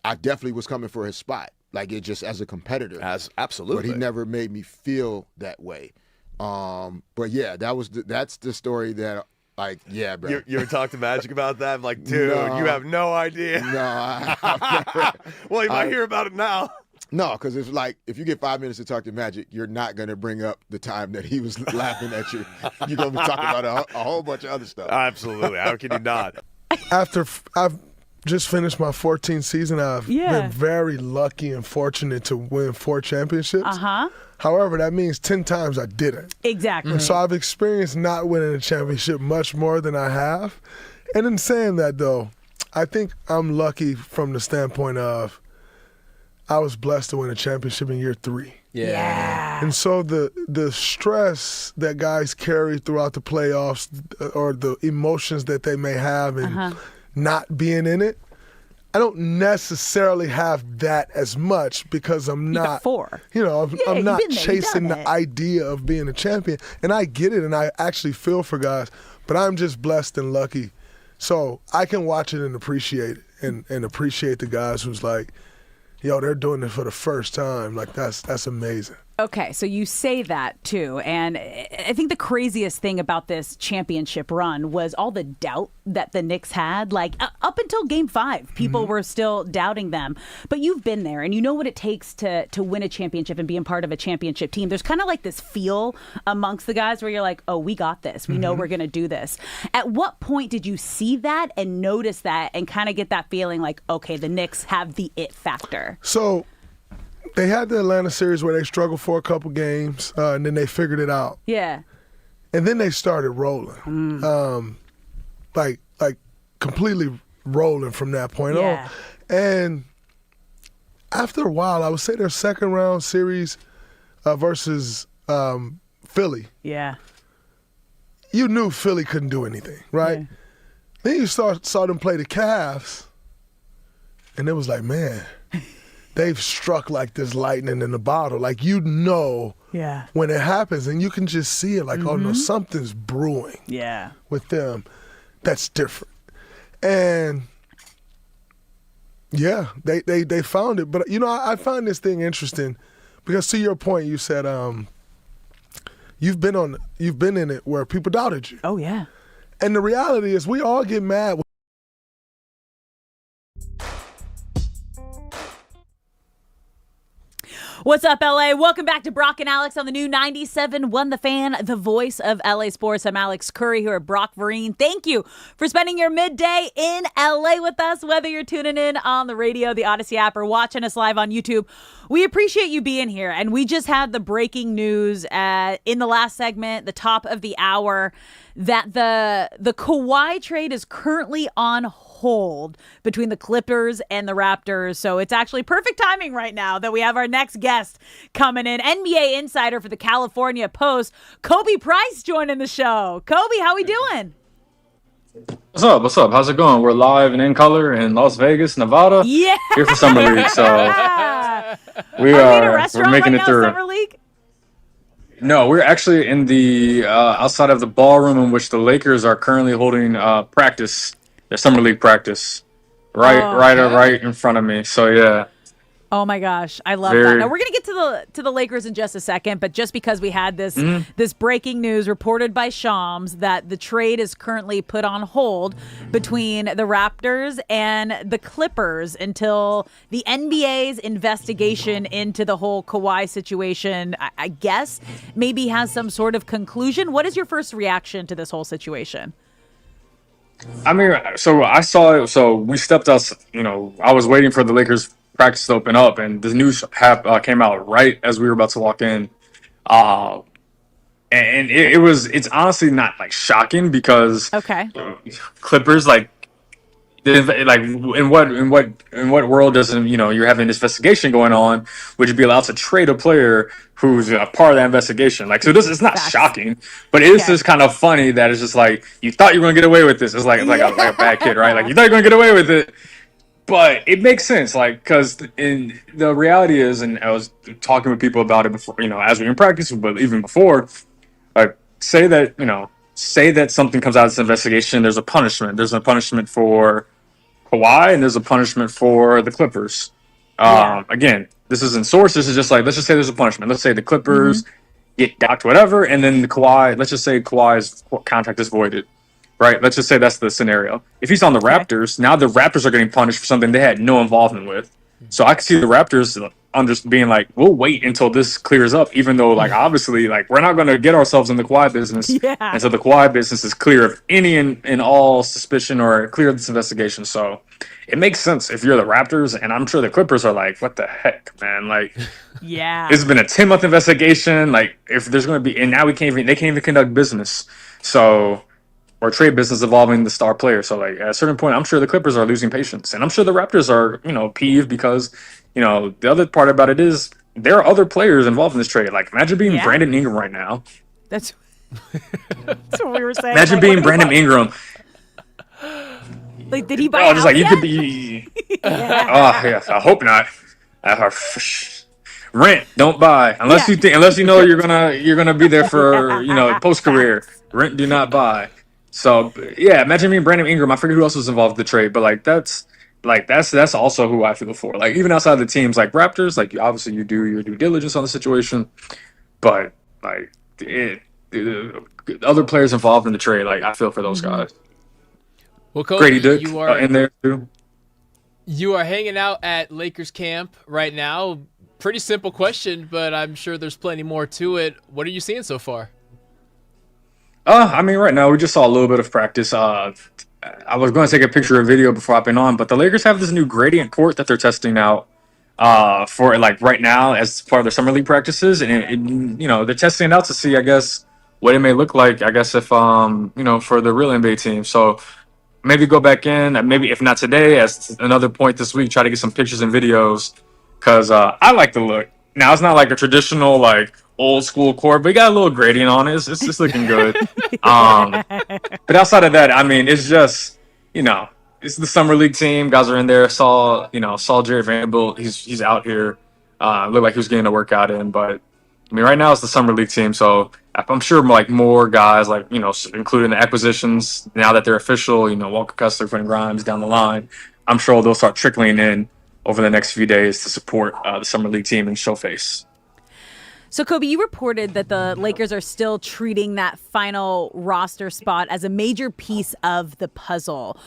I definitely was coming for his spot. Like, it just as a competitor. Absolutely. But he never made me feel that way. But yeah, that's the story that, like, yeah, bro. You ever talk to Magic about that? I'm like, dude, No. you have no idea. No, I've never. Well, you might hear about it now. No, because it's like, if you get 5 minutes to talk to Magic, you're not going to bring up the time that he was laughing at you. You're going to be talking about a whole bunch of other stuff. Absolutely. How can you not? After I've just finished my 14th season, I've Yeah. been very lucky and fortunate to win 4 championships. Uh-huh. However, that means 10 times I didn't. Exactly. And so I've experienced not winning a championship much more than I have. And in saying that, though, I think I'm lucky from the standpoint of I was blessed to win a championship in year 3. Yeah. And so the stress that guys carry throughout the playoffs or the emotions that they may have and not being in it, I don't necessarily have that as much because I'm not. Four. I'm not you've been there, chasing you've done the it. idea of being a champion. And I get it, and I actually feel for guys, but I'm just blessed and lucky. So I can watch it and appreciate it and appreciate the guys who's like, yo, they're doing it for the first time. Like, that's amazing. Okay, so you say that too, and I think the craziest thing about this championship run was all the doubt that the Knicks had. Like up until Game 5, people were still doubting them. But you've been there, and you know what it takes to win a championship and be a part of a championship team. There's kind of like this feel amongst the guys where you're like, oh, we got this. We know we're going to do this. At what point did you see that and notice that and kind of get that feeling like, okay, the Knicks have the it factor? So they had the Atlanta series where they struggled for a couple games, and then they figured it out. Yeah. And then they started rolling, like completely rolling from that point on. And after a while, I would say their second round series versus Philly. Yeah. You knew Philly couldn't do anything, right? Yeah. Then you saw them play the Cavs, and it was like, man, they've struck like this lightning in a bottle. Like, you know when it happens, and you can just see it like, oh, no, something's brewing with them that's different. And, yeah, they found it. But, you know, I find this thing interesting because, to your point, you said you've been in it where people doubted you. Oh, yeah. And the reality is we all get mad. What's up, LA? Welcome back to Brock and Alex on the new 97.1 The Fan, the voice of LA Sports. I'm Alex Curry here at Brock Vereen. Thank you for spending your midday in LA with us, whether you're tuning in on the radio, the Odyssey app, or watching us live on YouTube. We appreciate you being here. And we just had the breaking news in the last segment, the top of the hour, that the Kawhi trade is currently on hold between the Clippers and the Raptors. So it's actually perfect timing right now that we have our next guest coming in. NBA insider for the California Post, Kobe Price, joining the show. Kobe, how we doing? What's up? What's up? How's it going? We're live and in color in Las Vegas, Nevada. Yeah. Here for Summer League. So we're making it through. Summer League? No, we're actually in the outside of the ballroom in which the Lakers are currently holding practice, their Summer League practice, right in front of me. So yeah. Oh my gosh, I love that. Now we're gonna get to the Lakers in just a second, but just because we had this this breaking news reported by Shams that the trade is currently put on hold between the Raptors and the Clippers until the NBA's investigation into the whole Kawhi situation, I guess, maybe has some sort of conclusion. What is your first reaction to this whole situation? I mean, so I saw it. So we stepped us. You know, I was waiting for the Lakers practice to open up, and the news came out right as we were about to walk in, and it's honestly not like shocking because Clippers in what world doesn't you're having this investigation going on, would you be allowed to trade a player who's a part of that investigation? Like, so this is not shocking, but it is just kind of funny that it's just like you thought you were gonna get away with this. It's like a bad kid, right? Like you thought you were gonna get away with it. But it makes sense, like, because in the reality is, and I was talking with people about it before, as we were in practice, but even before, like, say that something comes out of this investigation, there's a punishment. There's a punishment for Kawhi, and there's a punishment for the Clippers. Again, this isn't source. This is just like, let's just say there's a punishment. Let's say the Clippers get docked, whatever, and then let's just say Kawhi's contract is voided. Right, let's just say that's the scenario. If he's on the Raptors, now the Raptors are getting punished for something they had no involvement with. So I can see the Raptors being like, we'll wait until this clears up, even though, like, obviously, like, we're not going to get ourselves in the Kawhi business until the Kawhi business is clear of any and all suspicion or clear of this investigation. So it makes sense if you're the Raptors, and I'm sure the Clippers are like, what the heck, man? Like, it's been a 10-month investigation. Like, if there's going to be, and now they can't even conduct business. So. Or trade business involving the star player. So, like, at a certain point, I'm sure the Clippers are losing patience. And I'm sure the Raptors are, peeved because, the other part about it is there are other players involved in this trade. Like, imagine being Brandon Ingram right now. That's what we were saying. Imagine being Brandon Ingram. Like, did he buy a house you could be... yes, I hope not. Rent, don't buy. Unless you know you're gonna be there for, post-career. Rent, do not buy. So, yeah, imagine being Brandon Ingram. I forget who else was involved in the trade, but, like, that's like that's also who I feel for. Like even outside the teams, like Raptors, like obviously you do your due diligence on the situation, but like the other players involved in the trade, like I feel for those guys. Well, Kobe, Grady Dick you are in there too. You are hanging out at Lakers camp right now. Pretty simple question, but I'm sure there's plenty more to it. What are you seeing so far? I mean, right now we just saw a little bit of practice. I was going to take a picture or video before hopping on, but the Lakers have this new gradient court that they're testing out for like right now as part of their summer league practices, and they're testing it out to see, I guess, what it may look like. I guess if for the real NBA team. So maybe go back in, maybe if not today, as another point this week, try to get some pictures and videos because I like the look. Now it's not like a traditional like old school court, but it got a little gradient on it. It's just looking good. But outside of that, I mean, it's just it's the summer league team. Guys are in there. Saw Jared Vanderbilt. He's out here. Looked like he was getting a workout in, but I mean, right now it's the summer league team, so I'm sure like more guys, like including the acquisitions now that they're official. Walker Kessler, Quentin Grimes down the line. I'm sure they'll start trickling in over the next few days to support the summer league team and show face. So, Kobe, you reported that the Lakers are still treating that final roster spot as a major piece of the puzzle.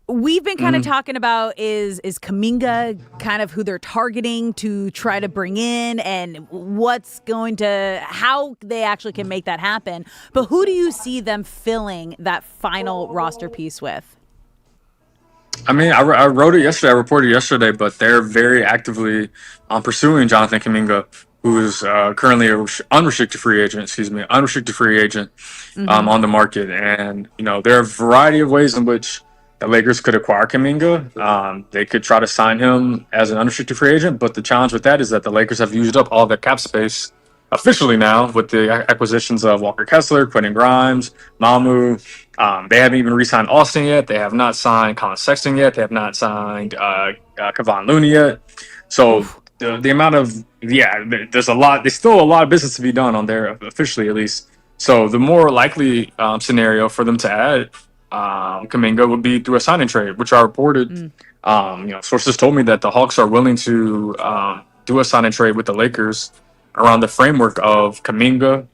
We've been kind of talking about is Kuminga kind of who they're targeting to try to bring in and how they actually can make that happen. But who do you see them filling that final roster piece with? I mean, I wrote it yesterday. I reported yesterday, but they're very actively pursuing Jonathan Kuminga, who is currently an unrestricted free agent on the market. And, there are a variety of ways in which the Lakers could acquire Kuminga. They could try to sign him as an unrestricted free agent, but the challenge with that is that the Lakers have used up all their cap space officially now with the acquisitions of Walker Kessler, Quentin Grimes, Mamu. They haven't even re-signed Austin yet. They have not signed Colin Sexton yet. They have not signed Kevon Looney yet. So the amount of there's a lot. There's still a lot of business to be done on there officially, at least. So the more likely scenario for them to add Kuminga would be through a signing trade, which I reported. Sources told me that the Hawks are willing to do a signing trade with the Lakers around the framework of Kuminga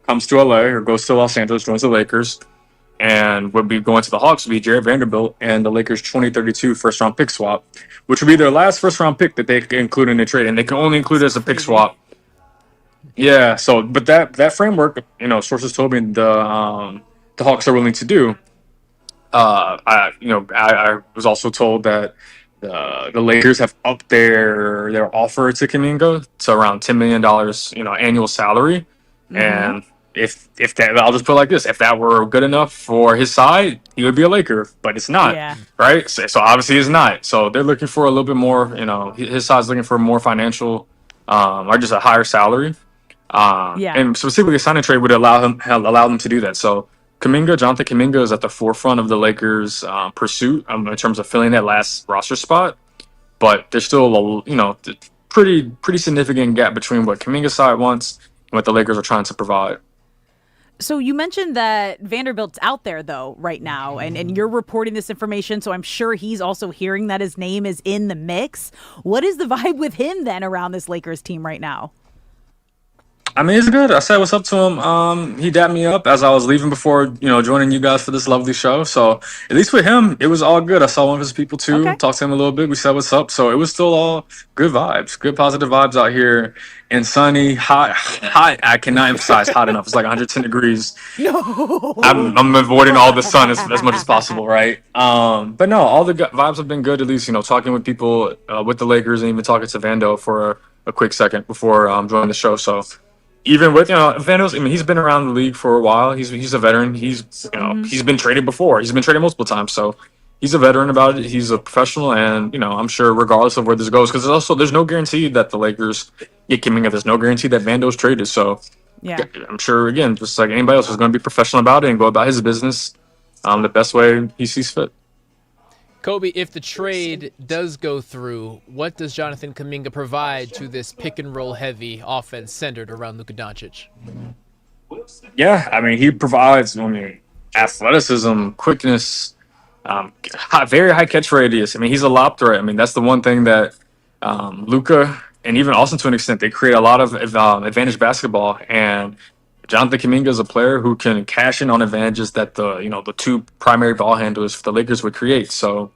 comes to LA or goes to Los Angeles, joins the Lakers, and would be going to the Hawks would be Jared Vanderbilt and the Lakers' 2032 first-round pick swap, which would be their last first-round pick that they could include in the trade, and they can only include it as a pick swap. Yeah, so but that framework, sources told me the Hawks are willing to do. I was also told that the Lakers have upped their offer to Kuminga to around $10 million, annual salary. And if that, I'll just put it like this: if that were good enough for his side, he would be a Laker. But it's not, right? So obviously it's not. So they're looking for a little bit more. His side's looking for more financial, or just a higher salary. And specifically, a signing trade would allow them to do that. So Jonathan Kuminga is at the forefront of the Lakers' pursuit in terms of filling that last roster spot. But there's still a pretty significant gap between what Kuminga's side wants and what the Lakers are trying to provide. So you mentioned that Vanderbilt's out there, though, right now, and you're reporting this information, so I'm sure he's also hearing that his name is in the mix. What is the vibe with him, then, around this Lakers team right now? I mean, it's good. I said what's up to him. He dapped me up as I was leaving before, joining you guys for this lovely show. So at least with him, it was all good. I saw one of his people too. Okay. Talked to him a little bit. We said what's up. So it was still all good vibes, good positive vibes out here. And sunny, hot. I cannot emphasize hot enough. It's like 110 degrees. No. I'm avoiding all the sun as much as possible, right? But no, all the vibes have been good. At least talking with people with the Lakers and even talking to Vando for a quick second before joining the show. So. Even with Vandos, I mean, he's been around the league for a while. He's a veteran. He's been traded before. He's been traded multiple times, so he's a veteran about it. He's a professional, and I'm sure regardless of where this goes, because there's no guarantee that the Lakers get Kuminga. There's no guarantee that Vando's traded. So I'm sure again, just like anybody else, is going to be professional about it and go about his business the best way he sees fit. Kobe, if the trade does go through, what does Jonathan Kuminga provide to this pick-and-roll heavy offense centered around Luka Doncic? Yeah, I mean, he provides athleticism, quickness, Very high catch radius. I mean, he's a lob threat. I mean, that's the one thing that Luka and even Austin to an extent, they create a lot of advantage basketball. And Jonathan Kuminga is a player who can cash in on advantages that the two primary ball handlers for the Lakers would create. So,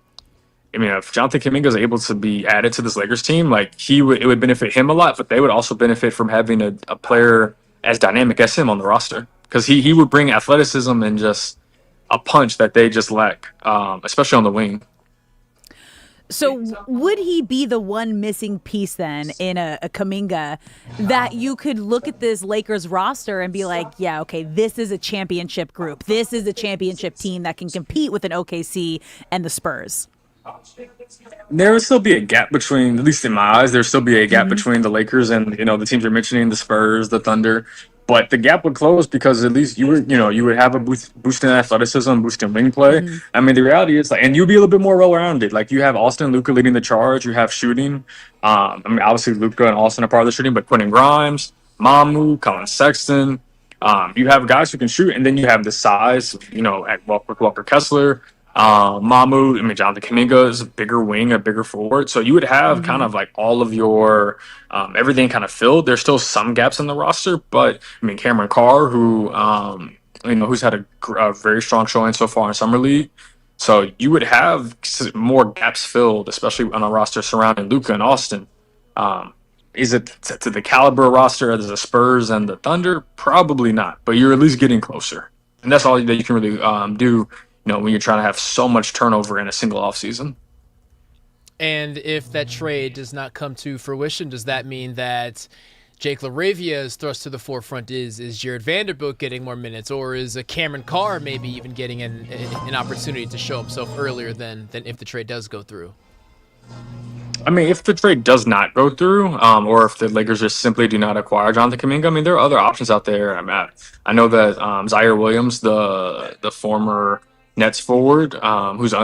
I mean, if Jonathan Kuminga is able to be added to this Lakers team, like it would benefit him a lot, but they would also benefit from having a player as dynamic as him on the roster, because he would bring athleticism and just a punch that they just lack, especially on the wing. So would he be the one missing piece then in a Kuminga that you could look at this Lakers roster and be like, yeah, okay, this is a championship group. This is a championship team that can compete with an OKC and the Spurs? There would still be a gap between, at least in my eyes, there'd still be a gap between the Lakers and the teams you're mentioning, the Spurs, the Thunder. But the gap would close because at least you would have a boost in athleticism, boost in wing play. I mean, the reality is and you'd be a little bit more well-rounded. Like, you have Austin and Luka leading the charge. You have shooting. I mean, obviously Luka and Austin are part of the shooting, but Quentin Grimes, Mamu, Colin Sexton. You have guys who can shoot, and then you have the size. At Walker Kessler. Mamu, I mean, Jonathan Kuminga is a bigger wing, a bigger forward. So you would have kind of like all of your everything kind of filled. There's still some gaps in the roster, but I mean, Cameron Carr, who's had a very strong showing so far in Summer League. So you would have more gaps filled, especially on a roster surrounding Luka and Austin. Is it to the caliber roster as the Spurs and the Thunder? Probably not, but you're at least getting closer. And that's all that you can really do. When you're trying to have so much turnover in a single offseason. And if that trade does not come to fruition, does that mean that Jake LaRavia's thrust to the forefront is Jared Vanderbilt getting more minutes, or is a Cameron Carr maybe even getting an opportunity to show himself earlier than if the trade does go through? I mean, if the trade does not go through, or if the Lakers just simply do not acquire Jonathan Kuminga, I mean, there are other options out there. I know that Zaire Williams, the former Nets forward, who's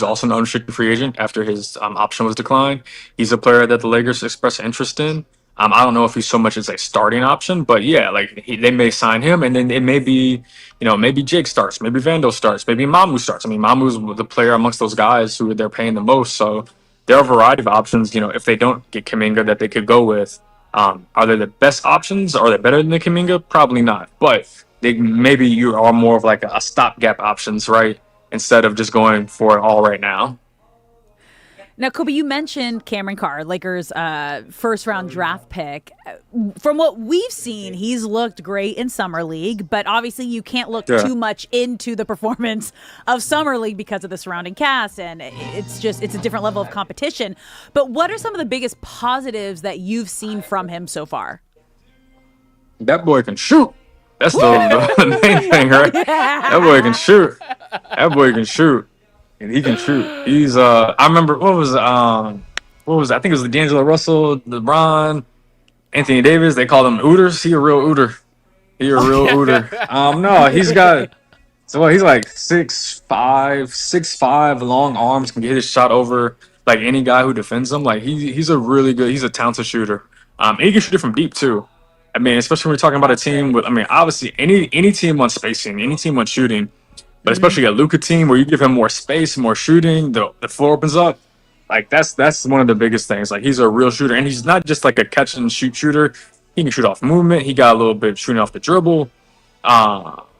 also an unrestricted free agent after his option was declined. He's a player that the Lakers expressed interest in. I don't know if he's so much as a starting option, but yeah, they may sign him, and then it may be, maybe Jake starts, maybe Vandal starts, maybe Mamu starts. I mean, Mamu's the player amongst those guys who they're paying the most, so there are a variety of options. If they don't get Kuminga, that they could go with. Are they the best options? Are they better than the Kuminga? Probably not, but maybe you are more of like a stopgap options, right? Instead of just going for it all right now. Now, Kobe, you mentioned Cameron Carr, Lakers' first-round draft pick. From what we've seen, he's looked great in Summer League, but obviously you can't look too much into the performance of Summer League because of the surrounding cast, and it's a different level of competition. But what are some of the biggest positives that you've seen from him so far? That boy can shoot. That's the main thing, right? That boy can shoot. That boy can shoot. And he can shoot. He's I remember what was I think it was D'Angelo Russell, LeBron, Anthony Davis. They called him Ooters. He a real Ooter. Ooter. No, he's got he's like 6'5", long arms, can get his shot over like any guy who defends him. Like he's a talented shooter. And he can shoot it from deep too. I mean, especially when we're talking about a team with, obviously any team wants spacing, any team wants shooting. But especially a Luka team where you give him more space, more shooting, the floor opens up. Like that's one of the biggest things. Like he's a real shooter, and he's not just like a catch and shoot shooter. He can shoot off movement. He got a little bit shooting off the dribble,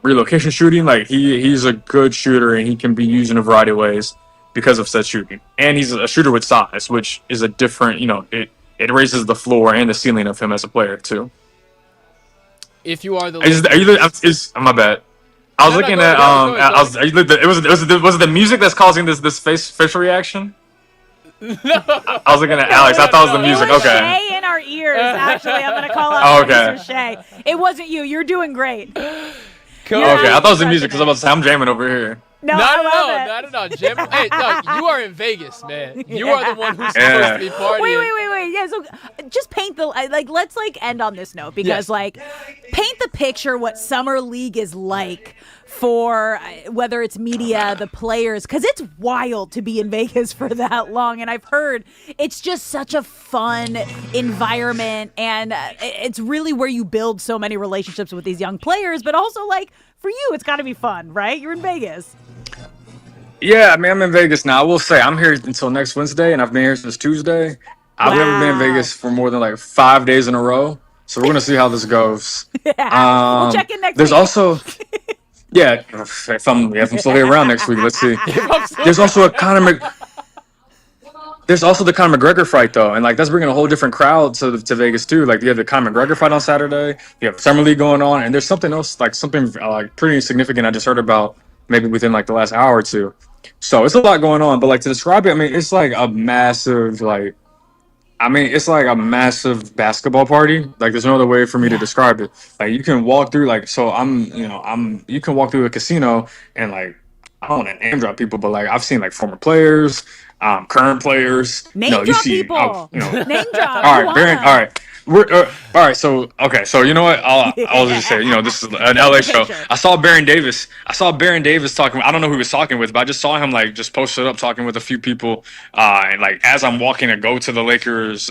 relocation shooting. Like he's a good shooter, and he can be used in a variety of ways because of said shooting. And he's a shooter with size, which is a different. it raises the floor and the ceiling of him as a player too. If you are the, my bad. I was looking at was it the music that's causing this facial reaction? I was looking at Alex. I thought it was the music. It was Okay. Shay in our ears. Actually, I'm going to call out okay. Mr. Shay. It wasn't you. You're doing great. Cool. Okay, I thought it was the music because I'm jamming over here. No, no. Jim, hey, no, you are in Vegas, man. You are the one who's supposed to be partying. Wait. Yeah, so just paint let's end on this note because paint the picture what Summer League is like for whether it's media, the players, because it's wild to be in Vegas for that long. And I've heard it's just such a fun environment, and it's really where you build so many relationships with these young players, but also for you, it's got to be fun, right? You're in Vegas. Yeah, I mean, I'm in Vegas now. I will say I'm here until next Wednesday, and I've been here since Tuesday. I've never been in Vegas for more than like 5 days in a row. So we're gonna see how this goes. We'll check in next There's week. also, yeah, if I'm still here around next week, let's see. There's also there's also the Conor McGregor fight though, and like that's bringing a whole different crowd to Vegas too. Like you have the Conor McGregor fight on Saturday, you have Summer League going on, and there's something else like something like pretty significant I just heard about maybe within like the last hour or two. So it's a lot going on, but like to describe it, I mean it's like a massive it's like a massive basketball party. Like there's no other way for me to describe it. Like you can walk through you can walk through a casino and like I don't want to name drop people, but like I've seen like former players, current players. Name drop people. Name drop. All right, Baron. All right. All right. So you know what? I'll just say, this is an LA show. I saw Baron Davis. Talking. I don't know who he was talking with, but I just saw him like just posted up talking with a few people. And like as I'm walking to go to the Lakers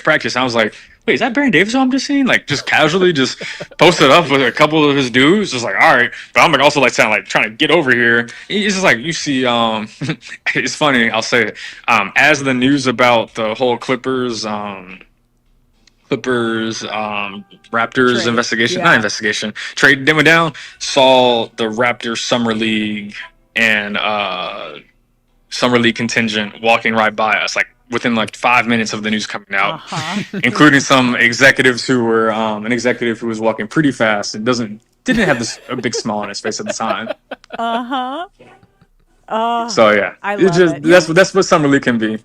practice, I was like, wait, is that Baron Davis who I'm just seeing? Like just casually just posted up with a couple of his dudes. Just like, all right. But I'm like also like trying to get over here. It's just like you see. It's funny. I'll say it. As the news about the whole Clippers, Raptors investigation, trade went down, saw the Raptors Summer League and Summer League contingent walking right by us, like within like 5 minutes of the news coming out, including some executives who were an executive who was walking pretty fast and didn't have a big smile on his face at the time. So yeah, I love it. That's what Summer League can be.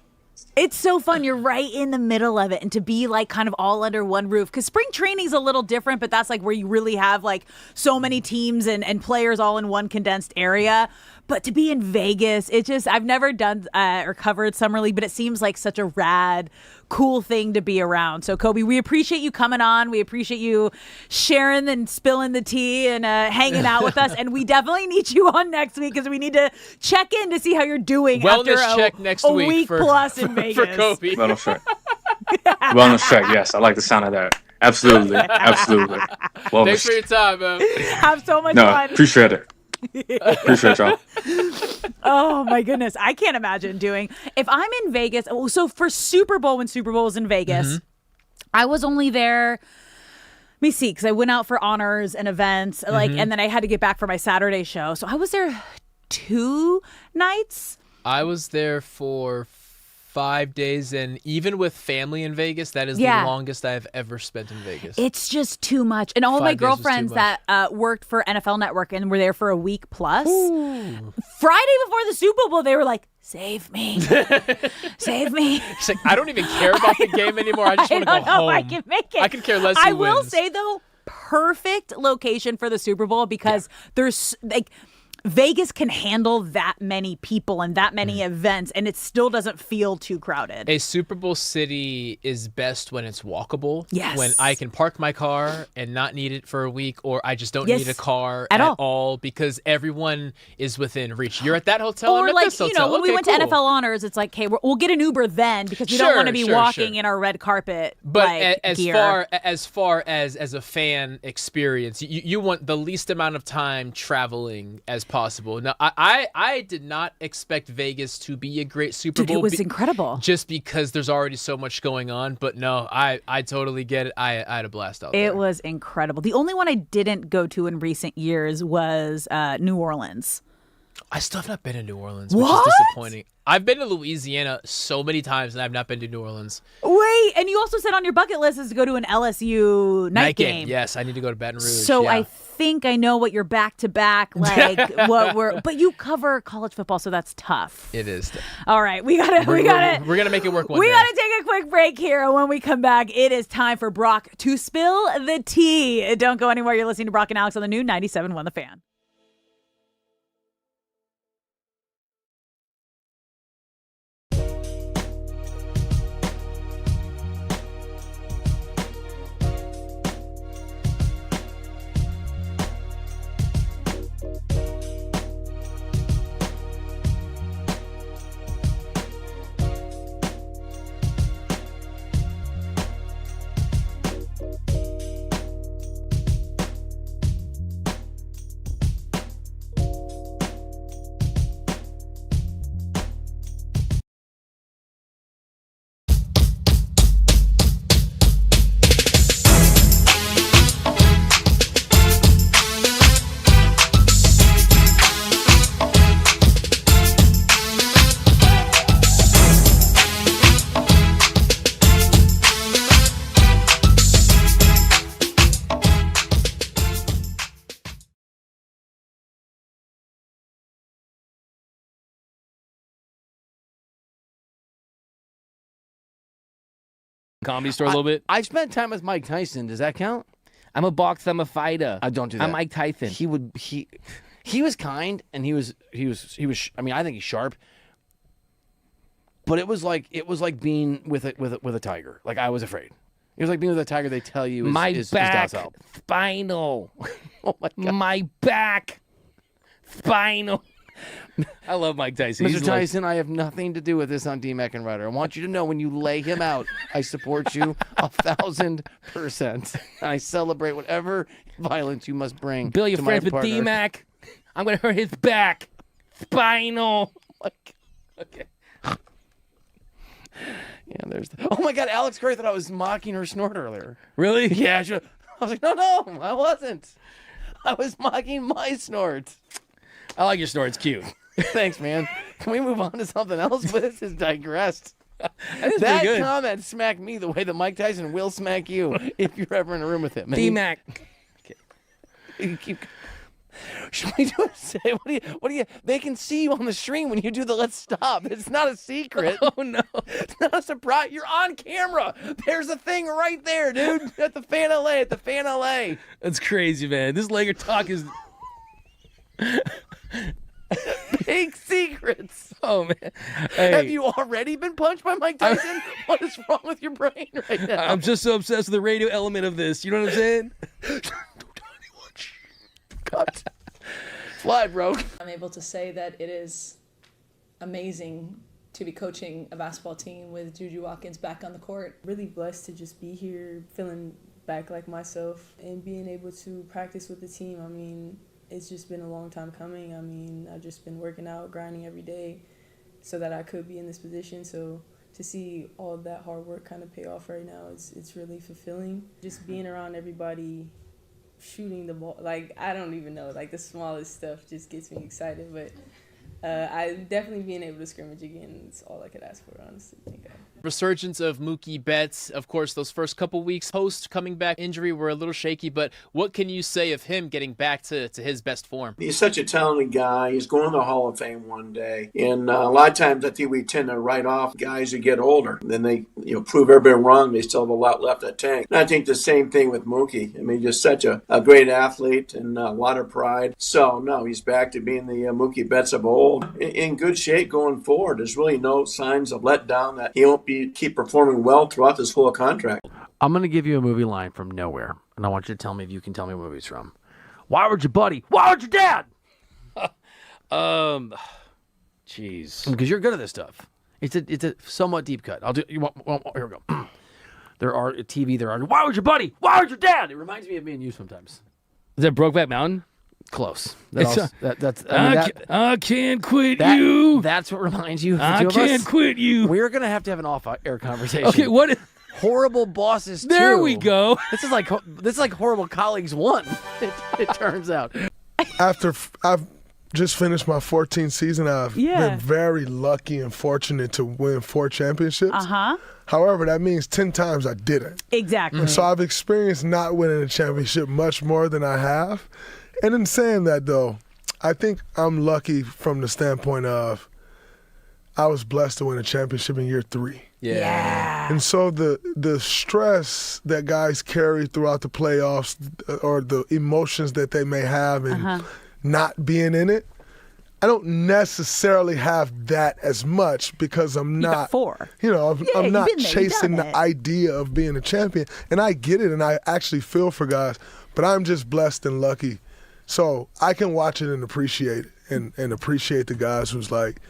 It's so fun. You're right in the middle of it, and to be like kind of all under one roof, because spring training's a little different, but that's like where you really have like so many teams and players all in one condensed area. But to be in Vegas, I've never done or covered Summer League, but it seems like such a rad, cool thing to be around. So Kobe, we appreciate you coming on. We appreciate you sharing and spilling the tea and hanging out with us. And we definitely need you on next week because we need to check in to see how you're doing Wellness after check next a week week for, plus in Vegas. for Kobe. Wellness check. Wellness check. Yes, I like the sound of that. Absolutely. Wellness. Thanks for your time, man. Have so much fun. Appreciate it. Appreciate y'all. Oh my goodness. I can't imagine doing if I'm in Vegas. So for Super Bowl, when Super Bowl was in Vegas, I was only there. Let me see, because I went out for honors and events, and then I had to get back for my Saturday show. So I was there 2 nights. I was there for 5 days, and even with family in Vegas, that is the longest I've ever spent in Vegas. It's just too much. And all of my girlfriends that worked for NFL Network and were there for a week plus, Friday before the Super Bowl, they were like, save me. Save me. It's like, I don't even care about the game anymore. I just want to go home. I can make it. I can care less I who will wins. say, though, perfect location for the Super Bowl because there's like Vegas can handle that many people and that many events, and it still doesn't feel too crowded. A Super Bowl city is best when it's walkable. Yes. When I can park my car and not need it for a week, or I just don't need a car at all because everyone is within reach. You're at that hotel. Or I'm at like, this hotel. when we went to NFL Honors, it's like, okay, we'll get an Uber then because we don't want to be walking in our red carpet. But gear. as far as a fan experience, you want the least amount of time traveling as possible. Now, I did not expect Vegas to be a great Super Bowl. It was incredible. Just because there's already so much going on. But no, I totally get it. I had a blast out there. It was incredible. The only one I didn't go to in recent years was New Orleans. I still have not been to New Orleans, which is disappointing. I've been to Louisiana so many times, and I've not been to New Orleans. Wait, and you also said on your bucket list is to go to an LSU night game. Yes, I need to go to Baton Rouge. So I think I know what you're back-to-back, but you cover college football, so that's tough. It is. All right, we're gonna make it work one day. We gotta take a quick break here, and when we come back, it is time for Brock to spill the tea. Don't go anywhere. You're listening to Brock and Alex on the new 97.1 The Fan. Comedy Store a little bit. I spent time with Mike Tyson. Does that count? I'm a boxer. I'm a fighter. I don't do that. I'm Mike Tyson. He was kind, and he was. I mean, I think he's sharp. But it was like being with a tiger. Like, I was afraid. It was like being with a tiger. They tell you is back docile. spinal. Oh my God. My back spinal. I love Mike Tyson. Mr. Tyson, I have nothing to do with this on DMAC and Reiter. I want you to know when you lay him out, I support you 1,000%. I celebrate whatever violence you must bring. Bill, you're to my friends with partner. DMAC. I'm gonna hurt his back spinal. Okay. Yeah, oh my God, Alex Curry thought I was mocking her snort earlier. Really? Yeah, I was like, no, I wasn't. I was mocking my snort. I like your snort. It's cute. Thanks, man. Can we move on to something else? This is digressed. That That comment smacked me the way that Mike Tyson will smack you if you're ever in a room with him. DMAC. Okay. Should we do a say? What do you? They can see you on the stream when you do the let's stop. It's not a secret. Oh no, it's not a surprise. You're on camera. There's a thing right there, dude. At the Fan LA. That's crazy, man. This Laker talk is big secrets. Oh man, hey. Have you already been punched by Mike Tyson? What is wrong with your brain right now? I'm just so obsessed with the radio element of this. You know what I'm saying? Cut. Slide, bro. I'm able to say that it is amazing to be coaching a basketball team with Juju Watkins back on the court. Really blessed to just be here, feeling back like myself, and being able to practice with the team. I mean, it's just been a long time coming. I mean, I've just been working out, grinding every day so that I could be in this position. So to see all of that hard work kind of pay off right now, it's really fulfilling. Just being around everybody, shooting the ball, like, I don't even know, like, the smallest stuff just gets me excited. But I definitely being able to scrimmage again is all I could ask for, honestly. Resurgence of Mookie Betts. Of course, those first couple weeks post coming back injury were a little shaky, but what can you say of him getting back to his best form? He's such a talented guy. He's going to the Hall of Fame one day. And a lot of times I think we tend to write off guys who get older. Then they prove everybody wrong. They still have a lot left in the tank. And I think the same thing with Mookie. I mean, just such a great athlete and a lot of pride. So, no, he's back to being the Mookie Betts of old. In good shape going forward. There's really no signs of letdown that he won't keep performing well throughout this whole contract. I'm going to give you a movie line from nowhere, and I want you to tell me if you can tell me what movie it's from. Why would your buddy? Why would your dad? Jeez. Because you're good at this stuff. It's a somewhat deep cut. I'll do. Here we go. There are TV. There are. Why would your buddy? Why would your dad? It reminds me of me and you sometimes. Is that Brokeback Mountain? Close. I can't quit you. That's what reminds you of the I two of us. can't quit you. We're going to have an off-air conversation. Okay, what is... Horrible Bosses 2. There we go. This is like Horrible Colleagues 1, it turns out. After I've just finished my 14th season, I've been very lucky and fortunate to win 4 championships. Uh-huh. However, that means 10 times I didn't. Exactly. And so I've experienced not winning a championship much more than I have. And in saying that, though, I think I'm lucky from the standpoint of I was blessed to win a championship in year 3. Yeah. And so the stress that guys carry throughout the playoffs or the emotions that they may have in not being in it, I don't necessarily have that as much because I'm not, I'm not chasing the idea of being a champion. And I get it, and I actually feel for guys, but I'm just blessed and lucky. So I can watch it and appreciate it and appreciate the guys who's like,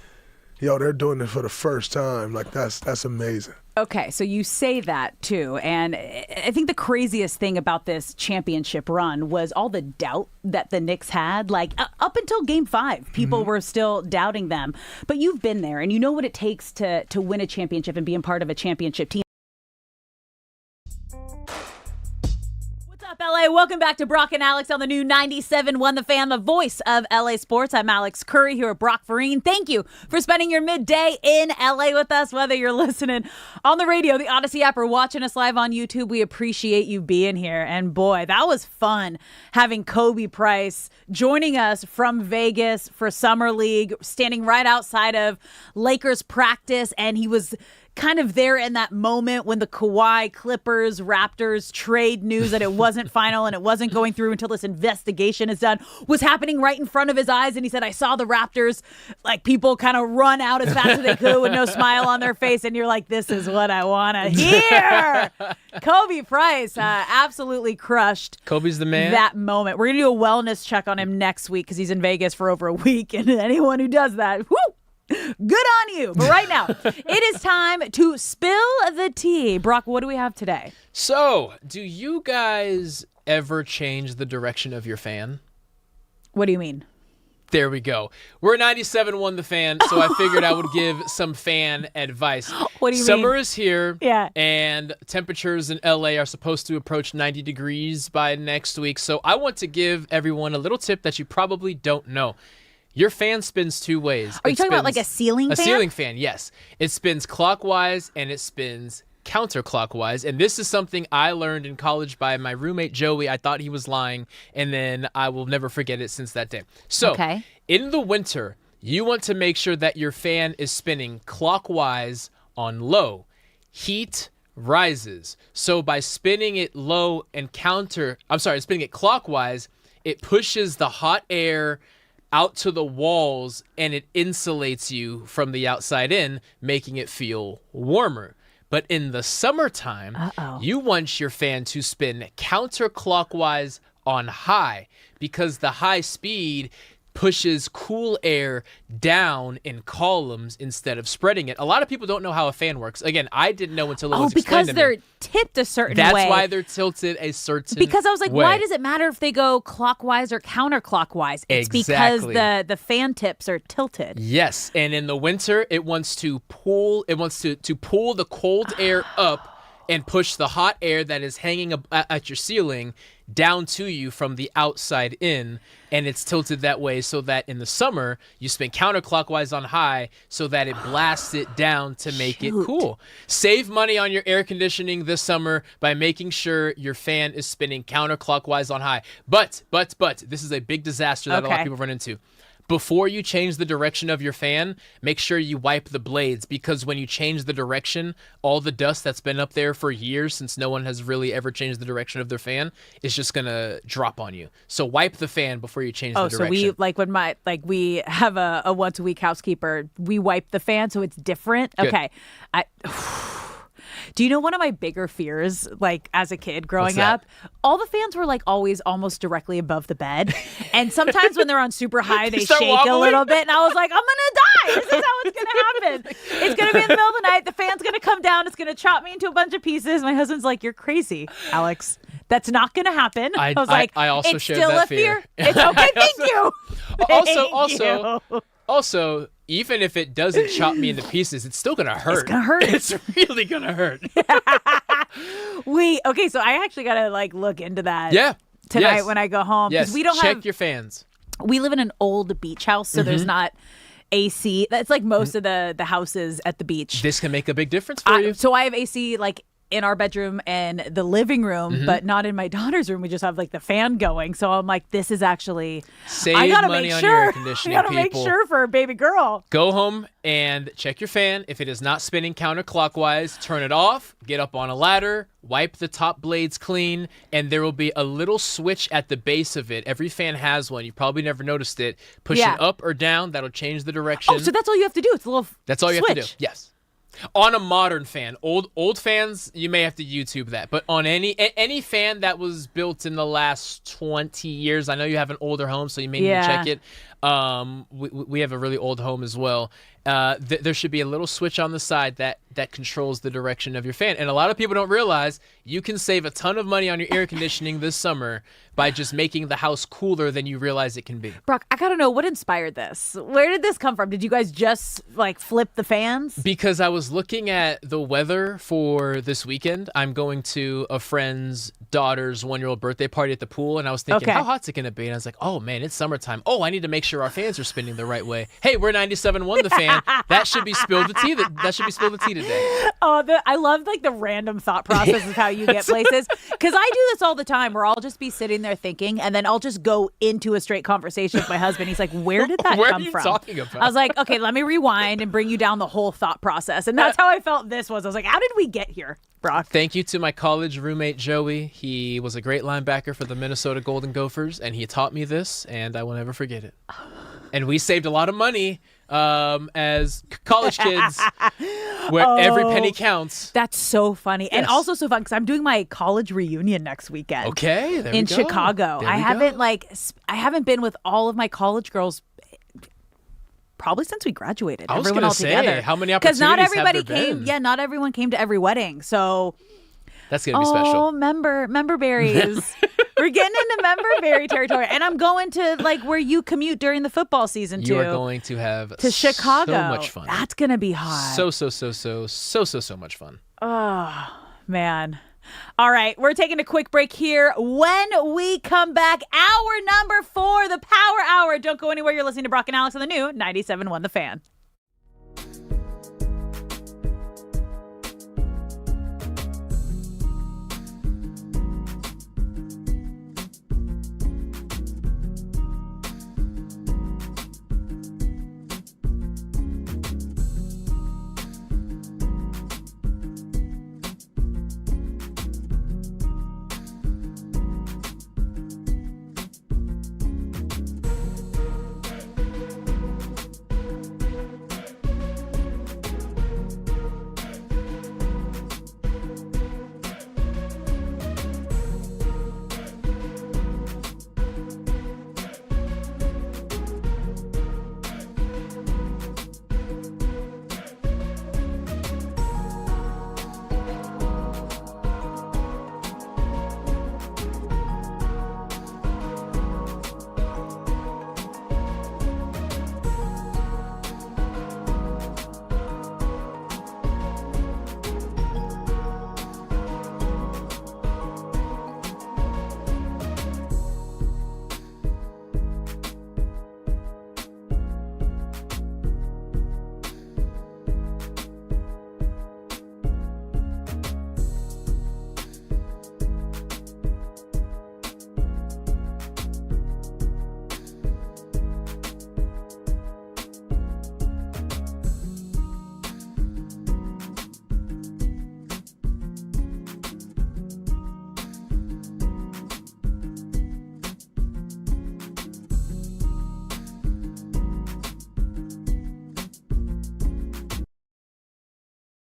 yo, they're doing it for the first time. Like, that's amazing. Okay, so you say that too, and I think the craziest thing about this championship run was all the doubt that the Knicks had. Like, up until Game 5, people were still doubting them. But you've been there, and you know what it takes to win a championship and be a part of a championship team. LA, welcome back to Brock and Alex on the new 97.1 The Fan, the voice of LA Sports. I'm Alex Curry here at Brock Farine. Thank you for spending your midday in LA with us, whether you're listening on the radio, the Odyssey app, or watching us live on YouTube. We appreciate you being here. And boy, that was fun having Kobe Price joining us from Vegas for Summer League, standing right outside of Lakers practice, and he was kind of there in that moment when the Kawhi Clippers Raptors trade news that it wasn't final and it wasn't going through until this investigation is done was happening right in front of his eyes. And he said, I saw the Raptors, like, people kind of run out as fast as they could with no smile on their face. And you're like, this is what I want to hear. Kobe Price absolutely crushed Kobe's the man. that moment. We're going to do a wellness check on him next week because he's in Vegas for over a week. And anyone who does that, whoo, good on you. But right now, it is time to spill the tea. Brock, what do we have today? So, do you guys ever change the direction of your fan? What do you mean? There we go. We're 97.1 The Fan, so I figured I would give some fan advice. What do you mean? Summer is here, Yeah. and temperatures in LA are supposed to approach 90 degrees by next week. So I want to give everyone a little tip that you probably don't know. Your fan spins two ways. Are you talking about like a ceiling fan? A ceiling fan, yes. It spins clockwise and it spins counterclockwise. And this is something I learned in college by my roommate Joey. I thought he was lying, and then I will never forget it since that day. So in the winter, you want to make sure that your fan is spinning clockwise on low. Heat rises. So by spinning it low and spinning it clockwise, it pushes the hot air out to the walls and it insulates you from the outside in, making it feel warmer. But in the summertime, you want your fan to spin counterclockwise on high because the high speed pushes cool air down in columns instead of spreading it. A lot of people don't know how a fan works. Again, I didn't know until it was explained to me. Because they're tipped a certain That's way. That's why they're tilted a certain Because I was like, way. why does it matter if they go clockwise or counterclockwise? It's Exactly. because the fan tips are tilted. Yes, and in the winter, it wants to pull the cold air up and push the hot air that is hanging at your ceiling down to you from the outside in, and it's tilted that way so that in the summer you spin counterclockwise on high so that it blasts it down to make it cool. Save money on your air conditioning this summer by making sure your fan is spinning counterclockwise on high. But this is a big disaster that a lot of people run into. Before you change the direction of your fan, make sure you wipe the blades, because when you change the direction, all the dust that's been up there for years, since no one has really ever changed the direction of their fan, is just going to drop on you. So wipe the fan before you change the direction. So we have a once a week housekeeper, we wipe the fan so it's different. Good. Okay. Do you know one of my bigger fears, like as a kid growing What's that? up? All the fans were like always almost directly above the bed. And sometimes when they're on super high, they start shake wobbling? a little bit. And I was like, I'm going to die. This is how it's going to happen. It's going to be in the middle of the night. The fan's going to come down. It's going to chop me into a bunch of pieces. My husband's like, you're crazy, Alex. That's not going to happen. I was like, I also it's shared still that a fear. fear. It's okay. Thank you. Also, even if it doesn't chop me into pieces, it's still going to hurt. It's going to hurt. It's really going to hurt. So I actually got to like look into that tonight when I go home. Yes, We don't check have, your fans. we live in an old beach house, so there's not AC. That's like most of the houses at the beach. This can make a big difference for you. So I have AC like in our bedroom and the living room, but not in my daughter's room. We just have like the fan going. So I'm like, this is actually Save I gotta money make on sure. your air conditioning, I gotta people. make sure for a baby girl. Go home and check your fan. If it is not spinning counterclockwise, turn it off, get up on a ladder, wipe the top blades clean, and there will be a little switch at the base of it. Every fan has one. You probably never noticed it. Push it up or down. That'll change the direction. Oh, so that's all you have to do. It's a little That's all you switch. have to do. Yes. On a modern fan. Old fans, you may have to YouTube that. But on any fan that was built in the last 20 years, I know you have an older home, so you may need to check it. We have a really old home as well. There should be a little switch on the side that controls the direction of your fan. And a lot of people don't realize you can save a ton of money on your air conditioning this summer by just making the house cooler than you realize it can be. Brock, I gotta know what inspired this. Where did this come from? Did you guys just like flip the fans? Because I was looking at the weather for this weekend. I'm going to a friend's daughter's 1-year-old birthday party at the pool, and I was thinking, how hot's it going to be? And I was like, oh man, it's summertime. Oh, I need to make sure our fans are spinning the right way. Hey, we're 97.1 The Fan. That should be Spill the Tea. That should be Spill the Tea today. yesterday. I love like the random thought process of how you get places, because I do this all the time where I'll just be sitting there thinking, and then I'll just go into a straight conversation with my husband. He's like, "Where did that Where come are you from?" talking about? I was like, "Okay, let me rewind and bring you down the whole thought process." And that's how I felt this was. I was like, "How did we get here, Brock?" Thank you to my college roommate Joey. He was a great linebacker for the Minnesota Golden Gophers, and he taught me this, and I will never forget it. And we saved a lot of money as college kids, where every penny counts. That's so funny. And Yes. also so fun because I'm doing my college reunion next weekend. Okay, there we in go. Chicago. There I we haven't go. I haven't been with all of my college girls probably since we graduated. I was everyone gonna all say, together. how many Because not opportunities have everybody there came. been? Yeah, not everyone came to every wedding. So That's gonna be special. Oh, member berries. We're getting into member berry territory, and I'm going to like where you commute during the football season too. You are going to have to Chicago. so much fun. That's gonna be hot. So much fun. Oh man. All right, we're taking a quick break here. When we come back, hour number 4, the Power Hour. Don't go anywhere. You're listening to Brock and Alex on the new 97.1 The Fan.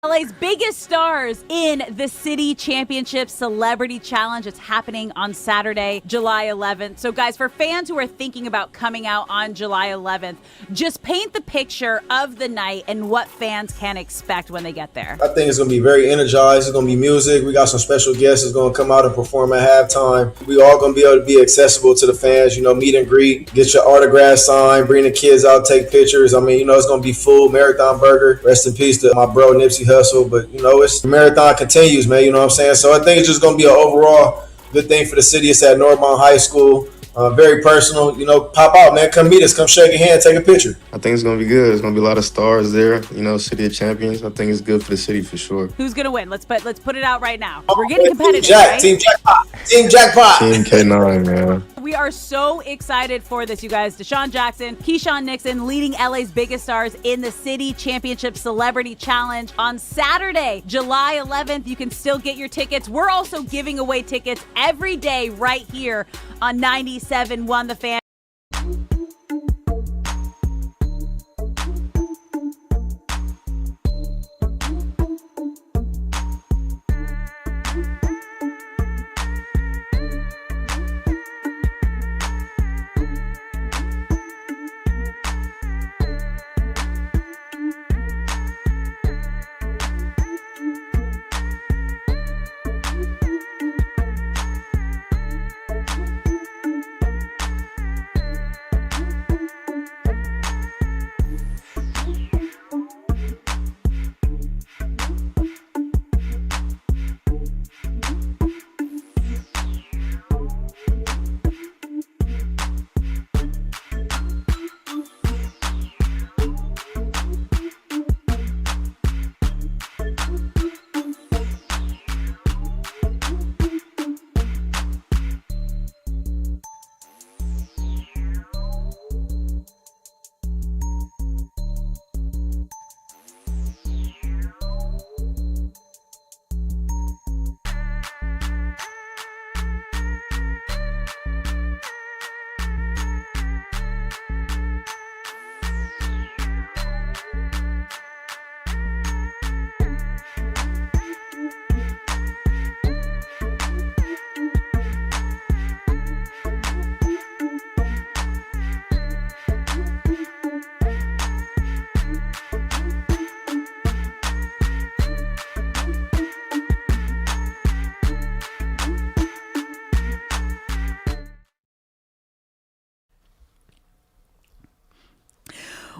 LA's biggest stars in the City Championship Celebrity Challenge. It's happening on Saturday, July 11th. So guys, for fans who are thinking about coming out on July 11th, just paint the picture of the night and what fans can expect when they get there. I think it's going to be very energized. It's going to be music. We got some special guests that's going to come out and perform at halftime. We all going to be able to be accessible to the fans, meet and greet, get your autograph signed, bring the kids out, take pictures. I mean, it's going to be full. Marathon Burger. Rest in peace to my bro, Nipsey Hussle. But, it's the marathon continues, man. You know what I'm saying? So I think it's just going to be an overall good thing for the city. It's at Northmont High School. Very personal. Pop out, man. Come meet us. Come shake your hand. Take a picture. I think it's going to be good. There's going to be a lot of stars there. City of Champions. I think it's good for the city for sure. Who's going to win? Let's put it out right now. We're getting competitive, Team Jackpot. Team Jackpot. Team K9, man. We are so excited for this, you guys. Deshaun Jackson, Keyshawn Nixon leading LA's biggest stars in the City Championship Celebrity Challenge on Saturday, July 11th. You can still get your tickets. We're also giving away tickets every day right here on 97.1 The Fan.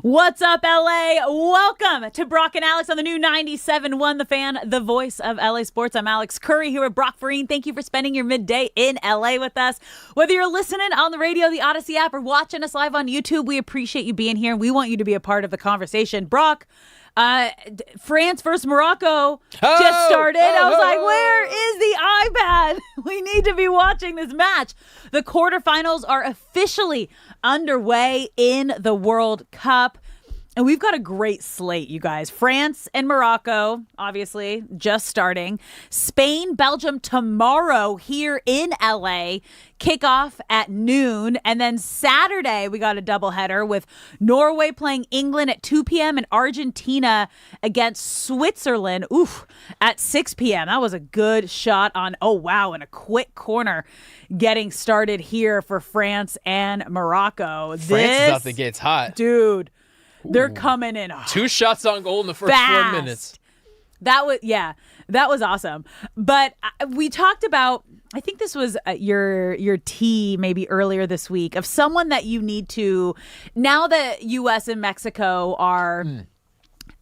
What's up, LA? Welcome to Brock and Alex on the new 97.1 The Fan, the voice of LA Sports. I'm Alex Curry here with Brock Farine. Thank you for spending your midday in LA with us. Whether you're listening on the radio, the Odyssey app, or watching us live on YouTube, we appreciate you being here, and we want you to be a part of the conversation. Brock, France versus Morocco just started. I was like, where is the iPad? We need to be watching this match. The quarterfinals are officially underway in the World Cup. And we've got a great slate, you guys. France and Morocco, obviously, just starting. Spain, Belgium tomorrow here in LA. Kickoff at noon. And then Saturday, we got a doubleheader with Norway playing England at 2 p.m. and Argentina against Switzerland, at 6 p.m. That was a good shot on, and a quick corner getting started here for France and Morocco. France is out the gates hot. Dude. They're coming in 2 shots on goal in the first 4 minutes. That was awesome. But we talked about, I think this was your tea maybe earlier this week, of someone that you need to, now that U.S. and Mexico are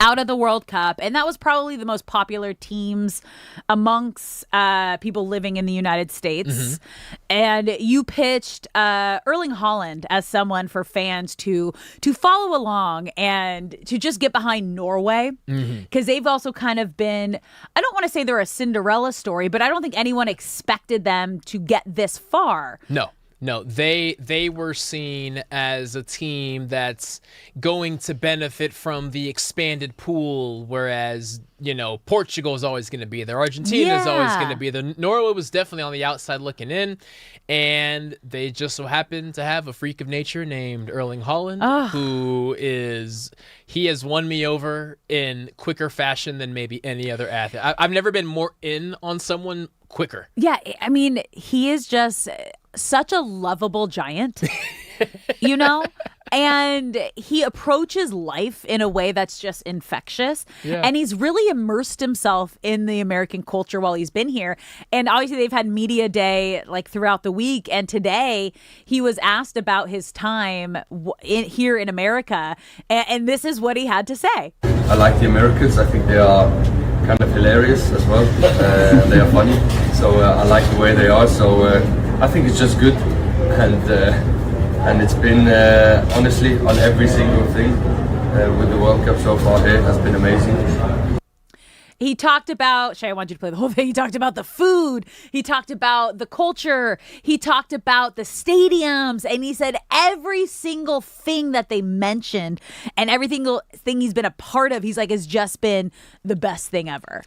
out of the World Cup, and that was probably the most popular teams amongst people living in the United States. And you pitched Erling Haaland as someone for fans to follow along and to just get behind Norway, because they've also kind of been, I don't want to say they're a Cinderella story, but I don't think anyone expected them to get this far. No, they were seen as a team that's going to benefit from the expanded pool, whereas, Portugal is always going to be there. Argentina is always going to be there. Norway was definitely on the outside looking in, and they just so happened to have a freak of nature named Erling Haaland, who he has won me over in quicker fashion than maybe any other athlete. I've never been more in on someone quicker. Yeah, I mean, he is just such a lovable giant, and he approaches life in a way that's just infectious. Yeah. And he's really immersed himself in the American culture while he's been here. And obviously they've had media day throughout the week. And today he was asked about his time here in America. And this is what he had to say. I like the Americans. I think they are kind of hilarious as well. They are funny. So I like the way they are. So I think it's just good. And it's been, honestly, on every single thing with the World Cup so far here, has been amazing. He talked about, Shay, I want you to play the whole thing. He talked about the food. He talked about the culture. He talked about the stadiums. And he said every single thing that they mentioned and every single thing he's been a part of, he's like, has just been the best thing ever.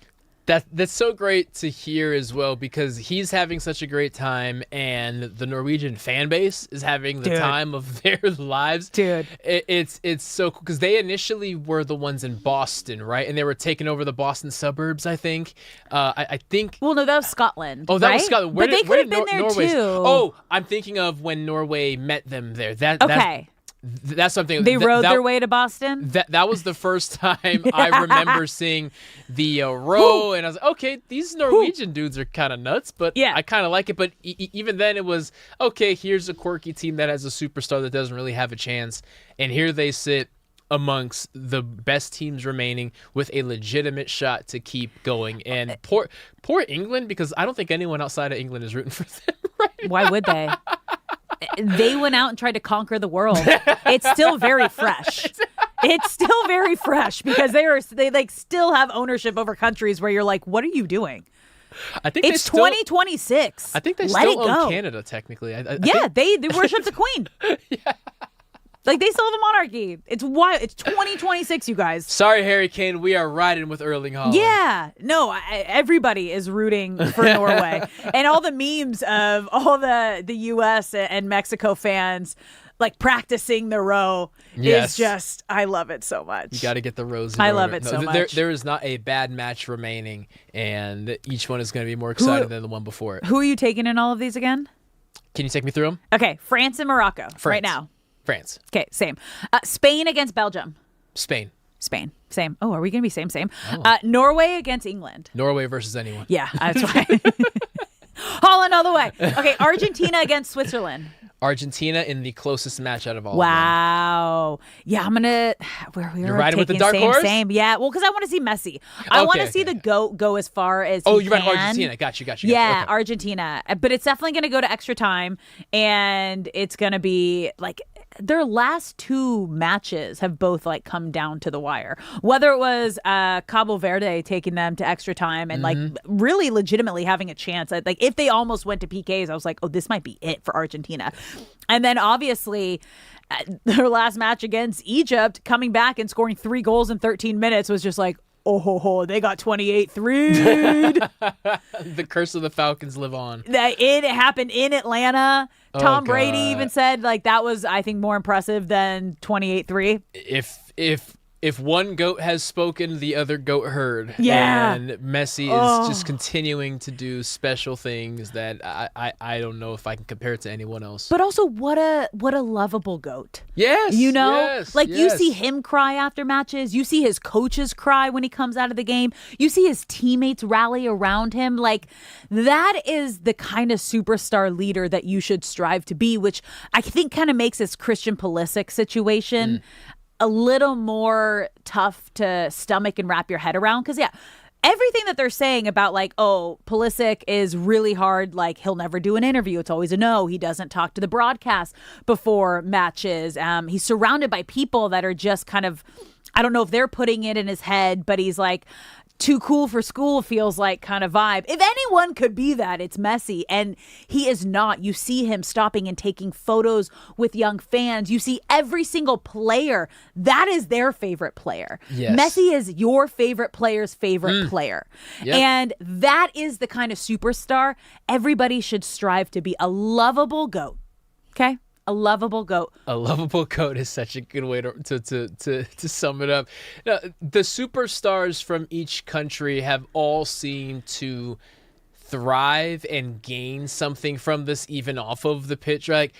That's so great to hear as well, because he's having such a great time and the Norwegian fan base is having the time of their lives. Dude. It's so cool, because they initially were the ones in Boston, right? And they were taking over the Boston suburbs, I think. I think... Well, no, that was Scotland. Oh, that was Scotland. But they could have been there Norway... too. Oh, I'm thinking of when Norway met them there. That's something. They rode their way to Boston? That was the first time I remember seeing the row, and I was like, okay, these Norwegian dudes are kind of nuts, but I kind of like it. But even then, it was, okay, here's a quirky team that has a superstar that doesn't really have a chance, and here they sit amongst the best teams remaining with a legitimate shot to keep going. And poor England, because I don't think anyone outside of England is rooting for them right Why would they? They went out and tried to conquer the world. It's still very fresh. It's still very fresh because they still have ownership over countries where you're like, what are you doing? I think it's 2026. I think they Let still it go. own Canada technically. I they worship the Queen. Like, they still have a monarchy. It's wild. It's 2026, you guys. Sorry, Harry Kane. We are riding with Erling Haaland. Yeah. No, everybody is rooting for Norway. And all the memes of all the U.S. and Mexico fans, practicing the row is just, I love it so much. You got to get the rows in I order. love it so much. There is not a bad match remaining, and each one is going to be more exciting than the one before it. Who are you taking in all of these again? Can you take me through them? Okay, France and Morocco right now. France. Okay, same. Spain against Belgium. Spain. Same. Oh, are we going to be same? Oh. Norway against England. Norway versus anyone. Yeah, that's right. Holland all the way. Okay, Argentina against Switzerland. Argentina in the closest match out of all. Wow. Yeah, I'm gonna. You're riding with the dark horse? Same. Yeah. Well, because I want to see Messi. I want to see the GOAT go as far as. Oh, he you're right. can. Argentina. Got you. Yeah, Okay. Argentina. But it's definitely gonna go to extra time, and it's gonna be like their last 2 matches have both like come down to the wire. Whether it was Cabo Verde taking them to extra time and like really legitimately having a chance. Like if they almost went to PKs, I was like, oh, this might be it for Argentina. And then obviously their last match against Egypt, coming back and scoring 3 goals in 13 minutes was just like, oh, they got 28-3. The curse of the Falcons live on. It happened in Atlanta. Tom Brady God. even said like that was, I think, more impressive than 28-3. If one goat has spoken, the other goat heard. Yeah. And Messi is just continuing to do special things that I don't know if I can compare it to anyone else. But also, what a lovable goat. Yes. You know? Yes, like, you yes. see him cry after matches. You see his coaches cry when he comes out of the game. You see his teammates rally around him. Like, that is the kind of superstar leader that you should strive to be, which I think kind of makes this Christian Pulisic situation a little more tough to stomach and wrap your head around. Because, yeah, everything that they're saying about like, oh, Pulisic is really hard. Like, he'll never do an interview. It's always a no. He doesn't talk to the broadcast before matches. He's surrounded by people that are just kind of, I don't know if they're putting it in his head, but he's like, too cool for school feels like kind of vibe. If anyone could be that, it's Messi. And he is not. You see him stopping and taking photos with young fans. You see every single player. That is their favorite player. Yes. Messi is your favorite player's favorite player. Yep. And that is the kind of superstar everybody should strive to be. A lovable GOAT. Okay? A lovable GOAT. A lovable goat is such a good way to sum it up. Now, the superstars from each country have all seemed to thrive and gain something from this, even off of the pitch. Like,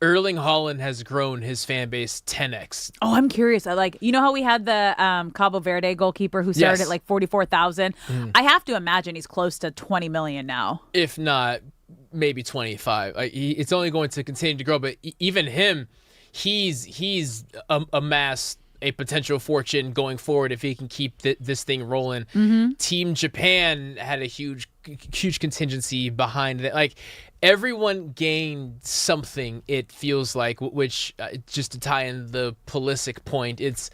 Erling Haaland has grown his fan base 10x. Oh, I'm curious. You know how we had the Cabo Verde goalkeeper who started Yes. at like 44,000? I have to imagine he's close to 20 million now. If not, maybe 25. It's only going to continue to grow. But even him, he's amassed a potential fortune going forward if he can keep this thing rolling. Team Japan had a huge contingency behind it. Like, everyone gained something, it feels like, which just to tie in the Pulisic point, it's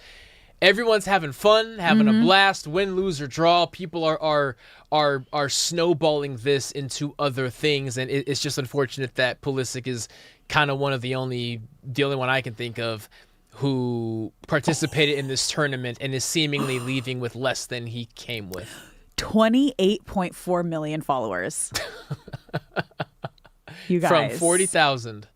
everyone's having fun, having a blast, win, lose, or draw. People are snowballing this into other things, and it's just unfortunate that Pulisic is kind of one of the only one I can think of who participated in this tournament and is seemingly leaving with less than he came with. 28.4 million followers. You guys. From 40,000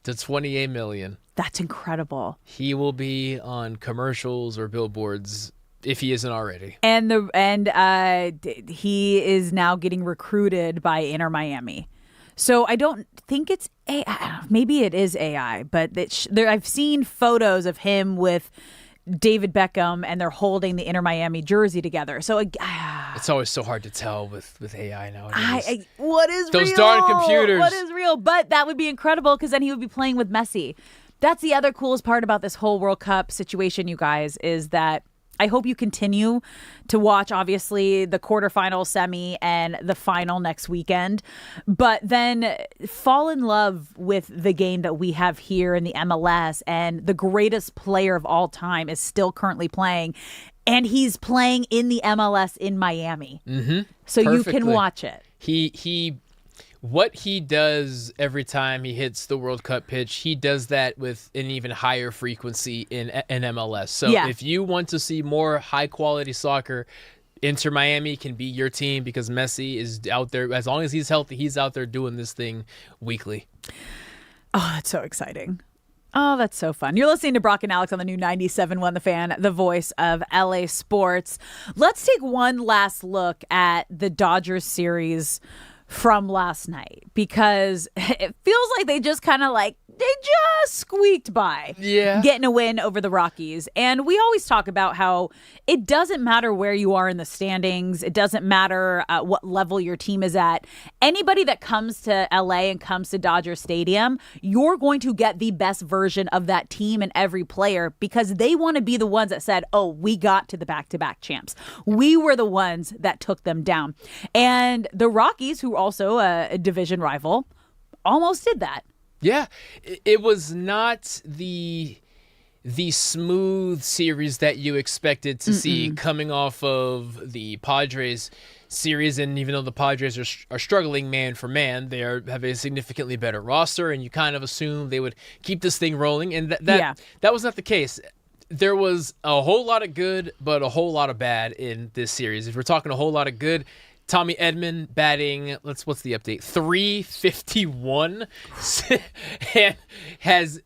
to 28 million. That's incredible. He will be on commercials or billboards if he isn't already. And he is now getting recruited by Inter Miami. So I don't think it's AI. Maybe it is AI, but I've seen photos of him with David Beckham, and they're holding the Inter Miami jersey together. So it's always so hard to tell with AI nowadays. What is those real? darn computers? What is real? But that would be incredible because then he would be playing with Messi. That's the other coolest part about this whole World Cup situation, you guys, is that I hope you continue to watch, obviously, the quarterfinal, semi, and the final next weekend. But then fall in love with the game that we have here in the MLS. And the greatest player of all time is still currently playing. And he's playing in the MLS in Miami. So Perfectly. you can watch it. What he does every time he hits the World Cup pitch, he does that with an even higher frequency in MLS. So if you want to see more high-quality soccer, Inter Miami can be your team because Messi is out there. As long as he's healthy, he's out there doing this thing weekly. Oh, that's so exciting. Oh, that's so fun. You're listening to Brock and Alex on the new 97.1 The Fan, the voice of LA sports. Let's take one last look at the Dodgers series from last night, because it feels like they just kind of like just squeaked by getting a win over the Rockies. And we always talk about how it doesn't matter where you are in the standings. It doesn't matter what level your team is at. Anybody that comes to LA and comes to Dodger Stadium, you're going to get the best version of that team and every player because they want to be the ones that said, oh, we got to the back-to-back champs. We were the ones that took them down. And the Rockies, who are also a division rival, almost did that. Yeah, it was not the smooth series that you expected to see coming off of the Padres series. And even though the Padres are struggling man for man, they have a significantly better roster, and you kind of assume they would keep this thing rolling. And that was not the case. There was a whole lot of good, but a whole lot of bad in this series. If we're talking a whole lot of good, Tommy Edman batting, what's the update? 351, and has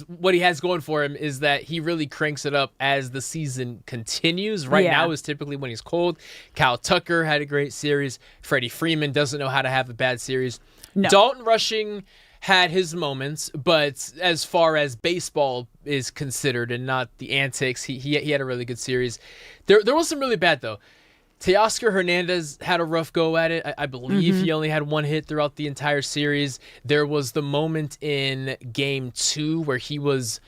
what he has going for him is that he really cranks it up as the season continues. Right now is typically when he's cold. Kyle Tucker had a great series. Freddie Freeman doesn't know how to have a bad series. No. Dalton Rushing had his moments, but as far as baseball is considered and not the antics, he had a really good series. There was some really bad though. Teoscar Hernandez had a rough go at it. I believe he only had one hit throughout the entire series. There was the moment in Game 2 where he was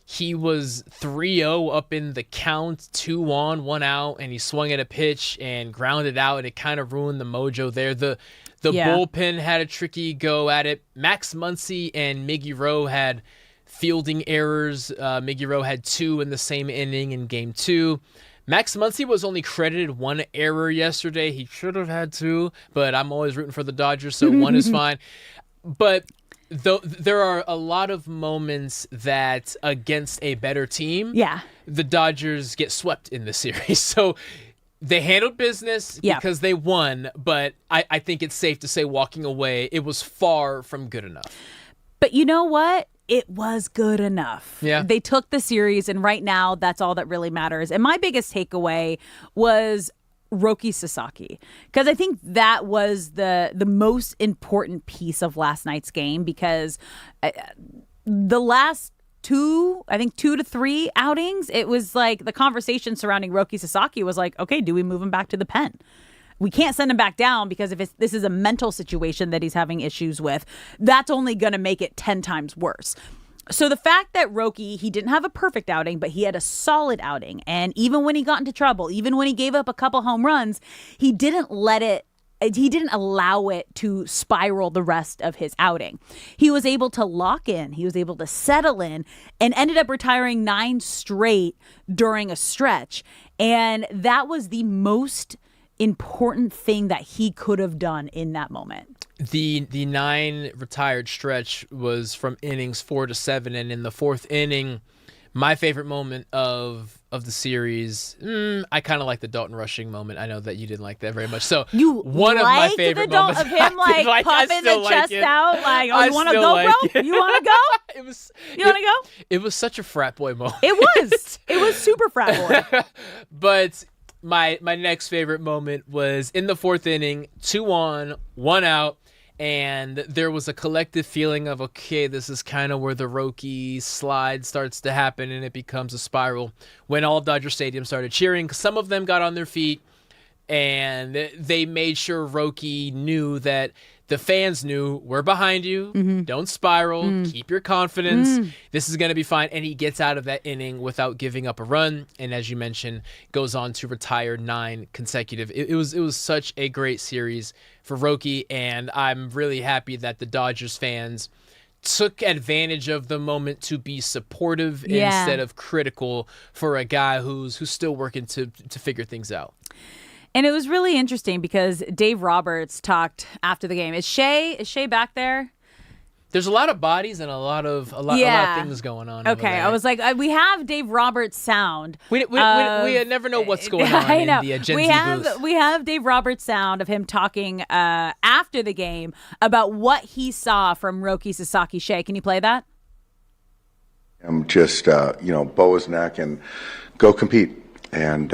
3-0 up in the count, 2 on, 1 out, and he swung at a pitch and grounded out, and it kind of ruined the mojo there. The bullpen had a tricky go at it. Max Muncy and Miggy Rowe had fielding errors. Miggy Rowe had 2 in the same inning in Game 2. Max Muncy was only credited 1 error yesterday. He should have had 2, but I'm always rooting for the Dodgers, so 1 is fine. But there are a lot of moments that against a better team, the Dodgers get swept in this series. So they handled business because they won, but I think it's safe to say walking away, it was far from good enough. But you know what? It was good enough. Yeah. They took the series, and right now, that's all that really matters. And my biggest takeaway was Roki Sasaki, because I think that was the most important piece of last night's game, because the last 2 to 3 outings, it was like the conversation surrounding Roki Sasaki was like, okay, do we move him back to the pen? We can't send him back down because if this is a mental situation that he's having issues with, that's only going to make it 10 times worse. So the fact that Roki, he didn't have a perfect outing, but he had a solid outing. And even when he got into trouble, even when he gave up a couple home runs, he didn't allow it to spiral the rest of his outing. He was able to lock in, he was able to settle in, and ended up retiring 9 straight during a stretch. And that was the most important thing that he could have done in that moment. The 9 retired stretch was from innings 4 to 7, and in the 4th inning, my favorite moment of the series, I kind of like the Dalton Rushing moment. I know that you didn't like that very much. So one of my favorite moments of him like puffing the chest out, like, oh, you want to go, bro? You want to go? You want to go? It was such a frat boy moment. It was. It was super frat boy. But my next favorite moment was in the 4th inning, 2 on, 1 out, and there was a collective feeling of, okay, this is kind of where the Roki slide starts to happen, and it becomes a spiral when all Dodger Stadium started cheering. Some of them got on their feet, and they made sure Roki knew that the fans knew, we're behind you. Don't spiral. Keep your confidence. This is going to be fine. And he gets out of that inning without giving up a run. And as you mentioned, goes on to retire 9 consecutive. It was such a great series for Roki. And I'm really happy that the Dodgers fans took advantage of the moment to be supportive instead of critical for a guy who's still working to figure things out. And it was really interesting because Dave Roberts talked after the game. Is Shea back there? There's a lot of bodies and a lot of things going on. Okay, I was like, we have Dave Roberts' sound. We never know what's going on in the Gen Z booth. We have Dave Roberts' sound of him talking after the game about what he saw from Roki Sasaki. Shea, can you play that? I'm just bow his neck and go compete. And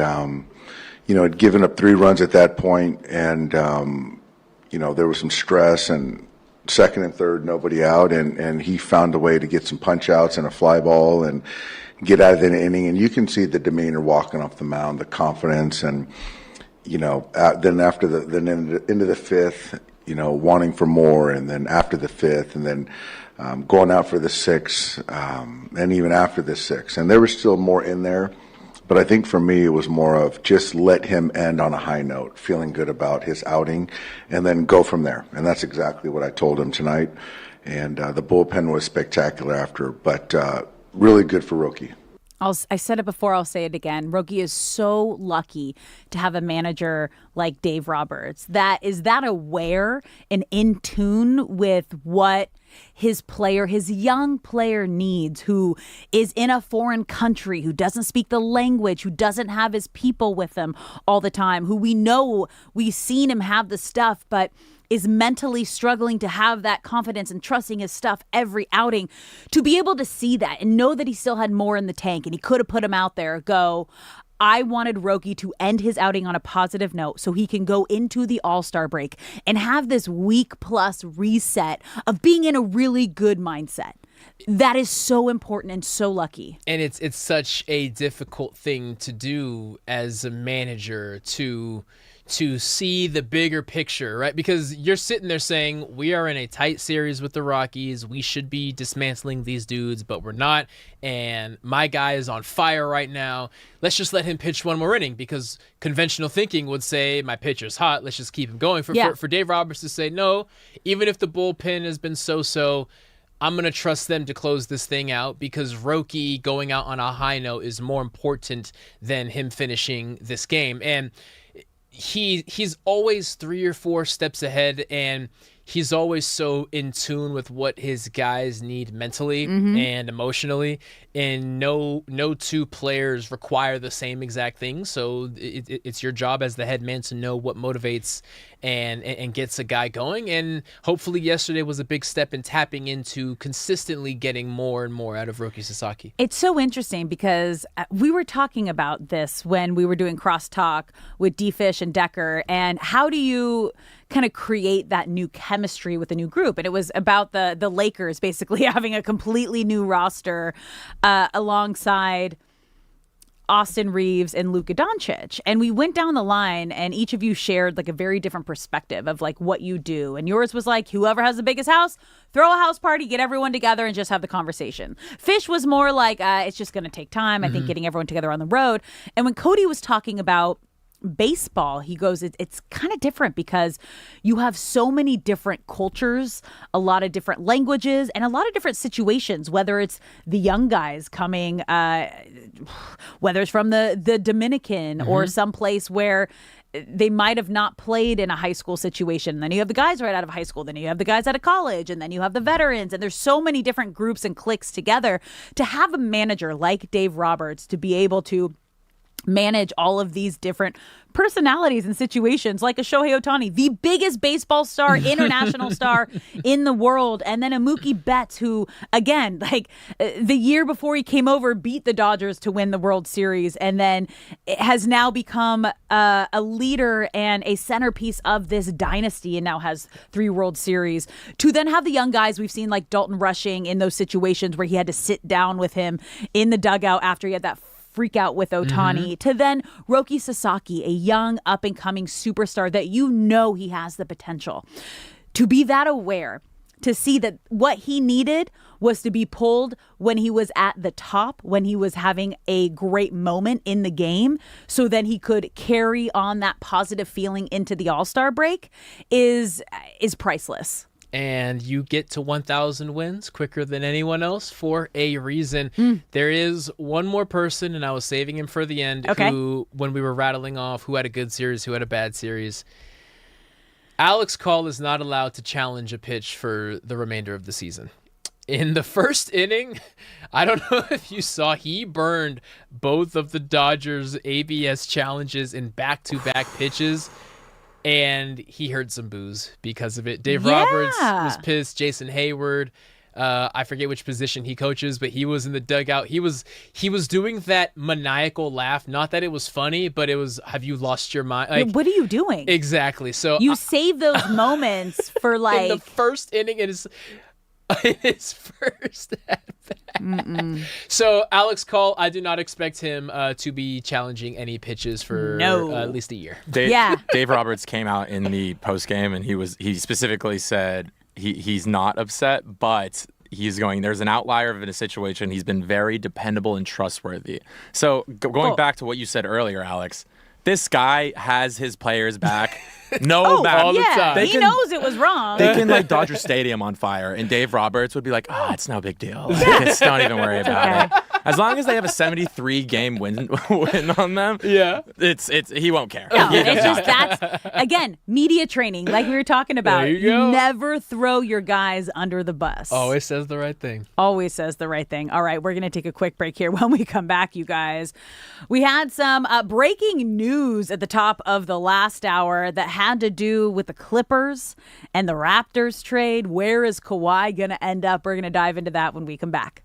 had given up 3 runs at that point, and there was some stress, and second and third, nobody out, and he found a way to get some punch outs and a fly ball and get out of the inning. And you can see the demeanor walking off the mound, the confidence, and then after into the fifth, wanting for more, and then after the fifth, and then going out for the sixth, and even after the sixth. And there was still more in there, but I think for me it was more of just let him end on a high note, feeling good about his outing, and then go from there. And that's exactly what I told him tonight. And the bullpen was spectacular after, but really good for Roki. I said it before, I'll say it again. Roki is so lucky to have a manager like Dave Roberts that is that aware and in tune with what his young player needs, who is in a foreign country, who doesn't speak the language, who doesn't have his people with him all the time, who we've seen him have the stuff, but is mentally struggling to have that confidence and trusting his stuff every outing. To be able to see that and know that he still had more in the tank and he could have put him out there, I wanted Roki to end his outing on a positive note so he can go into the All-Star break and have this week plus reset of being in a really good mindset. That is so important and so lucky. And it's such a difficult thing to do as a manager to see the bigger picture, right? Because you're sitting there saying, we are in a tight series with the Rockies. We should be dismantling these dudes, but we're not. And my guy is on fire right now. Let's just let him pitch one more inning, because conventional thinking would say, my pitcher's hot. Let's just keep him going. For Dave Roberts to say, no, even if the bullpen has been so-so, I'm going to trust them to close this thing out, because Roki going out on a high note is more important than him finishing this game. And he's always 3 or 4 steps ahead, and he's always so in tune with what his guys need mentally and emotionally. And no two players require the same exact thing. So it's your job as the head man to know what motivates and gets a guy going. And hopefully yesterday was a big step in tapping into consistently getting more and more out of Roki Sasaki. It's so interesting because we were talking about this when we were doing crosstalk with D-Fish and Decker, and how do you kind of create that new chemistry with a new group? And it was about the Lakers basically having a completely new roster alongside Austin Reeves and Luka Doncic. And we went down the line, and each of you shared like a very different perspective of like what you do. And yours was like, whoever has the biggest house, throw a house party, get everyone together and just have the conversation. Fish was more like, it's just going to take time. I think getting everyone together on the road. And when Cody was talking about baseball, he goes, it's kind of different because you have so many different cultures, a lot of different languages, and a lot of different situations, whether it's the young guys coming, whether it's from the Dominican or someplace where they might have not played in a high school situation. And then you have the guys right out of high school. Then you have the guys out of college. And then you have the veterans. And there's so many different groups and cliques together. To have a manager like Dave Roberts to be able to manage all of these different personalities and situations, like a Shohei Ohtani, the biggest baseball star, international star in the world, and then a Mookie Betts, who, again, like the year before he came over, beat the Dodgers to win the World Series, and then has now become a leader and a centerpiece of this dynasty, and now has 3 World Series. To then have the young guys we've seen, like Dalton Rushing, in those situations where he had to sit down with him in the dugout after he had that freak out with Ohtani, to then Roki Sasaki, a young up-and-coming superstar that you know he has the potential. To be that aware, to see that what he needed was to be pulled when he was at the top, when he was having a great moment in the game, so then he could carry on that positive feeling into the All-Star break is priceless. And you get to 1,000 wins quicker than anyone else for a reason. There is one more person, and I was saving him for the end, who, when we were rattling off who had a good series, who had a bad series, Alex Call is not allowed to challenge a pitch for the remainder of the season. In the first inning, I don't know if you saw, he burned both of the Dodgers' ABS challenges in back-to-back pitches. And he heard some boos because of it. Dave Roberts was pissed. Jason Hayward. I forget which position he coaches, but he was in the dugout. He was doing that maniacal laugh. Not that it was funny, but it was, have you lost your mind? Like, what are you doing? Exactly. So you save those moments for like in the first inning. It is his first at-bat. So Alex Call, I do not expect him to be challenging any pitches for at least a year. Dave Roberts came out in the post game and he specifically said he's not upset, but there's an outlier in a situation. He's been very dependable and trustworthy. So going back to what you said earlier, Alex, this guy has his players back. No back. All the time. He knows it was wrong. They can light Dodger Stadium on fire, and Dave Roberts would be like, "Oh, it's no big deal. Like, don't even worry about it." As long as they have a 73 game win on them, he won't care. No, it's just that's again media training, like we were talking about. There you go. Never throw your guys under the bus. Always says the right thing. Always says the right thing. All right, we're gonna take a quick break here. When we come back, you guys, we had some breaking news at the top of the last hour that had to do with the Clippers and the Raptors trade. Where is Kawhi gonna end up? We're gonna dive into that when we come back.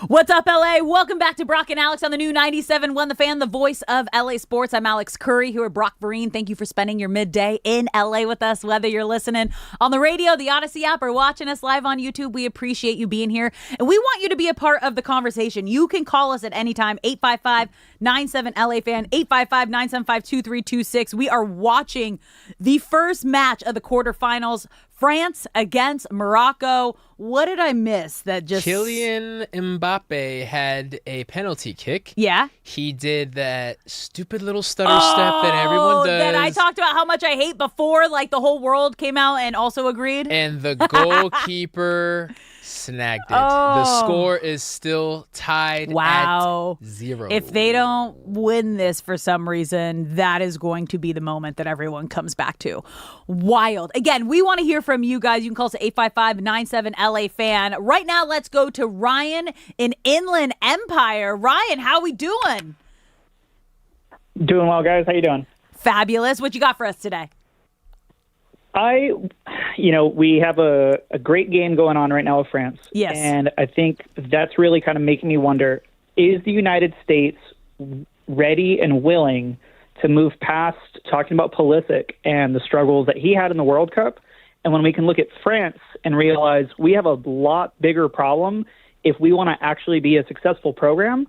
What's up, LA? Welcome back to Brock and Alex on the new 97.1 The Fan, the voice of LA sports. I'm Alex Curry here with Brock Vereen. Thank you for spending your midday in LA with us, whether you're listening on the radio, the Odyssey app, or watching us live on YouTube. We appreciate you being here, and we want you to be a part of the conversation. You can call us at any time, 855-97-LA-FAN, 855-975-2326. We are watching the first match of the quarterfinals, France against Morocco. What did I miss that just... Kylian Mbappe had a penalty kick. Yeah? He did that stupid little stutter step that everyone does. That I talked about how much I hate before, like the whole world came out and also agreed. And the goalkeeper snagged it. The score is still tied at 0. If they don't win this for some reason, that is going to be the moment that everyone comes back to. Wild. Again, we want to hear from you guys. You can call us at 855-97-LA-FAN. Right now, let's go to Ryan in Inland Empire. Ryan, how we doing? Doing well, guys. How you doing? Fabulous. What you got for us today? We have a great game going on right now with France. Yes. And I think that's really kind of making me wonder, is the United States ready and willing to move past talking about Pulisic and the struggles that he had in the World Cup? And when we can look at France and realize we have a lot bigger problem if we want to actually be a successful program,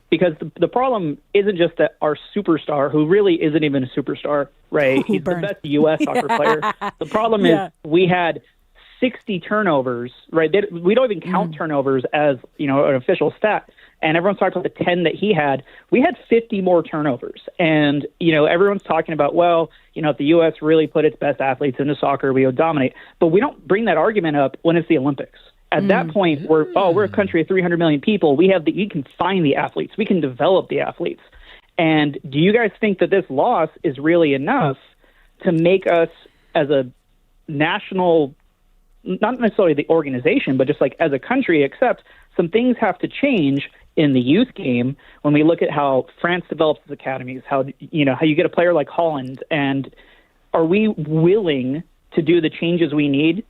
because the problem isn't just that our superstar, who really isn't even a superstar, right? He's the best U.S. soccer player. The problem is we had 60 turnovers, right? We don't even count turnovers as, an official stat. And everyone's talking about the 10 that he had. We had 50 more turnovers. And, everyone's talking about, if the U.S. really put its best athletes into soccer, we would dominate. But we don't bring that argument up when it's the Olympics. At that point, we're a country of 300 million people. We can find the athletes. We can develop the athletes. And do you guys think that this loss is really enough to make us as a national, not necessarily the organization, but just like as a country, accept some things have to change in the youth game when we look at how France develops its academies, how you get a player like Holland, and are we willing to do the changes we need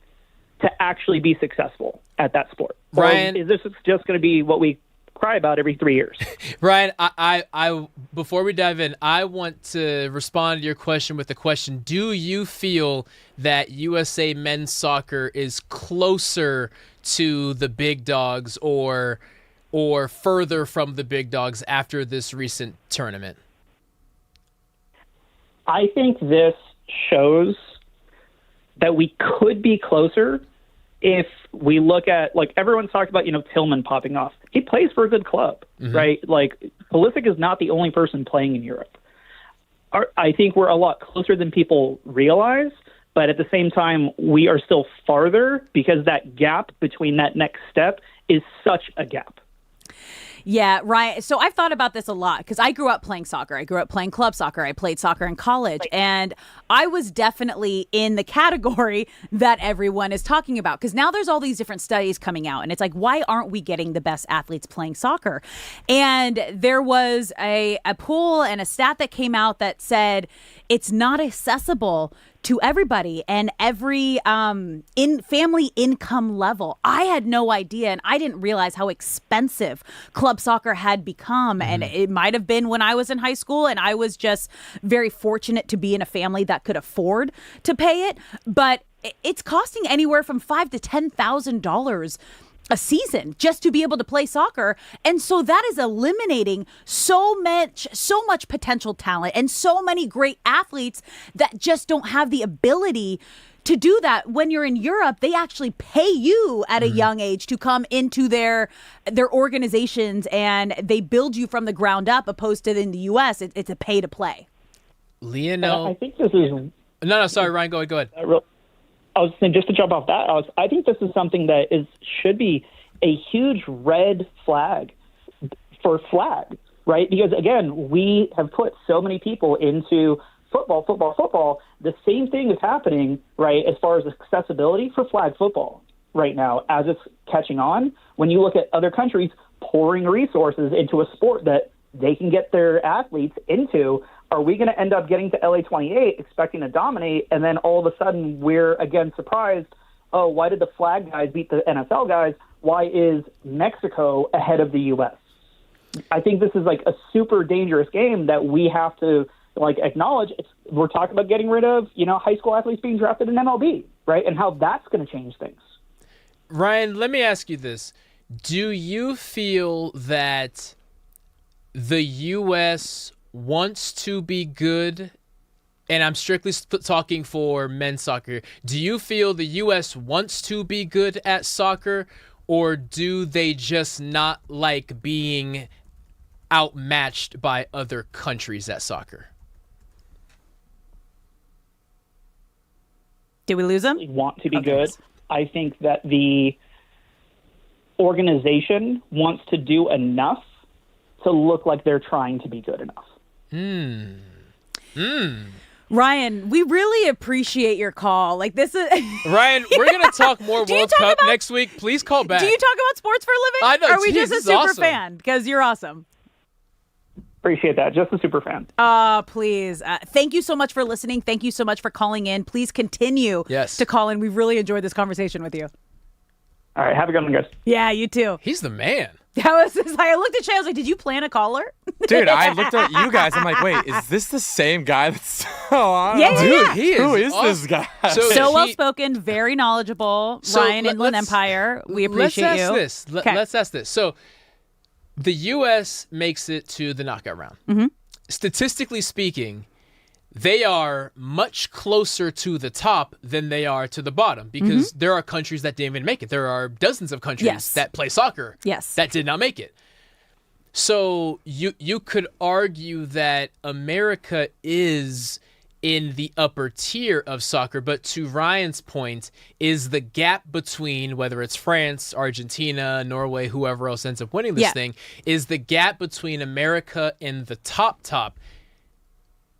to actually be successful at that sport? Ryan, or is this just going to be what we cry about every 3 years? Ryan, I before we dive in, I want to respond to your question with a question. Do you feel that USA men's soccer is closer to the big dogs or further from the big dogs after this recent tournament? I think this shows that we could be closer if we look at, like, everyone's talked about, Tillman popping off. He plays for a good club, right? Like, Pulisic is not the only person playing in Europe. I think we're a lot closer than people realize, but at the same time, we are still farther because that gap between that next step is such a gap. Yeah, right. So I've thought about this a lot because I grew up playing soccer. I grew up playing club soccer. I played soccer in college, and I was definitely in the category that everyone is talking about, because now there's all these different studies coming out, and it's like, why aren't we getting the best athletes playing soccer? And there was a poll and a stat that came out that said it's not accessible to everybody and every in family income level. I had no idea, and I didn't realize how expensive club soccer had become. And it might have been when I was in high school, and I was just very fortunate to be in a family that could afford to pay it. But it's costing anywhere from $5,000 to $10,000 a season just to be able to play soccer. And so that is eliminating so much potential talent and so many great athletes that just don't have the ability to do that. When you're in Europe, they actually pay you at a young age to come into their organizations, and they build you from the ground up, opposed to in the US, it's a pay to play. Lionel, I think this is... No, sorry, Ryan, go ahead. I was saying, just to jump off that, I think this is something that should be a huge red flag for flag, right? Because, again, we have put so many people into football. The same thing is happening, right, as far as accessibility for flag football right now as it's catching on. When you look at other countries pouring resources into a sport that they can get their athletes into, are we going to end up getting to LA 28 expecting to dominate, and then all of a sudden we're again surprised, oh, why did the flag guys beat the NFL guys? why is Mexico ahead of the U.S.? I think this is like a super dangerous game that we have to like acknowledge. We're talking about getting rid of, high school athletes being drafted in MLB, right? And how that's going to change things. Ryan, let me ask you this. Do you feel that the U.S. wants to be good? And I'm strictly talking for men's soccer. Do you feel the U.S. wants to be good at soccer, or do they just not like being outmatched by other countries at soccer? Did we lose him? Want to be good. I think that the organization wants to do enough to look like they're trying to be good enough. Ryan, we really appreciate your call. Like this is Ryan, we're gonna talk more World Cup next week. Please call back. Do you talk about sports for a living? I know. Or are we just a super awesome. fan? Because you're awesome. Appreciate that. Just a super fan. Please. Thank you so much for listening. Thank you so much for calling in. Please continue to call in. We've really enjoyed this conversation with you. All right. Have a good one, guys. Yeah, you too. He's the man. I looked at Shay. I was like, did you plan a caller? Dude, I looked at you guys. I'm like, wait, is this the same guy that's still on? Yeah, Dude, he is who is awesome. this guy? So well spoken, very knowledgeable. Ryan, Inland Empire. We appreciate you. Let's ask this. So the U.S. makes it to the knockout round. Mm-hmm. Statistically speaking, they are much closer to the top than they are to the bottom because there are countries that didn't even make it. There are dozens of countries that play soccer that did not make it. So you could argue that America is in the upper tier of soccer, but to Ryan's point, is the gap between whether it's France, Argentina, Norway, whoever else ends up winning this thing, is the gap between America and the top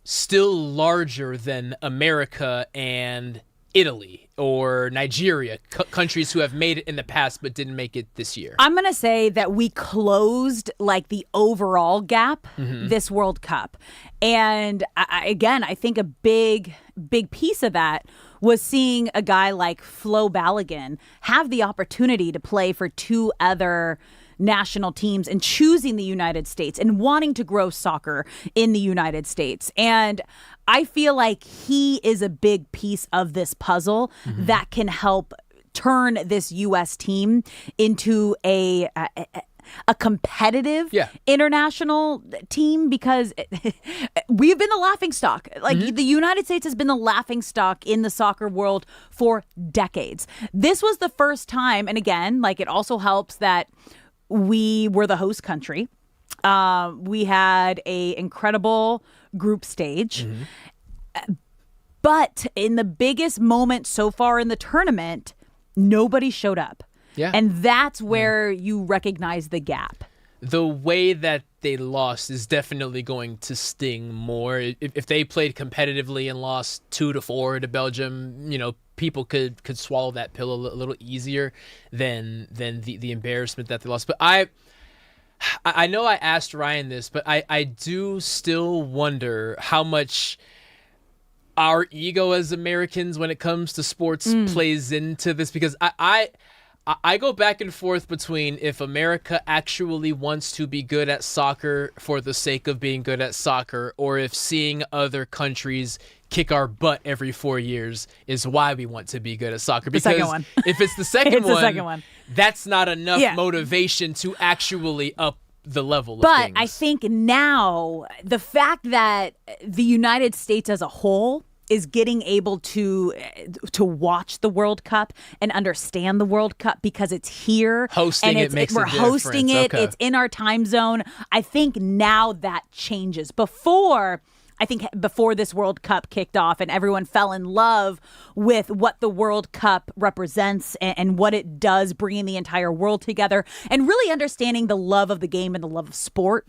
still larger than America and Italy or Nigeria, countries who have made it in the past but didn't make it this year? I'm going to say that we closed like the overall gap this World Cup. And I think a big piece of that was seeing a guy like Flo Balogun have the opportunity to play for two other national teams and choosing the United States and wanting to grow soccer in the United States. And I feel like he is a big piece of this puzzle that can help turn this U.S. team into a competitive international team, because we've been the laughingstock. Like the United States has been the laughingstock in the soccer world for decades. This was the first time, and again, like it also helps that we were the host country. We had a incredible group stage. But in the biggest moment so far in the tournament, nobody showed up. Yeah. And that's where you recognize the gap. The way that they lost is definitely going to sting more. If they played competitively and lost 2-4 to Belgium, people could swallow that pill a little easier than the embarrassment that they lost. But I know I asked Ryan this, but I do still wonder how much our ego as Americans when it comes to sports plays into this, because I go back and forth between if America actually wants to be good at soccer for the sake of being good at soccer, or if seeing other countries kick our butt every 4 years is why we want to be good at soccer. Because second one. If it's the second It's one, the second one. that's not enough motivation to actually up the level of But things. I think now the fact that the United States as a whole is getting able to watch the World Cup and understand the World Cup because it's here. Hosting and it makes a we're hosting it. difference. Okay. It's in our time zone. I think now that changes. Before this World Cup kicked off and everyone fell in love with what the World Cup represents and what it does, bringing the entire world together and really understanding the love of the game and the love of sport.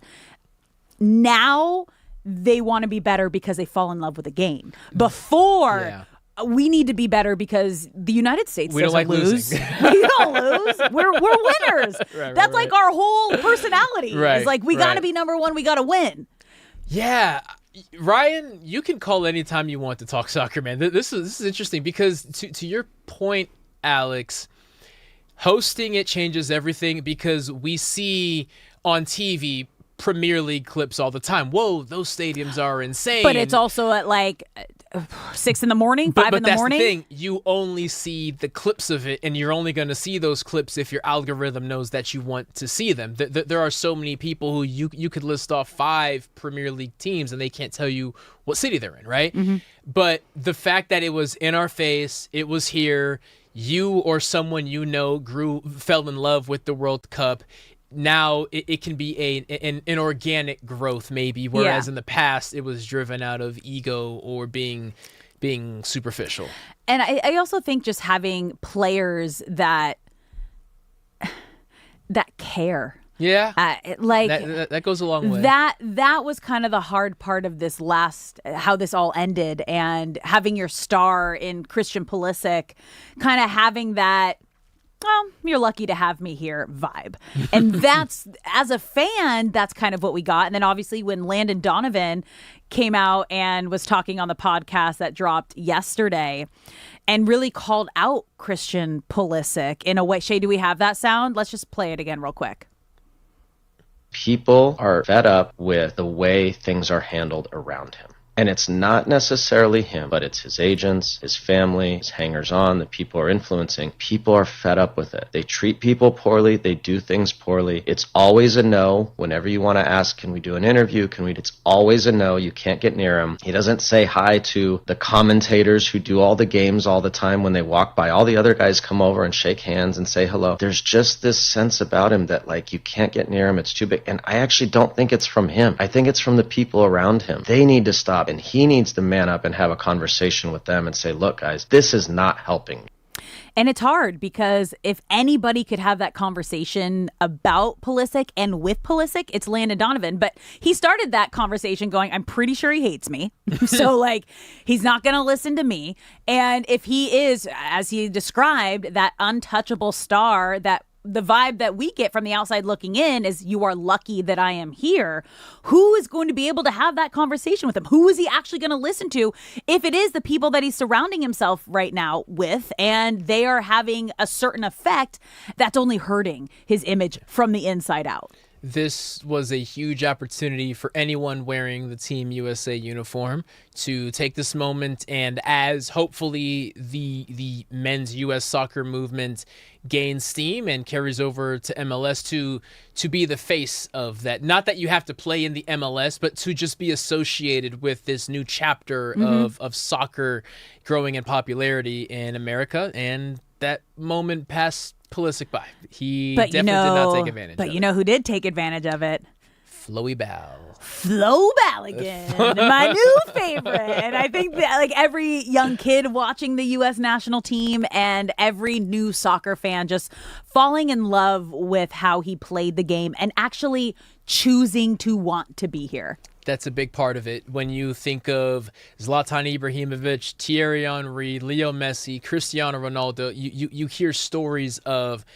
Now they want to be better because they fall in love with the game. Before, we need to be better because the United States We don't doesn't like lose. losing. We don't lose. We're winners. That's like our whole personality. Right, It's like we got to right. be number one. We got to win. Yeah. Ryan, you can call anytime you want to talk soccer, man. This is interesting because to your point, Alex, hosting it changes everything because we see on TV Premier League clips all the time. Whoa, those stadiums are insane. But it's also at like 6 in the morning, 5 in the morning. But that's the thing. You only see the clips of it, and you're only going to see those clips if your algorithm knows that you want to see them. There are so many people who you could list off 5 Premier League teams, and they can't tell you what city they're in, right? Mm-hmm. But the fact that it was in our face, it was here, you or someone you know fell in love with the World Cup. Now it can be an organic growth maybe, whereas in the past it was driven out of ego or being superficial. And I also think just having players that care. Yeah, like that goes a long way. That was kind of the hard part of this how this all ended, and having your star in Christian Pulisic, kind of having that, well, you're lucky to have me here vibe. And that's, as a fan, that's kind of what we got. And then obviously when Landon Donovan came out and was talking on the podcast that dropped yesterday and really called out Christian Pulisic in a way. Shay, do we have that sound? Let's just play it again real quick. People are fed up with the way things are handled around him. And it's not necessarily him, but it's his agents, his family, his hangers-on, the people are influencing. People are fed up with it. They treat people poorly. They do things poorly. It's always a no. Whenever you want to ask, can we do an interview? It's always a no. You can't get near him. He doesn't say hi to the commentators who do all the games all the time when they walk by. All the other guys come over and shake hands and say hello. There's just this sense about him that, like, you can't get near him. It's too big. And I actually don't think it's from him. I think it's from the people around him. They need to stop. And he needs to man up and have a conversation with them and say, look, guys, this is not helping. And it's hard because if anybody could have that conversation about Pulisic and with Pulisic, it's Landon Donovan. But he started that conversation going, I'm pretty sure he hates me. So, like, he's not going to listen to me. And if he is, as he described, that untouchable star, that the vibe that we get from the outside looking in is, you are lucky that I am here. Who is going to be able to have that conversation with him? Who is he actually going to listen to if it is the people that he's surrounding himself right now with, and they are having a certain effect that's only hurting his image from the inside out? This was a huge opportunity for anyone wearing the Team USA uniform to take this moment, and as hopefully the men's U.S. soccer movement gains steam and carries over to MLS, to be the face of that. Not that you have to play in the MLS, but to just be associated with this new chapter of soccer growing in popularity in America. And that moment passed Pulisic by. He definitely did not take advantage of it. But you know who did take advantage of it? Floey Bow. Flo Balogun, my new favorite. And I think that, like, every young kid watching the U.S. national team and every new soccer fan just falling in love with how he played the game and actually choosing to want to be here. That's a big part of it. When you think of Zlatan Ibrahimovic, Thierry Henry, Leo Messi, Cristiano Ronaldo, you hear stories of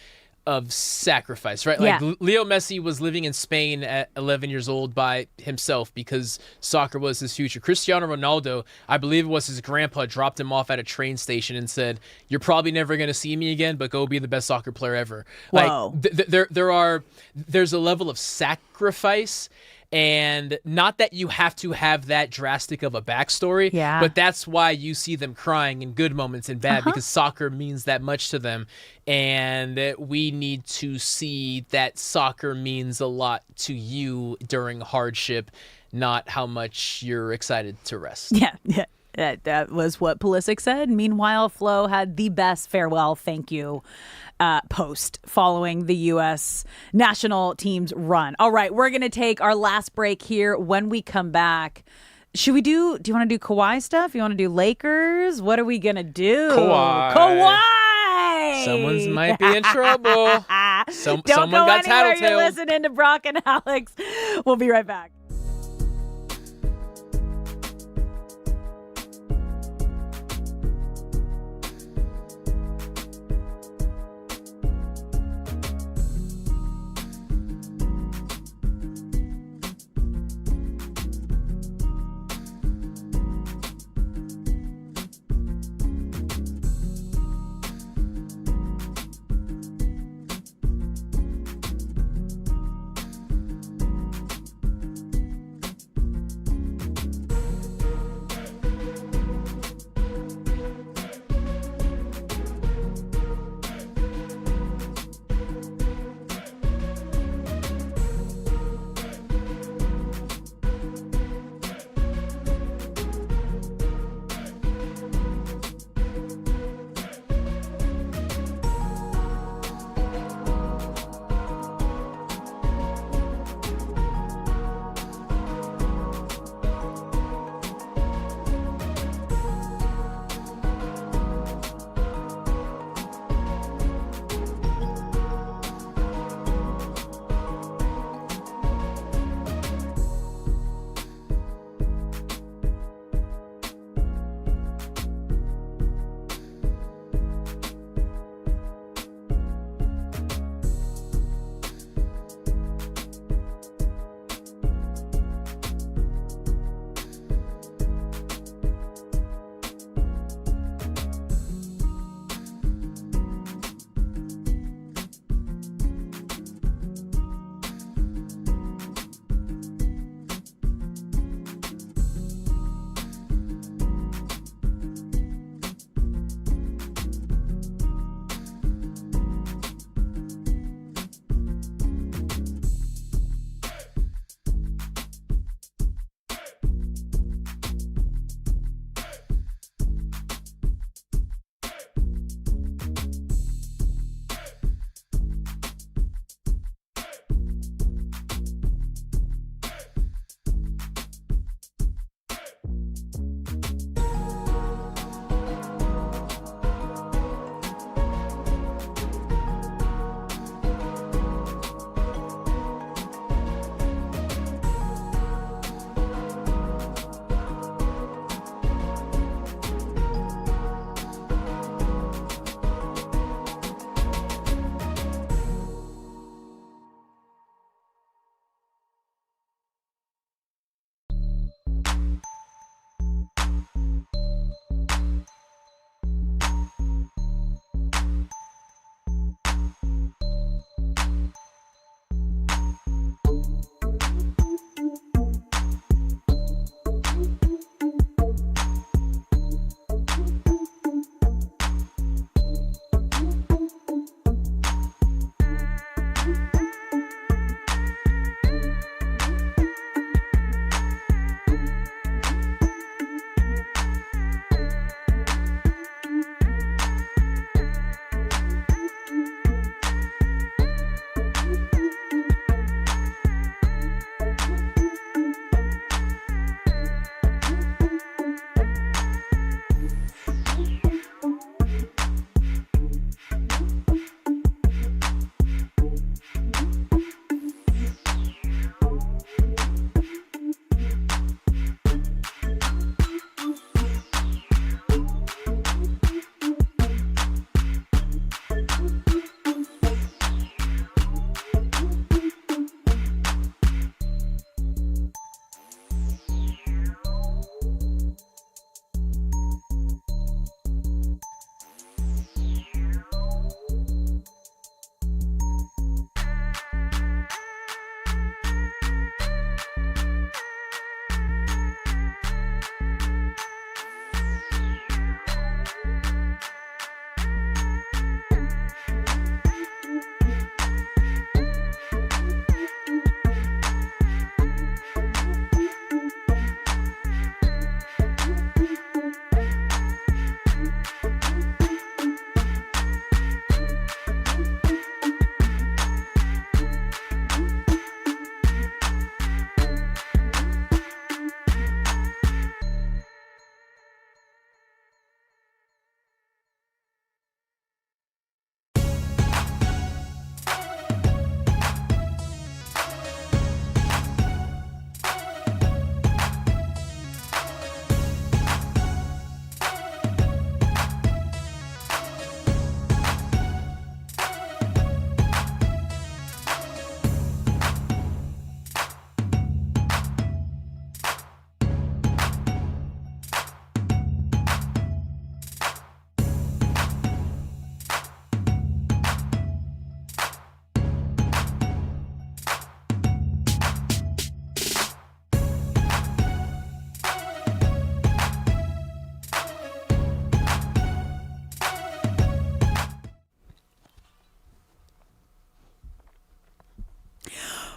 sacrifice, right? Like, Leo Messi was living in Spain at 11 years old by himself because soccer was his future. Cristiano Ronaldo, I believe it was his grandpa, dropped him off at a train station and said, you're probably never going to see me again, but go be the best soccer player ever. Whoa. Like, there's a level of sacrifice. And not that you have to have that drastic of a backstory, but that's why you see them crying in good moments and bad, because soccer means that much to them. And we need to see that soccer means a lot to you during hardship, not how much you're excited to rest. Yeah. That was what Pulisic said. Meanwhile, Flo had the best farewell thank you post following the U.S. national team's run. All right, we're going to take our last break here. When we come back, do you want to do Kawhi stuff? You want to do Lakers? What are we going to do? Kawhi! Someone's might be in trouble. Don't someone go got anywhere. tattletale. You're listening to Brock and Alex. We'll be right back.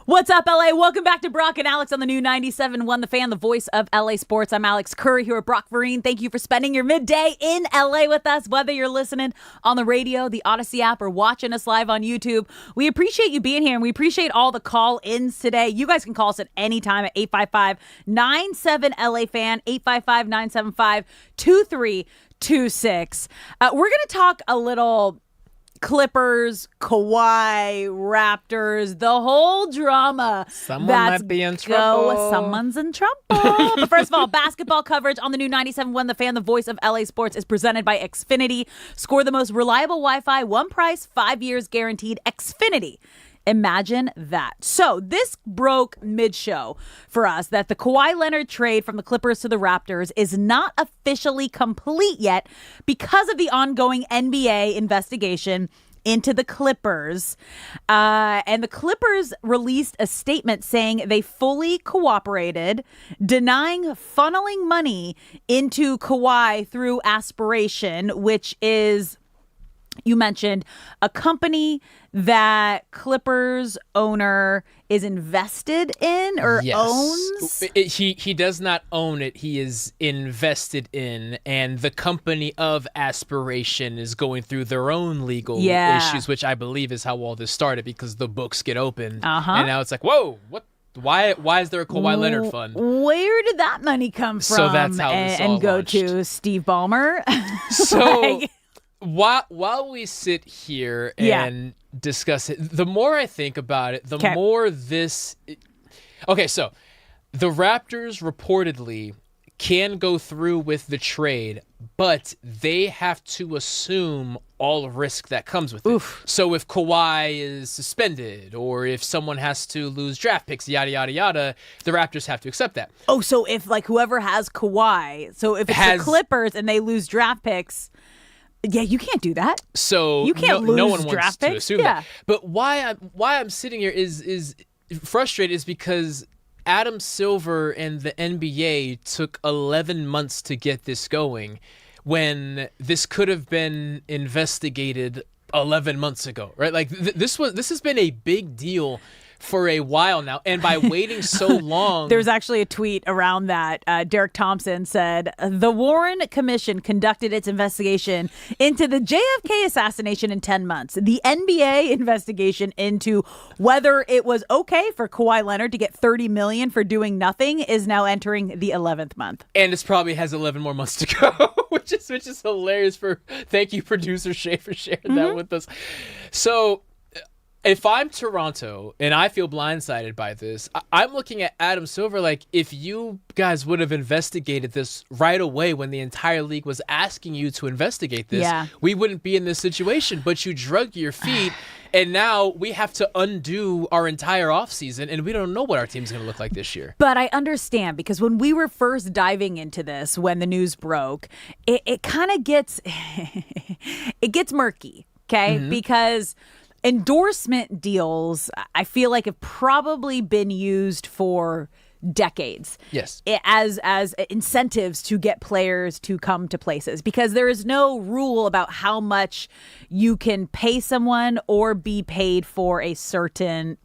What's up, LA? Welcome back to Brock and Alex on the new 97.1 The Fan, the voice of LA Sports. I'm Alex Curry here with Brock Vereen. Thank you for spending your midday in LA with us, whether you're listening on the radio, the Odyssey app, or watching us live on YouTube. We appreciate you being here, and we appreciate all the call-ins today. You guys can call us at any time at 855-97-LA-FAN, 855-975-2326. We're going to talk a little Clippers, Kawhi, Raptors, the whole drama. Someone might be in trouble. Someone's in trouble. But first of all, basketball coverage on the new 97.1 The Fan, the voice of LA Sports, is presented by Xfinity. Score the most reliable Wi-Fi, one price, 5 years guaranteed. Xfinity. Imagine that. So this broke mid-show for us that the Kawhi Leonard trade from the Clippers to the Raptors is not officially complete yet because of the ongoing NBA investigation into the Clippers. And the Clippers released a statement saying they fully cooperated, denying funneling money into Kawhi through Aspiration, which is, you mentioned, a company that Clippers owner is invested in or owns. He does not own it. He is invested in, and the company of Aspiration is going through their own legal issues, which I believe is how all this started, because the books get opened, and now it's like, whoa, what? Why is there a Kawhi Leonard fund? Where did that money come from? So that's how this all and go launched. to Steve Ballmer. So while we sit here and discuss it, the more I think about it, the more this. Okay, so the Raptors reportedly can go through with the trade, but they have to assume all risk that comes with it. So if Kawhi is suspended, or if someone has to lose draft picks, yada, yada, yada, the Raptors have to accept that. Oh, so if like whoever has Kawhi, so if it's the Clippers and they lose draft picks, yeah, you can't do that. So you can't lose no one draft wants picks. to assume that. But why I'm sitting here is frustrated is because Adam Silver and the NBA took 11 months to get this going, when this could have been investigated 11 months ago, right? Like this has been a big deal for a while now, and by waiting so long. There's actually a tweet around that. Derek Thompson said, the Warren Commission conducted its investigation into the JFK assassination in 10 months. The NBA investigation into whether it was okay for Kawhi Leonard to get $30 million for doing nothing is now entering the 11th month. And it probably has 11 more months to go, which is hilarious. Thank you, producer Shay, for sharing that with us. So if I'm Toronto and I feel blindsided by this, I'm looking at Adam Silver like, if you guys would have investigated this right away when the entire league was asking you to investigate this, we wouldn't be in this situation. But you drug your feet, and now we have to undo our entire offseason, and we don't know what our team's going to look like this year. But I understand, because when we were first diving into this, when the news broke, it kind of gets it gets murky, okay? Because endorsement deals, I feel like, have probably been used for decades. Yes. As incentives to get players to come to places, because there is no rule about how much you can pay someone or be paid for a certain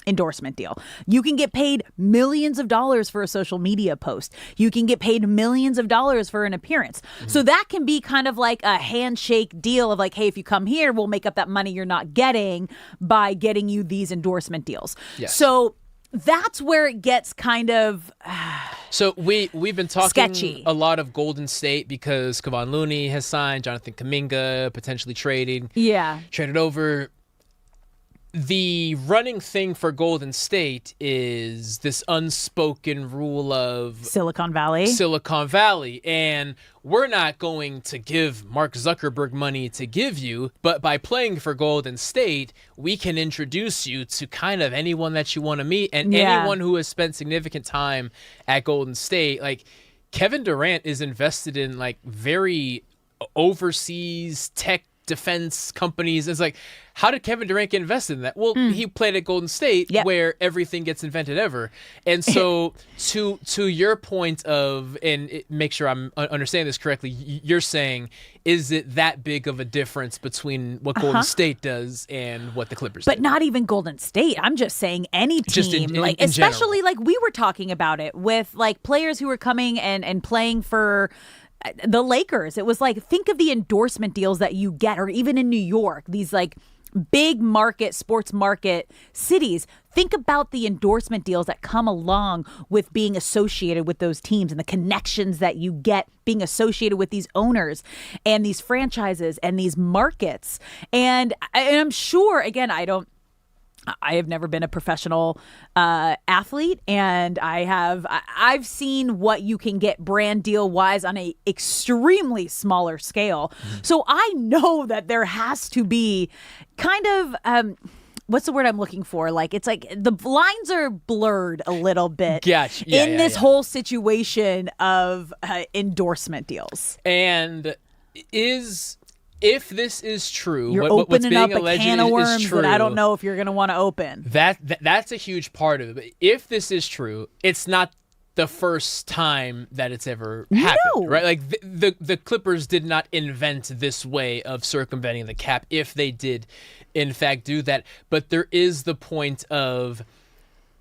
endorsement deal. You can get paid millions of dollars for a social media post. You can get paid millions of dollars for an appearance. So that can be kind of like a handshake deal of like, hey, if you come here, we'll make up that money you're not getting by getting you these endorsement deals. Yes. So that's where it gets kind of so we've been talking sketchy. A lot of Golden State, because Kevon Looney has signed, Jonathan Kuminga potentially traded over. The running thing for Golden State is this unspoken rule of Silicon Valley. And we're not going to give Mark Zuckerberg money to give you, but by playing for Golden State, we can introduce you to kind of anyone that you want to meet, and anyone who has spent significant time at Golden State. Like Kevin Durant is invested in like very overseas tech defense companies. It's like, how did Kevin Durant get invested in that? Well, he played at Golden State, where everything gets invented ever. And so, to your point of, and make sure I'm understanding this correctly, you're saying, is it that big of a difference between what Golden State does and what the Clippers do? But not even Golden State. I'm just saying any team, Just in especially general. like we were talking about it with like players who were coming and playing for the Lakers. It was like, think of the endorsement deals that you get, or even in New York, these like big market, sports market cities. Think about the endorsement deals that come along with being associated with those teams and the connections that you get being associated with these owners and these franchises and these markets. And I'm sure, again, I have never been a professional athlete, and I've seen what you can get brand deal wise on a extremely smaller scale. So I know that there has to be kind of what's the word I'm looking for? Like, it's like the lines are blurred a little bit in this whole situation of endorsement deals. And if this is true, you're what's opening being up a alleged can of worms is true, that I don't know if you're going to want to open. That's a huge part of it. But if this is true, it's not the first time that it's ever happened, right? Like the Clippers did not invent this way of circumventing the cap, if they did, in fact, do that. But there is the point of,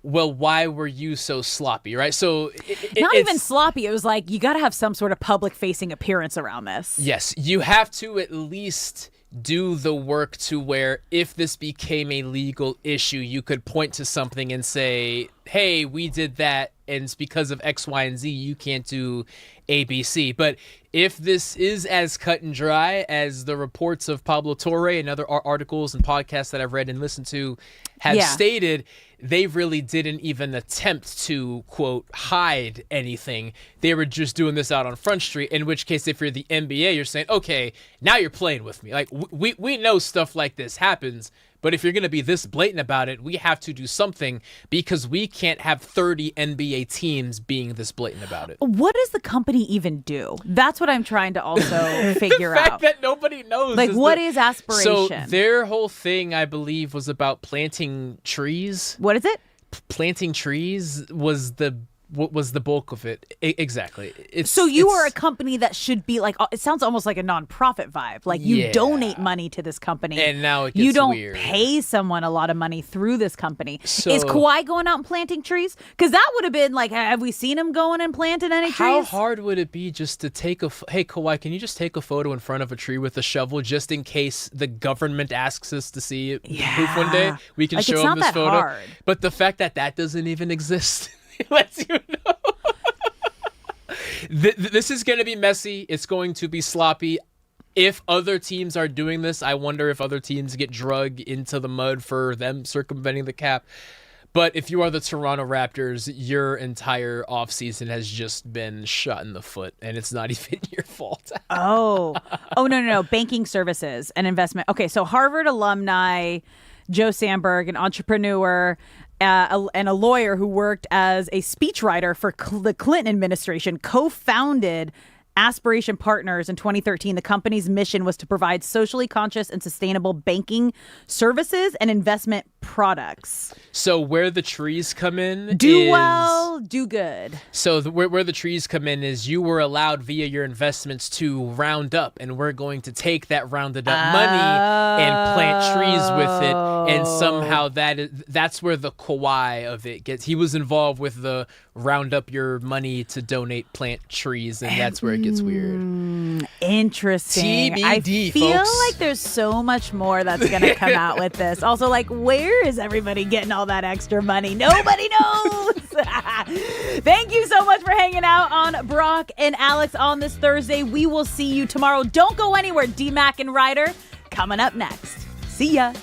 well, why were you so sloppy, right? So not even sloppy. It was like, you got to have some sort of public-facing appearance around this. Yes, you have to at least do the work to where if this became a legal issue, you could point to something and say, hey, we did that, and it's because of X, Y, and Z, you can't do ABC. But if this is as cut and dry as the reports of Pablo Torre and other articles and podcasts that I've read and listened to have stated, they really didn't even attempt to, quote, hide anything. They were just doing this out on Front Street, in which case, if you're the NBA, you're saying, okay, now you're playing with me. Like, we know stuff like this happens, but if you're going to be this blatant about it, we have to do something, because we can't have 30 NBA teams being this blatant about it. What does the company even do? That's what I'm trying to also figure The fact out. that nobody knows. Like, what is aspiration? So their whole thing, I believe, was about planting trees. What is it? Planting trees was the bulk of it. Exactly. So you are a company that should be like, it sounds almost like a nonprofit vibe. Like, you donate money to this company. And now it gets you don't weird. pay someone a lot of money through this company. So- Is Kawhi going out and planting trees? Because that would have been like, have we seen him going and planting any trees? How hard would it be just to take hey, Kawhi, can you just take a photo in front of a tree with a shovel, just in case the government asks us to see it poof one day? We can Like, show it's them not this that photo. hard. But the fact that doesn't even exist lets you know. This is going to be messy. It's going to be sloppy. If other teams are doing this, I wonder if other teams get dragged into the mud for them circumventing the cap. But if you are the Toronto Raptors, your entire offseason has just been shot in the foot, and it's not even your fault. No. Banking services and investment. Okay, so Harvard alumni Joe Sandberg, an entrepreneur, and a lawyer who worked as a speechwriter for the Clinton administration, co-founded Aspiration Partners in 2013. The company's mission was to provide socially conscious and sustainable banking services and investment products. So where the trees come in do well, do good. So where the trees come in is you were allowed via your investments to round up, and we're going to take that rounded up money and plant trees with it. And somehow that's where the Kawhi of it gets. He was involved with the round up your money to donate plant trees, and that's where it gets weird. Interesting. TBD, I feel folks. like there's so much more that's going to come out with this. Also, like, where is everybody getting all that extra money? Nobody knows. Thank you so much for hanging out on Brock and Alex on this Thursday. We will see you tomorrow. Don't go anywhere. D-Mac and Reiter coming up next. See ya.